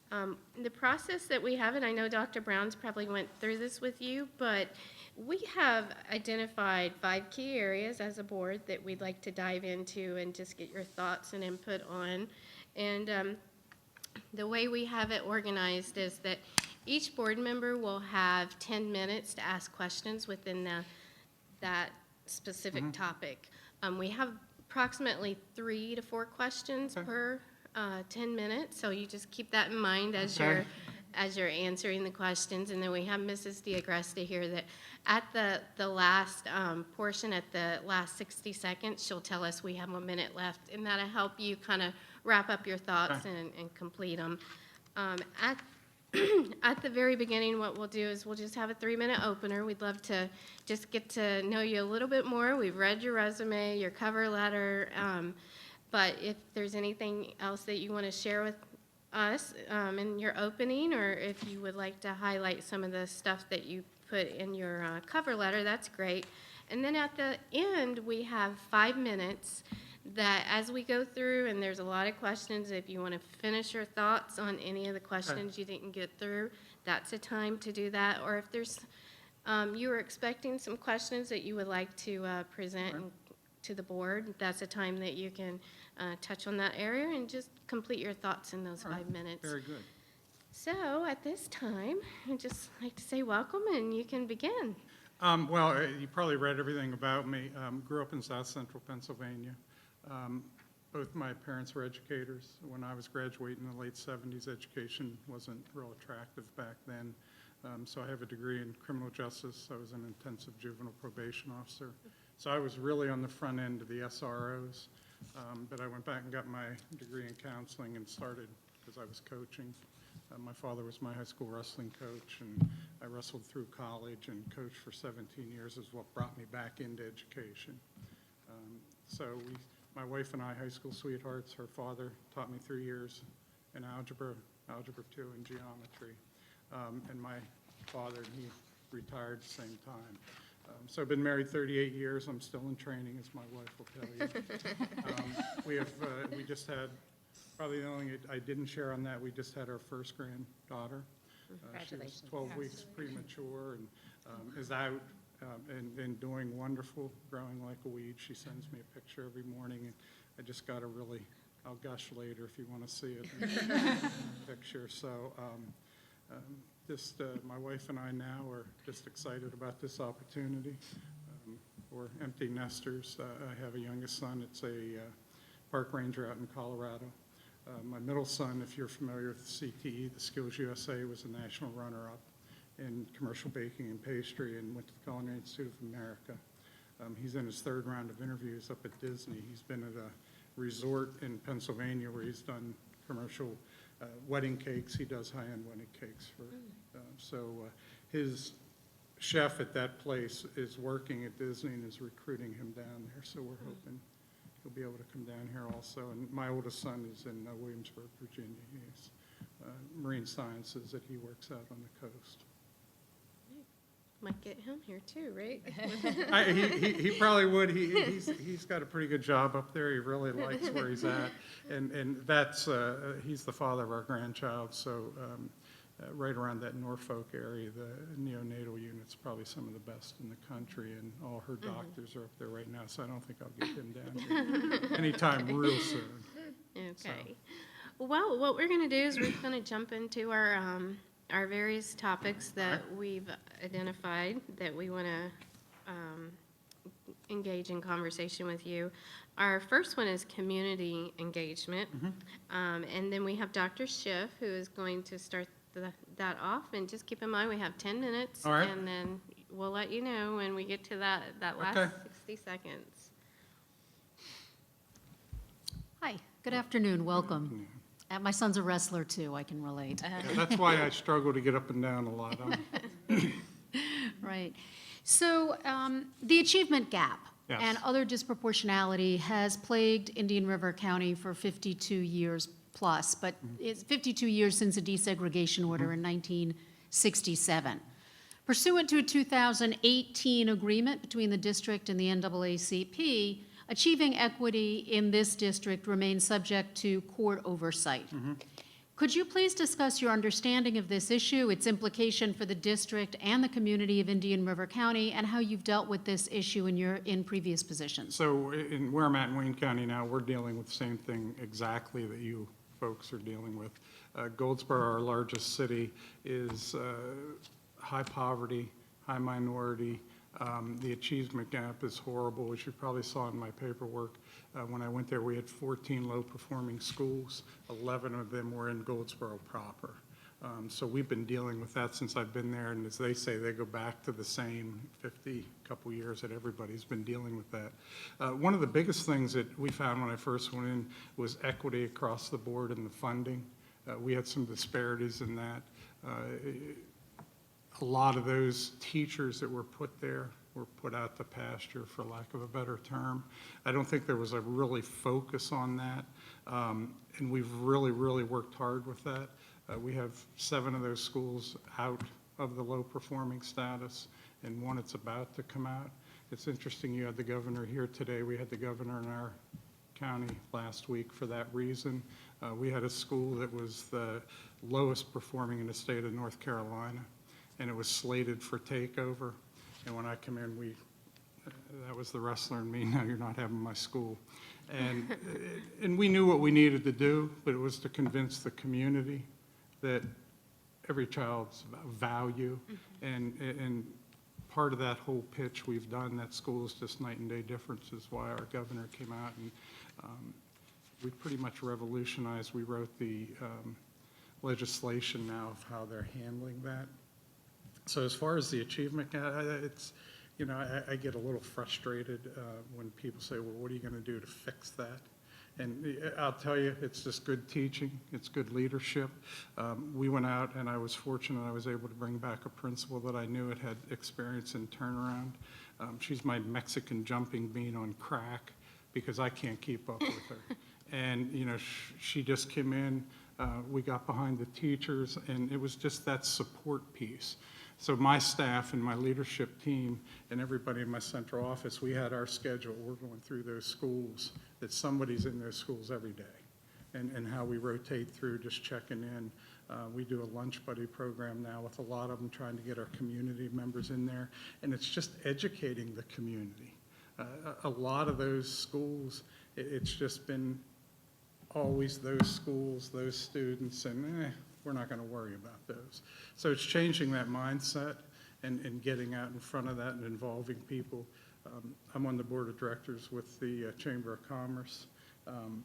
The process that we have, and I know Dr. Brown's probably went through this with you, but we have identified 5 key areas as a board that we'd like to dive into and just get your thoughts and input on. And the way we have it organized is that each board member will have 10 minutes to ask questions within that specific topic. We have approximately 3 to 4 questions per 10 minutes, so you just keep that in mind as you're answering the questions. And then we have Mrs. Diagresta here that at the last portion, at the last 60 seconds, she'll tell us we have 1 minute left, and that'll help you kind of wrap up your thoughts and complete them. At the very beginning, what we'll do is we'll just have a 3-minute opener. We'd love to just get to know you a little bit more. We've read your resume, your cover letter, but if there's anything else that you want to share with us in your opening, or if you would like to highlight some of the stuff that you put in your cover letter, that's great. And then at the end, we have 5 minutes that as we go through, and there's a lot of questions, if you want to finish your thoughts on any of the questions you didn't get through, that's a time to do that. Or if there's, you were expecting some questions that you would like to present to the board, that's a time that you can touch on that area and just complete your thoughts in those 5 minutes. Very good. So at this time, I'd just like to say welcome, and you can begin. Well, you probably read everything about me. Grew up in South Central Pennsylvania. Both my parents were educators. When I was graduating in the late 70s, education wasn't real attractive back then. So I have a degree in criminal justice. I was an intensive juvenile probation officer. So I was really on the front end of the SROs. But I went back and got my degree in counseling and started because I was coaching. My father was my high school wrestling coach, and I wrestled through college and coached for 17 years is what brought me back into education. My wife and I, high school sweethearts. Her father taught me 3 years in algebra 2 and geometry. And my father, he retired at the same time. So I've been married 38 years. I'm still in training, as my wife will tell you. We just had, probably the only thing I didn't share on that, we just had our first granddaughter. She was 12 weeks premature and is out and doing wonderful, growing like a weed. She sends me a picture every morning, and I just got a really, I'll gush later if you want to see it, picture. So my wife and I now are just excited about this opportunity. We're empty nesters. I have a youngest son. It's a park ranger out in Colorado. My middle son, if you're familiar with the CTE, the Skills USA, was a national runner-up in commercial baking and pastry and went to the Culinary Institute of America. He's in his 3rd round of interviews up at Disney. He's been at a resort in Pennsylvania where he's done commercial wedding cakes. He does high-end wedding cakes for, his chef at that place is working at Disney and is recruiting him down there, so we're hoping he'll be able to come down here also. And my oldest son is in Williamsburg, Virginia. He's marine sciences that he works out on the coast. Might get him here too, right? He probably would. He's got a pretty good job up there. He really likes where he's at. And that's, he's the father of our grandchild, so right around that Norfolk area, the neonatal unit's probably some of the best in the country, and all her doctors are up there right now, so I don't think I'll get him down here anytime real soon. Okay. Well, what we're going to do is we're going to jump into our various topics that we've identified that we want to engage in conversation with you. Our first one is community engagement. And then we have Dr. Schiff, who is going to start that off. And just keep in mind, we have 10 minutes. All right. And then we'll let you know when we get to that last Okay. 60 seconds. Hi, good afternoon, welcome. My son's a wrestler too, I can relate. Yeah, that's why I struggle to get up and down a lot. Right. So the achievement gap Yes. and other disproportionality has plagued Indian River County for 52 years plus, but it's 52 years since a desegregation order in 1967. Pursuant to a 2018 agreement between the district and the NAACP, achieving equity in this district remains subject to court oversight. Could you please discuss your understanding of this issue, its implication for the district and the community of Indian River County, and how you've dealt with this issue in previous positions? So in where I'm at in Wayne County now, we're dealing with the same thing exactly that you folks are dealing with. Goldsboro, our largest city, is high poverty, high minority. The achievement gap is horrible, as you probably saw in my paperwork. When I went there, we had 14 low-performing schools. 11 of them were in Goldsboro proper. So we've been dealing with that since I've been there, and as they say, they go back to the same 50 couple years that everybody's been dealing with that. One of the biggest things that we found when I first went in was equity across the board in the funding. We had some disparities in that. A lot of those teachers that were put there were put out to pasture, for lack of a better term. I don't think there was a really focus on that, and we've really, really worked hard with that. We have 7 of those schools out of the low-performing status, and 1 that's about to come out. It's interesting you had the governor here today. We had the governor in our county last week for that reason. We had a school that was the lowest performing in the state of North Carolina, and it was slated for takeover. And when I come in, that was the wrestler in me, no, you're not having my school. And we knew what we needed to do, but it was to convince the community that every child's value. And part of that whole pitch we've done, that school is just night and day difference, is why our governor came out and we pretty much revolutionized. We wrote the legislation now of how they're handling that. So as far as the achievement, it's, you know, I get a little frustrated when people say, well, what are you going to do to fix that? And I'll tell you, it's just good teaching. It's good leadership. We went out, and I was fortunate I was able to bring back a principal that I knew had experience in turnaround. She's my Mexican jumping bean on crack because I can't keep up with her. And, you know, she just came in. We got behind the teachers, and it was just that support piece. So my staff and my leadership team and everybody in my central office, we had our schedule. We're going through those schools, that somebody's in those schools every day, and how we rotate through, just checking in. We do a lunch buddy program now with a lot of them, trying to get our community members in there, and it's just educating the community. A lot of those schools, it's just been always those schools, those students, and we're not going to worry about those. So it's changing that mindset and getting out in front of that and involving people. I'm on the board of directors with the Chamber of Commerce, and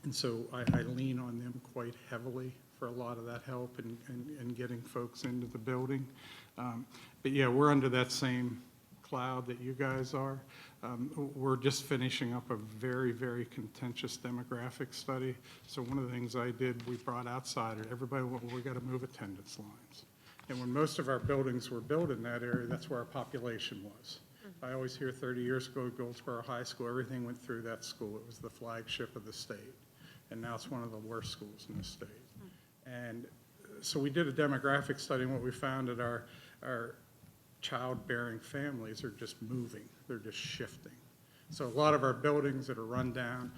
so I lean on them quite heavily for a lot of that help and getting folks into the building. But yeah, we're under that same cloud that you guys are. We're just finishing up a very, very contentious demographic study. So one of the things I did, we brought outsiders. Everybody, we got to move attendance lines. And when most of our buildings were built in that area, that's where our population was. I always hear 30 years ago, Goldsboro High School, everything went through that school. It was the flagship of the state. And now it's one of the worst schools in the state. And so we did a demographic study, and what we found that our childbearing families are just moving. They're just shifting. So a lot of our buildings that are run down,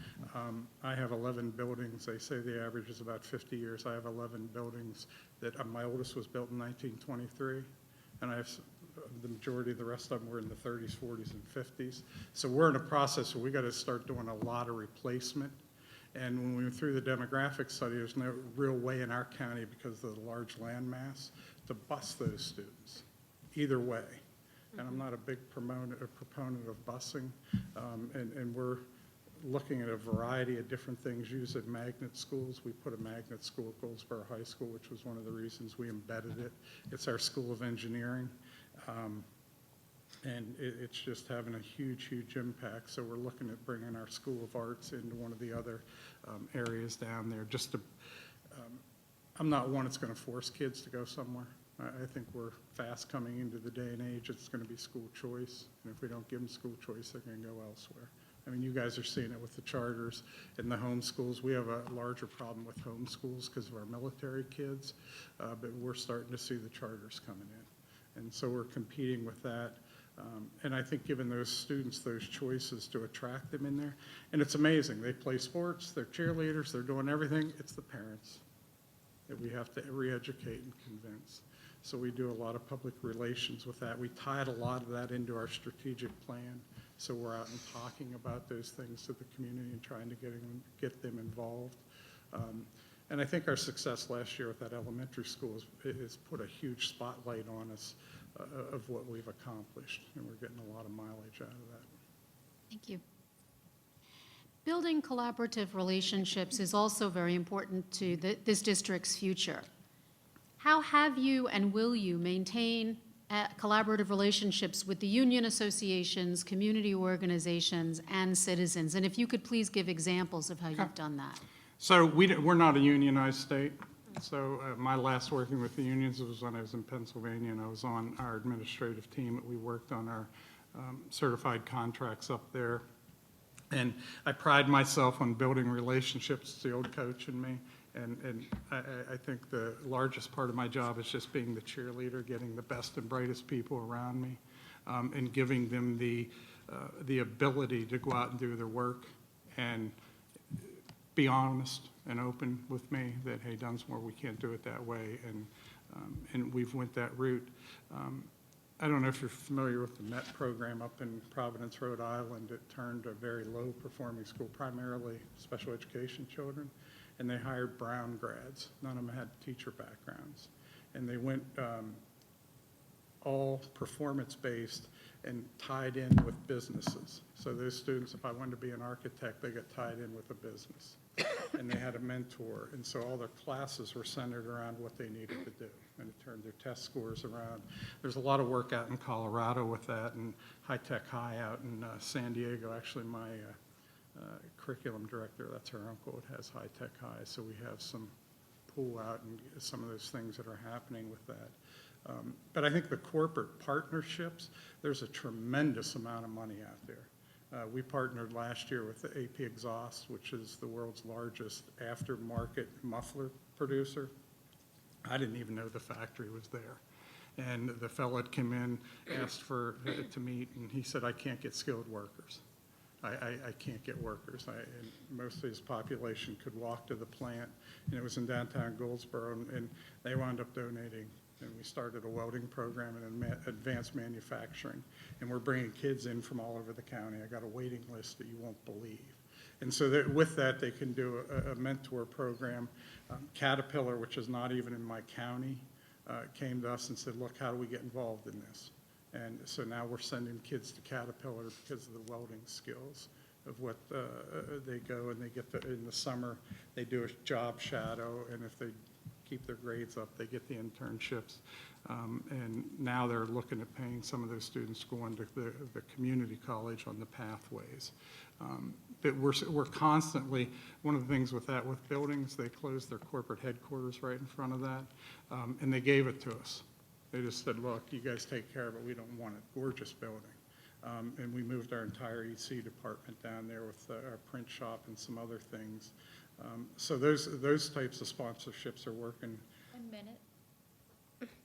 I have 11 buildings. They say the average is about 50 years. I have 11 buildings that, my oldest was built in 1923, and I have the majority of the rest of them were in the 30s, 40s, and 50s. So we're in a process where we got to start doing a lot of replacement. And when we went through the demographic study, there's no real way in our county, because of the large land mass, to bus those students either way. And I'm not a big proponent of busing, and we're looking at a variety of different things, using magnet schools. We put a magnet school at Goldsboro High School, which was one of the reasons we embedded it. It's our School of Engineering, and it's just having a huge, huge impact. So we're looking at bringing our School of Arts into one of the other areas down there. Just to, I'm not one that's going to force kids to go somewhere. I think we're fast coming into the day and age. It's going to be school choice, and if we don't give them school choice, they're going to go elsewhere. I mean, you guys are seeing it with the charters and the homeschools. We have a larger problem with homeschools because of our military kids, but we're starting to see the charters coming in. And so we're competing with that. And I think giving those students those choices to attract them in there. And it's amazing. They play sports, they're cheerleaders, they're doing everything. It's the parents that we have to re-educate and convince. So we do a lot of public relations with that. We tied a lot of that into our strategic plan. So we're out and talking about those things to the community and trying to get them involved. And I think our success last year with that elementary school has put a huge spotlight on us of what we've accomplished, and we're getting a lot of mileage out of that. Thank you. Building collaborative relationships is also very important to this district's future. How have you and will you maintain collaborative relationships with the union associations, community organizations, and citizens? And if you could please give examples of how you've done that. So we're not a unionized state. So my last working with the unions was when I was in Pennsylvania, and I was on our administrative team. We worked on our certified contracts up there. And I pride myself on building relationships. It's the old coach in me. And I think the largest part of my job is just being the cheerleader, getting the best and brightest people around me, and giving them the ability to go out and do their work and be honest and open with me that, hey, Dunsmore, we can't do it that way, and we've went that route. I don't know if you're familiar with the MET program up in Providence, Rhode Island. It turned a very low-performing school, primarily special education children, and they hired Brown grads. None of them had teacher backgrounds, and they went all performance-based and tied in with businesses. So those students, if I wanted to be an architect, they got tied in with a business. And they had a mentor, and so all their classes were centered around what they needed to do, and it turned their test scores around. There's a lot of work out in Colorado with that, and High Tech High out in San Diego. Actually, my curriculum director, that's her uncle, it has High Tech High, so we have some pull out and some of those things that are happening with that. But I think the corporate partnerships, there's a tremendous amount of money out there. We partnered last year with the AP Exhaust, which is the world's largest aftermarket muffler producer. I didn't even know the factory was there. And the fellow that came in, asked to meet, and he said, I can't get skilled workers. I can't get workers. And most of his population could walk to the plant, and it was in downtown Goldsboro, and they wound up donating. And we started a welding program in advanced manufacturing. And we're bringing kids in from all over the county. I got a waiting list that you won't believe. And so that with that, they can do a mentor program. Caterpillar, which is not even in my county, came to us and said, look, how do we get involved in this? And so now we're sending kids to Caterpillar because of the welding skills of what they go, and they get in the summer, they do a job shadow, and if they keep their grades up, they get the internships. And now they're looking at paying some of those students going to the community college on the pathways. But we're constantly, one of the things with buildings, they closed their corporate headquarters right in front of that, and they gave it to us. They just said, look, you guys take care of it, we don't want it. Gorgeous building. And we moved our entire EC department down there with our print shop and some other things. So those types of sponsorships are working 1 minute.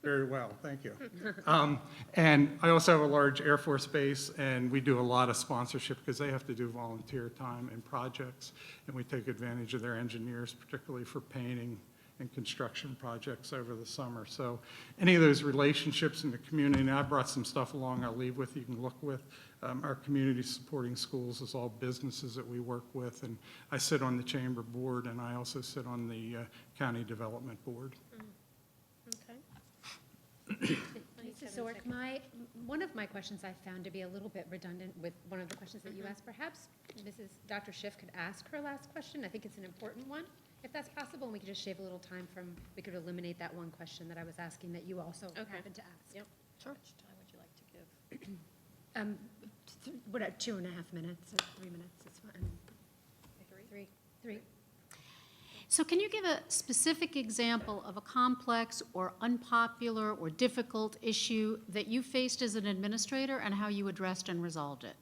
very well, thank you. And I also have a large Air Force base, and we do a lot of sponsorship because they have to do volunteer time and projects, and we take advantage of their engineers, particularly for painting and construction projects over the summer. So any of those relationships in the community, and I brought some stuff along I'll leave with you can look with. Our community supporting schools is all businesses that we work with, and I sit on the chamber board, and I also sit on the county development board. Okay. Mrs. Zork, one of my questions I found to be a little bit redundant with one of the questions that you asked. Perhaps Dr. Schiff could ask her last question. I think it's an important one, if that's possible, and we could just shave a little time we could eliminate that one question that I was asking that you also happened to ask. Yep. How much time would you like to give? 2.5 minutes or 3 minutes, it's fine. Three. So can you give a specific example of a complex or unpopular or difficult issue that you faced as an administrator and how you addressed and resolved it?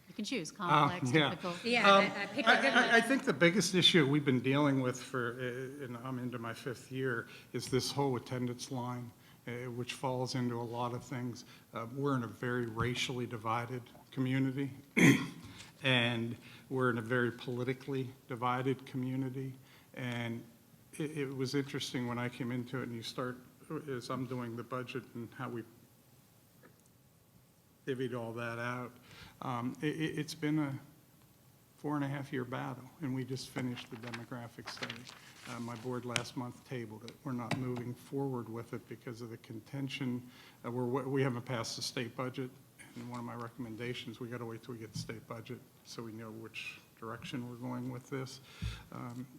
You can choose complex, Yeah. difficult. Yeah, I picked a good one. I think the biggest issue we've been dealing with and I'm into my 5th year, is this whole attendance line, which falls into a lot of things. We're in a very racially divided community, and we're in a very politically divided community. And it was interesting when I came into it, and as I'm doing the budget and how we divvied all that out, it's been a 4.5-year battle, and we just finished the demographic study. My board last month tabled it. We're not moving forward with it because of the contention. We haven't passed the state budget, and one of my recommendations, we got to wait till we get the state budget so we know which direction we're going with this.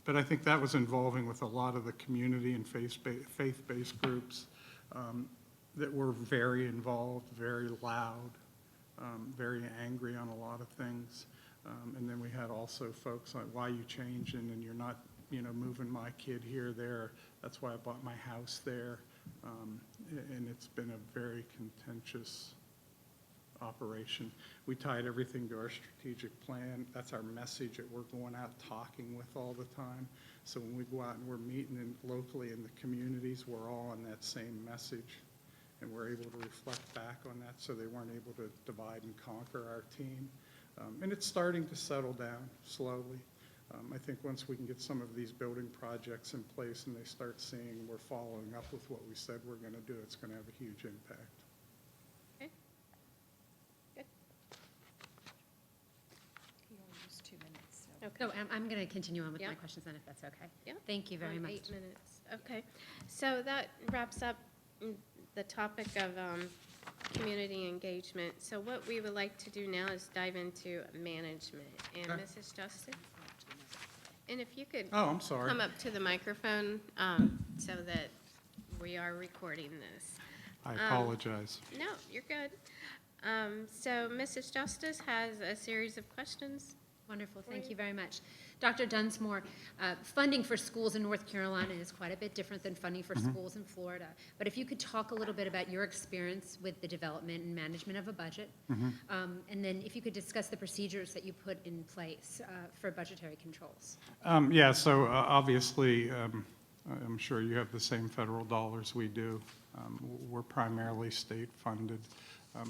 But I think that was involving with a lot of the community and faith-based groups that were very involved, very loud, very angry on a lot of things. And then we had also folks like, why are you changing and you're not, moving my kid here, there. That's why I bought my house there. And it's been a very contentious operation. We tied everything to our strategic plan. That's our message that we're going out talking with all the time. So when we go out and we're meeting locally in the communities, we're all on that same message. And we're able to reflect back on that, so they weren't able to divide and conquer our team. And it's starting to settle down slowly. I think once we can get some of these building projects in place and they start seeing we're following up with what we said we're going to do, it's going to have a huge impact. Okay. Good. You only use 2 minutes, so. Okay. So I'm going to continue on with my Yep. questions then, if that's okay. Yep. Thank you very On much. 8 minutes. Okay. So that wraps up the topic of community engagement. So what we would like to do now is dive into management. And Okay. Mrs. Justice? And if you could Oh, I'm sorry. come up to the microphone so that we are recording this. I apologize. No, you're good. So Mrs. Justice has a series of questions. Wonderful, thank you very much. Dr. Dunsmore, funding for schools in North Carolina is quite a bit different than funding for schools in Florida. But if you could talk a little bit about your experience with the development and management of a budget, and then if you could discuss the procedures that you put in place for budgetary controls. Yeah, so obviously, I'm sure you have the same federal dollars we do. We're primarily state-funded.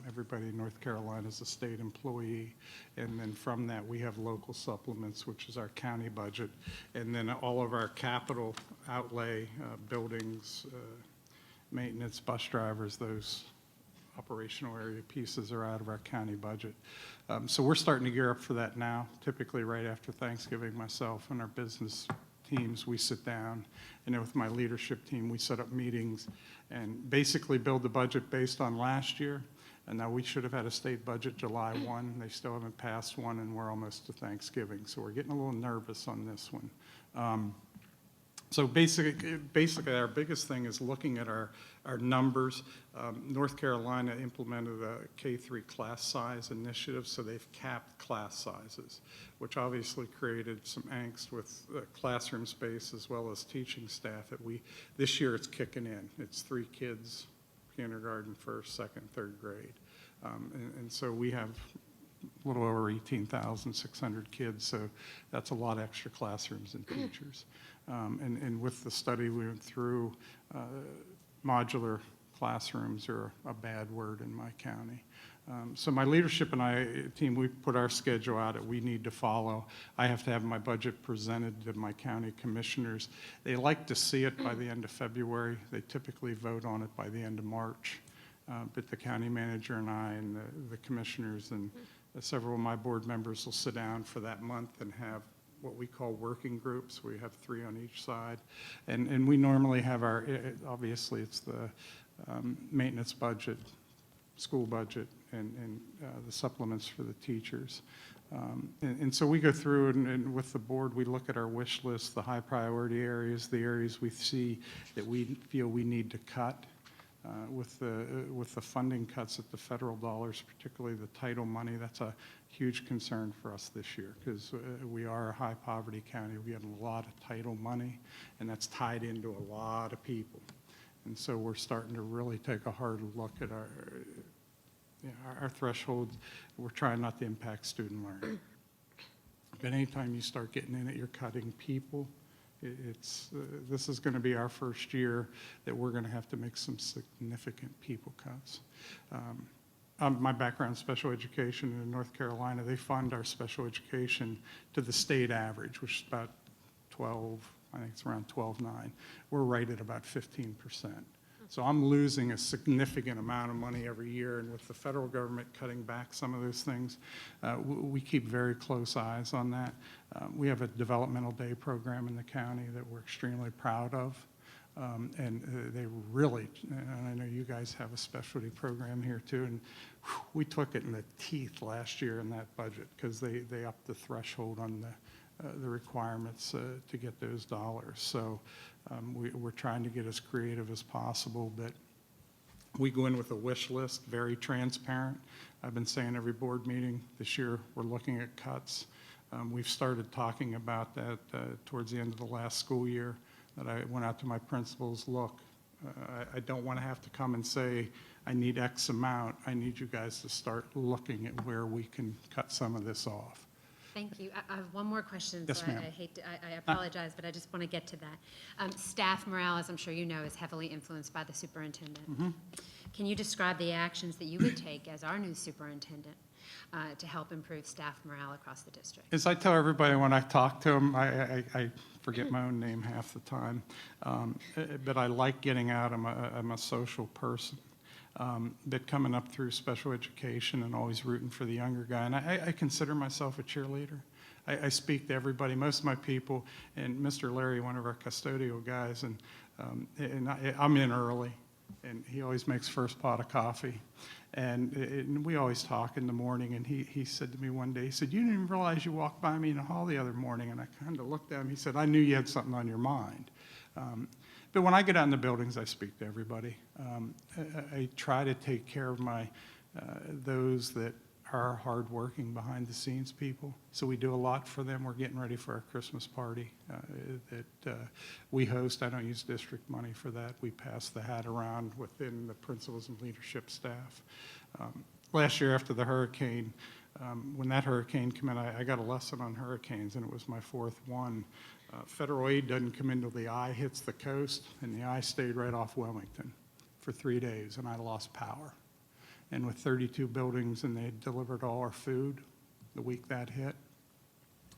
Everybody in North Carolina is a state employee. And then from that, we have local supplements, which is our county budget. And then all of our capital outlay, buildings, maintenance, bus drivers, those operational area pieces are out of our county budget. So we're starting to gear up for that now. Typically right after Thanksgiving, myself and our business teams, we sit down, and then with my leadership team, we set up meetings and basically build the budget based on last year. And now we should have had a state budget July 1. They still haven't passed one, and we're almost to Thanksgiving. So we're getting a little nervous on this one. So basically, our biggest thing is looking at our numbers. North Carolina implemented a K-3 class size initiative, so they've capped class sizes, which obviously created some angst with classroom space as well as teaching staff. This year it's kicking in. It's 3 kids, kindergarten, first, second, third grade. And so we have a little over 18,600 kids, so that's a lot of extra classrooms and teachers. And with the study we went through, modular classrooms are a bad word in my county. So my leadership and team, we put our schedule out that we need to follow. I have to have my budget presented to my county commissioners. They like to see it by the end of February. They typically vote on it by the end of March. But the county manager and I and the commissioners and several of my board members will sit down for that month and have what we call working groups. We have 3 on each side. And we normally have obviously it's the maintenance budget, school budget, and the supplements for the teachers. And so we go through and with the board, we look at our wish list, the high priority areas, the areas we see that we feel we need to cut. With the funding cuts at the federal dollars, particularly the title money, that's a huge concern for us this year because we are a high poverty county. We get a lot of title money, and that's tied into a lot of people. And so we're starting to really take a hard look at our thresholds. We're trying not to impact student learning. But anytime you start getting in it, you're cutting people. This is going to be our first year that we're going to have to make some significant people cuts. My background in special education in North Carolina, they fund our special education to the state average, which is about 12, I think it's around 12.9. We're right at about 15%. So I'm losing a significant amount of money every year, and with the federal government cutting back some of those things, we keep very close eyes on that. We have a developmental day program in the county that we're extremely proud of, and they really, and I know you guys have a specialty program here too, and we took it in the teeth last year in that budget because they upped the threshold on the requirements to get those dollars. So we're trying to get as creative as possible, but we go in with a wish list, very transparent. I've been saying every board meeting this year we're looking at cuts. We've started talking about that towards the end of the last school year, that I went out to my principals, look, I don't want to have to come and say, I need X amount. I need you guys to start looking at where we can cut some of this off. Thank you. I have one more question. Yes, So ma'am. I apologize, but I just want to get to that. Staff morale, as I'm sure you know, is heavily influenced by the superintendent. Can you describe the actions that you would take as our new superintendent to help improve staff morale across the district? As I tell everybody when I talk to them, I forget my own name half the time, but I like getting out. I'm a social person. But coming up through special education and always rooting for the younger guy, and I consider myself a cheerleader. I speak to everybody, most of my people, and Mr. Larry, one of our custodial guys, and I'm in early, and he always makes first pot of coffee. And we always talk in the morning, and he said to me one day, he said, you didn't even realize you walked by me in the hall the other morning. And I kind of looked at him, he said, I knew you had something on your mind. But when I get out in the buildings, I speak to everybody. I try to take care of those that are hardworking behind the scenes people. So we do a lot for them. We're getting ready for our Christmas party that we host. I don't use district money for that. We pass the hat around within the principals and leadership staff. Last year after the hurricane, when that hurricane came in, I got a lesson on hurricanes, and it was my 4th one. Federal aid doesn't come into the eye, hits the coast, and the eye stayed right off Wilmington for 3 days, and I lost power. And with 32 buildings, and they had delivered all our food the week that hit.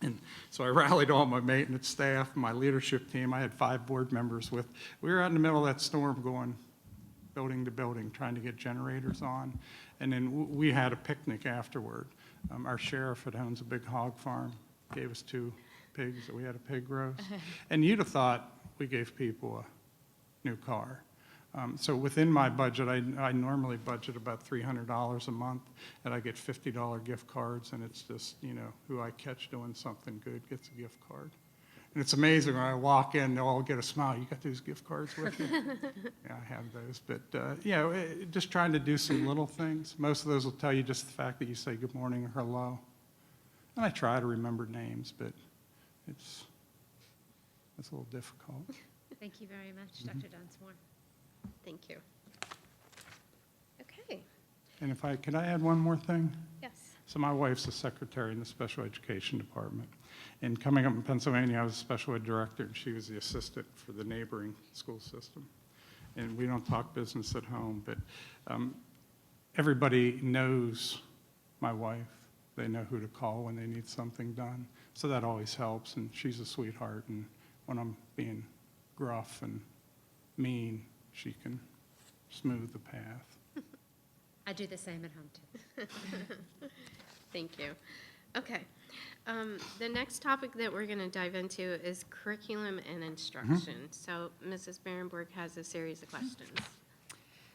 And so I rallied all my maintenance staff, my leadership team. I had 5 board members with. We were out in the middle of that storm going building to building, trying to get generators on. And then we had a picnic afterward. Our sheriff that owns a big hog farm gave us 2 pigs that we had a pig roast. And you'd have thought we gave people a new car. So within my budget, I normally budget about $300 a month, and I get $50 gift cards, and it's just, who I catch doing something good gets a gift card. And it's amazing when I walk in, they'll all get a smile. You got those gift cards with you? Yeah, I have those. But, just trying to do some little things. Most of those will tell you just the fact that you say good morning or hello. And I try to remember names, but it's a little difficult. Thank you very much, Dr. Dunsmore. Thank you. Okay, And could I add one more thing? yes. So my wife's a secretary in the special education department. And coming up in Pennsylvania, I was a special ed director, and she was the assistant for the neighboring school system. And we don't talk business at home, but everybody knows my wife. They know who to call when they need something done. So that always helps, and she's a sweetheart. And when I'm being gruff and mean, she can smooth the path. I do the same at home, too. Thank you. Okay. The next topic that we're going to dive into is curriculum and instruction. So Mrs. Berenborg has a series of questions.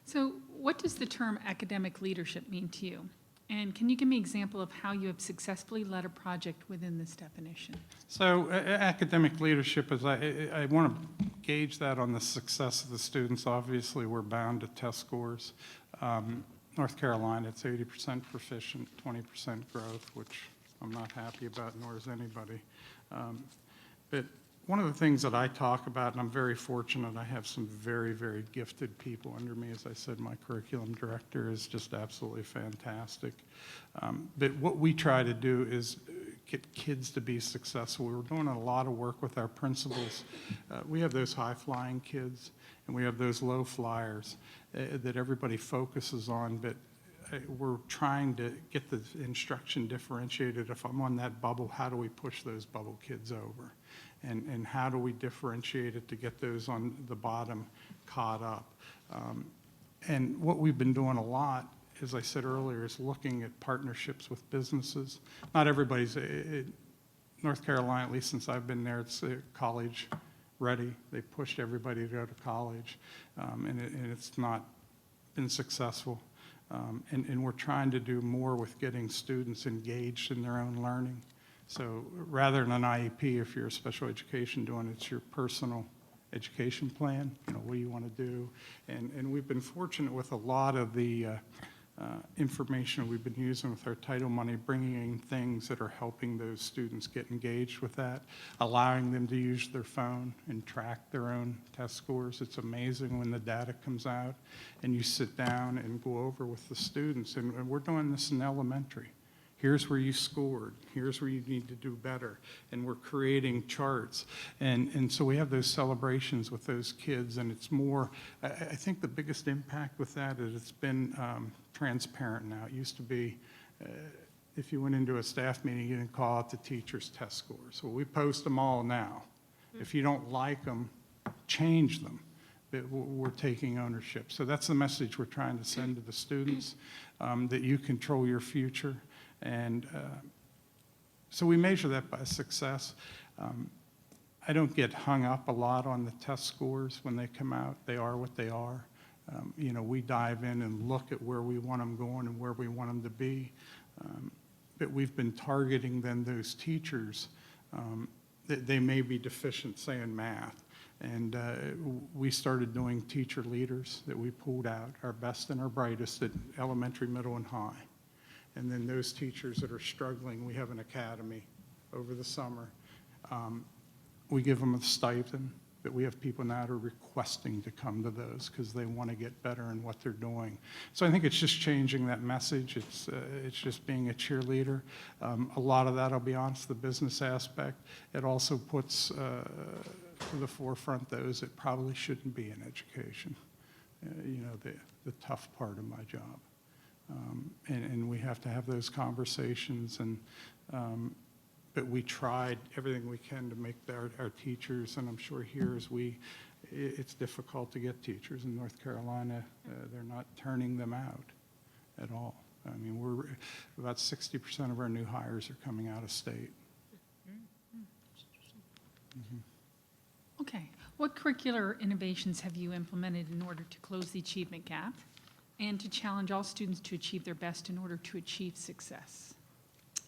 So what does the term academic leadership mean to you? And can you give me an example of how you have successfully led a project within this definition? So academic leadership is, I want to gauge that on the success of the students. Obviously, we're bound to test scores. North Carolina, it's 80% proficient, 20% growth, which I'm not happy about, nor is anybody. But one of the things that I talk about, and I'm very fortunate, I have some very, very gifted people under me. As I said, my curriculum director is just absolutely fantastic. But what we try to do is get kids to be successful. We're doing a lot of work with our principals. We have those high-flying kids, and we have those low flyers that everybody focuses on, but we're trying to get the instruction differentiated. If I'm on that bubble, how do we push those bubble kids over? And how do we differentiate it to get those on the bottom caught up? And what we've been doing a lot, as I said earlier, is looking at partnerships with businesses. Not everybody's, North Carolina, at least since I've been there, it's college ready. They pushed everybody to go to college, and it's not been successful. And we're trying to do more with getting students engaged in their own learning. So rather than an IEP, if you're a special education doing, it's your personal education plan. What do you want to do? And we've been fortunate with a lot of the information we've been using with our title money, bringing in things that are helping those students get engaged with that, allowing them to use their phone and track their own test scores. It's amazing when the data comes out and you sit down and go over with the students. And we're doing this in elementary. Here's where you scored. Here's where you need to do better. And we're creating charts. And so we have those celebrations with those kids, and it's more, I think the biggest impact with that is it's been transparent now. It used to be, if you went into a staff meeting, you didn't call out the teacher's test scores. Well, we post them all now. If you don't like them, change them. But we're taking ownership. So that's the message we're trying to send to the students, that you control your future. And so we measure that by success. I don't get hung up a lot on the test scores when they come out. They are what they are. We dive in and look at where we want them going and where we want them to be. But we've been targeting then those teachers that they may be deficient, say, in math. And we started doing teacher leaders that we pulled out, our best and our brightest at elementary, middle, and high. And then those teachers that are struggling, we have an academy over the summer. We give them a stipend, but we have people now that are requesting to come to those because they want to get better in what they're doing. So I think it's just changing that message. It's just being a cheerleader. A lot of that, I'll be honest, the business aspect. It also puts to the forefront those that probably shouldn't be in education. The tough part of my job. And we have to have those conversations, but we tried everything we can to make our teachers, and I'm sure here it's difficult to get teachers in North Carolina. They're not turning them out at all. I mean, we're about 60% of our new hires are coming out of state. Okay. What curricular innovations have you implemented in order to close the achievement gap and to challenge all students to achieve their best in order to achieve success?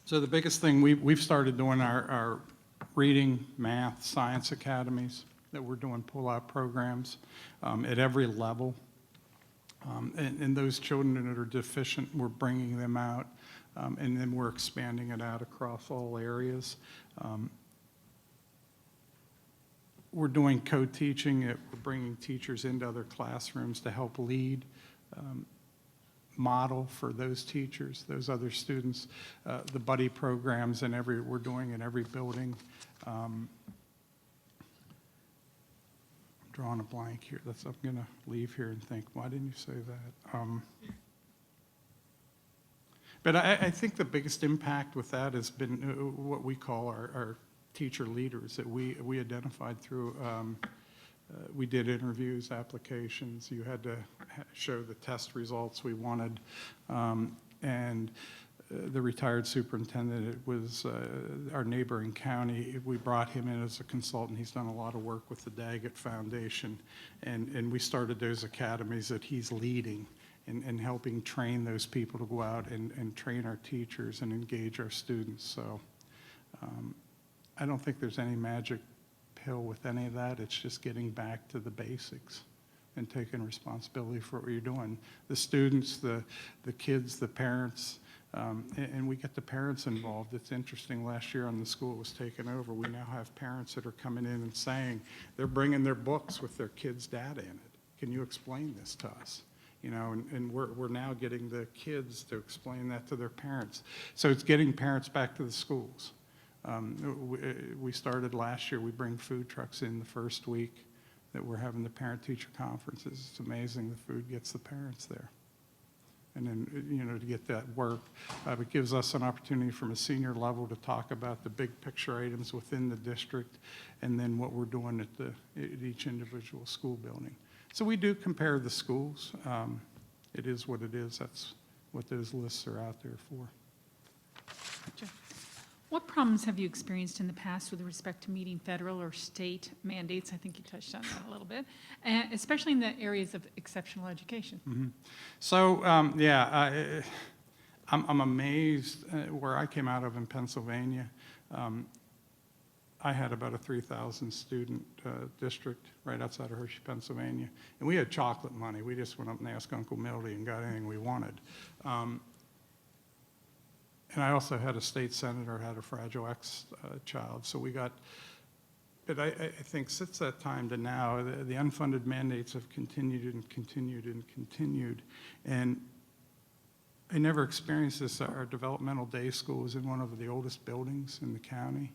So the biggest thing we've started doing our reading, math, science academies that we're doing pull-out programs at every level. And those children that are deficient, we're bringing them out, and then we're expanding it out across all areas. We're doing co-teaching. We're bringing teachers into other classrooms to help lead, model for those teachers, those other students. The buddy programs we're doing in every building. I'm drawing a blank here. I'm going to leave here and think, why didn't you say that? But I think the biggest impact with that has been what we call our teacher leaders that we identified through. We did interviews, applications. You had to show the test results we wanted. And the retired superintendent, it was our neighboring county. We brought him in as a consultant. He's done a lot of work with the Daggett Foundation. And we started those academies that he's leading and helping train those people to go out and train our teachers and engage our students. So I don't think there's any magic pill with any of that. It's just getting back to the basics and taking responsibility for what you're doing. The students, the kids, the parents, and we get the parents involved. It's interesting, last year when the school was taken over, we now have parents that are coming in and saying they're bringing their books with their kids' data in it. Can you explain this to us? You know, and we're now getting the kids to explain that to their parents. So it's getting parents back to the schools. We started last year, we bring food trucks in the first week that we're having the parent-teacher conferences. It's amazing the food gets the parents there. And then, you know, to get that work, it gives us an opportunity from a senior level to talk about the big picture items within the district and then what we're doing at each individual school building. So we do compare the schools. It is what it is. That's what those lists are out there for. Gotcha. What problems have you experienced in the past with respect to meeting federal or state mandates? I think you touched on that a little bit, especially in the areas of exceptional education. Mm-hmm. So, yeah, I'm amazed where I came out of in Pennsylvania. I had about a 3,000 student district right outside of Hershey, Pennsylvania. And we had chocolate money. We just went up and asked Uncle Mildy and got anything we wanted. And I also had a state senator, had a Fragile X child. So we got, but I think since that time to now, the unfunded mandates have continued and continued and continued. And I never experienced this. Our developmental day school was in one of the oldest buildings in the county.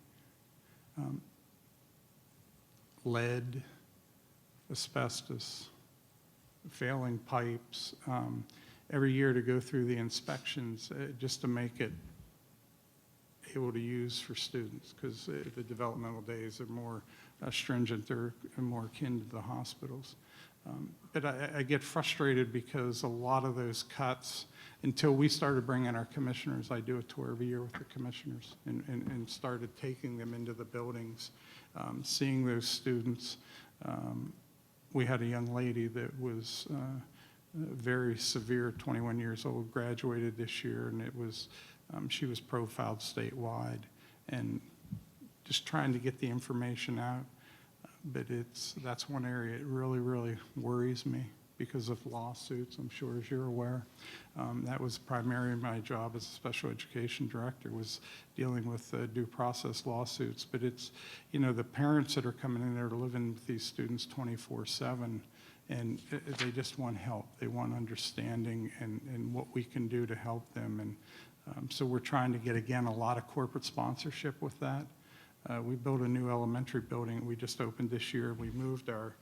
Lead, asbestos, failing pipes. Every year to go through the inspections just to make it able to use for students, because the developmental days are more stringent, they're more akin to the hospitals. But I get frustrated because a lot of those cuts, until we started bringing our commissioners, I do a tour every year with the commissioners, and started taking them into the buildings, seeing those students. We had a young lady that was very severe, 21 years old, graduated this year, and it was, she was profiled statewide, and just trying to get the information out. But that's one area it really, really worries me because of lawsuits, I'm sure, as you're aware. That was primarily my job as a special education director, was dealing with due process lawsuits. But it's, you know, the parents that are coming in there to live in with these students 24/7, and they just want help. They want understanding and what we can do to help them. And so we're trying to get, again, a lot of corporate sponsorship with that. We built a new elementary building we just opened this year. We moved our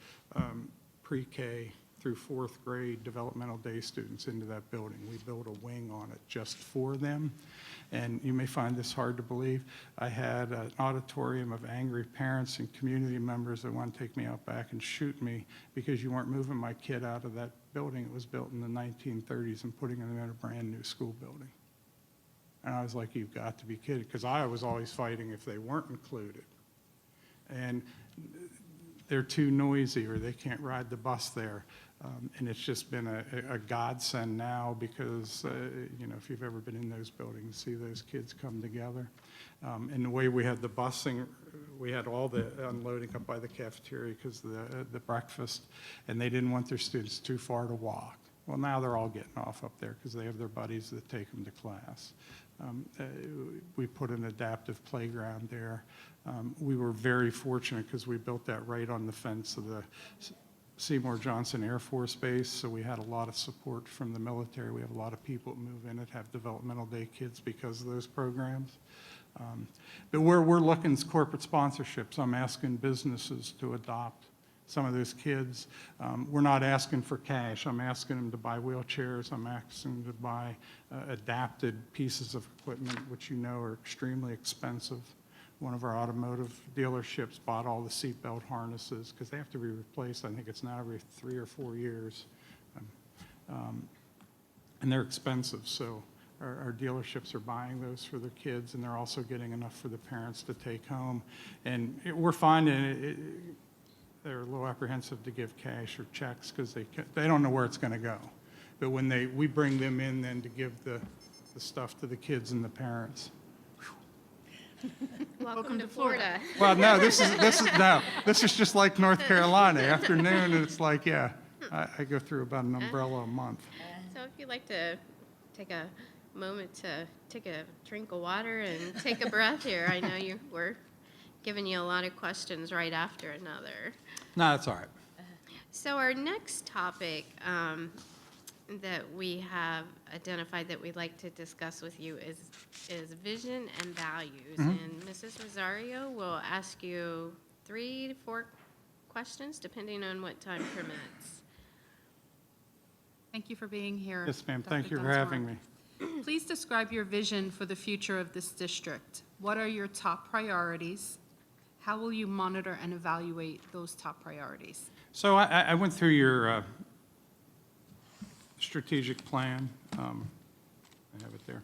pre-K through 4th grade developmental day students into that building. We built a wing on it just for them. And you may find this hard to believe. I had an auditorium of angry parents and community members that want to take me out back and shoot me because you weren't moving my kid out of that building. It was built in the 1930s and putting them in a brand new school building. And I was like, you've got to be kidding, because I was always fighting if they weren't included. And they're too noisy or they can't ride the bus there. And it's just been a godsend now because, you know, if you've ever been in those buildings, see those kids come together. And the way we had the busing, we had all the unloading up by the cafeteria because the breakfast, and they didn't want their students too far to walk. Well, now they're all getting off up there because they have their buddies that take them to class. We put an adaptive playground there. We were very fortunate because we built that right on the fence of the Seymour Johnson Air Force Base, so we had a lot of support from the military. We have a lot of people that move in that have developmental day kids because of those programs. But we're looking at corporate sponsorships. I'm asking businesses to adopt some of those kids. We're not asking for cash. I'm asking them to buy wheelchairs. I'm asking them to buy adapted pieces of equipment, which you know are extremely expensive. One of our automotive dealerships bought all the seatbelt harnesses because they have to be replaced. I think it's now every 3 or 4 years. And they're expensive, so our dealerships are buying those for their kids, and they're also getting enough for the parents to take home. And we're finding they're a little apprehensive to give cash or checks because they don't know where it's going to go. But when we bring them in then to give the stuff to the kids and the parents. Welcome to Florida. Well, no, this is just like North Carolina. Afternoon, it's like, yeah, I go through about an umbrella a month. So if you'd like to take a moment to take a drink of water and take a breath here, I know we're giving you a lot of questions right after another. No, that's all right. So our next topic that we have identified that we'd like to discuss with you is vision and values. And Mrs. Rosario will ask you 3 to 4 questions, depending on what time permits. Thank you for being here. Yes, ma'am. Dr. Thank you for Dunsmore. having me. Please describe your vision for the future of this district. What are your top priorities? How will you monitor and evaluate those top priorities? So I went through your strategic plan. I have it there.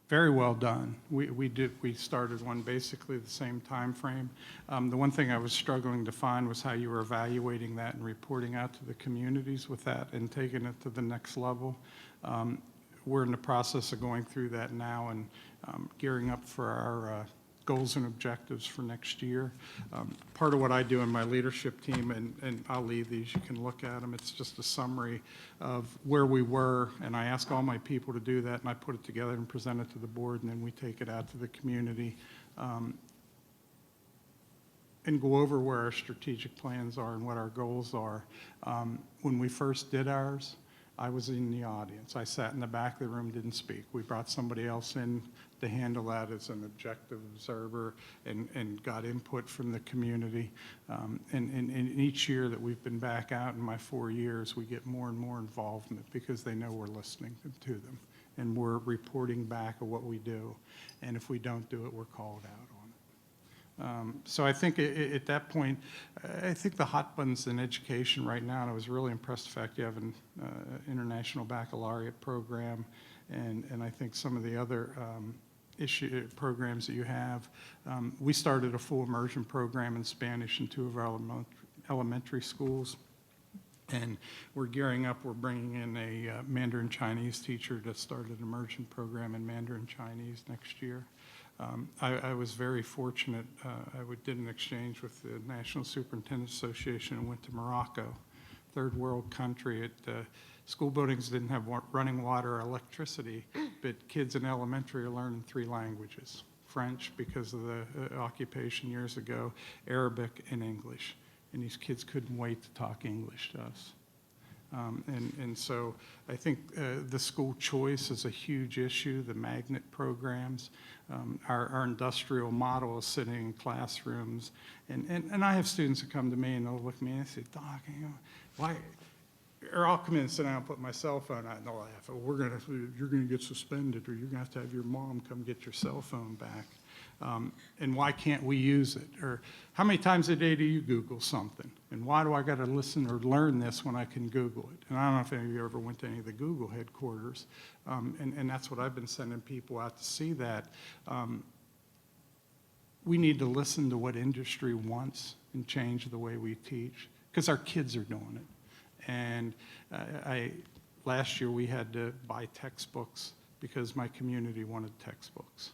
Very well done. We started one basically the same time frame. The one thing I was struggling to find was how you were evaluating that and reporting out to the communities with that and taking it to the next level. We're in the process of going through that now and gearing up for our goals and objectives for next year. Part of what I do in my leadership team, and I'll leave these, you can look at them, it's just a summary of where we were, and I ask all my people to do that, and I put it together and present it to the board, and then we take it out to the community and go over where our strategic plans are and what our goals are. When we first did ours, I was in the audience. I sat in the back of the room, didn't speak. We brought somebody else in to handle that as an objective observer and got input from the community. And each year that we've been back out in my 4 years, we get more and more involvement because they know we're listening to them and we're reporting back of what we do. And if we don't do it, we're called out on it. So I think at that point, I think the hot buttons in education right now, and I was really impressed with the fact you have an international baccalaureate program, and I think some of the other programs that you have. We started a full immersion program in Spanish in 2 of our elementary schools. And we're gearing up, we're bringing in a Mandarin Chinese teacher to start an immersion program in Mandarin Chinese next year. I was very fortunate. I did an exchange with the National Superintendent Association and went to Morocco, third world country. School buildings didn't have running water or electricity, but kids in elementary are learning 3 languages. French, because of the occupation years ago, Arabic, and English. And these kids couldn't wait to talk English to us. And so I think the school choice is a huge issue, the magnet programs. Our industrial model is sitting in classrooms. And I have students that come to me and they'll look at me and say, Doc, you know, why? Or I'll come in and sit down and put my cell phone out and they'll laugh. Oh, you're going to get suspended, or you're going to have your mom come get your cell phone back. And why can't we use it? Or how many times a day do you Google something? And why do I got to listen or learn this when I can Google it? And I don't know if any of you ever went to any of the Google headquarters. And that's what I've been sending people out to see that. We need to listen to what industry wants and change the way we teach, because our kids are doing it. And last year, we had to buy textbooks because my community wanted textbooks.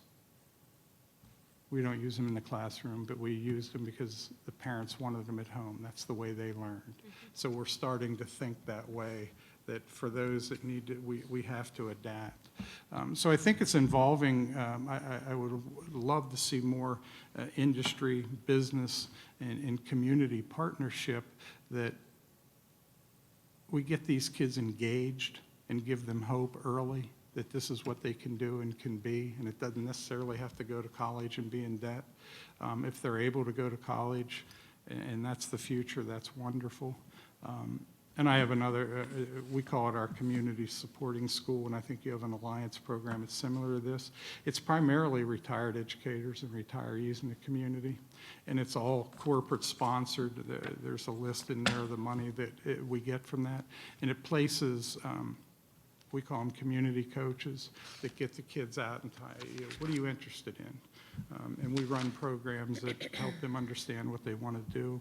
We don't use them in the classroom, but we used them because the parents wanted them at home. That's the way they learned. So we're starting to think that way, that for those that need to, we have to adapt. So I think it's involving, I would love to see more industry, business, and community partnership, that we get these kids engaged and give them hope early that this is what they can do and can be, and it doesn't necessarily have to go to college and be in debt. If they're able to go to college, and that's the future, that's wonderful. And I have another, we call it our community supporting school, and I think you have an alliance program that's similar to this. It's primarily retired educators and retirees in the community, and it's all corporate sponsored. There's a list in there of the money that we get from that, and it places, we call them community coaches, that get the kids out and what are you interested in? And we run programs that help them understand what they want to do.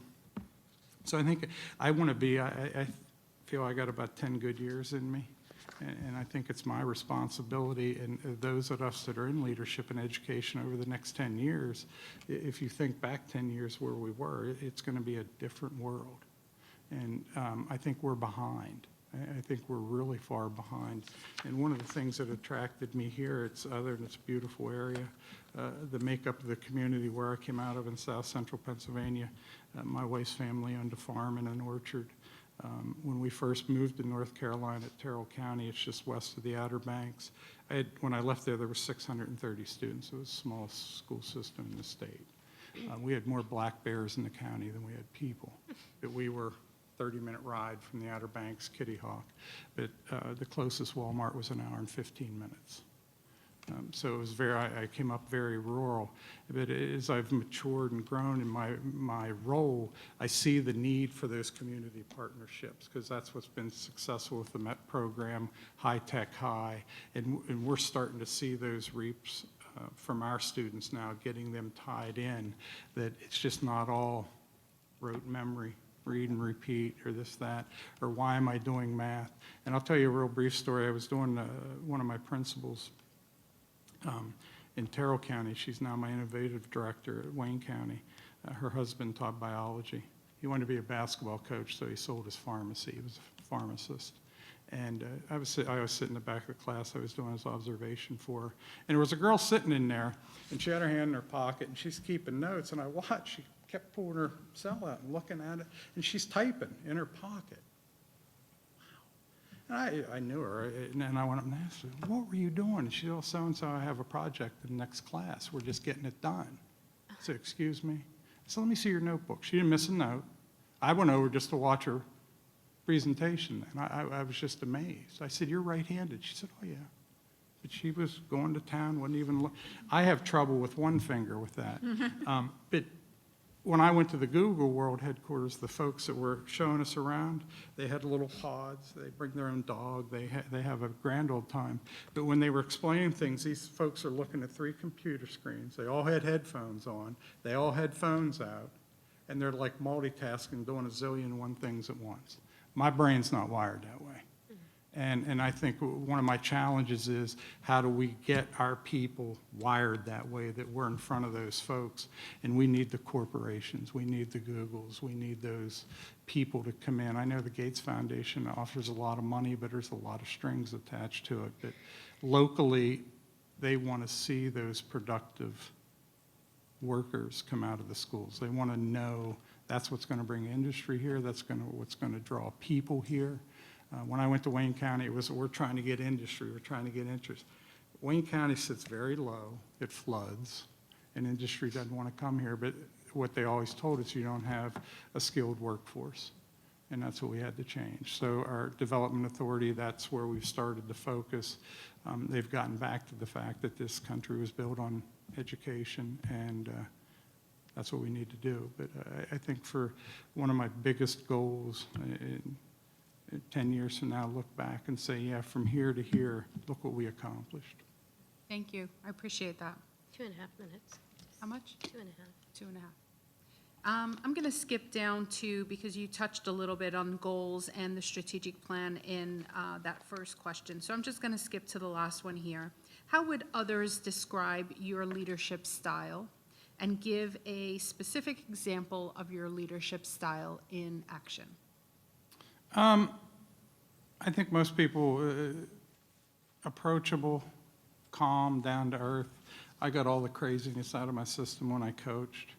So I think I want to be, I feel I got about 10 good years in me, and I think it's my responsibility, and those of us that are in leadership and education over the next 10 years, if you think back 10 years where we were, it's going to be a different world. And I think we're behind. I think we're really far behind. And one of the things that attracted me here, it's other than it's a beautiful area, the makeup of the community where I came out of in South Central Pennsylvania. My wife's family owned a farm and an orchard. When we first moved to North Carolina at Terrell County, it's just west of the Outer Banks. When I left there were 630 students. It was the smallest school system in the state. We had more black bears in the county than we had people. But we were 30-minute ride from the Outer Banks, Kitty Hawk. But the closest Walmart was an hour and 15 minutes. So it was I came up very rural. But as I've matured and grown in my role, I see the need for those community partnerships, because that's what's been successful with the MET program, High Tech High. And we're starting to see those reaps from our students now, getting them tied in, that it's just not all rote memory, read and repeat, or this, that, or why am I doing math? And I'll tell you a real brief story. I was doing one of my principals in Terrell County. She's now my innovative director at Wayne County. Her husband taught biology. He wanted to be a basketball coach, so he sold his pharmacy. He was a pharmacist. And I was sitting in the back of the class. I was doing his observation for her. And there was a girl sitting in there, and she had her hand in her pocket, and she's keeping notes. And I watched. She kept pulling her cell out and looking at it, and she's typing in her pocket. And I knew her, and I went up and asked her, what were you doing? And she said, oh, so-and-so, I have a project in the next class. We're just getting it done. I said, excuse me? I said, let me see your notebook. She didn't miss a note. I went over just to watch her presentation, and I was just amazed. I said, you're right-handed? She said, oh, yeah. But she was going to town, wouldn't even look. I have trouble with one finger with that. But when I went to the Google World headquarters, the folks that were showing us around, they had little pods. They bring their own dog. They have a grand old time. But when they were explaining things, these folks are looking at 3 computer screens. They all had headphones on. They all had phones out. And they're like multitasking, doing a zillion one things at once. My brain's not wired that way. And I think one of my challenges is, how do we get our people wired that way, that we're in front of those folks? And we need the corporations, we need the Googles, we need those people to come in. I know the Gates Foundation offers a lot of money, but there's a lot of strings attached to it. But locally, they want to see those productive workers come out of the schools. They want to know that's what's going to bring industry here, that's what's going to draw people here. When I went to Wayne County, we're trying to get industry, we're trying to get interest. Wayne County sits very low, it floods, and industry doesn't want to come here, but what they always told us, you don't have a skilled workforce, and that's what we had to change. So our development authority, that's where we've started to focus. They've gotten back to the fact that this country was built on education, and that's what we need to do. But I think for one of my biggest goals, 10 years from now, look back and say, yeah, from here to here, look what we accomplished. Thank you. I appreciate that. 2.5 minutes. How much? 2.5. 2.5. I'm going to skip down to, because you touched a little bit on goals and the strategic plan in that first question. So I'm just going to skip to the last one here. How would others describe your leadership style? And give a specific example of your leadership style in action. I think most people, approachable, calm, down to earth. I got all the craziness out of my system when I coached.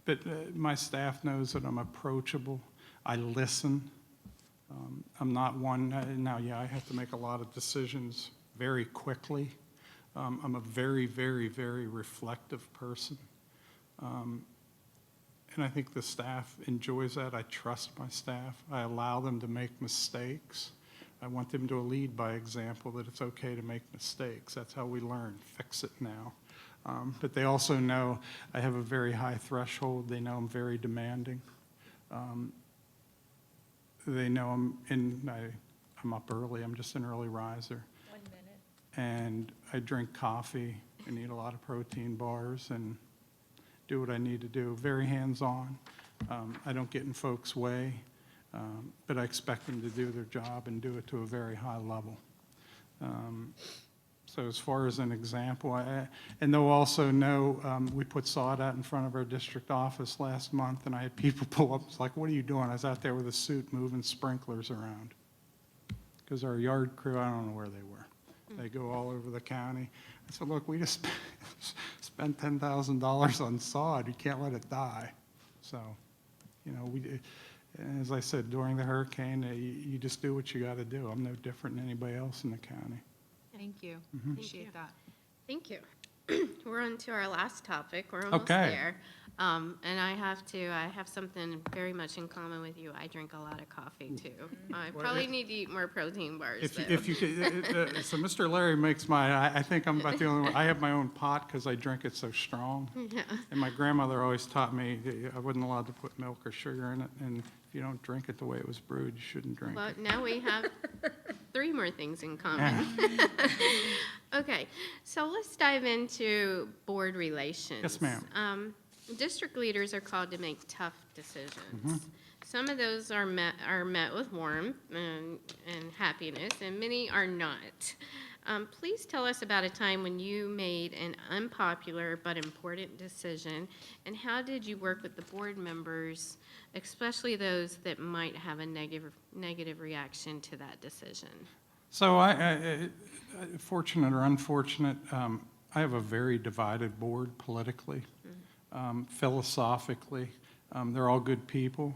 But my staff knows that I'm approachable. I listen. I'm not one, now, yeah, I have to make a lot of decisions very quickly. I'm a very, very, very reflective person. And I think the staff enjoys that. I trust my staff. I allow them to make mistakes. I want them to lead by example, that it's okay to make mistakes. That's how we learn. Fix it now. But they also know I have a very high threshold. They know I'm very demanding. They know I'm up early. I'm just an early riser. 1 minute. And I drink coffee and eat a lot of protein bars and do what I need to do. Very hands-on. I don't get in folks' way, but I expect them to do their job and do it to a very high level. So as far as an example, and they'll also know, we put sod out in front of our district office last month, and I had people pull up, it's like, what are you doing? I was out there with a suit moving sprinklers around. Because our yard crew, I don't know where they were. They go all over the county. I said, look, we just spent $10,000 on sod. You can't let it die. So, you know, as I said, during the hurricane, you just do what you got to do. I'm no different than anybody else in the county. Thank you. you. Appreciate that. Thank you. We're on to our last topic. We're almost Okay. there. And I have something very much in common with you. I drink a lot of coffee too. I probably need to eat more protein bars though. If you could, so Mr. Larry makes mine. I think I'm about the only one. I have my own pot because I drink it so strong. Yeah. And my grandmother always taught me that I wasn't allowed to put milk or sugar in it. And if you don't drink it the way it was brewed, you shouldn't drink Well, it. now we have 3 more things in common. Okay, so let's dive into board relations. Yes, ma'am. District leaders are called to make tough decisions. Some of those are met with warmth and happiness, and many are not. Please tell us about a time when you made an unpopular but important decision, and how did you work with the board members, especially those that might have a negative reaction to that decision? So fortunate or unfortunate, I have a very divided board politically, philosophically. They're all good people.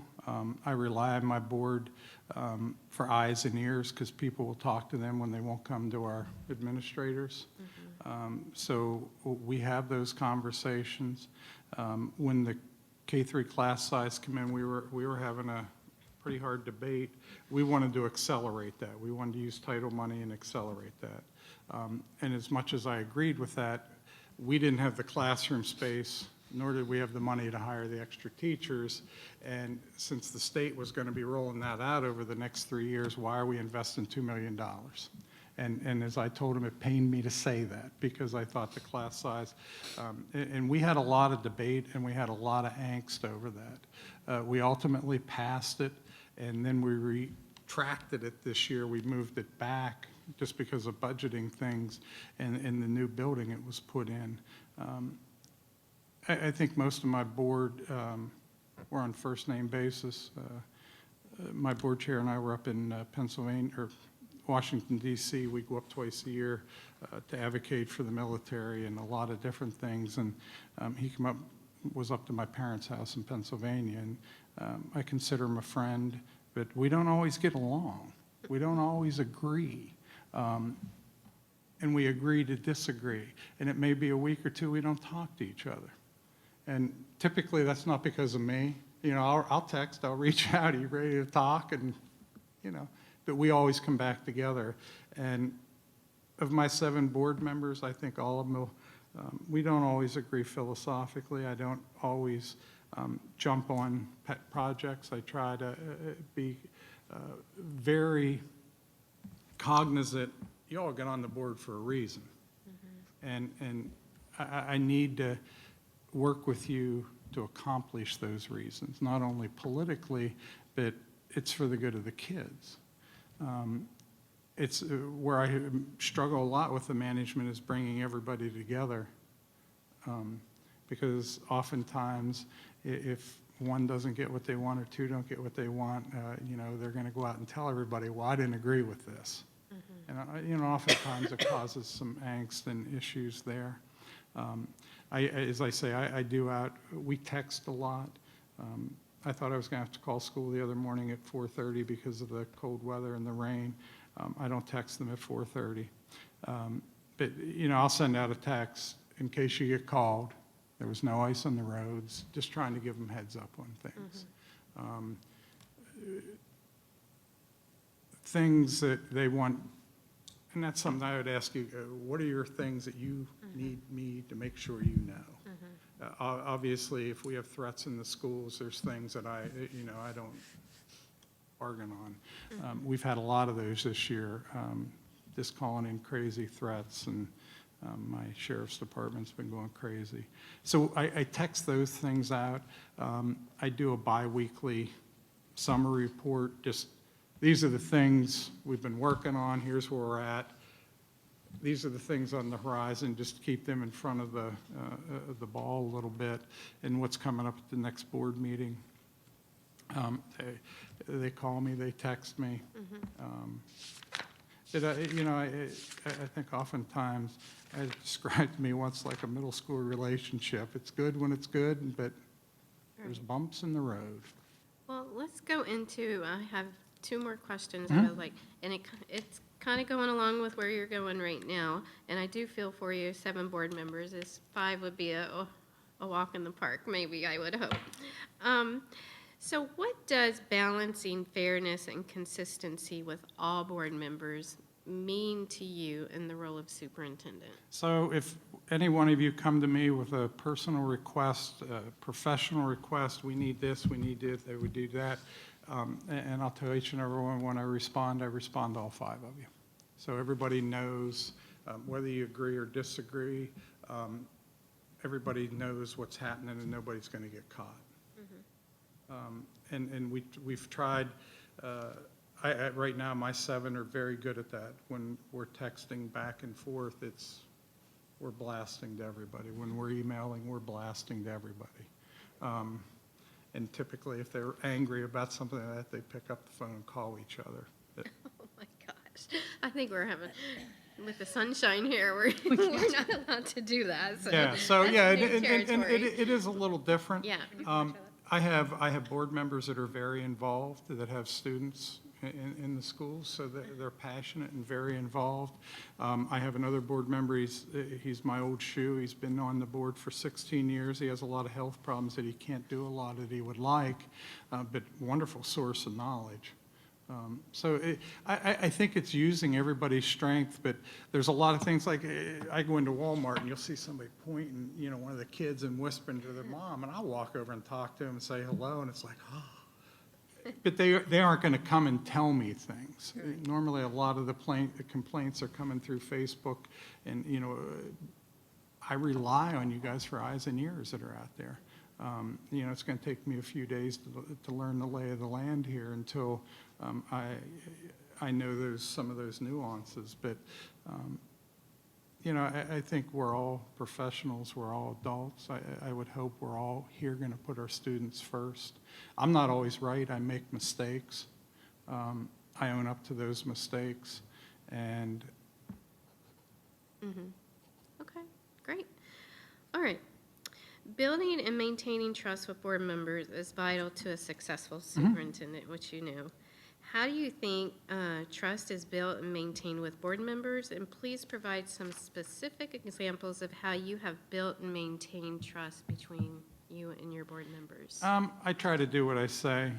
I rely on my board for eyes and ears because people will talk to them when they won't come to our administrators. So we have those conversations. When the K-3 class size come in, we were having a pretty hard debate. We wanted to accelerate that. We wanted to use title money and accelerate that. And as much as I agreed with that, we didn't have the classroom space, nor did we have the money to hire the extra teachers. And since the state was going to be rolling that out over the next 3 years, why are we investing $2 million? And as I told him, it pained me to say that because I thought the class size, and we had a lot of debate and we had a lot of angst over that. We ultimately passed it, and then we retracted it this year. We moved it back just because of budgeting things and in the new building it was put in. I think most of my board were on first name basis. My board chair and I were up in Pennsylvania, or Washington, D.C. We go up twice a year to advocate for the military and a lot of different things. And he was up to my parents' house in Pennsylvania, and I consider him a friend, but we don't always get along. We don't always agree. And we agree to disagree. And it may be a week or two we don't talk to each other. And typically that's not because of me. You know, I'll text, I'll reach out, are you ready to talk? And, you know, but we always come back together. And of my 7 board members, I think all of them will, we don't always agree philosophically. I don't always jump on pet projects. I try to be very cognizant. You all get on the board for a reason. And I need to, work with you to accomplish those reasons, not only politically, but it's for the good of the kids. It's where I struggle a lot with the management is bringing everybody together. Because oftentimes, if one doesn't get what they want or two don't get what they want, they're going to go out and tell everybody, well, I didn't agree with this. And, oftentimes it causes some angst and issues there. As I say, we text a lot. I thought I was going to have to call school the other morning at 4:30 because of the cold weather and the rain. I don't text them at 4:30. But, I'll send out a text in case you get called. There was no ice on the roads, just trying to give them heads up on things. Things that they want, and that's something I would ask you, what are your things that you need me to make sure you know? Obviously, if we have threats in the schools, there's things that I don't bargain on. We've had a lot of those this year, just calling in crazy threats, and my sheriff's department's been going crazy. So I text those things out. I do a bi-weekly summary report, just these are the things we've been working on, here's where we're at. These are the things on the horizon, just to keep them in front of the ball a little bit, and what's coming up at the next board meeting. They call me, they text me. I think oftentimes, it described to me once like a middle school relationship. It's good when it's good, but there's bumps in the road. Well, let's go into, I have two more questions that I would like, and it's kind of going along with where you're going right now, and I do feel for you, 7 board members. This 5 would be a walk in the park, maybe, I would hope. So what does balancing fairness and consistency with all board members mean to you in the role of superintendent? So if any one of you come to me with a personal request, a professional request, we need this, we need it, they would do that, and I'll tell each and every one when I respond to all 5 of you. So everybody knows whether you agree or disagree, everybody knows what's happening and nobody's going to get caught. And we've tried, right now my 7 are very good at that. When we're texting back and forth, we're blasting to everybody. When we're emailing, we're blasting to everybody. And typically if they're angry about something like that, they pick up the phone and call each other. Oh my gosh, I think we're having, with the sunshine here, we're not allowed to do that. So Yeah, so that's yeah, new and territory. it is a little different. Yeah. I have board members that are very involved, that have students in the schools, so they're passionate and very involved. I have another board member, he's my old shoe, he's been on the board for 16 years. He has a lot of health problems that he can't do a lot that he would like, but wonderful source of knowledge. I think it's using everybody's strength, but there's a lot of things like I go into Walmart and you'll see somebody pointing, one of the kids and whispering to their mom, and I'll walk over and talk to them and say hello, and it's like, oh. But they aren't going to come and tell me things. Right. Normally, a lot of the complaints are coming through Facebook, and I rely on you guys for eyes and ears that are out there. It's going to take me a few days to learn the lay of the land here until I know some of those nuances. But I think we're all professionals, we're all adults. I would hope we're all here going to put our students first. I'm not always right, I make mistakes. I own up to those mistakes, and Okay, great. All right. Building and maintaining trust with board members is vital to a successful superintendent, which you know. How do you think trust is built and maintained with board members? And please provide some specific examples of how you have built and maintained trust between you and your board members. I try to do what I say.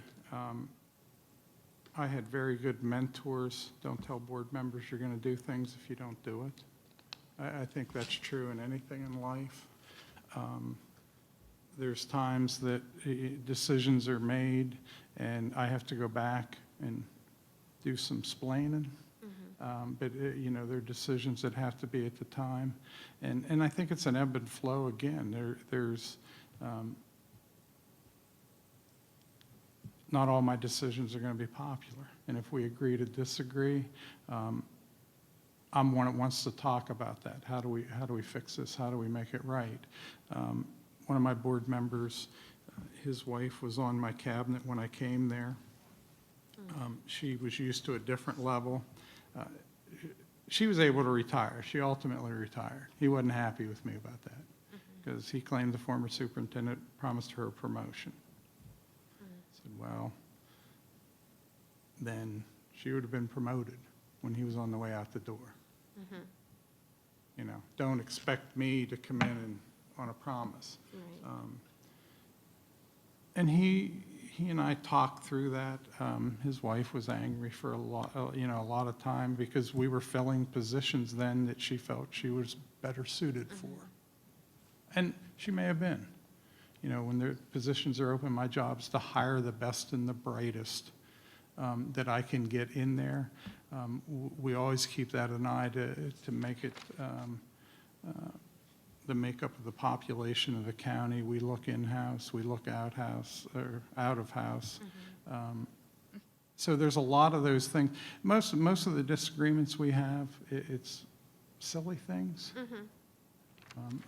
I had very good mentors. Don't tell board members you're going to do things if you don't do it. I think that's true in anything in life. There's times that decisions are made and I have to go back and do some splaining. But, you know, there are decisions that have to be at the time. And I think it's an ebb and flow again. There's, not all my decisions are going to be popular. And if we agree to disagree, I'm one that wants to talk about that. How do we fix this? How do we make it right? One of my board members, his wife was on my cabinet when I came there. She was used to a different level. She was able to retire. She ultimately retired. He wasn't happy with me about that because he claimed the former superintendent promised her a promotion. I said, well, then she would have been promoted when he was on the way out the door. You know, don't expect me to come in and on a promise. Right. And he and I talked through that. His wife was angry for a lot of time because we were filling positions then that she felt she was better suited for. And she may have been. You know, when the positions are open, my job is to hire the best and the brightest that I can get in there. We always keep that an eye to make it the makeup of the population of the county. We look in-house, we look out-house, or out-of-house. So there's a lot of those things. Most of the disagreements we have, it's silly things.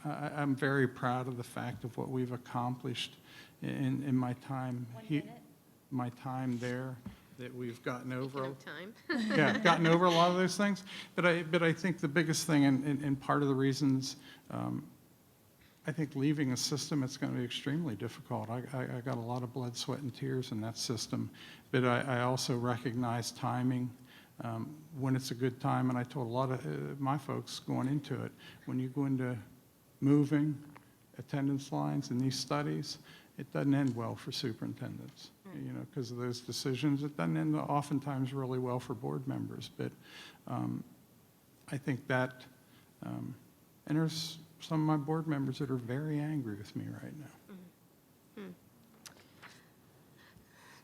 I'm very proud of the fact of what we've accomplished in my time. My time there, that we've gotten over. Time. Yeah, gotten over a lot of those things. But I think the biggest thing, and part of the reasons, I think leaving a system, it's going to be extremely difficult. I got a lot of blood, sweat, and tears in that system. But I also recognize timing, when it's a good time. And I told a lot of my folks going into it, when you go into moving attendance lines in these studies, it doesn't end well for superintendents, you know, because of those decisions. It doesn't end oftentimes really well for board members. But I think that, and there's some of my board members that are very angry with me right now.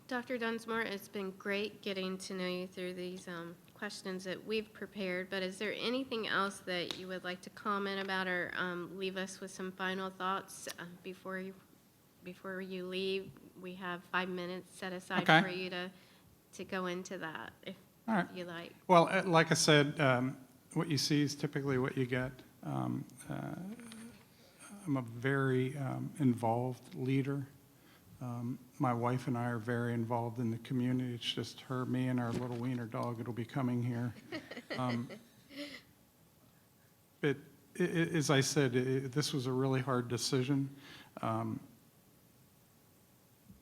Dr. Dunsmore, it's been great getting to know you through these questions that we've prepared, but is there anything else that you would like to comment about or leave us with some final thoughts before you leave? We have 5 minutes set aside Okay. for you to go into that, if All right. you like. Well, like I said, what you see is typically what you get. I'm a very involved leader. My wife and I are very involved in the community. It's just her, me, and our little wiener dog that'll be coming here. But as I said, this was a really hard decision.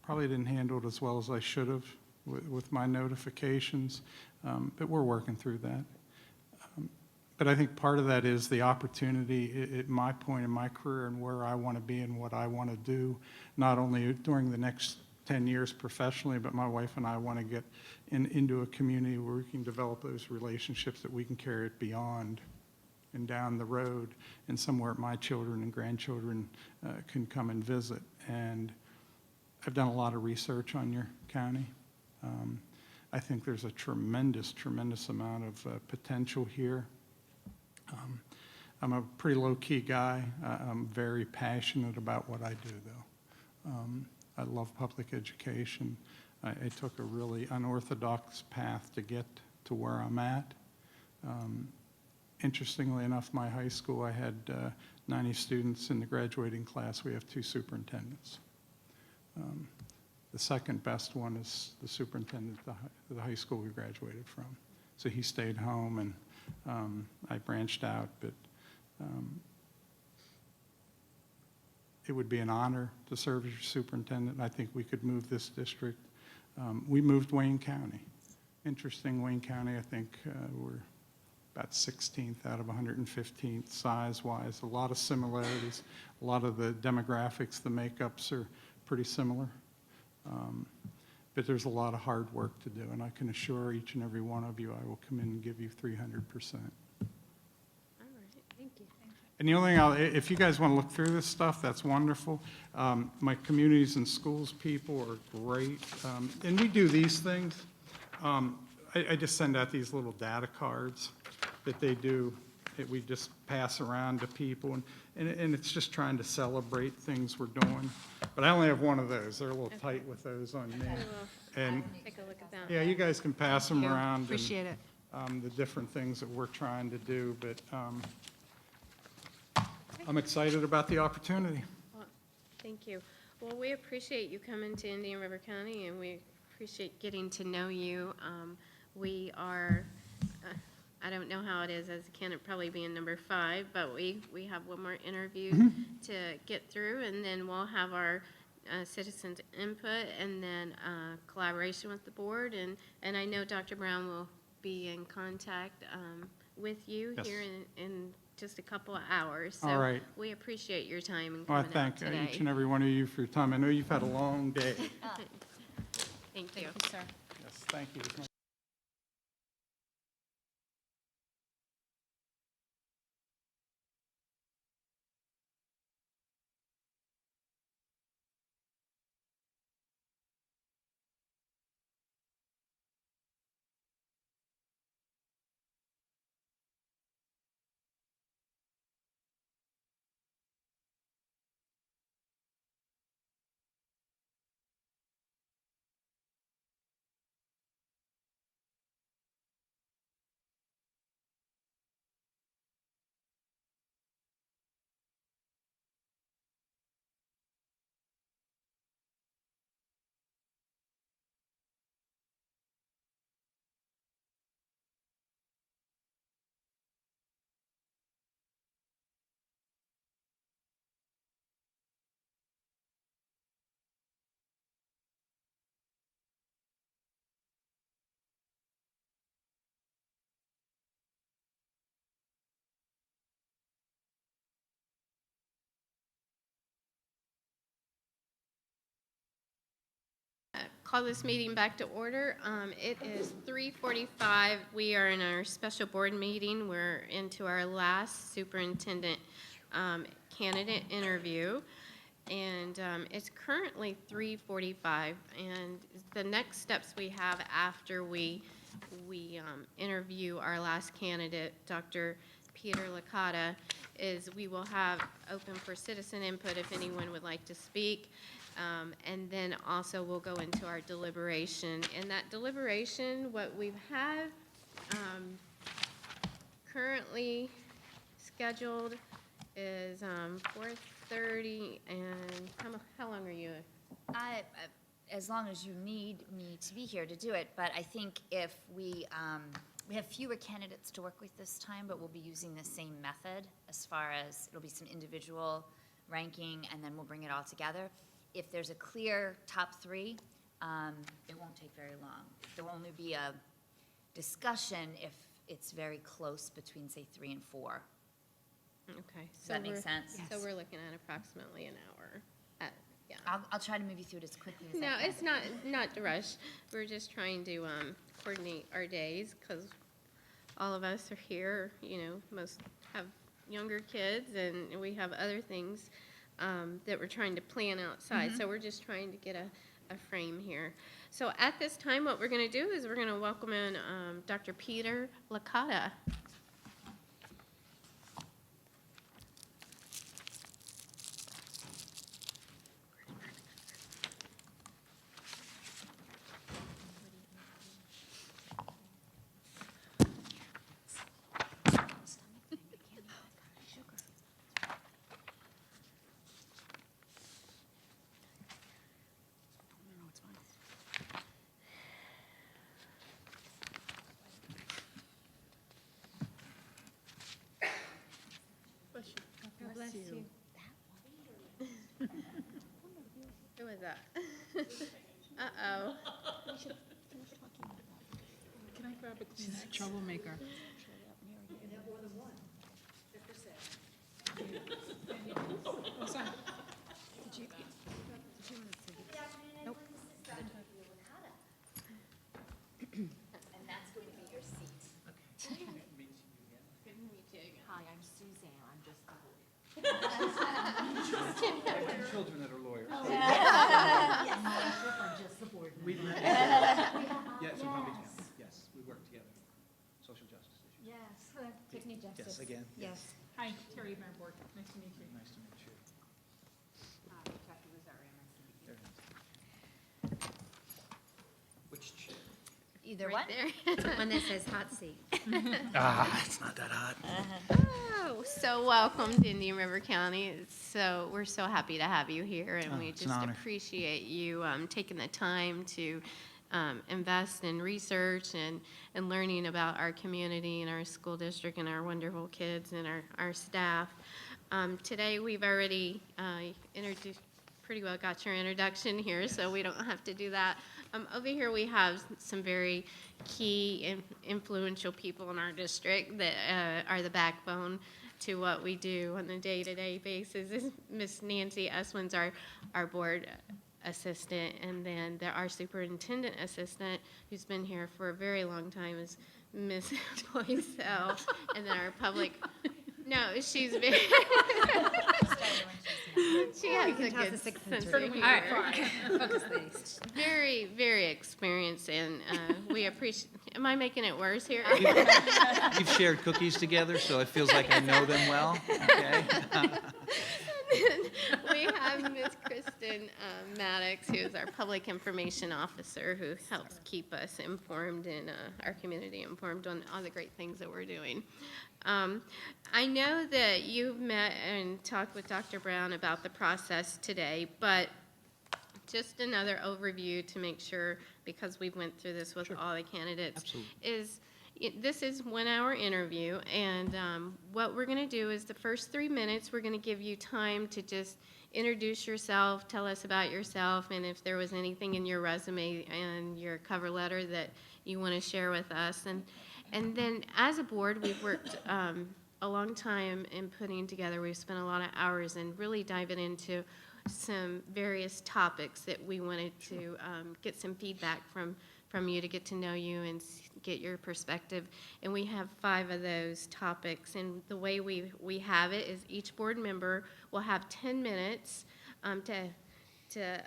Probably didn't handle it as well as I should have with my notifications, but we're working through that. But I think part of that is the opportunity at my point in my career and where I want to be and what I want to do, not only during the next 10 years professionally, but my wife and I want to get into a community where we can develop those relationships that we can carry it beyond and down the road and somewhere my children and grandchildren can come and visit. And I've done a lot of research on your county. I think there's a tremendous amount of potential here. I'm a pretty low-key guy. I'm very passionate about what I do, though. I love public education. I took a really unorthodox path to get to where I'm at. Interestingly enough, my high school, I had 90 students in the graduating class. We have 2 superintendents. The second best one is the superintendent of the high school we graduated from. So he stayed home, and I branched out, but it would be an honor to serve as your superintendent. I think we could move this district. We moved Wayne County. Interesting, Wayne County, I think we're about 16th out of 115th size-wise. A lot of similarities. A lot of the demographics, the makeups are pretty similar. But there's a lot of hard work to do, and I can assure each and every one of you I will come in and give you 300%. All right, thank you. And the only thing, if you guys want to look through this stuff, that's wonderful. My communities and schools people are great. And we do these things. I just send out these little data cards that they do, that we just pass around to people, and it's just trying to celebrate things we're doing. But I only have one of those. They're a little tight with those on me. And, Take a look at that. yeah, you guys can pass them around. and, Appreciate it. The different things that we're trying to do, but I'm excited about the opportunity. Well, thank you. Well, we appreciate you coming to Indian River County, and we appreciate getting to know you. We are, I don't know how it is as a candidate, probably being number 5, but we have one more interview to get through, and then we'll have our citizens' input, and then collaboration with the board, and I know Dr. Brown will be in contact with you Yes. here in just a couple of hours. All right. So we appreciate your time and Well, I coming out thank today. each and every one of you for your time. I know you've had a long day. Thank you. Sir. Yes, thank you. Call this meeting back to order. It is 3:45. We are in our special board meeting. We're into our last superintendent candidate interview. And it's currently 3:45. And the next steps we have after we interview our last candidate, Dr. Peter Licata, is we will have open for citizen input if anyone would like to speak. And then also we'll go into our deliberation. And that deliberation, what we've had currently scheduled is 4:30, and how long are you? As long as you need me to be here to do it, but I think if we have fewer candidates to work with this time, but we'll be using the same method as far as it'll be some individual ranking, and then we'll bring it all together. If there's a clear top 3, it won't take very long. There will only be a discussion if it's very close between, say, 3 and 4. Okay. Does that make sense? So we're looking at approximately an hour. Yeah. I'll try to move you through it as quickly as I No, can. it's not to rush. We're just trying to coordinate our days because all of us are here, most have younger kids and we have other things that we're trying to plan outside. So we're just trying to get a frame here. So at this time, what we're going to do is we're going to welcome in Dr. Peter Licata. God bless you. Who was that? Uh-oh. Can I grab a She's a troublemaker. And that's going to be your seat. Hi, I'm Suzanne, I'm just the Children that are lawyers. I'm just the board member. Yeah, so Palm Beach County, yes. We Tiffany Justice. Yes, again. Yes. Hi, Terry Marbork. Nice to meet you. Nice to meet you. Which chair? Either Right one? there. One that says hot seat. It's not that hot. Oh, so welcome to Indian River County. We're so happy to have you here, and we it's an just honor. appreciate you taking the time to invest in research and learning about our community and our school district and our wonderful kids and our staff. Today, we've already pretty well got your introduction here, so we don't have to do that. Over here, we have some very key and influential people in our district that are the backbone to what we do on a day-to-day basis. Miss Nancy Eswin's our board assistant, and then our superintendent assistant, who's been here for a very long time, is Miss Boycell, and then our public. No, she's very. She has a good sense of humor. Focus, please. Very, very experienced, and we appreciate. Am I making it worse here? We've shared cookies together, so it feels like I know them well, okay? We have Miss Kristen Maddox, who is our public information officer, who helps keep us informed and our community informed on all the great things that we're doing. I know that you've met and talked with Dr. Brown about the process today, but just another overview to make sure, because we went through this with all the candidates, Absolutely. this is 1 hour interview, and what we're going to do is the first 3 minutes, we're going to give you time to just introduce yourself, tell us about yourself, and if there was anything in your resume and your cover letter that you want to share with us. And then as a board, we've worked a long time in putting together, we've spent a lot of hours in really diving into some various topics that we wanted to get some feedback from you, to get to know you and get your perspective. And we have 5 of those topics. And the way we have it is each board member will have 10 minutes to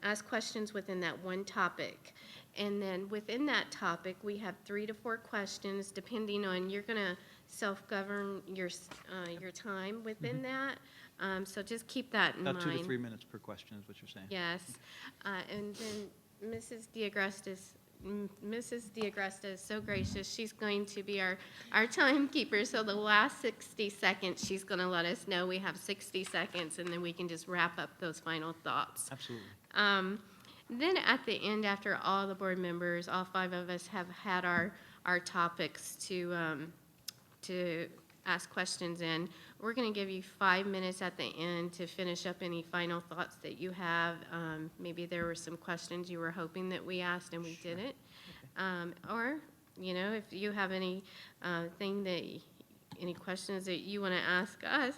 ask questions within that one topic. And then within that topic, we have 3 to 4 questions, depending on, you're going to self-govern your time within that. So just keep that in mind. About 2 to 3 minutes per question is what you're saying. Yes. And then Mrs. D'Agresta is so gracious. She's going to be our timekeeper. So the last 60 seconds, she's going to let us know we have 60 seconds, and then we can just wrap up those final thoughts. Absolutely. Then at the end, after all the board members, all 5 of us have had our topics to ask questions in, we're going to give you 5 minutes at the end to finish up any final thoughts that you have. Maybe there were some questions you were hoping that we asked and we didn't. Or, if you have any any questions that you want to ask us,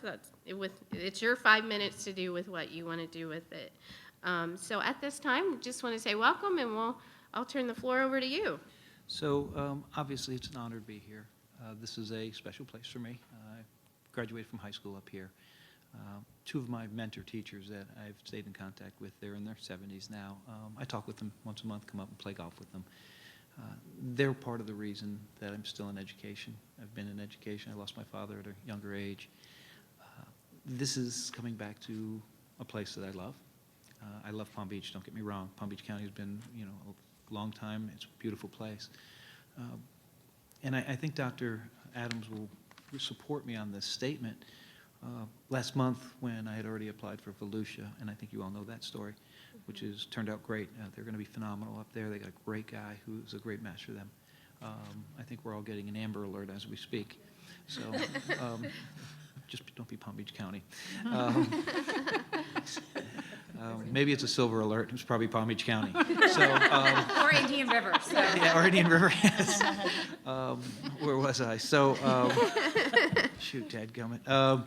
it's your 5 minutes to do with what you want to do with it. So at this time, just want to say welcome, and I'll turn the floor over to you. So obviously, it's an honor to be here. This is a special place for me. I graduated from high school up here. 2 of my mentor teachers that I've stayed in contact with, they're in their 70s now. I talk with them once a month, come up and play golf with them. They're part of the reason that I'm still in education. I've been in education. I lost my father at a younger age. This is coming back to a place that I love. I love Palm Beach, don't get me wrong. Palm Beach County has been, a long time. It's a beautiful place. And I think Dr. Adams will support me on this statement. Last month, when I had already applied for Volusia, and I think you all know that story, which has turned out great. They're going to be phenomenal up there. They got a great guy who's a great match for them. I think we're all getting an Amber Alert as we speak. So just don't be Palm Beach County. Maybe it's a Silver Alert. It's probably Palm Beach County. So, Or Indian River, so. yeah, or Indian River, yes. Where was I? So, shoot, dadgummit. Talk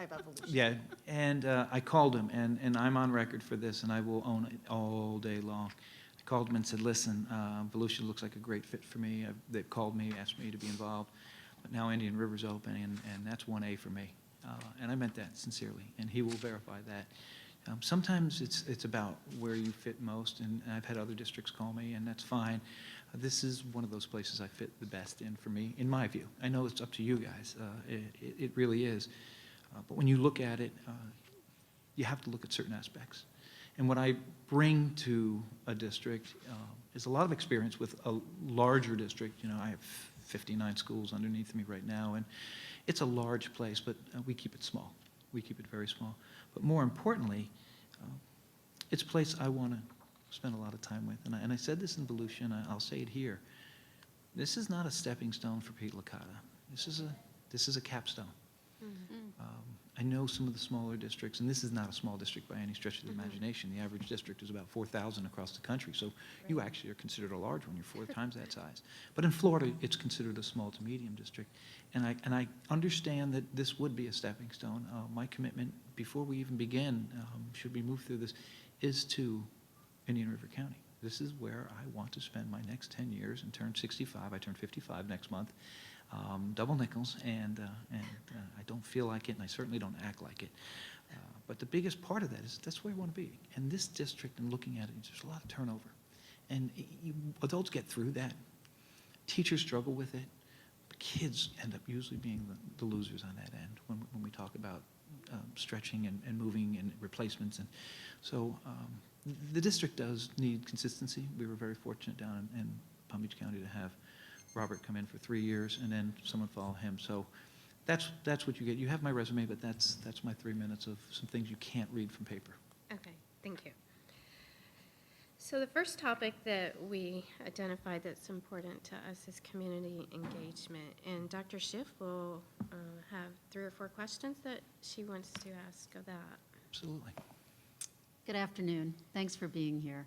about Volusia. Yeah, and I called him, and I'm on record for this, and I will own it all day long. I called him and said, listen, Volusia looks like a great fit for me. They called me, asked me to be involved, but now Indian River's open, and that's 1A for me. And I meant that sincerely, and he will verify that. Sometimes it's about where you fit most, and I've had other districts call me, and that's fine. This is one of those places I fit the best in for me, in my view. I know it's up to you guys. It really is. But when you look at it, you have to look at certain aspects. And what I bring to a district is a lot of experience with a larger district. You know, I have 59 schools underneath me right now, and it's a large place, but we keep it small. We keep it very small. But more importantly, it's a place I want to spend a lot of time with. And I said this in Volusia, and I'll say it here. This is not a stepping stone for Pete Licata. This is a capstone. I know some of the smaller districts, and this is not a small district by any stretch of the imagination. The average district is about 4,000 across the country, so you actually are considered a large one. You're 4 times that size. But in Florida, it's considered a small to medium district. And I understand that this would be a stepping stone. My commitment, before we even begin, should we move through this, is to Indian River County. This is where I want to spend my next 10 years and turn 65. I turn 55 next month. Double nickels, and I don't feel like it, and I certainly don't act like it. But the biggest part of that is that's where I want to be. And this district, and looking at it, there's a lot of turnover. And adults get through that. Teachers struggle with it. But kids end up usually being the losers on that end when we talk about stretching and moving and replacements. And so the district does need consistency. We were very fortunate down in Palm Beach County to have Robert come in for 3 years, and then someone follow him. So that's what you get. You have my resume, but that's my 3 minutes of some things you can't read from paper. Okay, thank you. So the first topic that we identified that's important to us is community engagement. And Dr. Schiff will have 3 or 4 questions that she wants to ask of that. Absolutely. Good afternoon. Thanks for being here.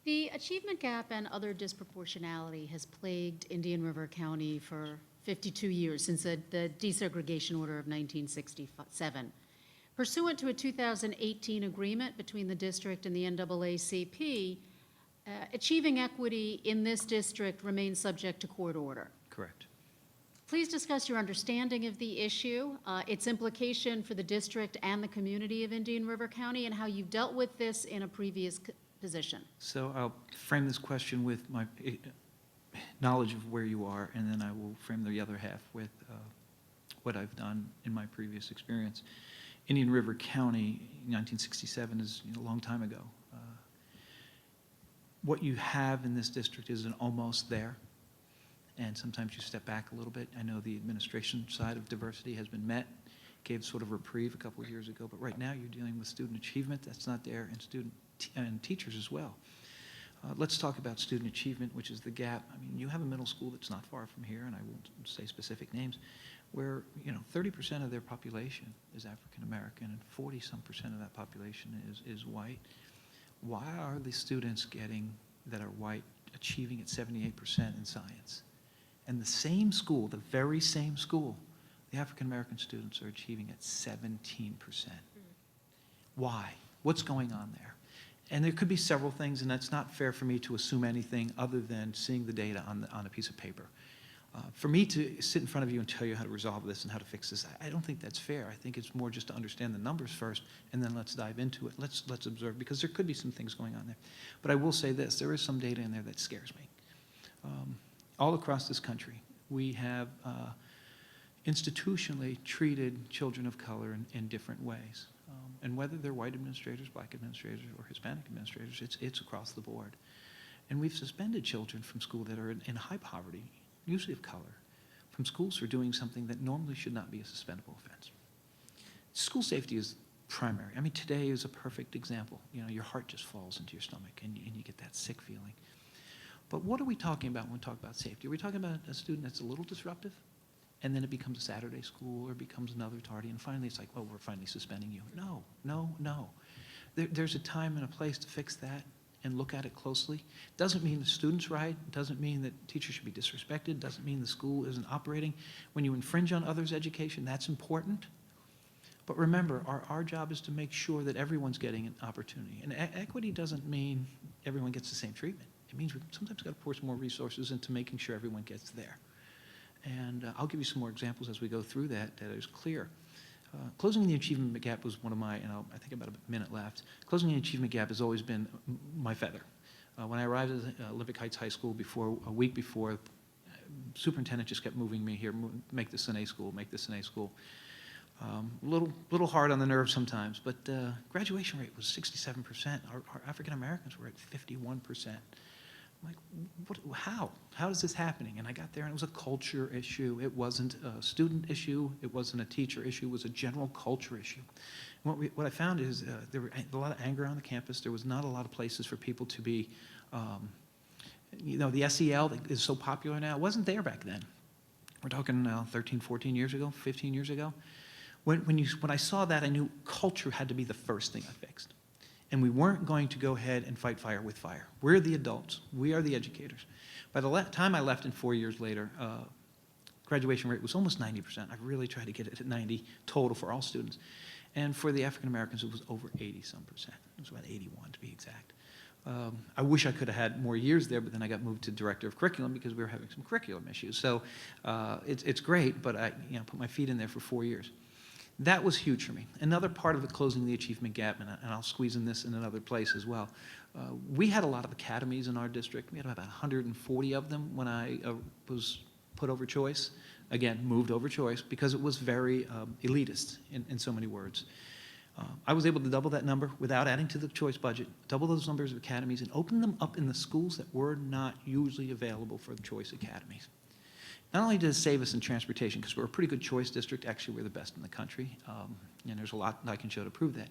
The achievement gap and other disproportionality has plagued Indian River County for 52 years, since the desegregation order of 1967. Pursuant to a 2018 agreement between the district and the NAACP, achieving equity in this district remains subject to court order. Correct. Please discuss your understanding of the issue, its implication for the district and the community of Indian River County, and how you've dealt with this in a previous position. So I'll frame this question with my knowledge of where you are, and then I will frame the other half with what I've done in my previous experience. Indian River County, 1967 is a long time ago. What you have in this district is an almost there, and sometimes you step back a little bit. I know the administration side of diversity has been met, gave sort of reprieve a couple of years ago, but right now you're dealing with student achievement that's not there, and teachers as well. Let's talk about student achievement, which is the gap. I mean, you have a middle school that's not far from here, and I won't say specific names, where 30% of their population is African American and 40-some% of that population is white. Why are the students that are white achieving at 78% in science? And the same school, the very same school, the African American students are achieving at 17%. Why? What's going on there? And there could be several things, and that's not fair for me to assume anything other than seeing the data on a piece of paper. For me to sit in front of you and tell you how to resolve this and how to fix this, I don't think that's fair. I think it's more just to understand the numbers first, and then let's dive into it. Let's observe, because there could be some things going on there. But I will say this, there is some data in there that scares me. All across this country, we have institutionally treated children of color in different ways. And whether they're white administrators, black administrators, or Hispanic administrators, it's across the board. And we've suspended children from school that are in high poverty, usually of color, from schools for doing something that normally should not be a suspendable offense. School safety is primary. I mean, today is a perfect example. Your heart just falls into your stomach, and you get that sick feeling. But what are we talking about when we talk about safety? Are we talking about a student that's a little disruptive, and then it becomes a Saturday school, or it becomes another tardy, and finally it's like, oh, we're finally suspending you? No, no, no. There's a time and a place to fix that and look at it closely. Doesn't mean the student's right, doesn't mean that teachers should be disrespected, doesn't mean the school isn't operating. When you infringe on others' education, that's important. But remember, our job is to make sure that everyone's getting an opportunity. And equity doesn't mean everyone gets the same treatment. It means we've sometimes got to pour some more resources into making sure everyone gets there. And I'll give you some more examples as we go through that is clear. Closing the achievement gap was one of my, and I think about a minute left. Closing the achievement gap has always been my feather. When I arrived at Olympic Heights High School a week before, superintendent just kept moving me here, make this an A school, make this an A school. Little hard on the nerves sometimes, but graduation rate was 67%. Our African Americans were at 51%. I'm like, how? How is this happening? And I got there and it was a culture issue. It wasn't a student issue. It wasn't a teacher issue. It was a general culture issue. What I found is there were a lot of anger on the campus. There was not a lot of places for people to be, the SEL that is so popular now, wasn't there back then. We're talking 13, 14 years ago, 15 years ago. When I saw that, I knew culture had to be the first thing I fixed. And we weren't going to go ahead and fight fire with fire. We're the adults. We are the educators. By the time I left and 4 years later, graduation rate was almost 90%. I really tried to get it at 90 total for all students. And for the African Americans, it was over 80-some percent. It was about 81 to be exact. I wish I could have had more years there, but then I got moved to director of curriculum because we were having some curriculum issues. So it's great, but I put my feet in there for 4 years. That was huge for me. Another part of it, closing the achievement gap, and I'll squeeze in this in another place as well. We had a lot of academies in our district. We had about 140 of them when I was put over choice. Again, moved over choice because it was very elitist in so many words. I was able to double that number without adding to the choice budget, double those numbers of academies, and open them up in the schools that were not usually available for the choice academies. Not only did it save us in transportation, because we're a pretty good choice district, actually we're the best in the country, and there's a lot that I can show to prove that,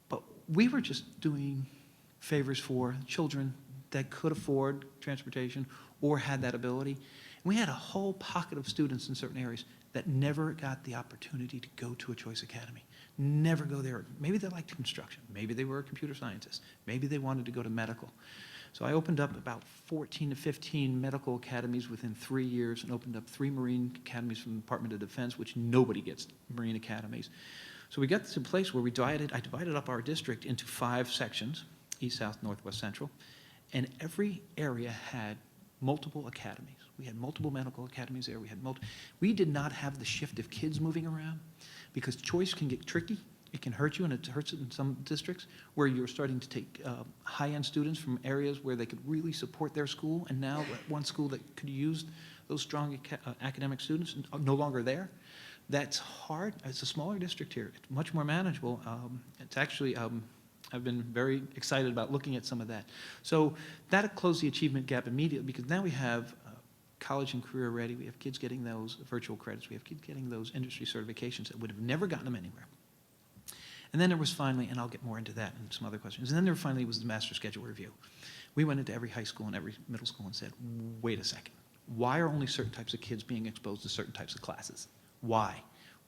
but we were just doing favors for children that could afford transportation or had that ability. And we had a whole pocket of students in certain areas that never got the opportunity to go to a choice academy, never go there. Maybe they liked construction, maybe they were a computer scientist, maybe they wanted to go to medical. So I opened up about 14 to 15 medical academies within 3 years and opened up 3 Marine academies from the Department of Defense, which nobody gets, Marine academies. So we got to a place where I divided up our district into 5 sections, east, south, north, west, central, and every area had multiple academies. We had multiple medical academies there. We did not have the shift of kids moving around because choice can get tricky. It can hurt you, and it hurts it in some districts where you're starting to take high-end students from areas where they could really support their school, and now one school that could use those strong academic students are no longer there. That's hard. It's a smaller district here. It's much more manageable. It's actually, I've been very excited about looking at some of that. So that closed the achievement gap immediately because now we have college and career ready. We have kids getting those virtual credits. We have kids getting those industry certifications that would have never gotten them anywhere. And then there was finally, and I'll get more into that and some other questions, and then there finally was the master schedule review. We went into every high school and every middle school and said, wait a second, why are only certain types of kids being exposed to certain types of classes? Why?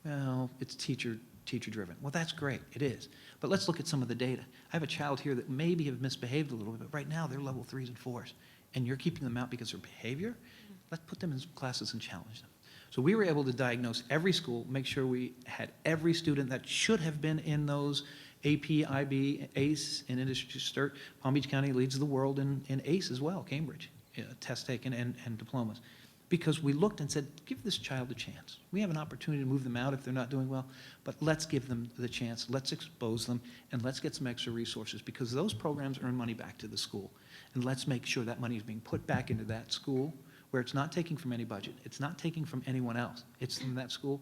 Well, it's teacher-driven. Well, that's great, it is. But let's look at some of the data. I have a child here that maybe have misbehaved a little bit, but right now they're level 3s and 4s, and you're keeping them out because of their behavior? Let's put them in classes and challenge them. So we were able to diagnose every school, make sure we had every student that should have been in those AP, IB, ACE, and industry cert. Palm Beach County leads the world in ACE as well, Cambridge, test taken and diplomas. Because we looked and said, give this child a chance. We have an opportunity to move them out if they're not doing well, but let's give them the chance, let's expose them, and let's get some extra resources because those programs earn money back to the school. And let's make sure that money is being put back into that school where it's not taking from any budget, it's not taking from anyone else, it's from that school.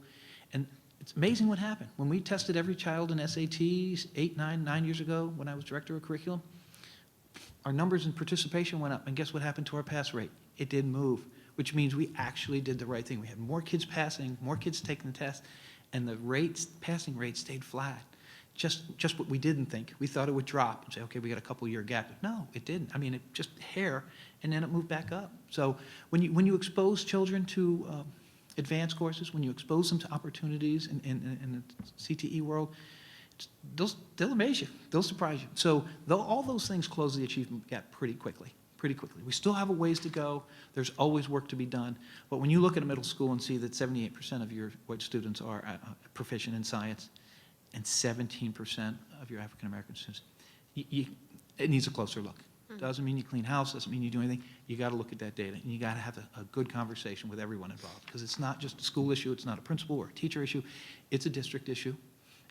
And it's amazing what happened. When we tested every child in SATs 9 years ago when I was director of curriculum, our numbers in participation went up, and guess what happened to our pass rate? It didn't move, which means we actually did the right thing. We had more kids passing, more kids taking the test, and the passing rate stayed flat. Just what we didn't think. We thought it would drop and say, okay, we got a couple-year gap. No, it didn't. I mean, it just hair, and then it moved back up. So when you expose children to advanced courses, when you expose them to opportunities in the CTE world, they'll amaze you. They'll surprise you. So all those things close the achievement gap pretty quickly. We still have a ways to go. There's always work to be done. But when you look at a middle school and see that 78% of your white students are proficient in science, and 17% of your African-American students, it needs a closer look. Doesn't mean you clean house, doesn't mean you do anything. You got to look at that data, and you got to have a good conversation with everyone involved, because it's not just a school issue, it's not a principal or a teacher issue, it's a district issue,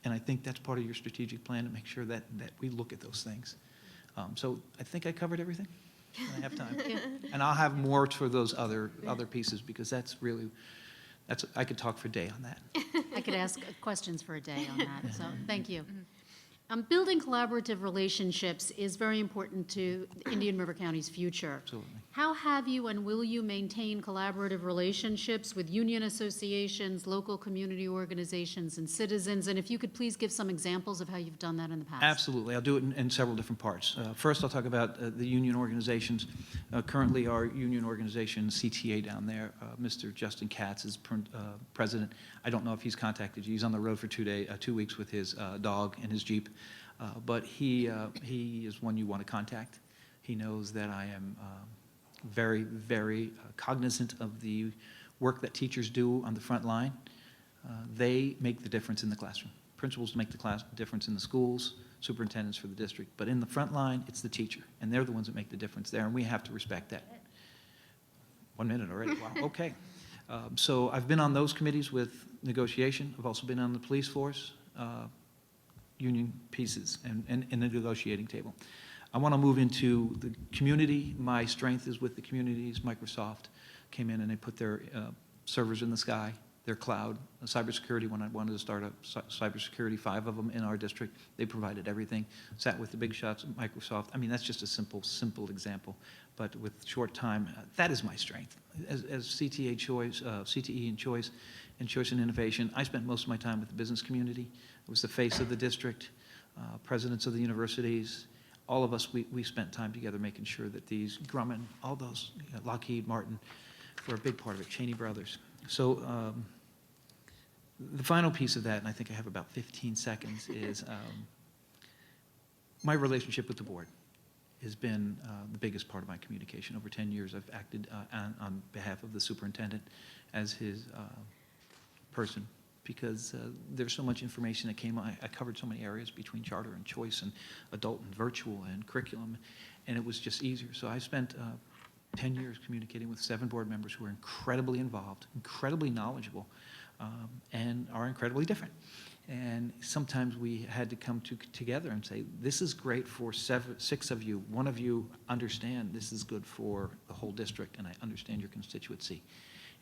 and I think that's part of your strategic plan to make sure that we look at those things. So I think I covered everything. And I have time. And I'll have more for those other pieces, because that's really, I could talk for a day on that. I could ask questions for a day on that, so thank you. Building collaborative relationships is very important to Indian River County's future. Absolutely. How have you and will you maintain collaborative relationships with union associations, local community organizations, and citizens? And if you could please give some examples of how you've done that in the past. Absolutely. I'll do it in several different parts. First, I'll talk about the union organizations. Currently, our union organization, CTA down there, Mr. Justin Katz is president. I don't know if he's contacted you. He's on the road for 2 weeks with his dog and his Jeep. But he is one you want to contact. He knows that I am very, very cognizant of the work that teachers do on the front line. They make the difference in the classroom. Principals make the difference in the schools, superintendents for the district. But in the front line, it's the teacher, and they're the ones that make the difference there, and we have to respect that. 1 minute already, wow, okay. So I've been on those committees with negotiation. I've also been on the police force, union pieces, and the negotiating table. I want to move into the community. My strength is with the communities. Microsoft came in and they put their servers in the sky, their cloud, cybersecurity. When I wanted to start up cybersecurity, 5 of them in our district, they provided everything. Sat with the big shots at Microsoft. I mean, that's just a simple example, but with short time, that is my strength. As CTE and Choice and Innovation, I spent most of my time with the business community. I was the face of the district, presidents of the universities. All of us, we spent time together making sure that these Grumman, all those, Lockheed Martin, were a big part of it, Cheney Brothers. So the final piece of that, and I think I have about 15 seconds, is my relationship with the board has been the biggest part of my communication. Over 10 years, I've acted on behalf of the superintendent as his person, because there's so much information that came. I covered so many areas between charter and choice and adult and virtual and curriculum, and it was just easier. So I spent 10 years communicating with 7 board members who are incredibly involved, incredibly knowledgeable, and are incredibly different. And sometimes we had to come together and say, this is great for 6 of you. 1 of you understand this is good for the whole district, and I understand your constituency.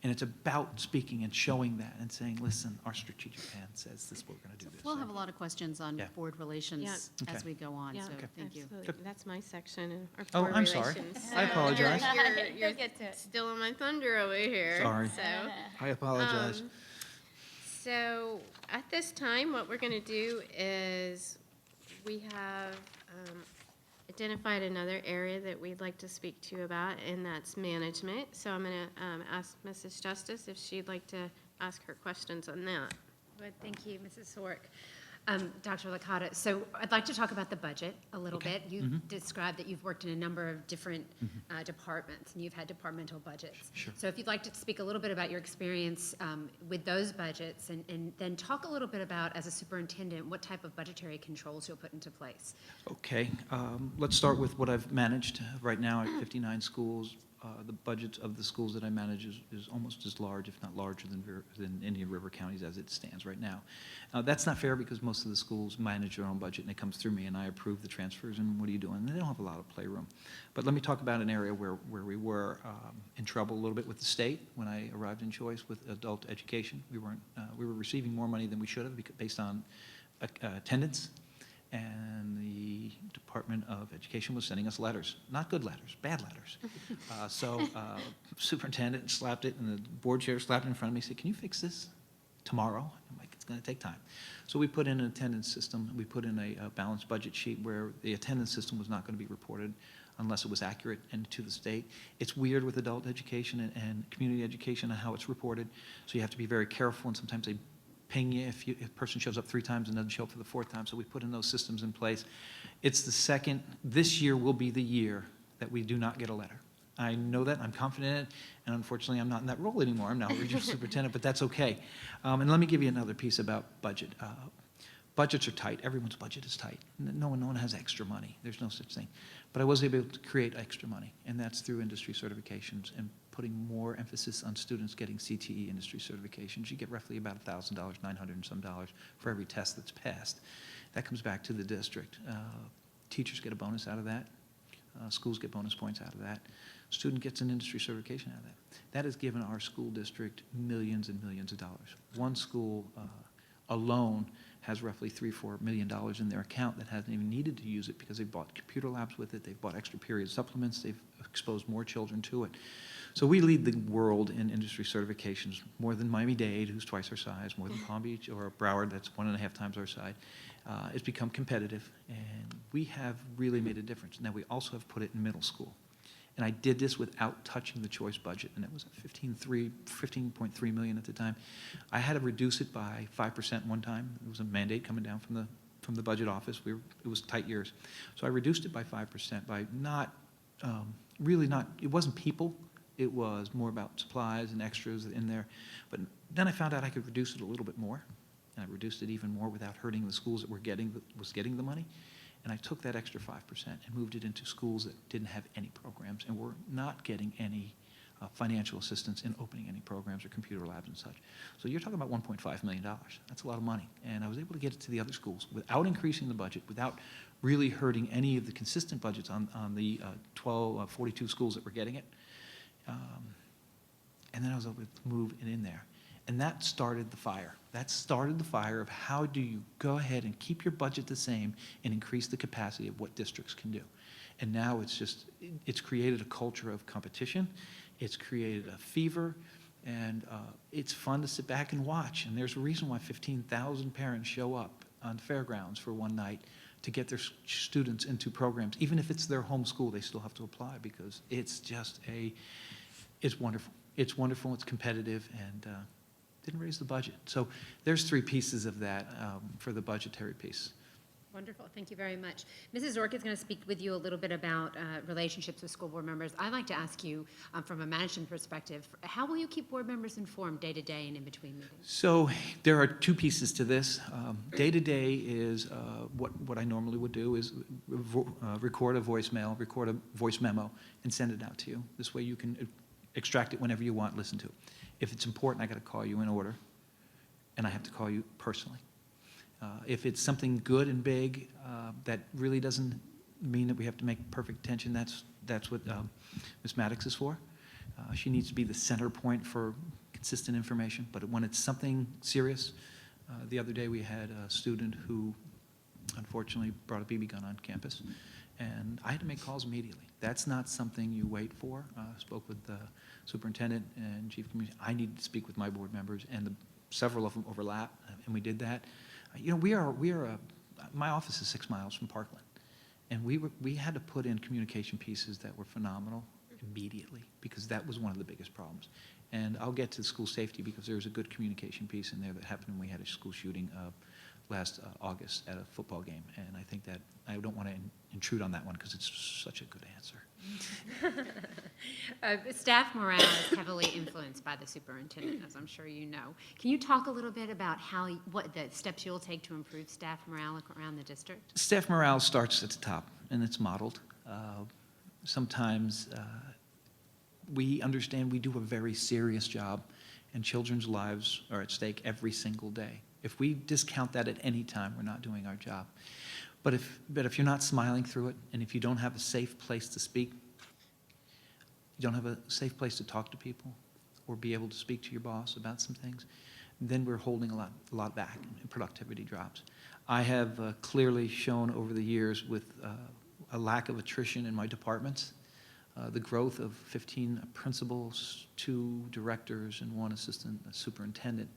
And it's about speaking and showing that and saying, listen, our strategic plan says this, we're going to do this. We'll have a lot of questions on Yeah. board relations Yeah. as Okay. we go on, Yeah, so thank you. absolutely. That's my section. Of Oh, board I'm sorry. relations. I apologize. You're still on my thunder over here. Sorry. So. I apologize. So at this time, what we're going to do is we have identified another area that we'd like to speak to you about, and that's management. So I'm going to ask Mrs. Justice if she'd like to ask her questions on that. Good, thank you, Mrs. Sork. Dr. Licata, so I'd like to talk about the budget a little bit. You described that you've worked in a number of different departments, and you've had departmental budgets. Sure. So if you'd like to speak a little bit about your experience with those budgets, and then talk a little bit about, as a superintendent, what type of budgetary controls you'll put into place. Okay, let's start with what I've managed right now at 59 schools. The budget of the schools that I manage is almost as large, if not larger, than Indian River counties as it stands right now. That's not fair, because most of the schools manage their own budget, and it comes through me, and I approve the transfers, and what are you doing? And they don't have a lot of playroom. But let me talk about an area where we were in trouble a little bit with the state when I arrived in Choice with adult education. We were receiving more money than we should have based on attendance. And the Department of Education was sending us letters, not good letters, bad letters. So superintendent slapped it, and the board chair slapped it in front of me and said, can you fix this tomorrow? I'm like, it's going to take time. So we put in an attendance system. We put in a balanced budget sheet where the attendance system was not going to be reported unless it was accurate and to the state. It's weird with adult education and community education and how it's reported. So you have to be very careful, and sometimes they ping you if a person shows up 3 times and doesn't show up for the 4th time. So we put in those systems in place. It's this year will be the year that we do not get a letter. I know that, I'm confident in it, and unfortunately I'm not in that role anymore. I'm now regional superintendent, but that's okay. And let me give you another piece about budget. Budgets are tight. Everyone's budget is tight. No one has extra money. There's no such thing. But I was able to create extra money, and that's through industry certifications and putting more emphasis on students getting CTE industry certifications. You get roughly about $1,000, $900 and some dollars for every test that's passed. That comes back to the district. Teachers get a bonus out of that. Schools get bonus points out of that. Student gets an industry certification out of that. That has given our school district millions and millions of dollars. One school alone has roughly $3-4 million in their account that hasn't even needed to use it because they've bought computer labs with it, they've bought extra period supplements, they've exposed more children to it. So we lead the world in industry certifications, more than Miami-Dade, who's twice our size, more than Palm Beach or Broward, that's 1.5 times our size. It's become competitive, and we have really made a difference. Now, we also have put it in middle school. And I did this without touching the choice budget, and it was at 15.3 million at the time. I had to reduce it by 5% one time. It was a mandate coming down from the budget office. It was tight years. So I reduced it by 5% by it wasn't people, it was more about supplies and extras in there. But then I found out I could reduce it a little bit more, and I reduced it even more without hurting the schools that was getting the money. And I took that extra 5% and moved it into schools that didn't have any programs and were not getting any financial assistance in opening any programs or computer labs and such. So you're talking about $1.5 million. That's a lot of money. And I was able to get it to the other schools without increasing the budget, without really hurting any of the consistent budgets on the 42 schools that were getting it. And then I was able to move it in there. And that started the fire. That started the fire of how do you go ahead and keep your budget the same and increase the capacity of what districts can do. And now it's created a culture of competition. It's created a fever. And it's fun to sit back and watch. And there's a reason why 15,000 parents show up on fairgrounds for one night to get their students into programs. Even if it's their home school, they still have to apply because it's just it's wonderful. It's wonderful, it's competitive, and didn't raise the budget. So there's 3 pieces of that for the budgetary piece. Wonderful, thank you very much. Mrs. Zork is going to speak with you a little bit about relationships with school board members. I'd like to ask you, from a management perspective, how will you keep board members informed day to day and in between meetings? So there are 2 pieces to this. Day to day is what I normally would do is record a voicemail, record a voice memo, and send it out to you. This way you can extract it whenever you want, listen to it. If it's important, I got to call you in order, and I have to call you personally. If it's something good and big that really doesn't mean that we have to make perfect attention, that's what Ms. Maddox is for. She needs to be the center point for consistent information. But when it's something serious, the other day we had a student who unfortunately brought a BB gun on campus, and I had to make calls immediately. That's not something you wait for. I spoke with the superintendent and chief community. I needed to speak with my board members, and several of them overlap, and we did that. You know, my office is 6 miles from Parkland, and we had to put in communication pieces that were phenomenal immediately because that was one of the biggest problems. And I'll get to school safety because there's a good communication piece in there that happened when we had a school shooting last August at a football game, and I think that I don't want to intrude on that one because it's such a good answer. Staff morale is heavily influenced by the superintendent, as I'm sure you know. Can you talk a little bit about what the steps you'll take to improve staff morale around the district? Staff morale starts at the top, and it's modeled. Sometimes we understand we do a very serious job, and children's lives are at stake every single day. If we discount that at any time, we're not doing our job. But if you're not smiling through it, and if you don't have a safe place to speak, you don't have a safe place to talk to people, or be able to speak to your boss about some things, then we're holding a lot back, and productivity drops. I have clearly shown over the years with a lack of attrition in my departments, the growth of 15 principals, 2 directors, and 1 assistant superintendent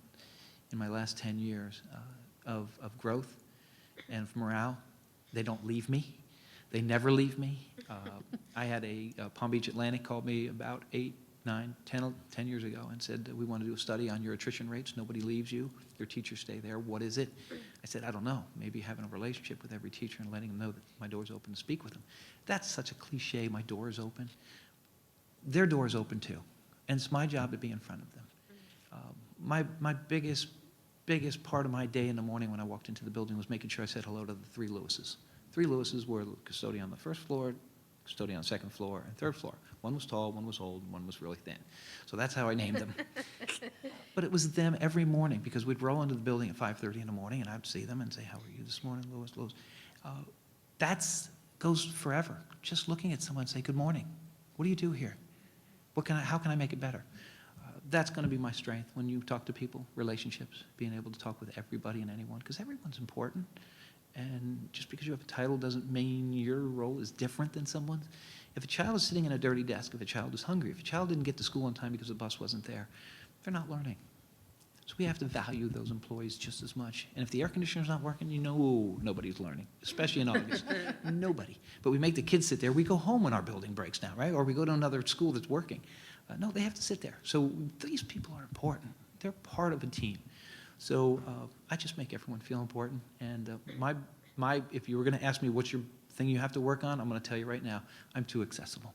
in my last 10 years of growth and of morale. They don't leave me. They never leave me. I had a Palm Beach Atlantic called me about 8, 9, 10 years ago and said, we want to do a study on your attrition rates. Nobody leaves you. Your teachers stay there. What is it? I said, I don't know. Maybe having a relationship with every teacher and letting them know that my door's open to speak with them. That's such a cliche, my door is open. Their door is open too. And it's my job to be in front of them. My biggest part of my day in the morning when I walked into the building was making sure I said hello to the 3 Lewises. 3 Lewises were the custodian on the first floor, custodian on the second floor, and third floor. One was tall, one was old, and one was really thin. So that's how I named them. But it was them every morning because we'd roll into the building at 5:30 in the morning, and I'd see them and say, how are you this morning, Lewis? goes forever. Just looking at someone and say, good morning. What do you do here? How can I make it better? That's going to be my strength when you talk to people, relationships, being able to talk with everybody and anyone, because everyone's important. And just because you have a title doesn't mean your role is different than someone's. If a child is sitting at a dirty desk, if a child is hungry, if a child didn't get to school on time because the bus wasn't there, they're not learning. So we have to value those employees just as much. And if the air conditioner's not working, you know nobody's learning, especially in August. Nobody. But we make the kids sit there. We go home when our building breaks down, right? Or we go to another school that's working. No, they have to sit there. So these people are important. They're part of a team. So I just make everyone feel important. And if you were going to ask me what's your thing you have to work on, I'm going to tell you right now, I'm too accessible.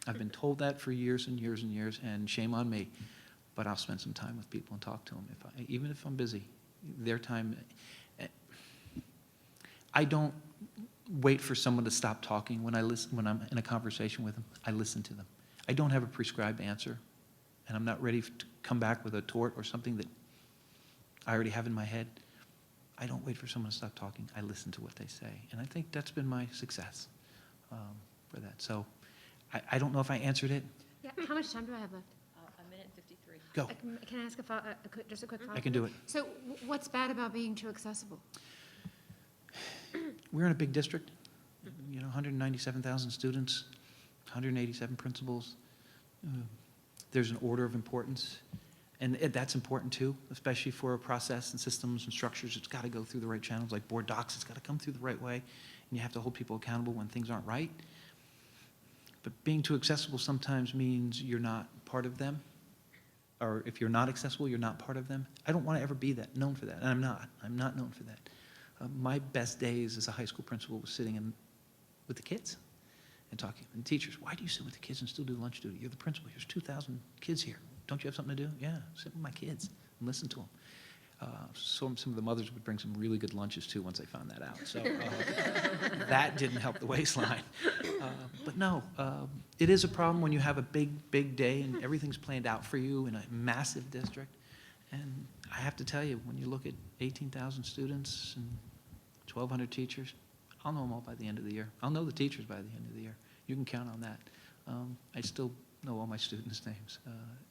I've been told that for years and years and years, and shame on me. But I'll spend some time with people and talk to them, even if I'm busy. Their time, I don't wait for someone to stop talking when I'm in a conversation with them. I listen to them. I don't have a prescribed answer, and I'm not ready to come back with a tort or something that I already have in my head. I don't wait for someone to stop talking. I listen to what they say, and I think that's been my success for that. So I don't know if I answered it. Yeah, how much time do I have left? A minute 53. Go. Can I ask just a quick follow-up? I can do it. So what's bad about being too accessible? We're in a big district, 197,000 students, 187 principals. There's an order of importance, and that's important too, especially for a process and systems and structures. It's got to go through the right channels, like board docs. It's got to come through the right way, and you have to hold people accountable when things aren't right. But being too accessible sometimes means you're not part of them, or if you're not accessible, you're not part of them. I don't want to ever be known for that, and I'm not. I'm not known for that. My best days as a high school principal was sitting with the kids and talking. And teachers, why do you sit with the kids and still do lunch duty? You're the principal. There's 2,000 kids here. Don't you have something to do? Yeah, sit with my kids and listen to them. Some of the mothers would bring some really good lunches too once they found that out. So that didn't help the waistline. But no, it is a problem when you have a big day and everything's planned out for you in a massive district. And I have to tell you, when you look at 18,000 students and 1,200 teachers, I'll know them all by the end of the year. I'll know the teachers by the end of the year. You can count on that. I still know all my students' names.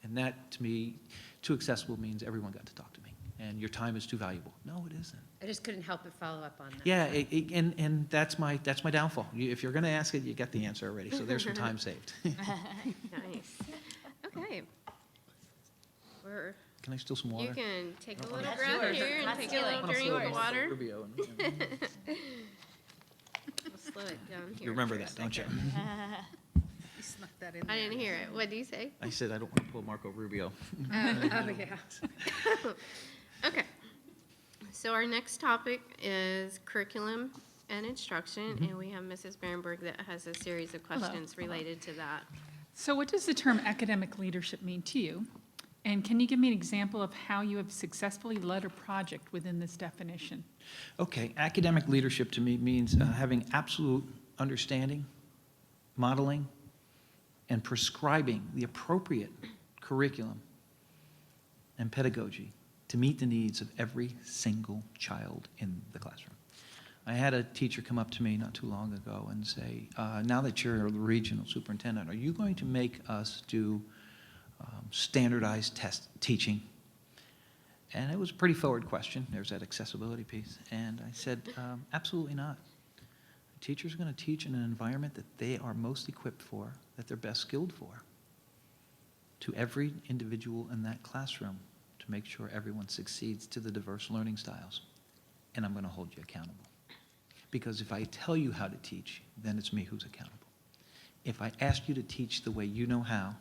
And that, to me, too accessible means everyone got to talk to me. And your time is too valuable. No, it isn't. I just couldn't help but follow up on that. Yeah, and that's my downfall. If you're going to ask it, you got the answer already. So there's some time saved. Nice. Okay. Can I steal some water? You can take a little That's breath yours. here and That's take a stealing. little drink of water. Rubio and- We'll slow it down here. You remember for a that, don't you? second. You snuck that in I there. didn't hear it. What did you say? I said I don't want to pull Marco Rubio. Yeah. Okay. So our next topic is curriculum and instruction, and we have Mrs. Berenberg that has a series of questions related to that. So what does the term academic leadership mean to you? And can you give me an example of how you have successfully led a project within this definition? Okay, academic leadership to me means having absolute understanding, modeling, and prescribing the appropriate curriculum and pedagogy to meet the needs of every single child in the classroom. I had a teacher come up to me not too long ago and say, now that you're the regional superintendent, are you going to make us do standardized test teaching? And it was a pretty forward question. There's that accessibility piece. And I said, absolutely not. Teachers are going to teach in an environment that they are most equipped for, that they're best skilled for, to every individual in that classroom to make sure everyone succeeds to the diverse learning styles. And I'm going to hold you accountable. Because if I tell you how to teach, then it's me who's accountable. If I ask you to teach the way you know how,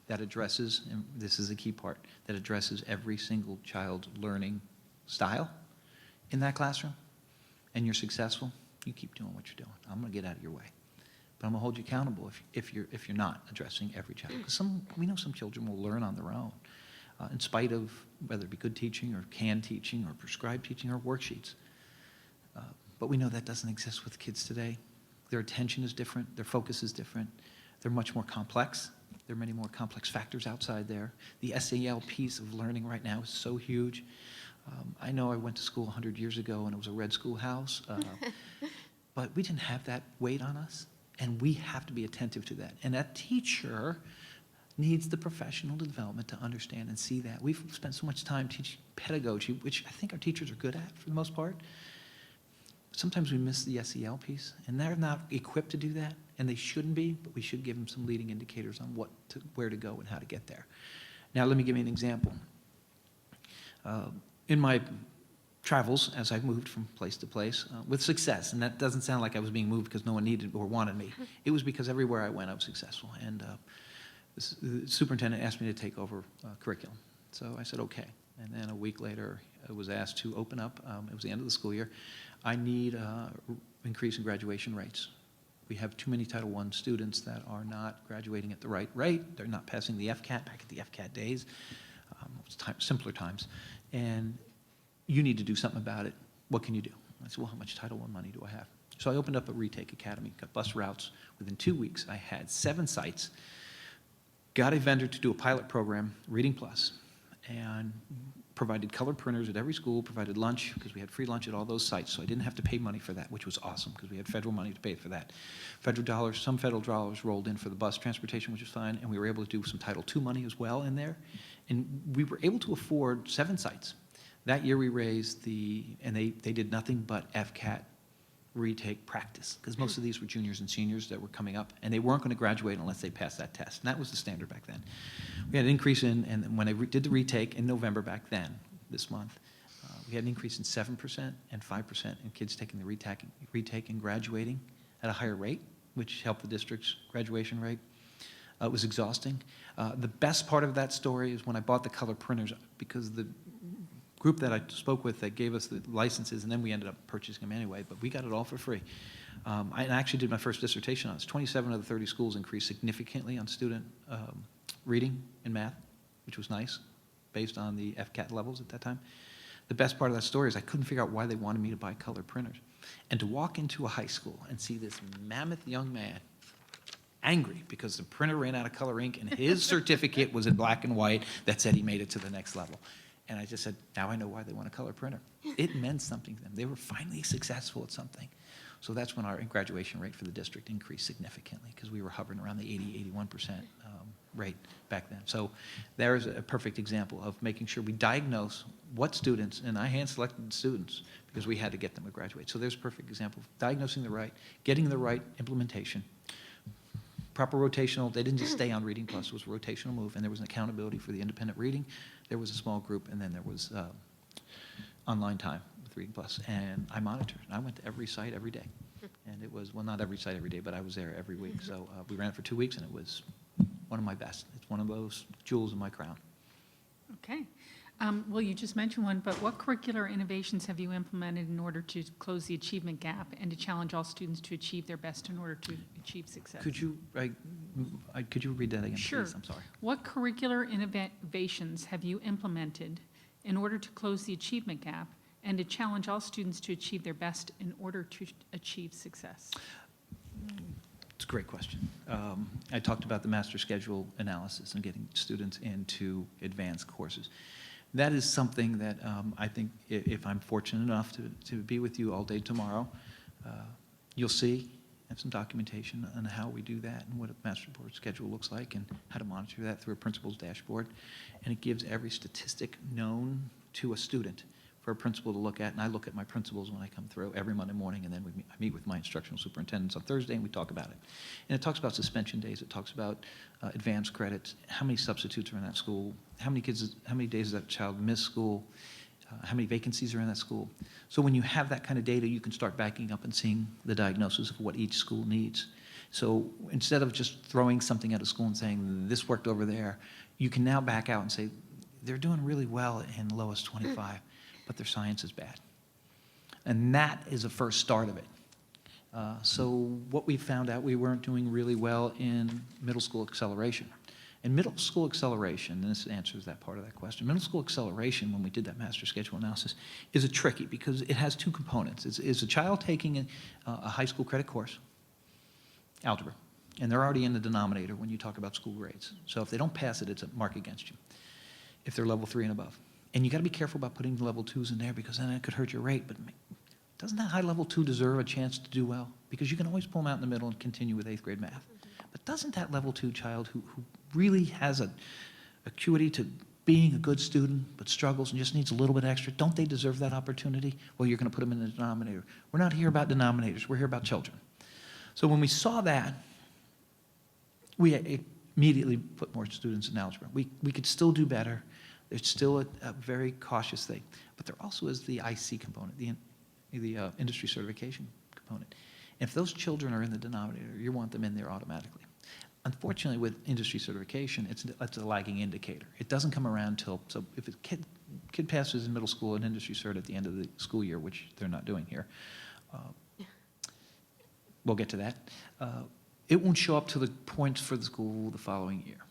that addresses, and this is a key part, that addresses every single child's learning style in that classroom, and you're successful, you keep doing what you're doing. I'm going to get out of your way. But I'm going to hold you accountable if you're not addressing every child. Because we know some children will learn on their own, in spite of whether it be good teaching or canned teaching or prescribed teaching or worksheets. But we know that doesn't exist with kids today. Their attention is different. Their focus is different. They're much more complex. There are many more complex factors outside there. The SAL piece of learning right now is so huge. I know I went to school 100 years ago and it was a red schoolhouse. but we didn't have that weight on us, and we have to be attentive to that. And that teacher needs the professional development to understand and see that. We've spent so much time teaching pedagogy, which I think our teachers are good at for the most part. Sometimes we miss the SEL piece, and they're not equipped to do that, and they shouldn't be, but we should give them some leading indicators on where to go and how to get there. Now, let me give you an example. In my travels, as I moved from place to place, with success, and that doesn't sound like I was being moved because no one needed or wanted me. It was because everywhere I went, I was successful, and the superintendent asked me to take over curriculum. So I said, okay. And then a week later, I was asked to open up, it was the end of the school year, I need increase in graduation rates. We have too many Title I students that are not graduating at the right rate. They're not passing the FCAT back at the FCAT days. It was simpler times. And you need to do something about it. What can you do? I said, well, how much Title I money do I have? So I opened up a retake academy, got bus routes. Within 2 weeks, I had 7 sites, got a vendor to do a pilot program, Reading Plus, and provided color printers at every school, provided lunch, because we had free lunch at all those sites, so I didn't have to pay money for that, which was awesome, because we had federal money to pay for that. Some federal dollars rolled in for the bus transportation, which was fine, and we were able to do some Title II money as well in there. And we were able to afford 7 sites. That year we raised and they did nothing but FCAT retake practice, because most of these were juniors and seniors that were coming up, and they weren't going to graduate unless they passed that test. And that was the standard back then. We had an increase and when I did the retake in November back then, this month, we had an increase in 7% and 5% in kids taking the retake and graduating at a higher rate, which helped the district's graduation rate. It was exhausting. The best part of that story is when I bought the color printers, because the group that I spoke with that gave us the licenses, and then we ended up purchasing them anyway, but we got it all for free. I actually did my first dissertation on this. 27 of the 30 schools increased significantly on student reading and math, which was nice, based on the FCAT levels at that time. The best part of that story is I couldn't figure out why they wanted me to buy color printers. And to walk into a high school and see this mammoth young man angry because the printer ran out of color ink and his certificate was in black and white that said he made it to the next level. And I just said, now I know why they want a color printer. It meant something to them. They were finally successful at something. So that's when our graduation rate for the district increased significantly, because we were hovering around the 81% rate back then. So there's a perfect example of making sure we diagnose what students, and I hand-selected students because we had to get them to graduate. So there's a perfect example of diagnosing the right, getting the right implementation, proper rotational. They didn't just stay on Reading Plus. It was a rotational move, and there was an accountability for the independent reading. There was a small group, and then there was online time with Reading Plus. And I monitored. And I went to every site every day. And it was, well, not every site every day, but I was there every week. So we ran it for 2 weeks, and it was one of my best. It's one of those jewels in my crown. Okay. Well, you just mentioned one, but what curricular innovations have you implemented in order to close the achievement gap and to challenge all students to achieve their best in order to achieve success? Could you read that again, Sure. please? I'm sorry. What curricular innovations have you implemented in order to close the achievement gap and to challenge all students to achieve their best in order to achieve success? It's a great question. I talked about the master schedule analysis and getting students into advanced courses. That is something that I think if I'm fortunate enough to be with you all day tomorrow, you'll see and some documentation on how we do that and what a master board schedule looks like and how to monitor that through a principal's dashboard. And it gives every statistic known to a student for a principal to look at, and I look at my principals when I come through every Monday morning, and then I meet with my instructional superintendents on Thursday, and we talk about it. And it talks about suspension days, it talks about advanced credits, how many substitutes are in that school, how many days does that child miss school, how many vacancies are in that school. So when you have that kind of data, you can start backing up and seeing the diagnosis of what each school needs. So instead of just throwing something at a school and saying, this worked over there, you can now back out and say, they're doing really well in lowest 25. But their science is bad. And that is a first start of it. So what we found out, we weren't doing really well in middle school acceleration. And middle school acceleration, and this answers that part of that question, middle school acceleration, when we did that master schedule analysis, is a tricky because it has 2 components. It's a child taking a high school credit course, algebra, and they're already in the denominator when you talk about school grades. So if they don't pass it, it's a mark against you, if they're level 3 and above. And you got to be careful about putting level 2s in there because then it could hurt your rate. But Doesn't that high level 2 deserve a chance to do well? Because you can always pull them out in the middle and continue with 8th grade math. But doesn't that level 2 child who really has a acuity to being a good student but struggles and just needs a little bit extra, don't they deserve that opportunity? Well, you're going to put them in the denominator. We're not here about denominators. We're here about children. So when we saw that, we immediately put more students in algebra. We could still do better. There's still a very cautious thing. But there also is the IC component, the industry certification component. If those children are in the denominator, you want them in there automatically. Unfortunately, with industry certification, it's a lagging indicator. It doesn't come around till, so if a kid passes in middle school an industry cert at the end of the school year, which they're not doing here, we'll get to that, it won't show up to the points for the school the following year.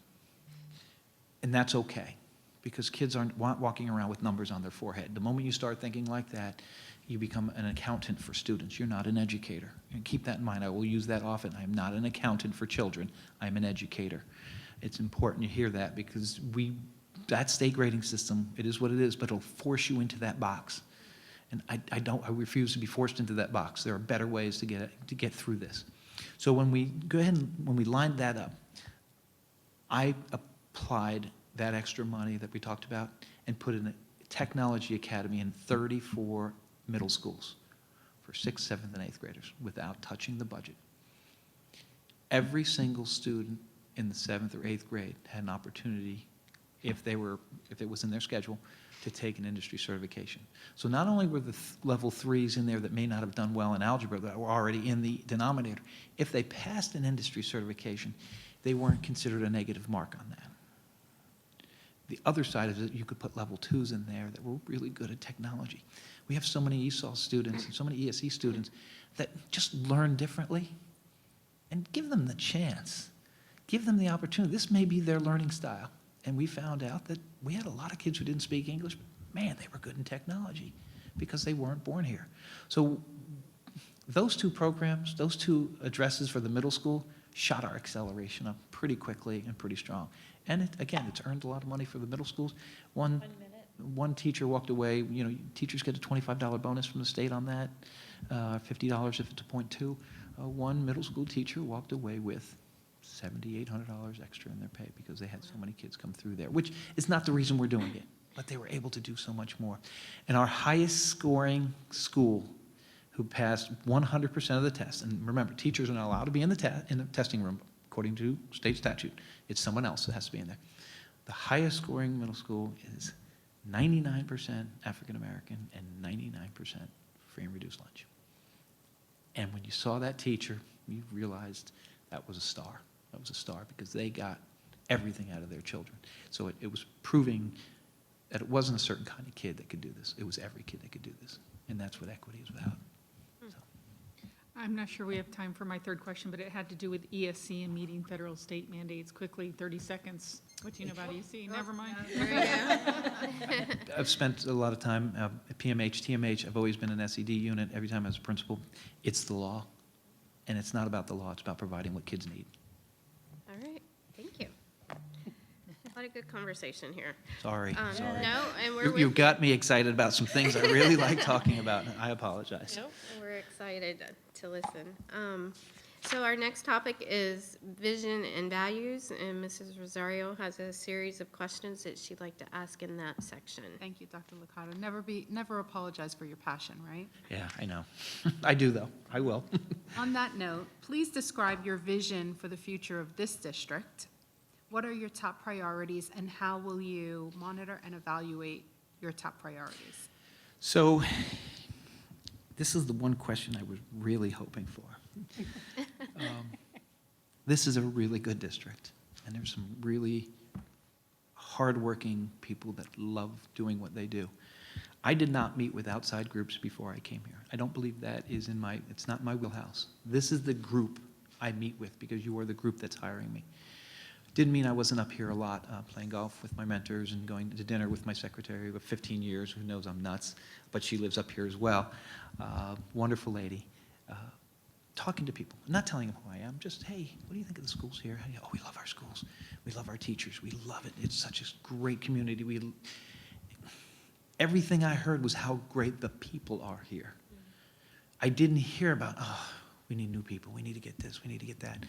And that's okay, because kids aren't walking around with numbers on their forehead. The moment you start thinking like that, you become an accountant for students. You're not an educator. And keep that in mind. I will use that often. I'm not an accountant for children. I'm an educator. It's important you hear that, because that state grading system, it is what it is, but it'll force you into that box. And I refuse to be forced into that box. There are better ways to get through this. So when we go ahead and when we lined that up, I applied that extra money that we talked about and put in a technology academy in 34 middle schools for 6th, 7th, and 8th graders without touching the budget. Every single student in the 7th or 8th grade had an opportunity, if it was in their schedule, to take an industry certification. So not only were the level 3s in there that may not have done well in algebra that were already in the denominator, if they passed an industry certification, they weren't considered a negative mark on that. The other side is that you could put level 2s in there that were really good at technology. We have so many ESOL students and so many ESE students that just learn differently, and give them the chance. Give them the opportunity. This may be their learning style. And we found out that we had a lot of kids who didn't speak English, but man, they were good in technology because they weren't born here. So those 2 programs, those 2 addresses for the middle school shot our acceleration up pretty quickly and pretty strong. And again, it's earned a lot of money for the middle schools. One teacher walked away, teachers get a $25 bonus from the state on that, $50 if it's a .2. One middle school teacher walked away with $7,800 extra in their pay because they had so many kids come through there, which is not the reason we're doing it, but they were able to do so much more. And our highest scoring school, who passed 100% of the tests, and remember, teachers are not allowed to be in the testing room according to state statute. It's someone else that has to be in there. The highest scoring middle school is 99% African American and 99% free and reduced lunch. And when you saw that teacher, you realized that was a star. That was a star because they got everything out of their children. So it was proving that it wasn't a certain kind of kid that could do this. It was every kid that could do this. And that's what equity is about. I'm not sure we have time for my third question, but it had to do with ESC and meeting federal state mandates quickly, 30 seconds. What do you know about ESC? Never mind. I've spent a lot of time at PMH, TMH. I've always been an SED unit every time as a principal. It's the law, and it's not about the law. It's about providing what kids need. All right, thank you. A lot of good conversation here. Sorry. No, and You've got me excited about some things I really like talking about. I apologize. Nope, we're excited to listen. So our next topic is vision and values, and Mrs. Rosario has a series of questions that she'd like to ask in that section. Thank you, Dr. Licata. Never apologize for your passion, right? Yeah, I know. I do, though. I will. On that note, please describe your vision for the future of this district. What are your top priorities, and how will you monitor and evaluate your top priorities? So this is the one question I was really hoping for. This is a really good district, and there's some really hardworking people that love doing what they do. I did not meet with outside groups before I came here. I don't believe that is it's not my wheelhouse. This is the group I meet with because you are the group that's hiring me. Didn't mean I wasn't up here a lot playing golf with my mentors and going to dinner with my secretary of 15 years who knows I'm nuts, but she lives up here as well. Wonderful lady. Talking to people, not telling them who I am, just, hey, what do you think of the schools here? Oh, we love our schools. We love our teachers. We love it. It's such a great community. Everything I heard was how great the people are here. I didn't hear about, oh, we need new people, we need to get this, we need to get that.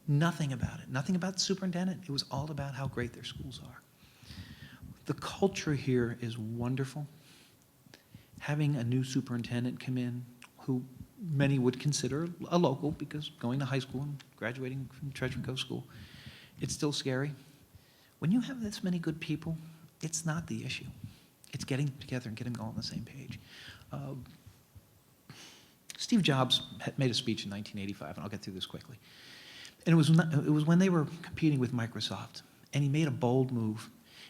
Nothing about it. Nothing about the superintendent. It was all about how great their schools are. The culture here is wonderful. Having a new superintendent come in, who many would consider a local, because going to high school and graduating from Treasure Cove School, it's still scary. When you have this many good people, it's not the issue. It's getting together and getting all on the same page. Steve Jobs had made a speech in 1985, and I'll get through this quickly. And it was when they were competing with Microsoft, and he made a bold move.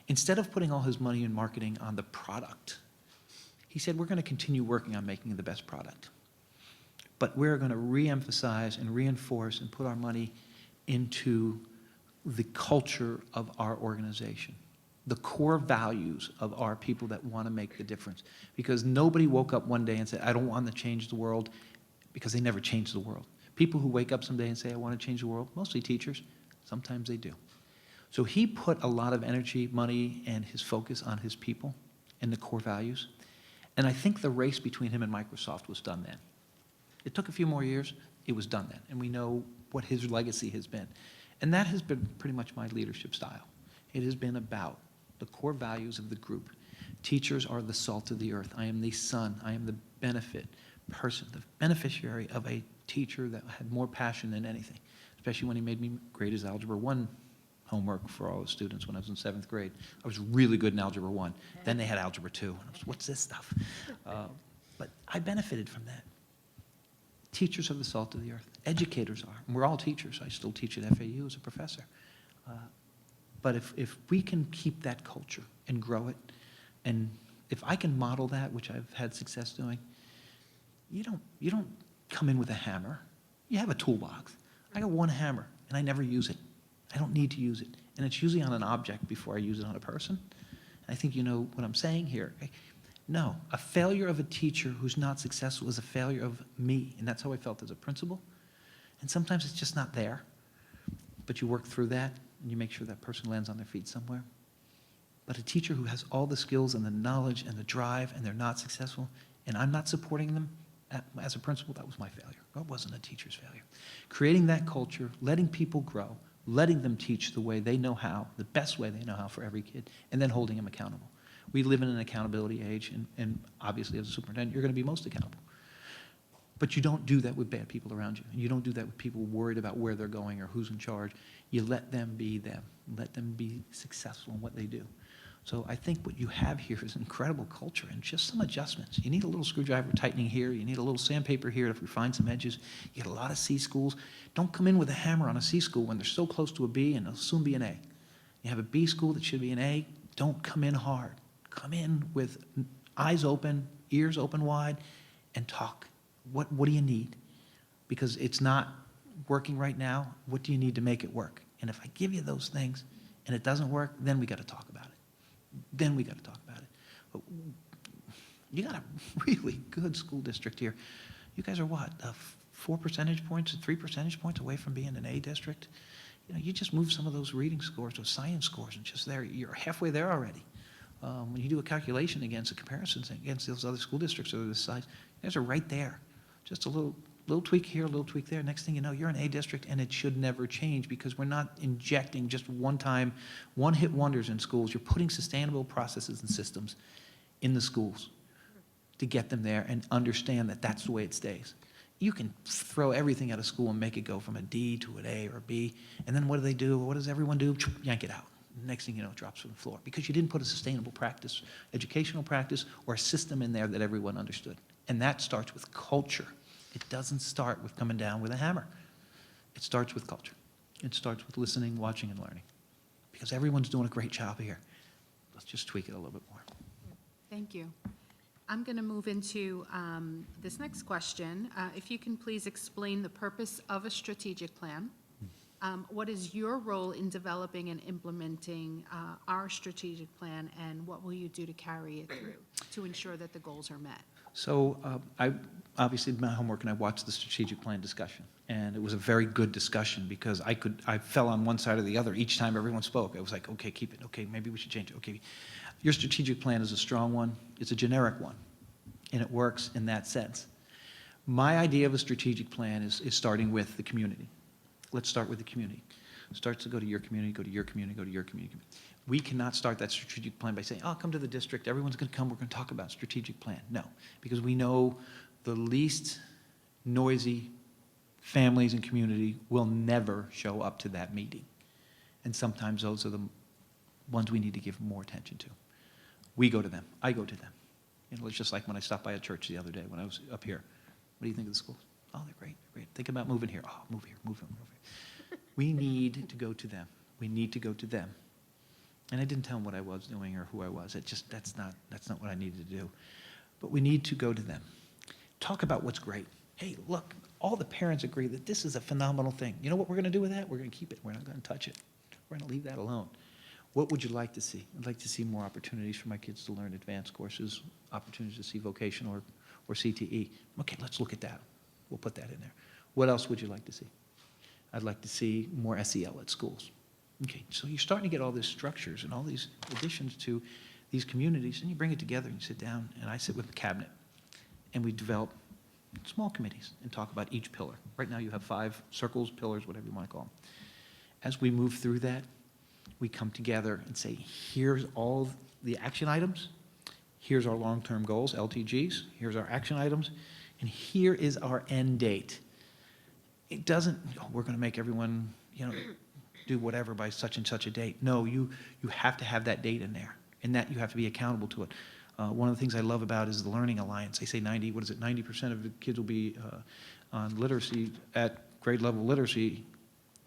Instead of putting all his money in marketing on the product, he said, we're going to continue working on making the best product. But we're going to re-emphasize and reinforce and put our money into the culture of our organization, the core values of our people that want to make the difference. Because nobody woke up one day and said, I don't want to change the world, because they never change the world. People who wake up someday and say, I want to change the world, mostly teachers, sometimes they do. So he put a lot of energy, money, and his focus on his people and the core values. And I think the race between him and Microsoft was done then. It took a few more years, it was done then. And we know what his legacy has been. And that has been pretty much my leadership style. It has been about the core values of the group. Teachers are the salt of the earth. I am the son, I am the benefit person, the beneficiary of a teacher that had more passion than anything, especially when he made me grade his Algebra 1 homework for all the students when I was in 7th grade. I was really good in Algebra 1. Then they had Algebra 2, and I was, what's this stuff? But I benefited from that. Teachers are the salt of the earth. Educators are. And we're all teachers. I still teach at FAU as a professor. But if we can keep that culture and grow it, and if I can model that, which I've had success doing, you don't come in with a hammer. You have a toolbox. I got one hammer, and I never use it. I don't need to use it. And it's usually on an object before I use it on a person. I think you know what I'm saying here. No, a failure of a teacher who's not successful is a failure of me, and that's how I felt as a principal. And sometimes it's just not there, but you work through that, and you make sure that person lands on their feet somewhere. But a teacher who has all the skills and the knowledge and the drive, and they're not successful, and I'm not supporting them, as a principal, that was my failure. That wasn't a teacher's failure. Creating that culture, letting people grow, letting them teach the way they know how, the best way they know how for every kid, and then holding them accountable. We live in an accountability age, and obviously as a superintendent, you're going to be most accountable. But you don't do that with bad people around you. And you don't do that with people worried about where they're going or who's in charge. You let them be them. Let them be successful in what they do. So I think what you have here is incredible culture and just some adjustments. You need a little screwdriver tightening here. You need a little sandpaper here to refine some edges. You get a lot of C schools. Don't come in with a hammer on a C school when they're so close to a B and they'll soon be an A. You have a B school that should be an A. Don't come in hard. Come in with eyes open, ears open wide, and talk. What do you need? Because it's not working right now. What do you need to make it work? And if I give you those things and it doesn't work, then we got to talk about it. Then we got to talk about it. But you got a really good school district here. You guys are what, 4 percentage points, 3 percentage points away from being an A district? You know, you just move some of those reading scores or science scores and just there, you're halfway there already. When you do a calculation against a comparison against those other school districts that are this size, you guys are right there. Just a little tweak here, a little tweak there. Next thing you know, you're an A district, and it should never change because we're not injecting just one-time, one-hit wonders in schools. You're putting sustainable processes and systems in the schools to get them there and understand that that's the way it stays. You can throw everything at a school and make it go from a D to an A or a B, and then what do? What does everyone do? Yank it out. Next thing you know, it drops to the floor because you didn't put a sustainable practice, educational practice, or a system in there that everyone understood. And that starts with culture. It doesn't start with coming down with a hammer. It starts with culture. It starts with listening, watching, and learning. Because everyone's doing a great job here. Let's just tweak it a little bit more. Thank you. I'm going to move into this next question. If you can please explain the purpose of a strategic plan. What is your role in developing and implementing our strategic plan, and what will you do to carry it through to ensure that the goals are met? So I obviously did my homework and I watched the strategic plan discussion. And it was a very good discussion because I fell on one side or the other each time everyone spoke. I was like, okay, keep it. Okay, maybe we should change it. Okay, your strategic plan is a strong one. It's a generic one, and it works in that sense. My idea of a strategic plan is starting with the community. Let's start with the community. Starts to go to your community, go to your community, go to your community. We cannot start that strategic plan by saying, oh, come to the district, everyone's going to come, we're going to talk about strategic plan. No, because we know the least noisy families and community will never show up to that meeting. And sometimes those are the ones we need to give more attention to. We go to them. I go to them. You know, it's just like when I stopped by a church the other day when I was up here. What do you think of the schools? Oh, they're great, they're great. Think about moving here. Oh, move here, move here, move here. We need to go to them. We need to go to them. And I didn't tell them what I was doing or who I was. It just, that's not what I needed to do. But we need to go to them. Talk about what's great. Hey, look, all the parents agree that this is a phenomenal thing. You know what we're going to do with that? We're going to keep it. We're not going to touch it. We're going to leave that alone. What would you like to see? I'd like to see more opportunities for my kids to learn advanced courses, opportunities to see vocational or CTE. Okay, let's look at that. We'll put that in there. What else would you like to see? I'd like to see more SEL at schools. Okay, so you're starting to get all these structures and all these additions to these communities, and you bring it together and you sit down, and I sit with the cabinet, and we develop small committees and talk about each pillar. Right now you have 5 circles, pillars, whatever you want to call them. As we move through that, we come together and say, here's all the action items, here's our long-term goals, LTGs, here's our action items, and here is our end date. It doesn't, oh, we're going to make everyone, you know, do whatever by such and such a date. No, you have to have that date in there, and that you have to be accountable to it. One of the things I love about is the Learning Alliance. They say 90% of the kids will be on literacy, at grade level literacy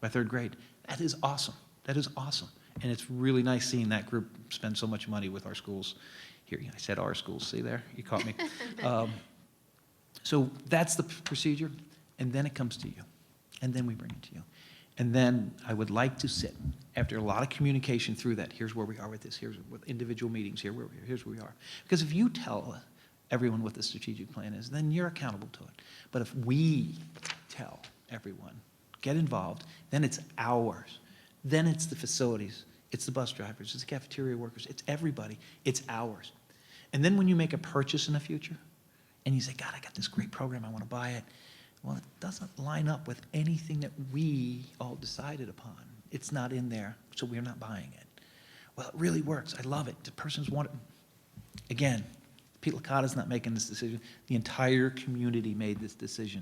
by 3rd grade. That is awesome. That is awesome. And it's really nice seeing that group spend so much money with our schools. Here, I said our schools, see there? You caught me. So that's the procedure, and then it comes to you. And then we bring it to you. And then I would like to sit, after a lot of communication through that, here's where we are with this, here's with individual meetings, here's where we are. Because if you tell everyone what the strategic plan is, then you're accountable to it. But if we tell everyone, get involved, then it's ours. Then it's the facilities, it's the bus drivers, it's the cafeteria workers, it's everybody, it's ours. And then when you make a purchase in the future, and you say, God, I got this great program, I want to buy it. Well, it doesn't line up with anything that we all decided upon. It's not in there, so we're not buying it. Well, it really works. I love it. The person's want it. Again, Pete Licata's not making this decision. The entire community made this decision.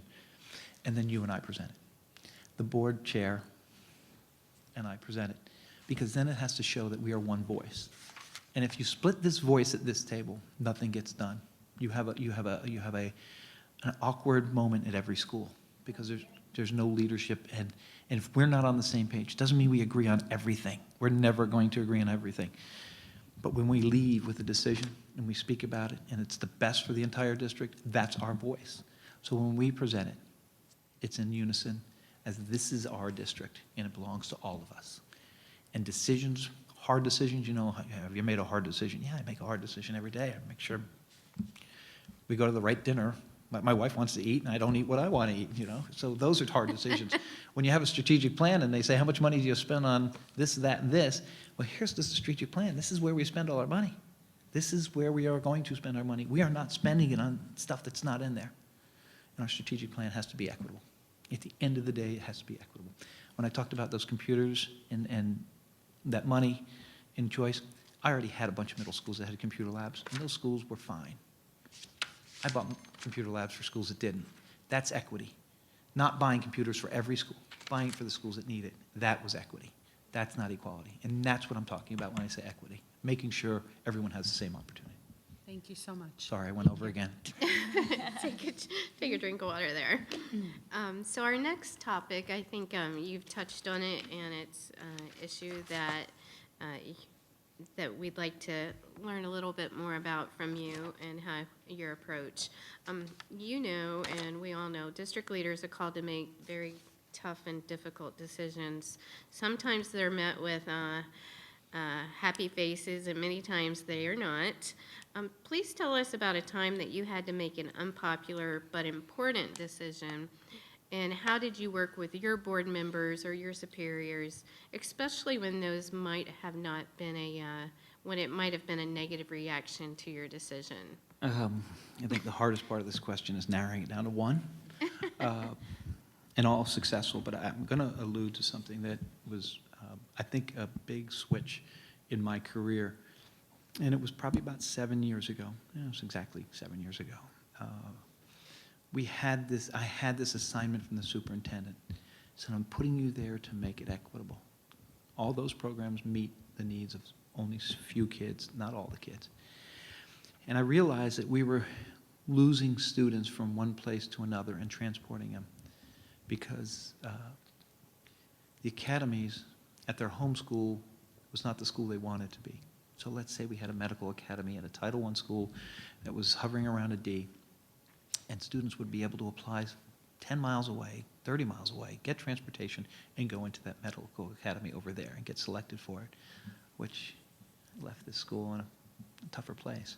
And then you and I present it. The board chair and I present it. Because then it has to show that we are one voice. And if you split this voice at this table, nothing gets done. You have an awkward moment at every school because there's no leadership, and if we're not on the same page, doesn't mean we agree on everything. We're never going to agree on everything. But when we leave with a decision and we speak about it and it's the best for the entire district, that's our voice. So when we present it, it's in unison as this is our district and it belongs to all of us. And decisions, hard decisions, you know, have you made a hard decision? Yeah, I make a hard decision every day. I make sure we go to the right dinner. My wife wants to eat, and I don't eat what I want to eat, you know? So those are hard decisions. When you have a strategic plan and they say, how much money do you spend on this, that, and this? Well, here's the strategic plan. This is where we spend all our money. This is where we are going to spend our money. We are not spending it on stuff that's not in there. And our strategic plan has to be equitable. At the end of the day, it has to be equitable. When I talked about those computers and that money in choice, I already had a bunch of middle schools that had computer labs, and those schools were fine. I bought computer labs for schools that didn't. That's equity. Not buying computers for every school, buying it for the schools that need it. That was equity. That's not equality. And that's what I'm talking about when I say equity, making sure everyone has the same opportunity. Thank you so much. Sorry, I went over again. Take a drink of water there. So our next topic, I think you've touched on it, and it's an issue that we'd like to learn a little bit more about from you and how your approach. You know, and we all know, district leaders are called to make very tough and difficult decisions. Sometimes they're met with happy faces, and many times they are not. Please tell us about a time that you had to make an unpopular but important decision, and how did you work with your board members or your superiors, especially when those might have not been when it might have been a negative reaction to your decision? I think the hardest part of this question is narrowing it down to one, and all successful, but I'm going to allude to something that was, I think, a big switch in my career, and it was probably about 7 years ago. Yeah, it was exactly 7 years ago. I had this assignment from the superintendent. Said, I'm putting you there to make it equitable. All those programs meet the needs of only few kids, not all the kids. And I realized that we were losing students from one place to another and transporting them because the academies at their home school was not the school they wanted to be. So let's say we had a medical academy at a Title I school that was hovering around a D, and students would be able to apply 10 miles away, 30 miles away, get transportation, and go into that medical academy over there and get selected for it, which left this school in a tougher place.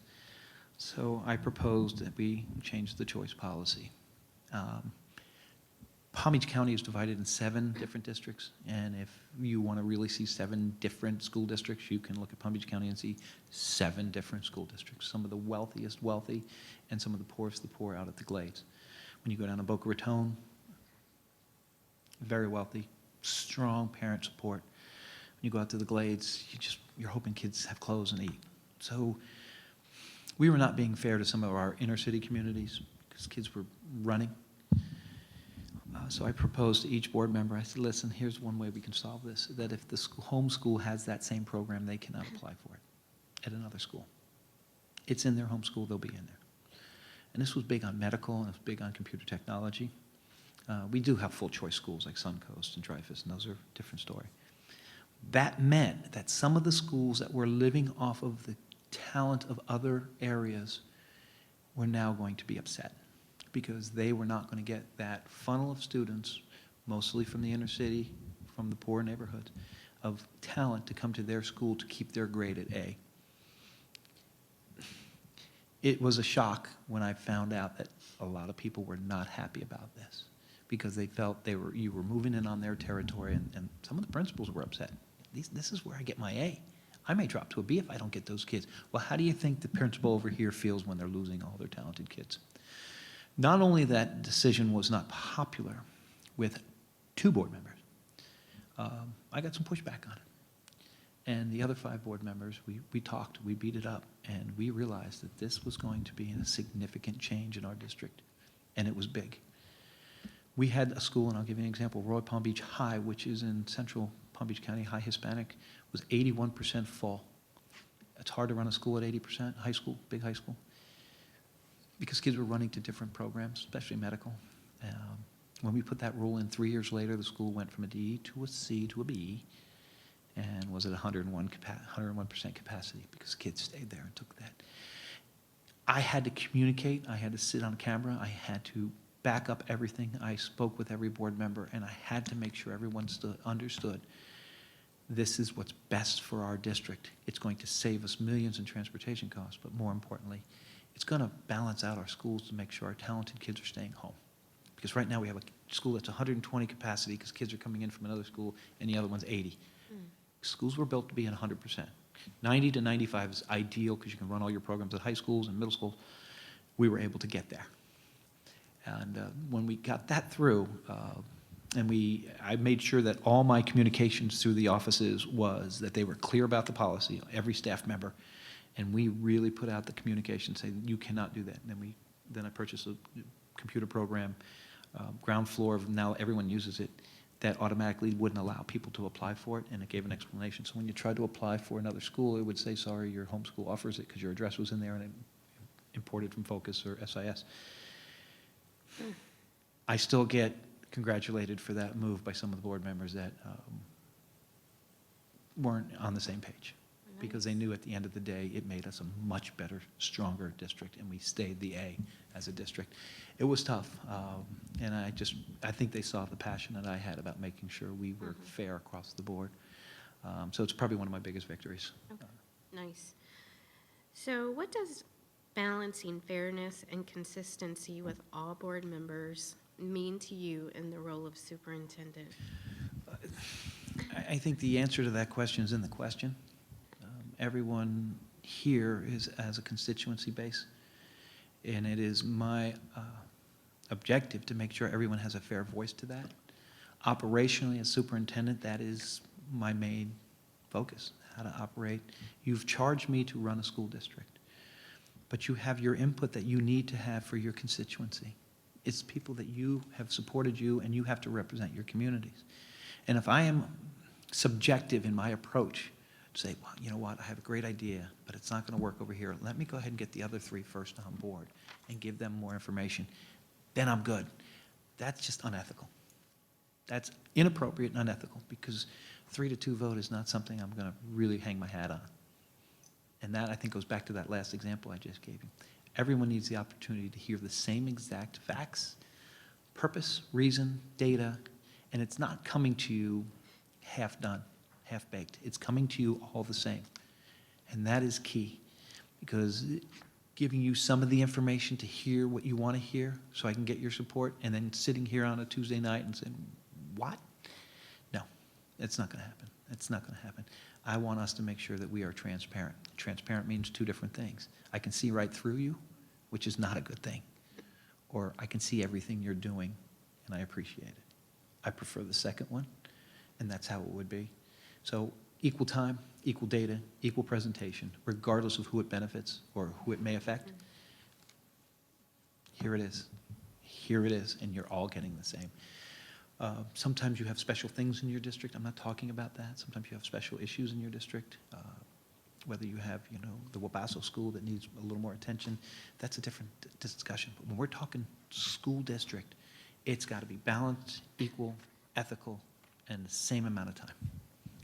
So I proposed that we change the choice policy. Palm Beach County is divided in 7 different districts, and if you want to really see 7 different school districts, you can look at Palm Beach County and see 7 different school districts, some of the wealthiest wealthy and some of the poorest the poor out at the Glades. When you go down to Boca Raton, very wealthy, strong parent support. When you go out to the Glades, you're hoping kids have clothes and eat. So we were not being fair to some of our inner city communities because kids were running. So I proposed to each board member, I said, listen, here's one way we can solve this, that if the home school has that same program, they cannot apply for it at another school. It's in their home school, they'll be in there. And this was big on medical, and it was big on computer technology. We do have full choice schools like Suncoast and Dreyfus, and those are a different story. That meant that some of the schools that were living off of the talent of other areas were now going to be upset because they were not going to get that funnel of students, mostly from the inner city, from the poor neighborhoods, of talent to come to their school to keep their grade at A. It was a shock when I found out that a lot of people were not happy about this because they felt you were moving in on their territory, and some of the principals were upset. This is where I get my A. I may drop to a B if I don't get those kids. Well, how do you think the principal over here feels when they're losing all their talented kids? Not only that decision was not popular with 2 board members, I got some pushback on it. And the other 5 board members, we talked, we beat it up, and we realized that this was going to be a significant change in our district, and it was big. We had a school, and I'll give you an example, Roy Palm Beach High, which is in central Palm Beach County, high Hispanic, was 81% full. It's hard to run a school at 80%, high school, big high school, because kids were running to different programs, especially medical. When we put that rule in 3 years later, the school went from a D to a C to a B, and was at 101% capacity because kids stayed there and took that. I had to communicate. I had to sit on camera. I had to back up everything. I spoke with every board member, and I had to make sure everyone understood this is what's best for our district. It's going to save us millions in transportation costs, but more importantly, it's going to balance out our schools to make sure our talented kids are staying home. Because right now we have a school that's 120 capacity because kids are coming in from another school, and the other one's 80. Schools were built to be at 100%. 90 to 95 is ideal because you can run all your programs at high schools and middle schools. We were able to get there. And when we got that through, I made sure that all my communications through the offices was that they were clear about the policy, every staff member, and we really put out the communication saying, you cannot do that. And then I purchased a computer program, ground floor, now everyone uses it, that automatically wouldn't allow people to apply for it, and it gave an explanation. So when you tried to apply for another school, it would say, sorry, your home school offers it because your address was in there and it imported from Focus or SIS. I still get congratulated for that move by some of the board members that weren't on the same page because they knew at the end of the day it made us a much better, stronger district, and we stayed the A as a district. It was tough, and I think they saw the passion that I had about making sure we were fair across the board. So it's probably one of my biggest victories. Okay. Nice. So what does balancing fairness and consistency with all board members mean to you in the role of superintendent? I think the answer to that question is in the question. everyone here is as a constituency base. And it is my objective to make sure everyone has a fair voice to that. Operationally, as superintendent, that is my main focus, how to operate. You've charged me to run a school district, but you have your input that you need to have for your constituency. It's people that you have supported you, and you have to represent your communities. And if I am subjective in my approach, to say, well, you know what, I have a great idea, but it's not going to work over here. Let me go ahead and get the other three first on board and give them more information. Then I'm good. That's just unethical. That's inappropriate and unethical, because 3-2 vote is not something I'm going to really hang my hat on. And that, I think, goes back to that last example I just gave you. Everyone needs the opportunity to hear the same exact facts, purpose, reason, data, and it's not coming to you half done, half baked. It's coming to you all the same. And that is key, because giving you some of the information to hear what you want to hear so I can get your support, and then sitting here on a Tuesday night and saying, what? No, it's not going to happen. It's not going to happen. I want us to make sure that we are transparent. Transparent means two different things. I can see right through you, which is not a good thing, or I can see everything you're doing, and I appreciate it. I prefer the second one, and that's how it would be. So equal time, equal data, equal presentation, regardless of who it benefits or who it may affect. Here it is. Here it is, and you're all getting the same. Sometimes you have special things in your district. I'm not talking about that. Sometimes you have special issues in your district. Whether you have, the Wabasso school that needs a little more attention, that's a different discussion. But when we're talking school district, it's got to be balanced, equal, ethical, and the same amount of time,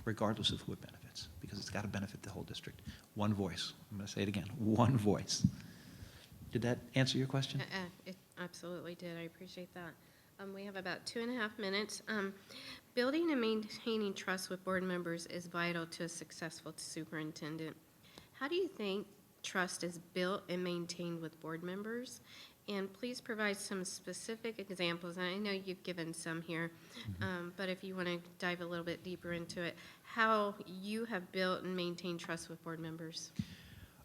regardless of who it benefits, because it's got to benefit the whole district. One voice. I'm going to say it again. One voice. Did that answer your question? It absolutely did. I appreciate that. We have about 2.5 minutes. Building and maintaining trust with board members is vital to a successful superintendent. How do you think trust is built and maintained with board members? And please provide some specific examples. And I know you've given some here, but if you want to dive a little bit deeper into it, how you have built and maintained trust with board members.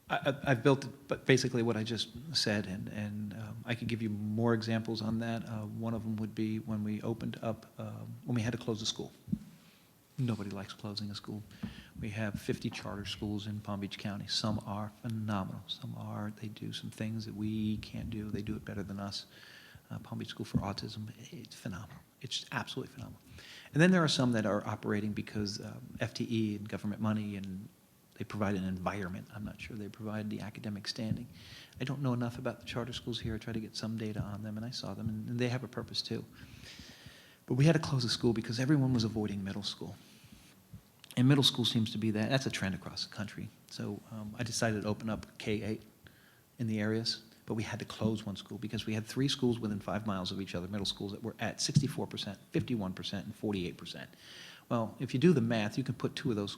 I've built it, but basically what I just said, and I could give you more examples on that. One of them would be when we opened up, when we had to close a school. Nobody likes closing a school. We have 50 charter schools in Palm Beach County. Some are phenomenal. Some are, they do some things that we can't do. They do it better than us. Palm Beach School for Autism, it's phenomenal. It's absolutely phenomenal. And then there are some that are operating because FTE and government money, and they provide an environment. I'm not sure they provide the academic standing. I don't know enough about the charter schools here. I try to get some data on them, and I saw them, and they have a purpose too. But we had to close a school because everyone was avoiding middle school. And middle school seems to be that. That's a trend across the country. So I decided to open up K-8 in the areas, but we had to close one school because we had 3 schools within 5 miles of each other, middle schools, that were at 64%, 51%, and 48%. Well, if you do the math, you can put 3 of those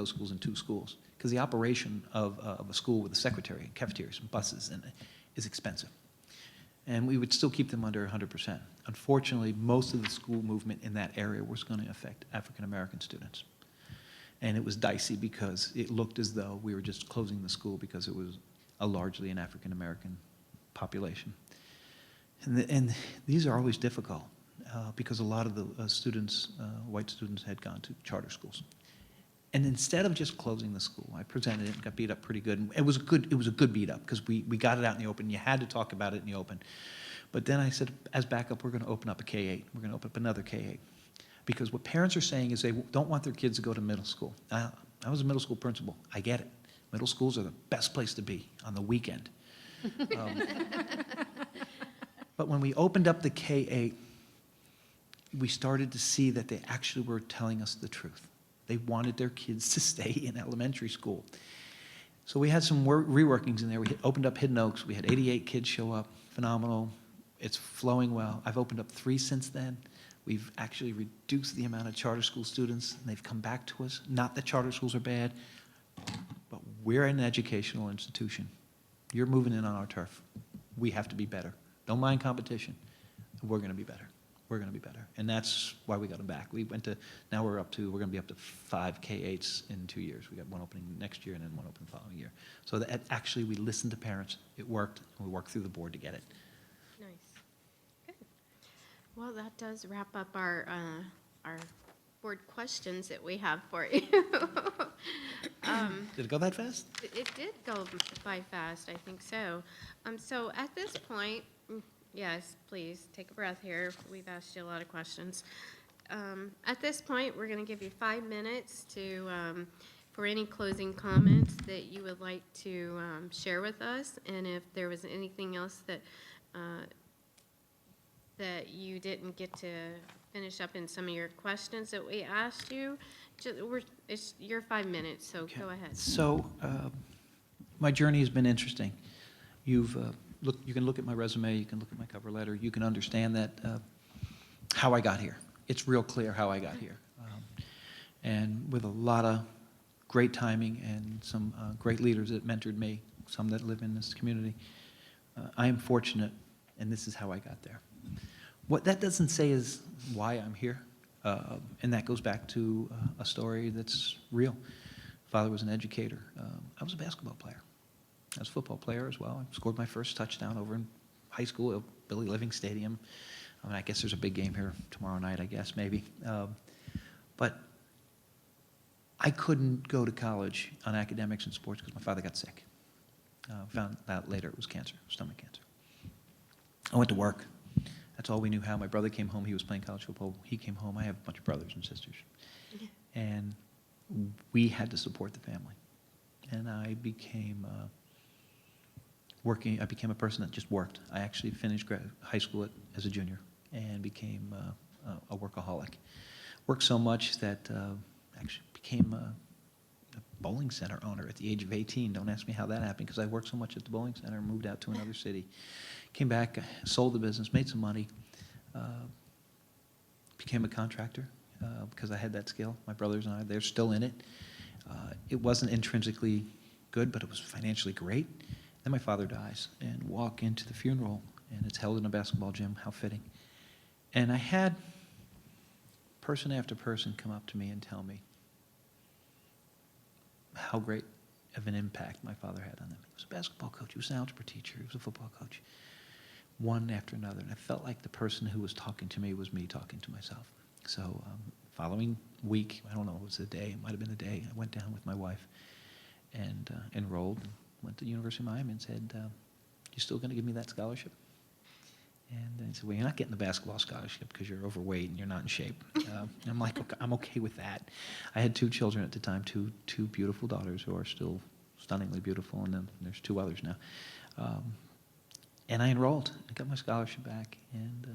schools in 2 schools, because the operation of a school with a secretary, cafeterias, and buses is expensive. And we would still keep them under 100%. Unfortunately, most of the school movement in that area was going to affect African-American students. And it was dicey because it looked as though we were just closing the school because it was largely an African-American population. And these are always difficult. Because a lot of the students, white students, had gone to charter schools. And instead of just closing the school, I presented it and got beat up pretty good. And it was a good beat up because we got it out in the open. You had to talk about it in the open. But then I said, as backup, we're going to open up a K-8. We're going to open up another K-8. Because what parents are saying is they don't want their kids to go to middle school. I was a middle school principal. I get it. Middle schools are the best place to be on the weekend. But when we opened up the K-8, we started to see that they actually were telling us the truth. They wanted their kids to stay in elementary school. So we had some reworkings in there. We opened up Hidden Oaks. We had 88 kids show up. Phenomenal. It's flowing well. I've opened up 3 since then. We've actually reduced the amount of charter school students, and they've come back to us. Not that charter schools are bad, but we're an educational institution. You're moving in on our turf. We have to be better. Don't mind competition. We're going to be better. we're going to be better. And that's why we got them back. Now we're going to be up to 5 K-8s in 2 years. We got one opening next year and then one open the following year. So that actually, we listened to parents, it worked, and we worked through the board to get it. Nice. Good. Well, that does wrap up our board questions that we have for you. Did it go that fast? It did go by fast, I think so. So at this point, yes, please, take a breath here. We've asked you a lot of questions. At this point, we're going to give you 5 minutes for any closing comments that you would like to share with us, and if there was anything else that you didn't get to finish up in some of your questions that we asked you, it's your 5 minutes, so Okay. go ahead. So, my journey has been interesting. You can look at my resume, you can look at my cover letter, you can understand that, how I got here. It's real clear how I got here. And with a lot of great timing and some great leaders that mentored me, some that live in this community, I am fortunate, and this is how I got there. What that doesn't say is why I'm here, and that goes back to a story that's real. Father was an educator. I was a basketball player. I was a football player as well. I scored my first touchdown over in high school at Billy Living Stadium. I guess there's a big game here tomorrow night, I guess, maybe. But I couldn't go to college on academics and sports because my father got sick. Found out later it was cancer, stomach cancer. I went to work. That's all we knew how. My brother came home. He was playing college football. He came home. I have a bunch of brothers and sisters. And we had to support the family. And I became I became a person that just worked. I actually finished high school as a junior and became a workaholic. Worked so much that actually became a bowling center owner at the age of 18. Don't ask me how that happened, because I worked so much at the bowling center and moved out to another city. Came back, sold the business, made some money, became a contractor because I had that skill. My brothers and I, they're still in it. It wasn't intrinsically good, but it was financially great. Then my father dies, and walk into the funeral, and it's held in a basketball gym. How fitting. And I had person after person come up to me and tell me how great of an impact my father had on them. He was a basketball coach. He was an algebra teacher. He was a football coach. One after another. And I felt like the person who was talking to me was me talking to myself. So following week, I don't know, it was the day, it might have been the day, I went down with my wife and enrolled, and went to the University of Miami and said, you still going to give me that scholarship? And he said, well, you're not getting the basketball scholarship because you're overweight and you're not in shape. And I'm like, okay, I'm okay with that. I had 2 children at the time, two beautiful daughters who are still stunningly beautiful, and then there's 2 others now. And I enrolled and got my scholarship back, and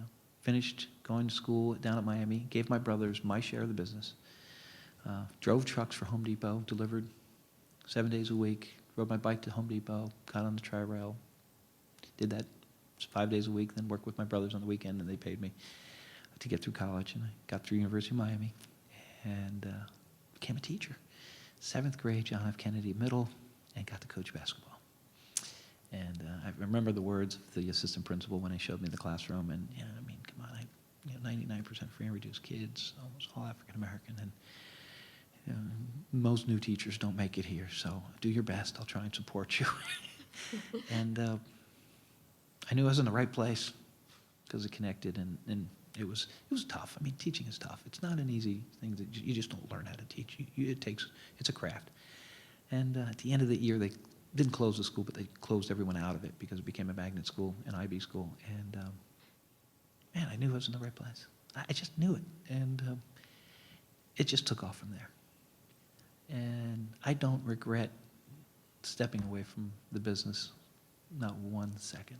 finished going to school down at Miami, gave my brothers my share of the business, drove trucks for Home Depot, delivered 7 days a week, rode my bike to Home Depot, got on the tri-rail, did that 5 days a week, then worked with my brothers on the weekend, and they paid me to get through college. And I got through University of Miami and became a teacher. 7th grade, John F. Kennedy Middle, and got to coach basketball. And I remember the words of the assistant principal when he showed me the classroom. And, yeah, I mean, come on, 99% free and reduced kids, almost all African American. And most new teachers don't make it here, so do your best. I'll try and support you. And I knew I was in the right place because it connected, and it was tough. I mean, teaching is tough. It's not an easy thing that you just don't learn how to teach. It's a craft. And at the end of the year, they didn't close the school, but they closed everyone out of it because it became a magnet school, an IB school. And man, I knew I was in the right place. I just knew it, and it just took off from there. And I don't regret stepping away from the business, not 1 second.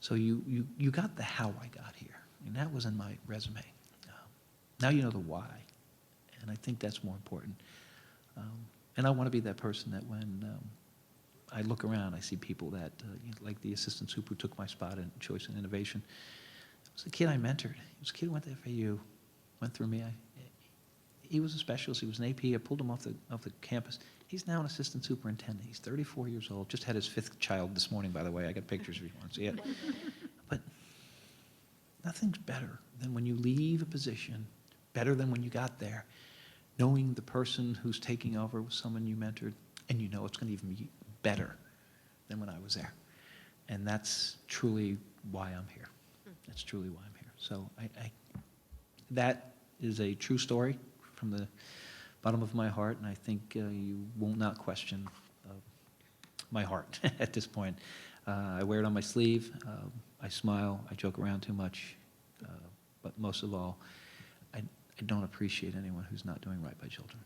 So you got the how I got here, and that was in my resume. Now you know the why, and I think that's more important. And I want to be that person that when I look around, I see people that, like the assistant super who took my spot in choice and innovation. It was a kid I mentored. He was a kid who went to FAU, went through me. He was a specialist. He was an AP. I pulled him off the campus. He's now an assistant superintendent. He's 34 years old. Just had his 5th child this morning, by the way. I got pictures if you want to see it. But nothing's better than when you leave a position, better than when you got there, knowing the person who's taking over was someone you mentored, and you know it's going to even be better than when I was there. And that's truly why I'm here. That's truly why I'm here. So that is a true story from the bottom of my heart, and I think you will not question my heart at this point. I wear it on my sleeve. I smile. I joke around too much. But most of all, I don't appreciate anyone who's not doing right by children.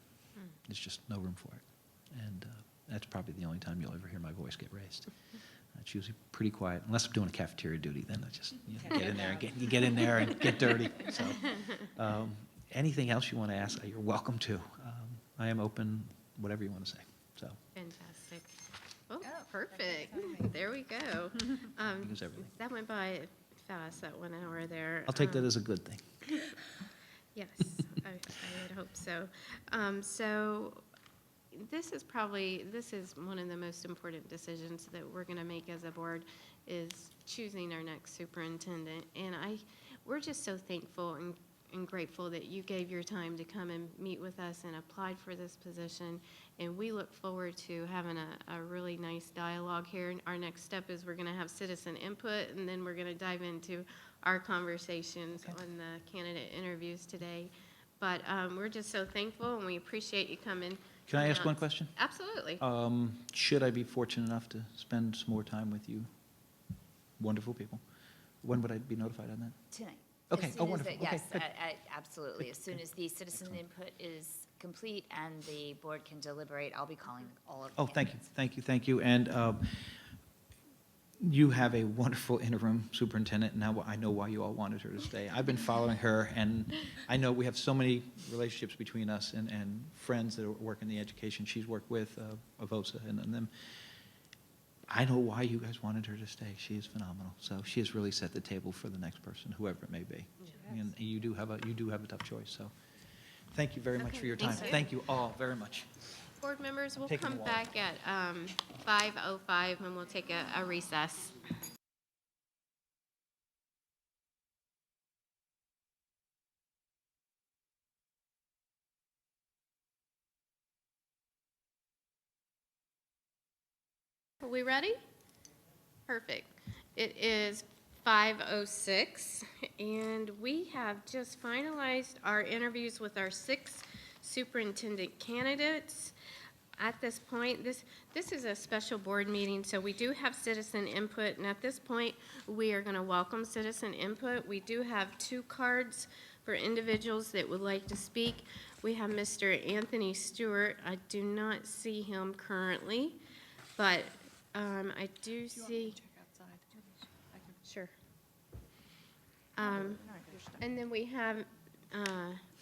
There's just no room for it. And that's probably the only time you'll ever hear my voice get raised. It's usually pretty quiet, unless I'm doing a cafeteria duty, then I just get in there and get in there and get dirty. So anything else you want to ask, you're welcome to. I am open, whatever you want to say. So Fantastic. Oh, perfect. There we go. use everything. That went by fast, that 1 hour there. I'll take that as a good thing. Yes, I would hope so. So this is one of the most important decisions that we're going to make as a board, is choosing our next superintendent. And we're just so thankful and grateful that you gave your time to come and meet with us and applied for this position. And we look forward to having a really nice dialogue here. And our next step is we're going to have citizen input, and then we're going to dive into our conversations on the candidate interviews today. But we're just so thankful, and we appreciate you coming. Can I ask one question? Absolutely. Should I be fortunate enough to spend some more time with you, wonderful people, when would I be notified on that? Tonight. Okay. As soon Oh, as wonderful. the- Okay, Yes, good. absolutely. As soon as the citizen input is complete and the board can deliberate, I'll be calling all of the Oh, thank you, candidates. thank you, thank you. And you have a wonderful interim superintendent. Now I know why you all wanted her to stay. I've been following her, and I know we have so many relationships between us and friends that work in the education she's worked with, Avosa and them. I know why you guys wanted her to stay. She is phenomenal. So she has really set the table for the next person, whoever it may be. And you do have a tough choice. So thank you very much for your time. thanks. Thank you all very much. Board members, we'll Taking a come walk. back at 5:05, and we'll take a recess. Are we ready? Perfect. It is 5:06, and we have just finalized our interviews with our 6 superintendent candidates. At this point, this is a special board meeting, so we do have citizen input, and at this point, we are going to welcome citizen input. We do have 2 cards for individuals that would like to speak. We have Mr. Anthony Stewart. I do not see him currently, but I do see. Check outside. Sure. And then we have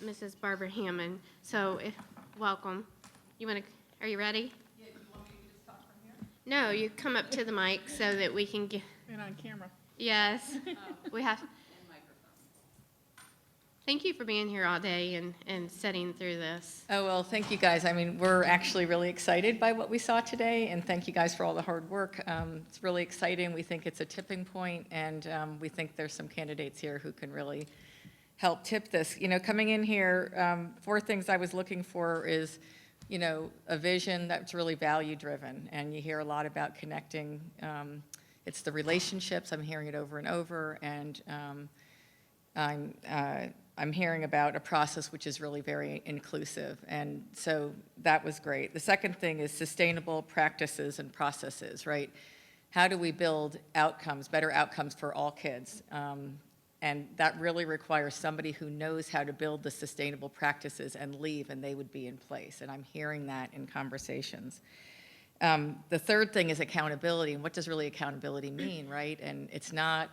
Mrs. Barbara Hammond. So, welcome. Are you ready? Yeah, you want me to just talk from here? No, you come up to the mic so that we can get, And on camera. yes. We have. Thank you for being here all day and sitting through this. Oh, well, thank you, guys. I mean, we're actually really excited by what we saw today, and thank you guys for all the hard work. It's really exciting. We think it's a tipping point, and we think there's some candidates here who can really help tip this. You know, coming in here, 4 things I was looking for is, you know, a vision that's really value-driven, and you hear a lot about connecting. It's the relationships. I'm hearing it over and over, and I'm hearing about a process which is really very inclusive, and so that was great. The second thing is sustainable practices and processes, right? How do we build outcomes, better outcomes for all kids? And that really requires somebody who knows how to build the sustainable practices and leave, and they would be in place, and I'm hearing that in conversations. The third thing is accountability, and what does really accountability mean, right? And it's not,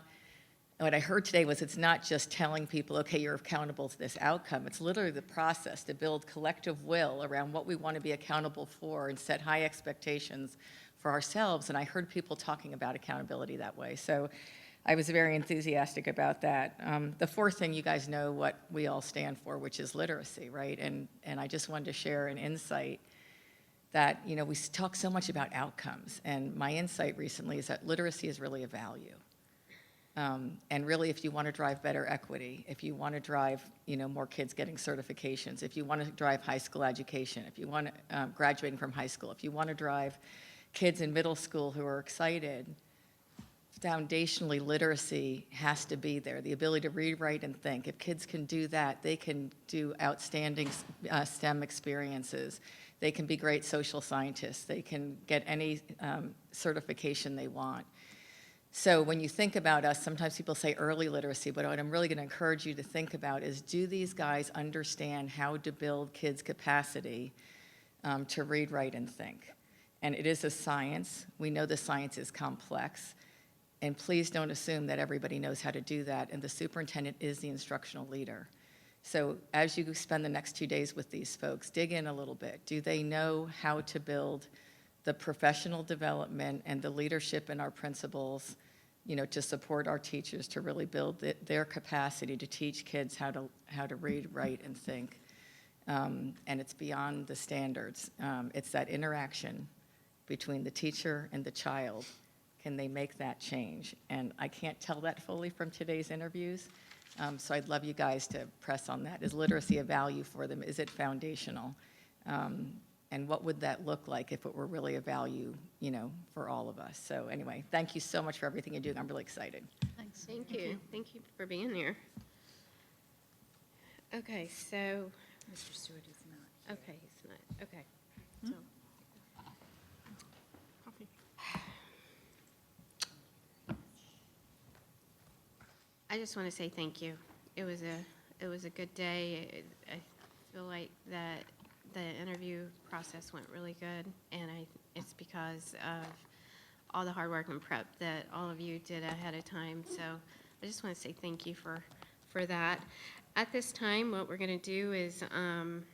what I heard today was it's not just telling people, okay, you're accountable to this outcome. It's literally the process to build collective will around what we want to be accountable for and set high expectations for ourselves. And I heard people talking about accountability that way. So I was very enthusiastic about that. The fourth thing, you guys know what we all stand for, which is literacy, right? And I just wanted to share an insight that, you know, we talk so much about outcomes. And my insight recently is that literacy is really a value. And really, if you want to drive better equity, if you want to drive, more kids getting certifications, if you want to drive high school education, if you want to, graduating from high school, if you want to drive kids in middle school who are excited, foundationally, literacy has to be there, the ability to read, write, and think. If kids can do that, they can do outstanding STEM experiences. They can be great social scientists. They can get any certification they want. So when you think about us, sometimes people say early literacy, but what I'm really going to encourage you to think about is, do these guys understand how to build kids' capacity to read, write, and think? And it is a science. We know the science is complex. And please don't assume that everybody knows how to do that, and the superintendent is the instructional leader. So as you spend the next 2 days with these folks, dig in a little bit. Do they know how to build the professional development and the leadership in our principals, to support our teachers to really build their capacity to teach kids how to read, write, and think? And it's beyond the standards. It's that interaction between the teacher and the child. Can they make that change? And I can't tell that fully from today's interviews, so I'd love you guys to press on that. Is literacy a value for them? Is it foundational? And what would that look like if it were really a value, for all of us? So anyway, thank you so much for everything you're doing. I'm really excited. Thanks. Thank you. Thank you for being here. Okay, so, Mr. Stewart is not. okay, he's not, okay. So, Coffee. I just want to say thank you. It was a good day. I feel like that the interview process went really good, and it's because of all the hard work and prep that all of you did ahead of time. So I just want to say thank you for that. At this time, what we're going to do is I'm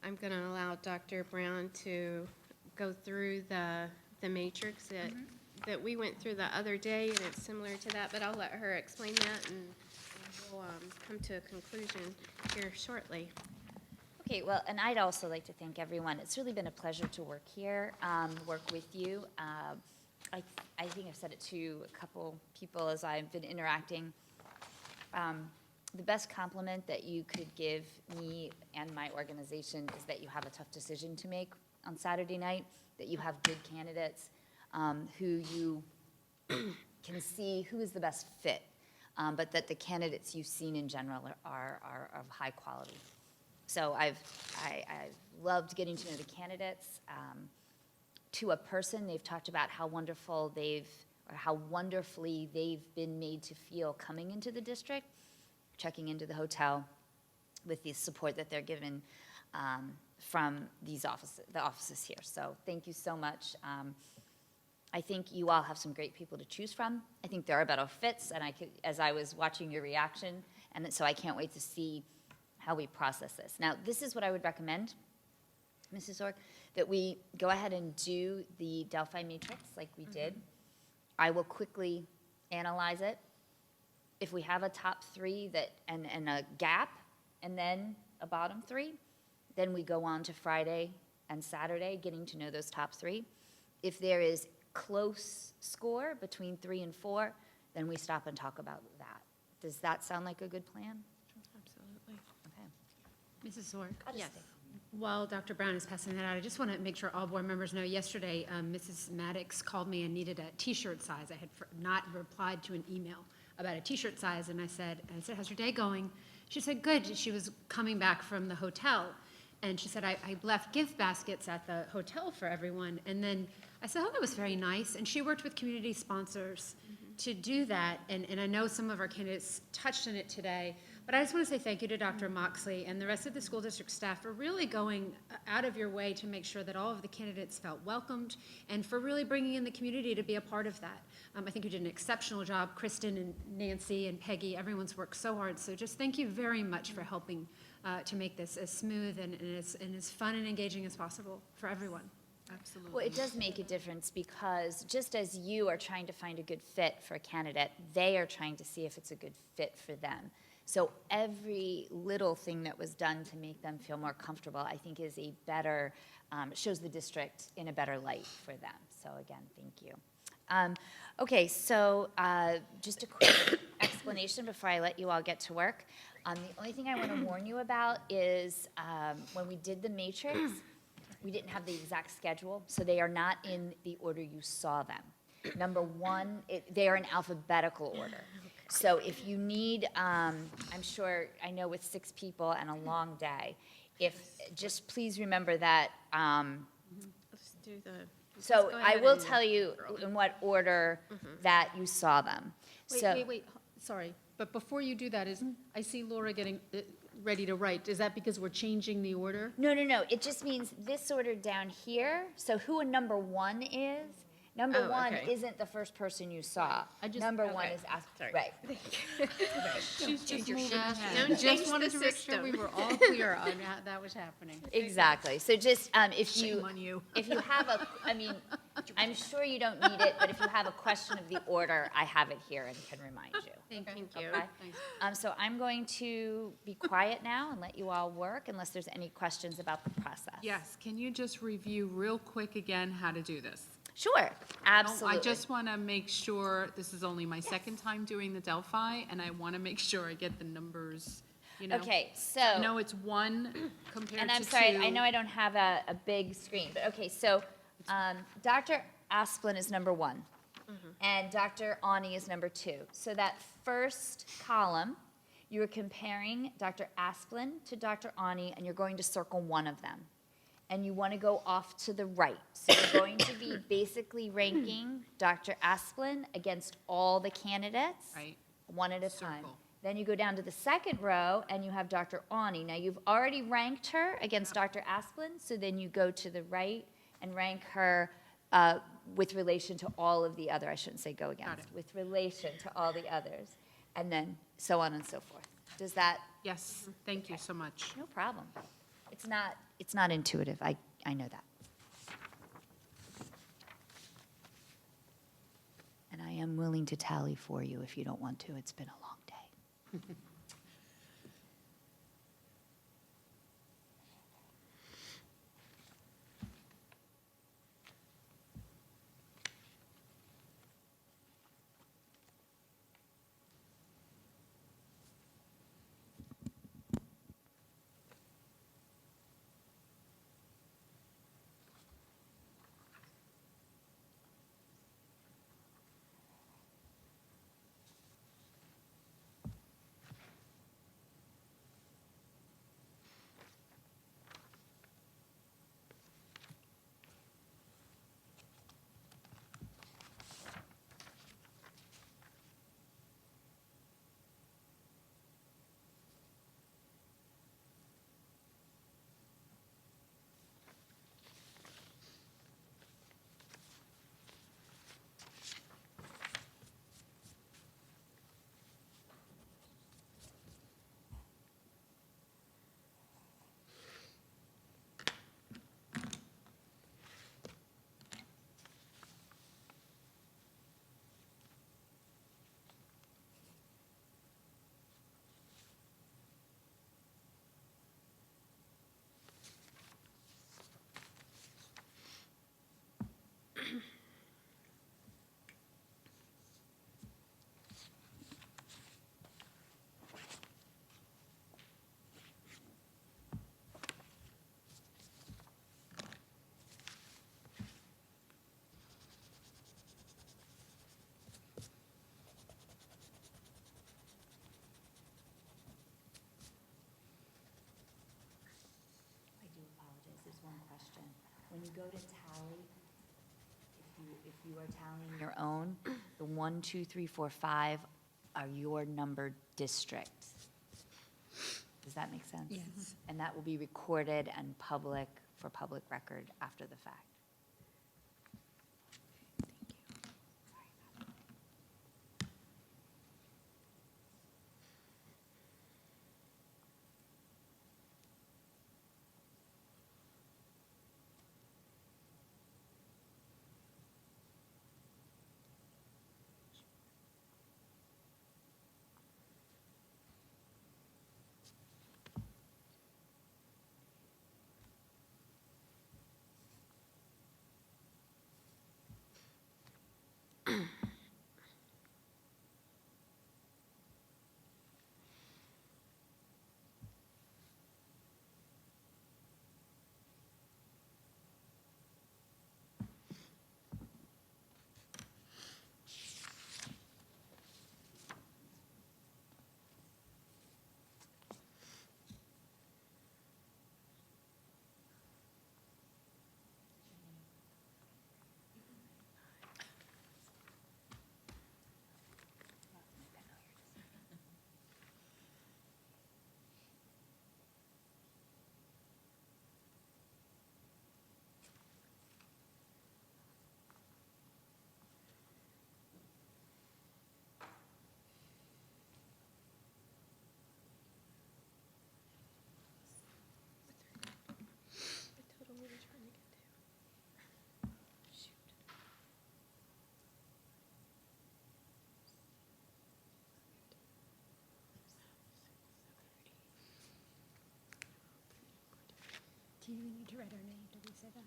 going to allow Dr. Brown to go through the matrix that we went through the other day, and it's similar to that, but I'll let her explain that, and we'll come to a conclusion here shortly. Okay, well, and I'd also like to thank everyone. It's really been a pleasure to work here, work with you. I think I've said it to a couple people as I've been interacting. The best compliment that you could give me and my organization is that you have a tough decision to make on Saturday night, that you have good candidates who you can see who is the best fit, but that the candidates you've seen in general are of high quality. So I've loved getting to know the candidates. To a person, they've talked about how wonderfully they've been made to feel coming into the district, checking into the hotel, with the support that they're given from the offices here. So thank you so much. I think you all have some great people to choose from. I think there are better fits, and as I was watching your reaction, and so I can't wait to see how we process this. Now, this is what I would recommend, Mrs. Ork, that we go ahead and do the Delphi matrix like we did. I will quickly analyze it. If we have a top three and a gap, and then a bottom three, then we go on to Friday and Saturday, getting to know those top three. If there is close score between 3 and 4, then we stop and talk about that. Does that sound like a good plan? Absolutely. Okay. Mrs. Zork? Yes. While Dr. Brown is passing that out, I just want to make sure all board members know, yesterday, Mrs. Maddox called me and needed a T-shirt size. I had not replied to an email about a T-shirt size, and I said, how's your day going? She said, good. She was coming back from the hotel, and she said, I left gift baskets at the hotel for everyone. And then I said, oh, that was very nice. And she worked with community sponsors to do that, and I know some of our candidates touched on it today, but I just want to say thank you to Dr. Moxley and the rest of the school district staff for really going out of your way to make sure that all of the candidates felt welcomed, and for really bringing in the community to be a part of that. I think you did an exceptional job. Kristen and Nancy and Peggy, everyone's worked so hard, so just thank you very much for helping to make this as smooth and as fun and engaging as possible for everyone. Absolutely. Well, it does make a difference, because just as you are trying to find a good fit for a candidate, they are trying to see if it's a good fit for them. So every little thing that was done to make them feel more comfortable, I think is a better, shows the district in a better light for them. So again, thank you. Okay, so just a quick explanation before I let you all get to work. The only thing I want to warn you about is when we did the matrix, we didn't have the exact schedule, so they are not in the order you saw them. Number one, they are in alphabetical order. So if you need, I'm sure, I know with 6 people and a long day, just please remember that, Let's do the. so go I ahead will and- tell you in what order that you saw them. So- Wait, sorry, but before you do that, I see Laura getting ready to write. Is that because we're changing the order? No, it just means this order down here, so who a number 1 is, number Oh, 1 okay. isn't the first person you saw. I just- Number 1 okay. is, Sorry. right. She's just moving ahead. Don't change Just wanted the to make sure system. we were all clear on how that was happening. Exactly, so just, if you. Shame on you. If you have I mean, I'm sure you don't need it, but if you have a question of the order, I have it here and can remind you. Thank you. Okay? So I'm going to be quiet now and let you all work unless there's any questions about the process. Yes, can you just review real quick again how to do this? Sure, absolutely. I just want to make sure, this is only my second time doing the Delphi, and I want to make sure I get the numbers, you know? Okay, so. I know it's 1 compared to 2. And I'm sorry, I know I don't have a big screen, but okay, so Dr. Asplin is number 1, and Dr. Ani is number 2. So that first column, you are comparing Dr. Asplin to Dr. Ani, and you're going to circle one of them. And you want to go off to the right. So you're going to be basically ranking Dr. Asplin against all the candidates, Right. one at a time. Circle. Then you go down to the second row and you have Dr. Ani. Now you've already ranked her against Dr. Asplin, so then you go to the right and rank her with relation to all of the other, I shouldn't say go against, with relation to all the others, and then so on and so forth. Does that, Yes, thank you so much. no problem. It's not intuitive, I know that. And I am willing to tally for you if you don't want to, it's been a long day. I do apologize, there's one question. When you go to tally, if you are tallying your own, the 1, 2, 3, 4, 5 are your numbered districts. Does that make sense? Yes. And that will be recorded and public, for public record after the fact. Do you need to write our name? Did we say that?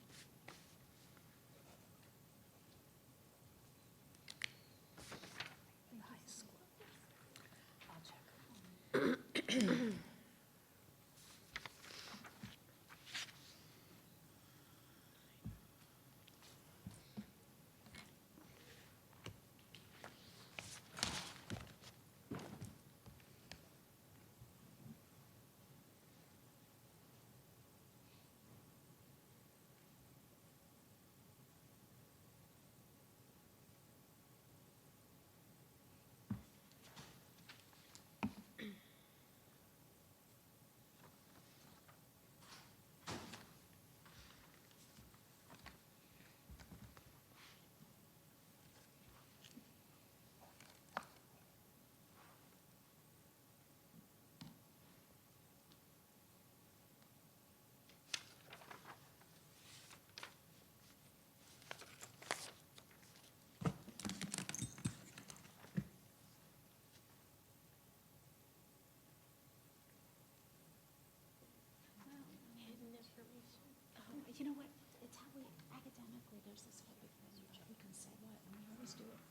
You know what? It's how we academically, there's this whole big thing about who can say what, and we always do it.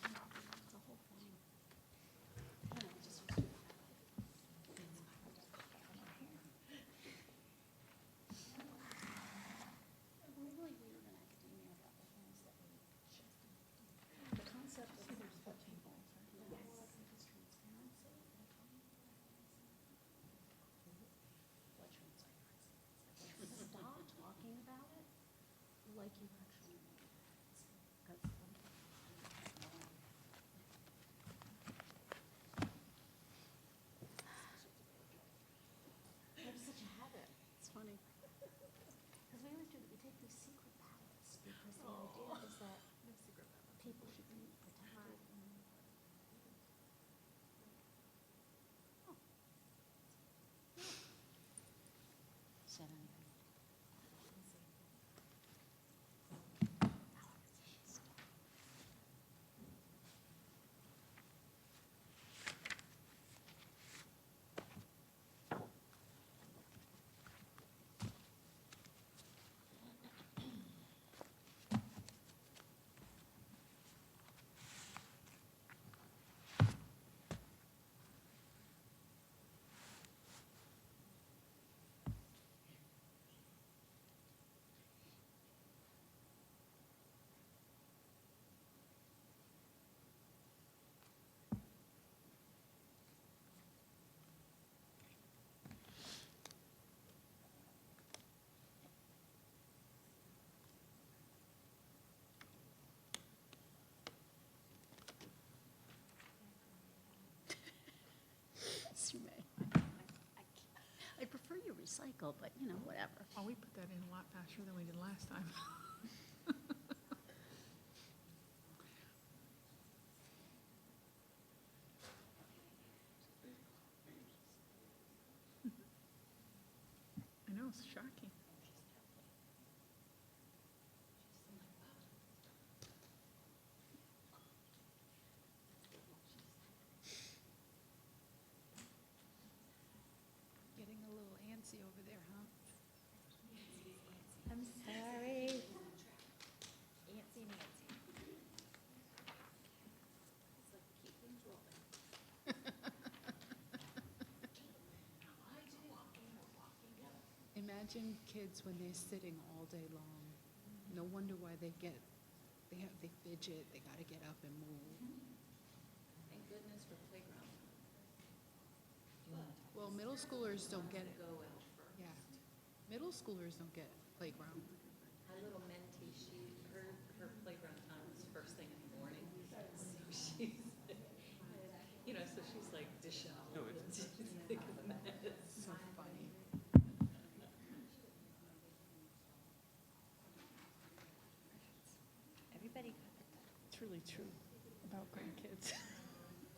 It's a whole thing. You know, just. We're really weird in academia about the things that we just. The concept of there's what people. Yes. Is transparency. What transparency? Stop talking about it like you actually know it. 'Cause I have such a habit. It's funny. Because we always do, we take these secret ballots because the idea is that people should be protected. Said anything. Yes, you may. I prefer you recycle, but you know, whatever. Oh, we put that in a lot faster than we did last time. I know, it's shocking. Getting a little antsy over there, huh? I'm sorry. Antsy Nancy. Imagine kids when they're sitting all day long. No wonder why they fidget, they gotta get up and move. Thank goodness for playground. Well, middle schoolers don't get it. Yeah. Middle schoolers don't get playground. My little mentee, her playground time is first thing in the morning. So she's, so she's like disheveled. She's thick as a mess. So funny. Everybody got it. It's really true about grandkids.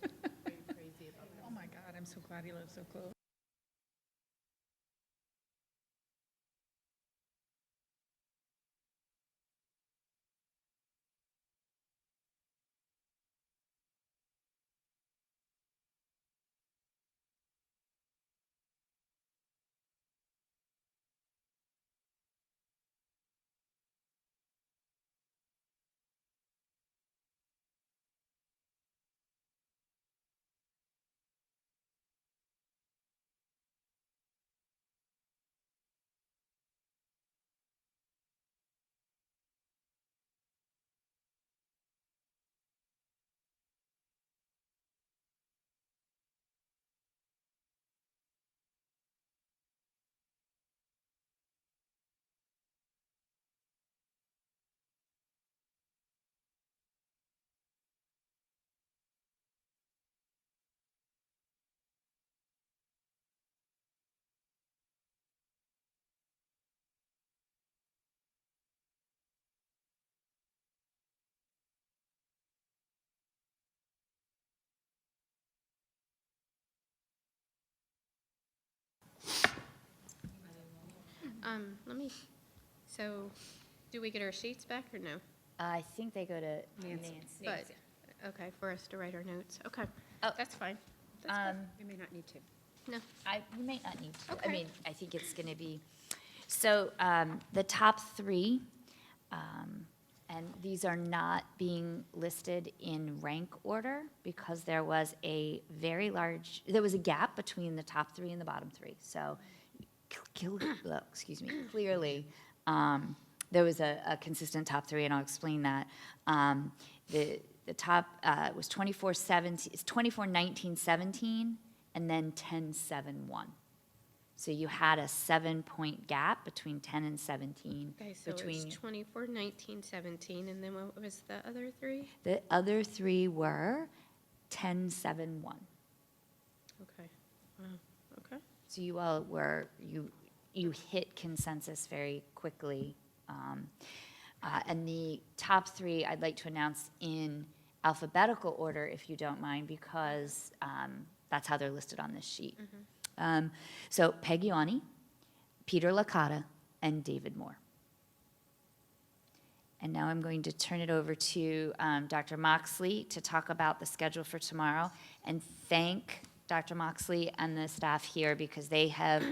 Crazy about that. Oh my God, I'm so glad he lives so close. Let me, so, do we get our sheets back or no? I think they go to Nancy. Nancy. But, okay, for us to write our notes, okay. Oh. That's fine. That's good. We may not need to. No, You may not need to. I Okay. mean, I think it's going to be, so the top three, and these are not being listed in rank order because there was a gap between the top three and the bottom three. So, excuse me, clearly, there was a consistent top three, and I'll explain that. The top was 24-19-17, and then 10-7-1. So you had a 7-point gap between 10 and 17. okay, so it's 24, 19, 17, and then what was the other three? The other three were 10-7-1. Okay, wow, okay. So you all were, you hit consensus very quickly. And the top three, I'd like to announce in alphabetical order, if you don't mind, because that's how they're listed on this sheet. So Peggy Awney, Peter Licata, and David Moore. And now I'm going to turn it over to Dr. Moxley to talk about the schedule for tomorrow, and thank Dr. Moxley and the staff here because they have,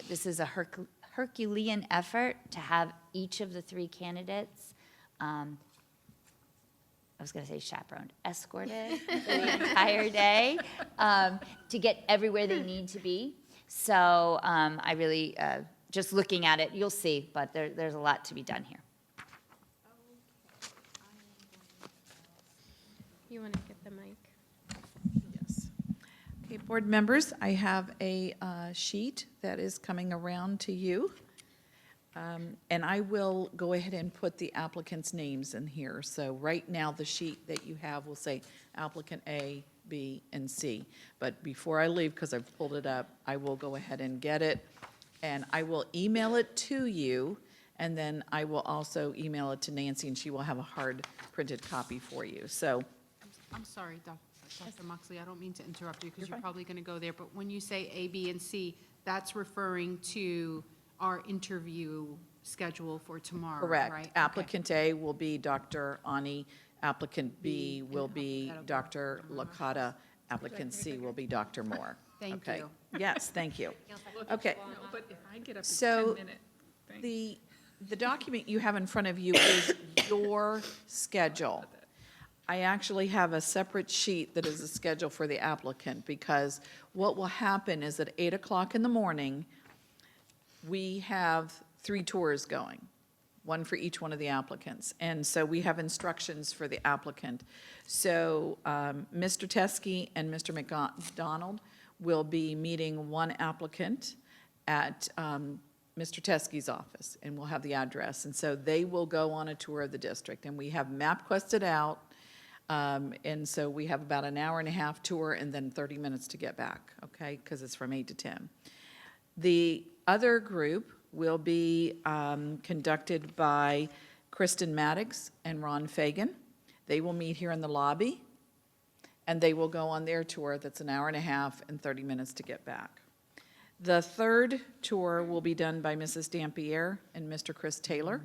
this is a Herculean effort to have each of the three candidates, I was going to say chaperoned, escorted for the entire day to get everywhere they need to be. So I really, just looking at it, you'll see, but there's a lot to be done here. You want to get the mic? Yes. Okay, board members, I have a sheet that is coming around to you. And I will go ahead and put the applicants' names in here. So right now, the sheet that you have will say applicant A, B, and C. But before I leave, because I've pulled it up, I will go ahead and get it, and I will email it to you, and then I will also email it to Nancy, and she will have a hard printed copy for you. So I'm sorry, Dr. Moxley, I don't mean to interrupt you because You're you're fine. probably going to go there, but when you say A, B, and C, that's referring to our interview schedule for tomorrow, right? correct. Okay. Applicant A will be Dr. Ani, applicant B will be Dr. Licata, applicant C will be Dr. Moore. Thank Okay. you. Yes, thank you. Okay. No, but if I get up So, a 10-minute thing. The document you have in front of you is your schedule. I actually have a separate sheet that is a schedule for the applicant, because what will happen is at 8 o'clock in the morning, we have 3 tours going, one for each one of the applicants. And so we have instructions for the applicant. So Mr. Teskey and Mr. McDonald will be meeting one applicant at Mr. Teskey's office, and we'll have the address. And so they will go on a tour of the district, and we have MapQuested out. And so we have about an hour and a half tour and then 30 minutes to get back, okay? Because it's from 8 to 10. The other group will be conducted by Kristen Maddox and Ron Fagan. They will meet here in the lobby, and they will go on their tour that's an hour and a half and 30 minutes to get back. The third tour will be done by Mrs. Dampier and Mr. Chris Taylor.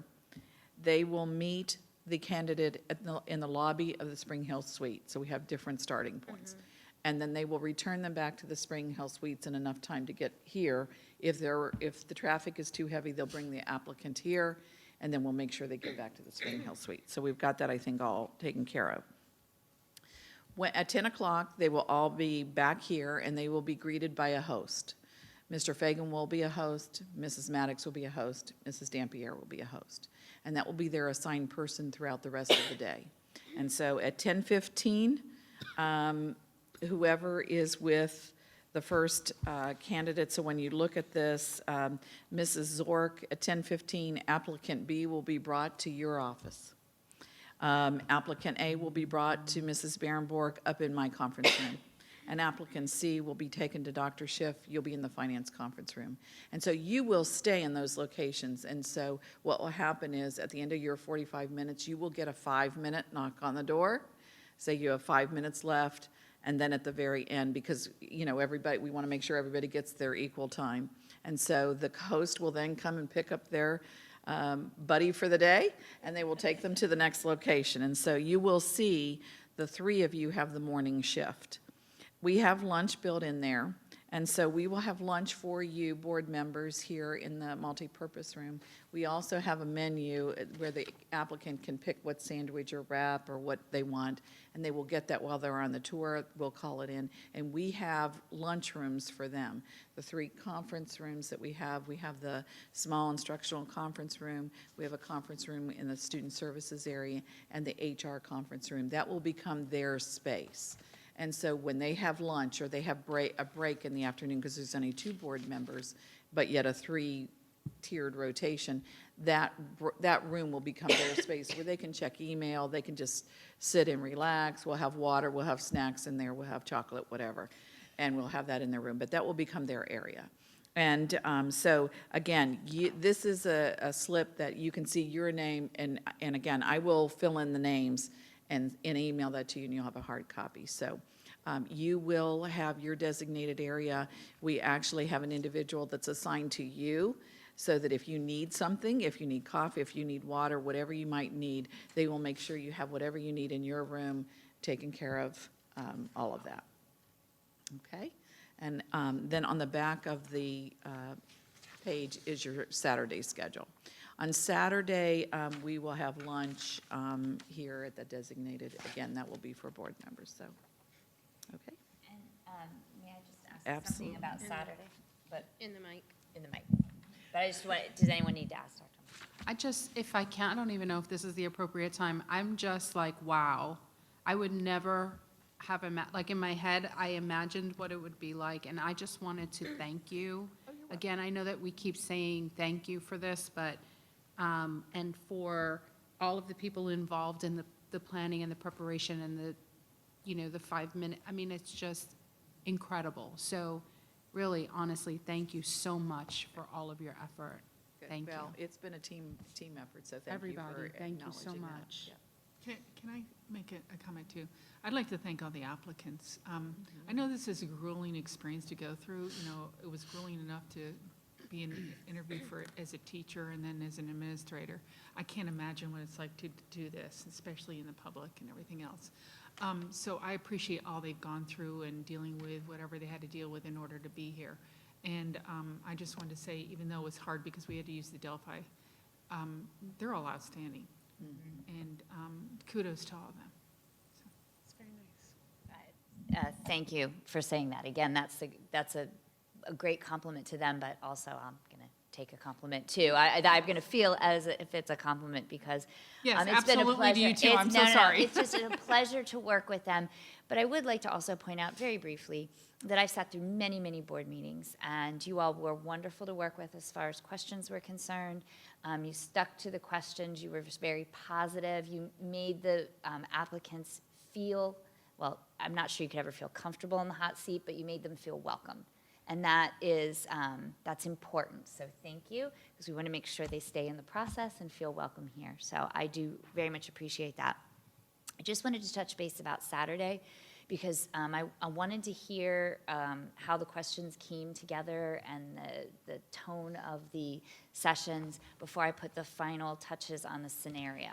They will meet the candidate in the lobby of the Spring Hill Suite, so we have different starting points. And then they will return them back to the Spring Hill Suites in enough time to get here. If the traffic is too heavy, they'll bring the applicant here, and then we'll make sure they get back to the Spring Hill Suite. So we've got that, I think, all taken care of. At 10 o'clock, they will all be back here, and they will be greeted by a host. Mr. Fagan will be a host, Mrs. Maddox will be a host, Mrs. Dampier will be a host. And that will be their assigned person throughout the rest of the day. And so at 10:15, whoever is with the first candidate, so when you look at this, Mrs. Zork, at 10:15, applicant B will be brought to your office. Applicant A will be brought to Mrs. Barenborg up in my conference room. And applicant C will be taken to Dr. Schiff. You'll be in the finance conference room. And so you will stay in those locations. And so what will happen is at the end of your 45 minutes, you will get a 5-minute knock on the door. Say you have 5 minutes left. And then at the very end, because, you know, everybody, we want to make sure everybody gets their equal time. And so the host will then come and pick up their buddy for the day, and they will take them to the next location. And so you will see the three of you have the morning shift. We have lunch built in there, and so we will have lunch for you, board members, here in the multipurpose room. We also have a menu where the applicant can pick what sandwich or wrap or what they want, and they will get that while they're on the tour. We'll call it in, and we have lunch rooms for them. The three conference rooms that we have the small instructional conference room, we have a conference room in the student services area, and the HR conference room. That will become their space. And so when they have lunch or they have a break in the afternoon, because there's only 2 board members, but yet a 3-tiered rotation, that room will become their space where they can check email, they can just sit and relax. We'll have water, we'll have snacks in there, we'll have chocolate, whatever, and we'll have that in their room. But that will become their area. And so, again, this is a slip that you can see your name, and again, I will fill in the names and email that to you, and you'll have a hard copy. So you will have your designated area. We actually have an individual that's assigned to you, so that if you need something, if you need coffee, if you need water, whatever you might need, they will make sure you have whatever you need in your room taken care of, all of that. Okay? And then on the back of the page is your Saturday schedule. On Saturday, we will have lunch here at the designated, again, that will be for board members, so, okay? And may I just ask something Absolutely. about Saturday? But In the mic. in the mic. But I just want, does anyone need to ask Dr. I just, if I can, I don't even know if this is the appropriate time. I'm just like, wow. I would never have, like in my head, I imagined what it would be like, and I just wanted to thank you. Again, I know that we keep saying thank you for this, but, and for all of the people involved in the planning and the preparation and the 5-minute, I mean, it's just incredible. So really, honestly, thank you so much for all of your effort. Good. Thank you. Well, it's been a team effort, so thank you for Everybody, thank you so acknowledging that. much. Yeah. Can I make a comment too? I'd like to thank all the applicants. I know this is a grueling experience to go through. You know, it was grueling enough to be in an interview for as a teacher and then as an administrator. I can't imagine what it's like to do this, especially in the public and everything else. So I appreciate all they've gone through and dealing with whatever they had to deal with in order to be here. And I just wanted to say, even though it was hard because we had to use the Delphi, they're all outstanding. And kudos to all of them. So, it's very nice. Thank you for saying that. Again, that's a great compliment to them, but also I'm going to take a compliment too. I'm going to feel as if it's a compliment because Yes, it's been a absolutely pleasure. to you too. I'm so No, sorry. it's just a pleasure to work with them. But I would like to also point out very briefly that I've sat through many, many board meetings, and you all were wonderful to work with as far as questions were concerned. You stuck to the questions. You were just very positive. You made the applicants feel, well, I'm not sure you could ever feel comfortable in the hot seat, but you made them feel welcome. And that is, that's important. So thank you, because we want to make sure they stay in the process and feel welcome here. So I do very much appreciate that. I just wanted to touch base about Saturday, because I wanted to hear how the questions came together and the tone of the sessions before I put the final touches on the scenario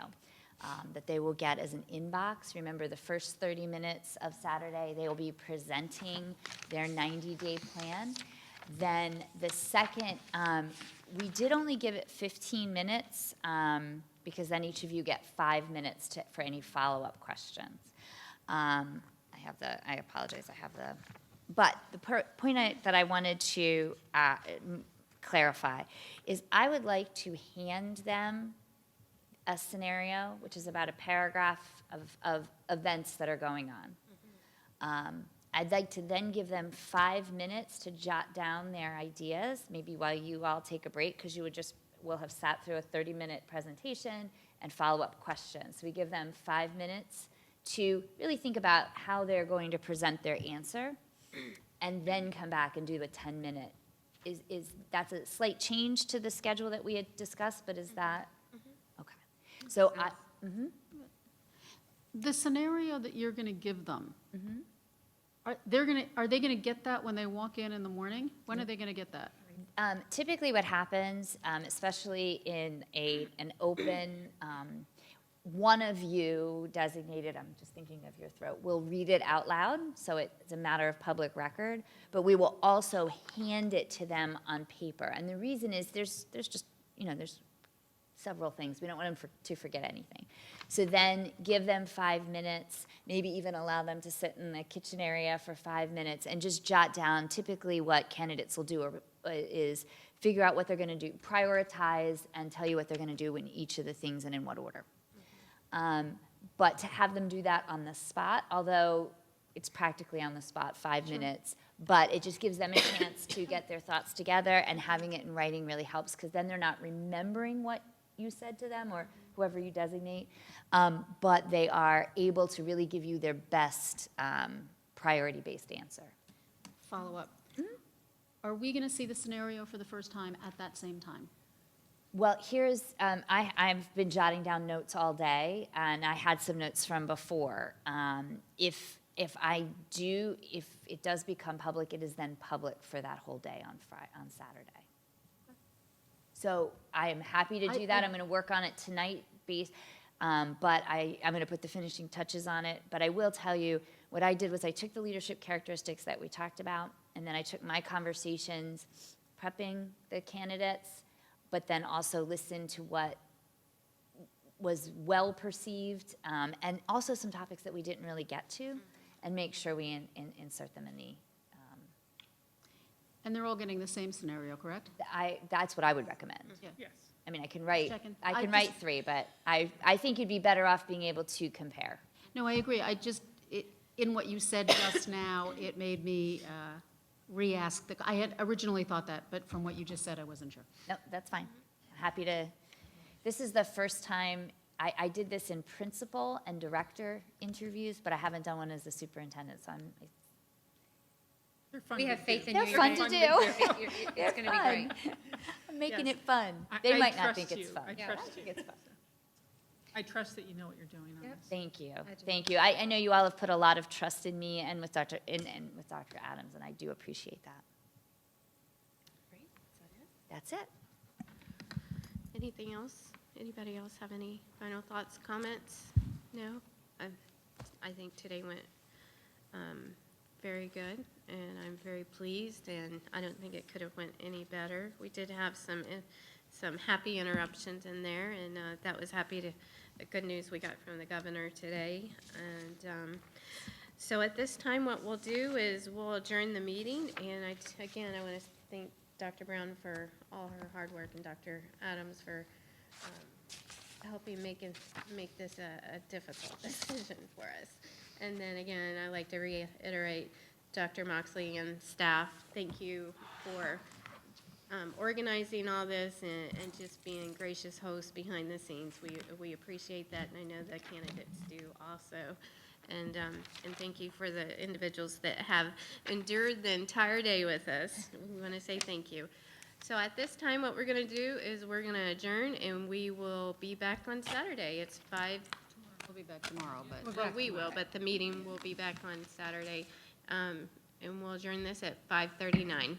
that they will get as an inbox. Remember, the first 30 minutes of Saturday, they will be presenting their 90-day plan. Then the second, we did only give it 15 minutes because then each of you get 5 minutes for any follow-up questions. I apologize, but the point that I wanted to clarify is I would like to hand them a scenario, which is about a paragraph of events that are going on. I'd like to then give them 5 minutes to jot down their ideas, maybe while you all take a break, because will have sat through a 30-minute presentation and follow-up questions. So we give them 5 minutes to really think about how they're going to present their answer, and then come back and do a 10-minute. That's a slight change to the schedule that we had discussed, but is that? Okay. So The scenario that you're going to give them, are they going to get that when they walk in the morning? When are they going to get that? Typically what happens, especially in an open, one of you designated, I'm just thinking of your throat, will read it out loud, so it's a matter of public record, but we will also hand it to them on paper. And the reason is there's just, there's several things. We don't want them to forget anything. So then give them 5 minutes, maybe even allow them to sit in the kitchen area for 5 minutes and just jot down typically what candidates will do is figure out what they're going to do, prioritize, and tell you what they're going to do in each of the things and in what order. But to have them do that on the spot, although it's practically on the spot, 5 minutes, but it just gives them a chance to get their thoughts together, and having it in writing really helps, because then they're not remembering what you said to them or whoever you designate, but they are able to really give you their best priority-based answer. Follow-up. Are we going to see the scenario for the first time at that same time? Well, here's, I've been jotting down notes all day, and I had some notes from before. If it does become public, it is then public for that whole day on Saturday. So I am happy to do that. I'm going to work on it tonight, but I'm going to put the finishing touches on it. But I will tell you, what I did was I took the leadership characteristics that we talked about, and then I took my conversations prepping the candidates, but then also listened to what was well perceived, and also some topics that we didn't really get to, and make sure we insert them in the. And they're all getting the same scenario, correct? That's what I would recommend. Yeah. Yes. I mean, I can write checking. I I can just- write 3, but I think you'd be better off being able to compare. No, I agree. In what you said just now, it made me re-ask. I had originally thought that, but from what you just said, I wasn't sure. No, that's fine. Happy to. This is the first time I did this in principal and director interviews, but I haven't done one as the superintendent, so They're fun We to have do. faith in they're you. fun to do. It's going to be great. I'm making Yes. it fun. I- They I might not trust think it's you. fun. I Yeah, trust think you. it's fun. I trust that you know what you're doing on this. Thank you. do. Thank you. I know you all have put a lot of trust in me and with Dr. and with Dr. Adams, and I do appreciate that. Great, is that it? That's it. Anything else? Anybody else have any final thoughts, comments? No? I think today went very good, and I'm very pleased, and I don't think it could have went any better. We did have some happy interruptions in there, and that was the good news we got from the governor today. And so at this time, what we'll do is we'll adjourn the meeting, and again, I want to thank Dr. Brown for all her hard work, and Dr. Adams for helping make this a difficult decision for us. And then again, I'd like to reiterate, Dr. Moxley and staff, thank you for organizing all this and just being gracious hosts behind the scenes. We appreciate that, and I know the candidates do also. And thank you for the individuals that have endured the entire day with us. We want to say thank you. So at this time, what we're going to do is we're going to adjourn, and we will be back on Saturday. It's 5. We'll be back tomorrow, but. Well, we will, but the meeting will be back on Saturday. And we'll adjourn this at 5:39.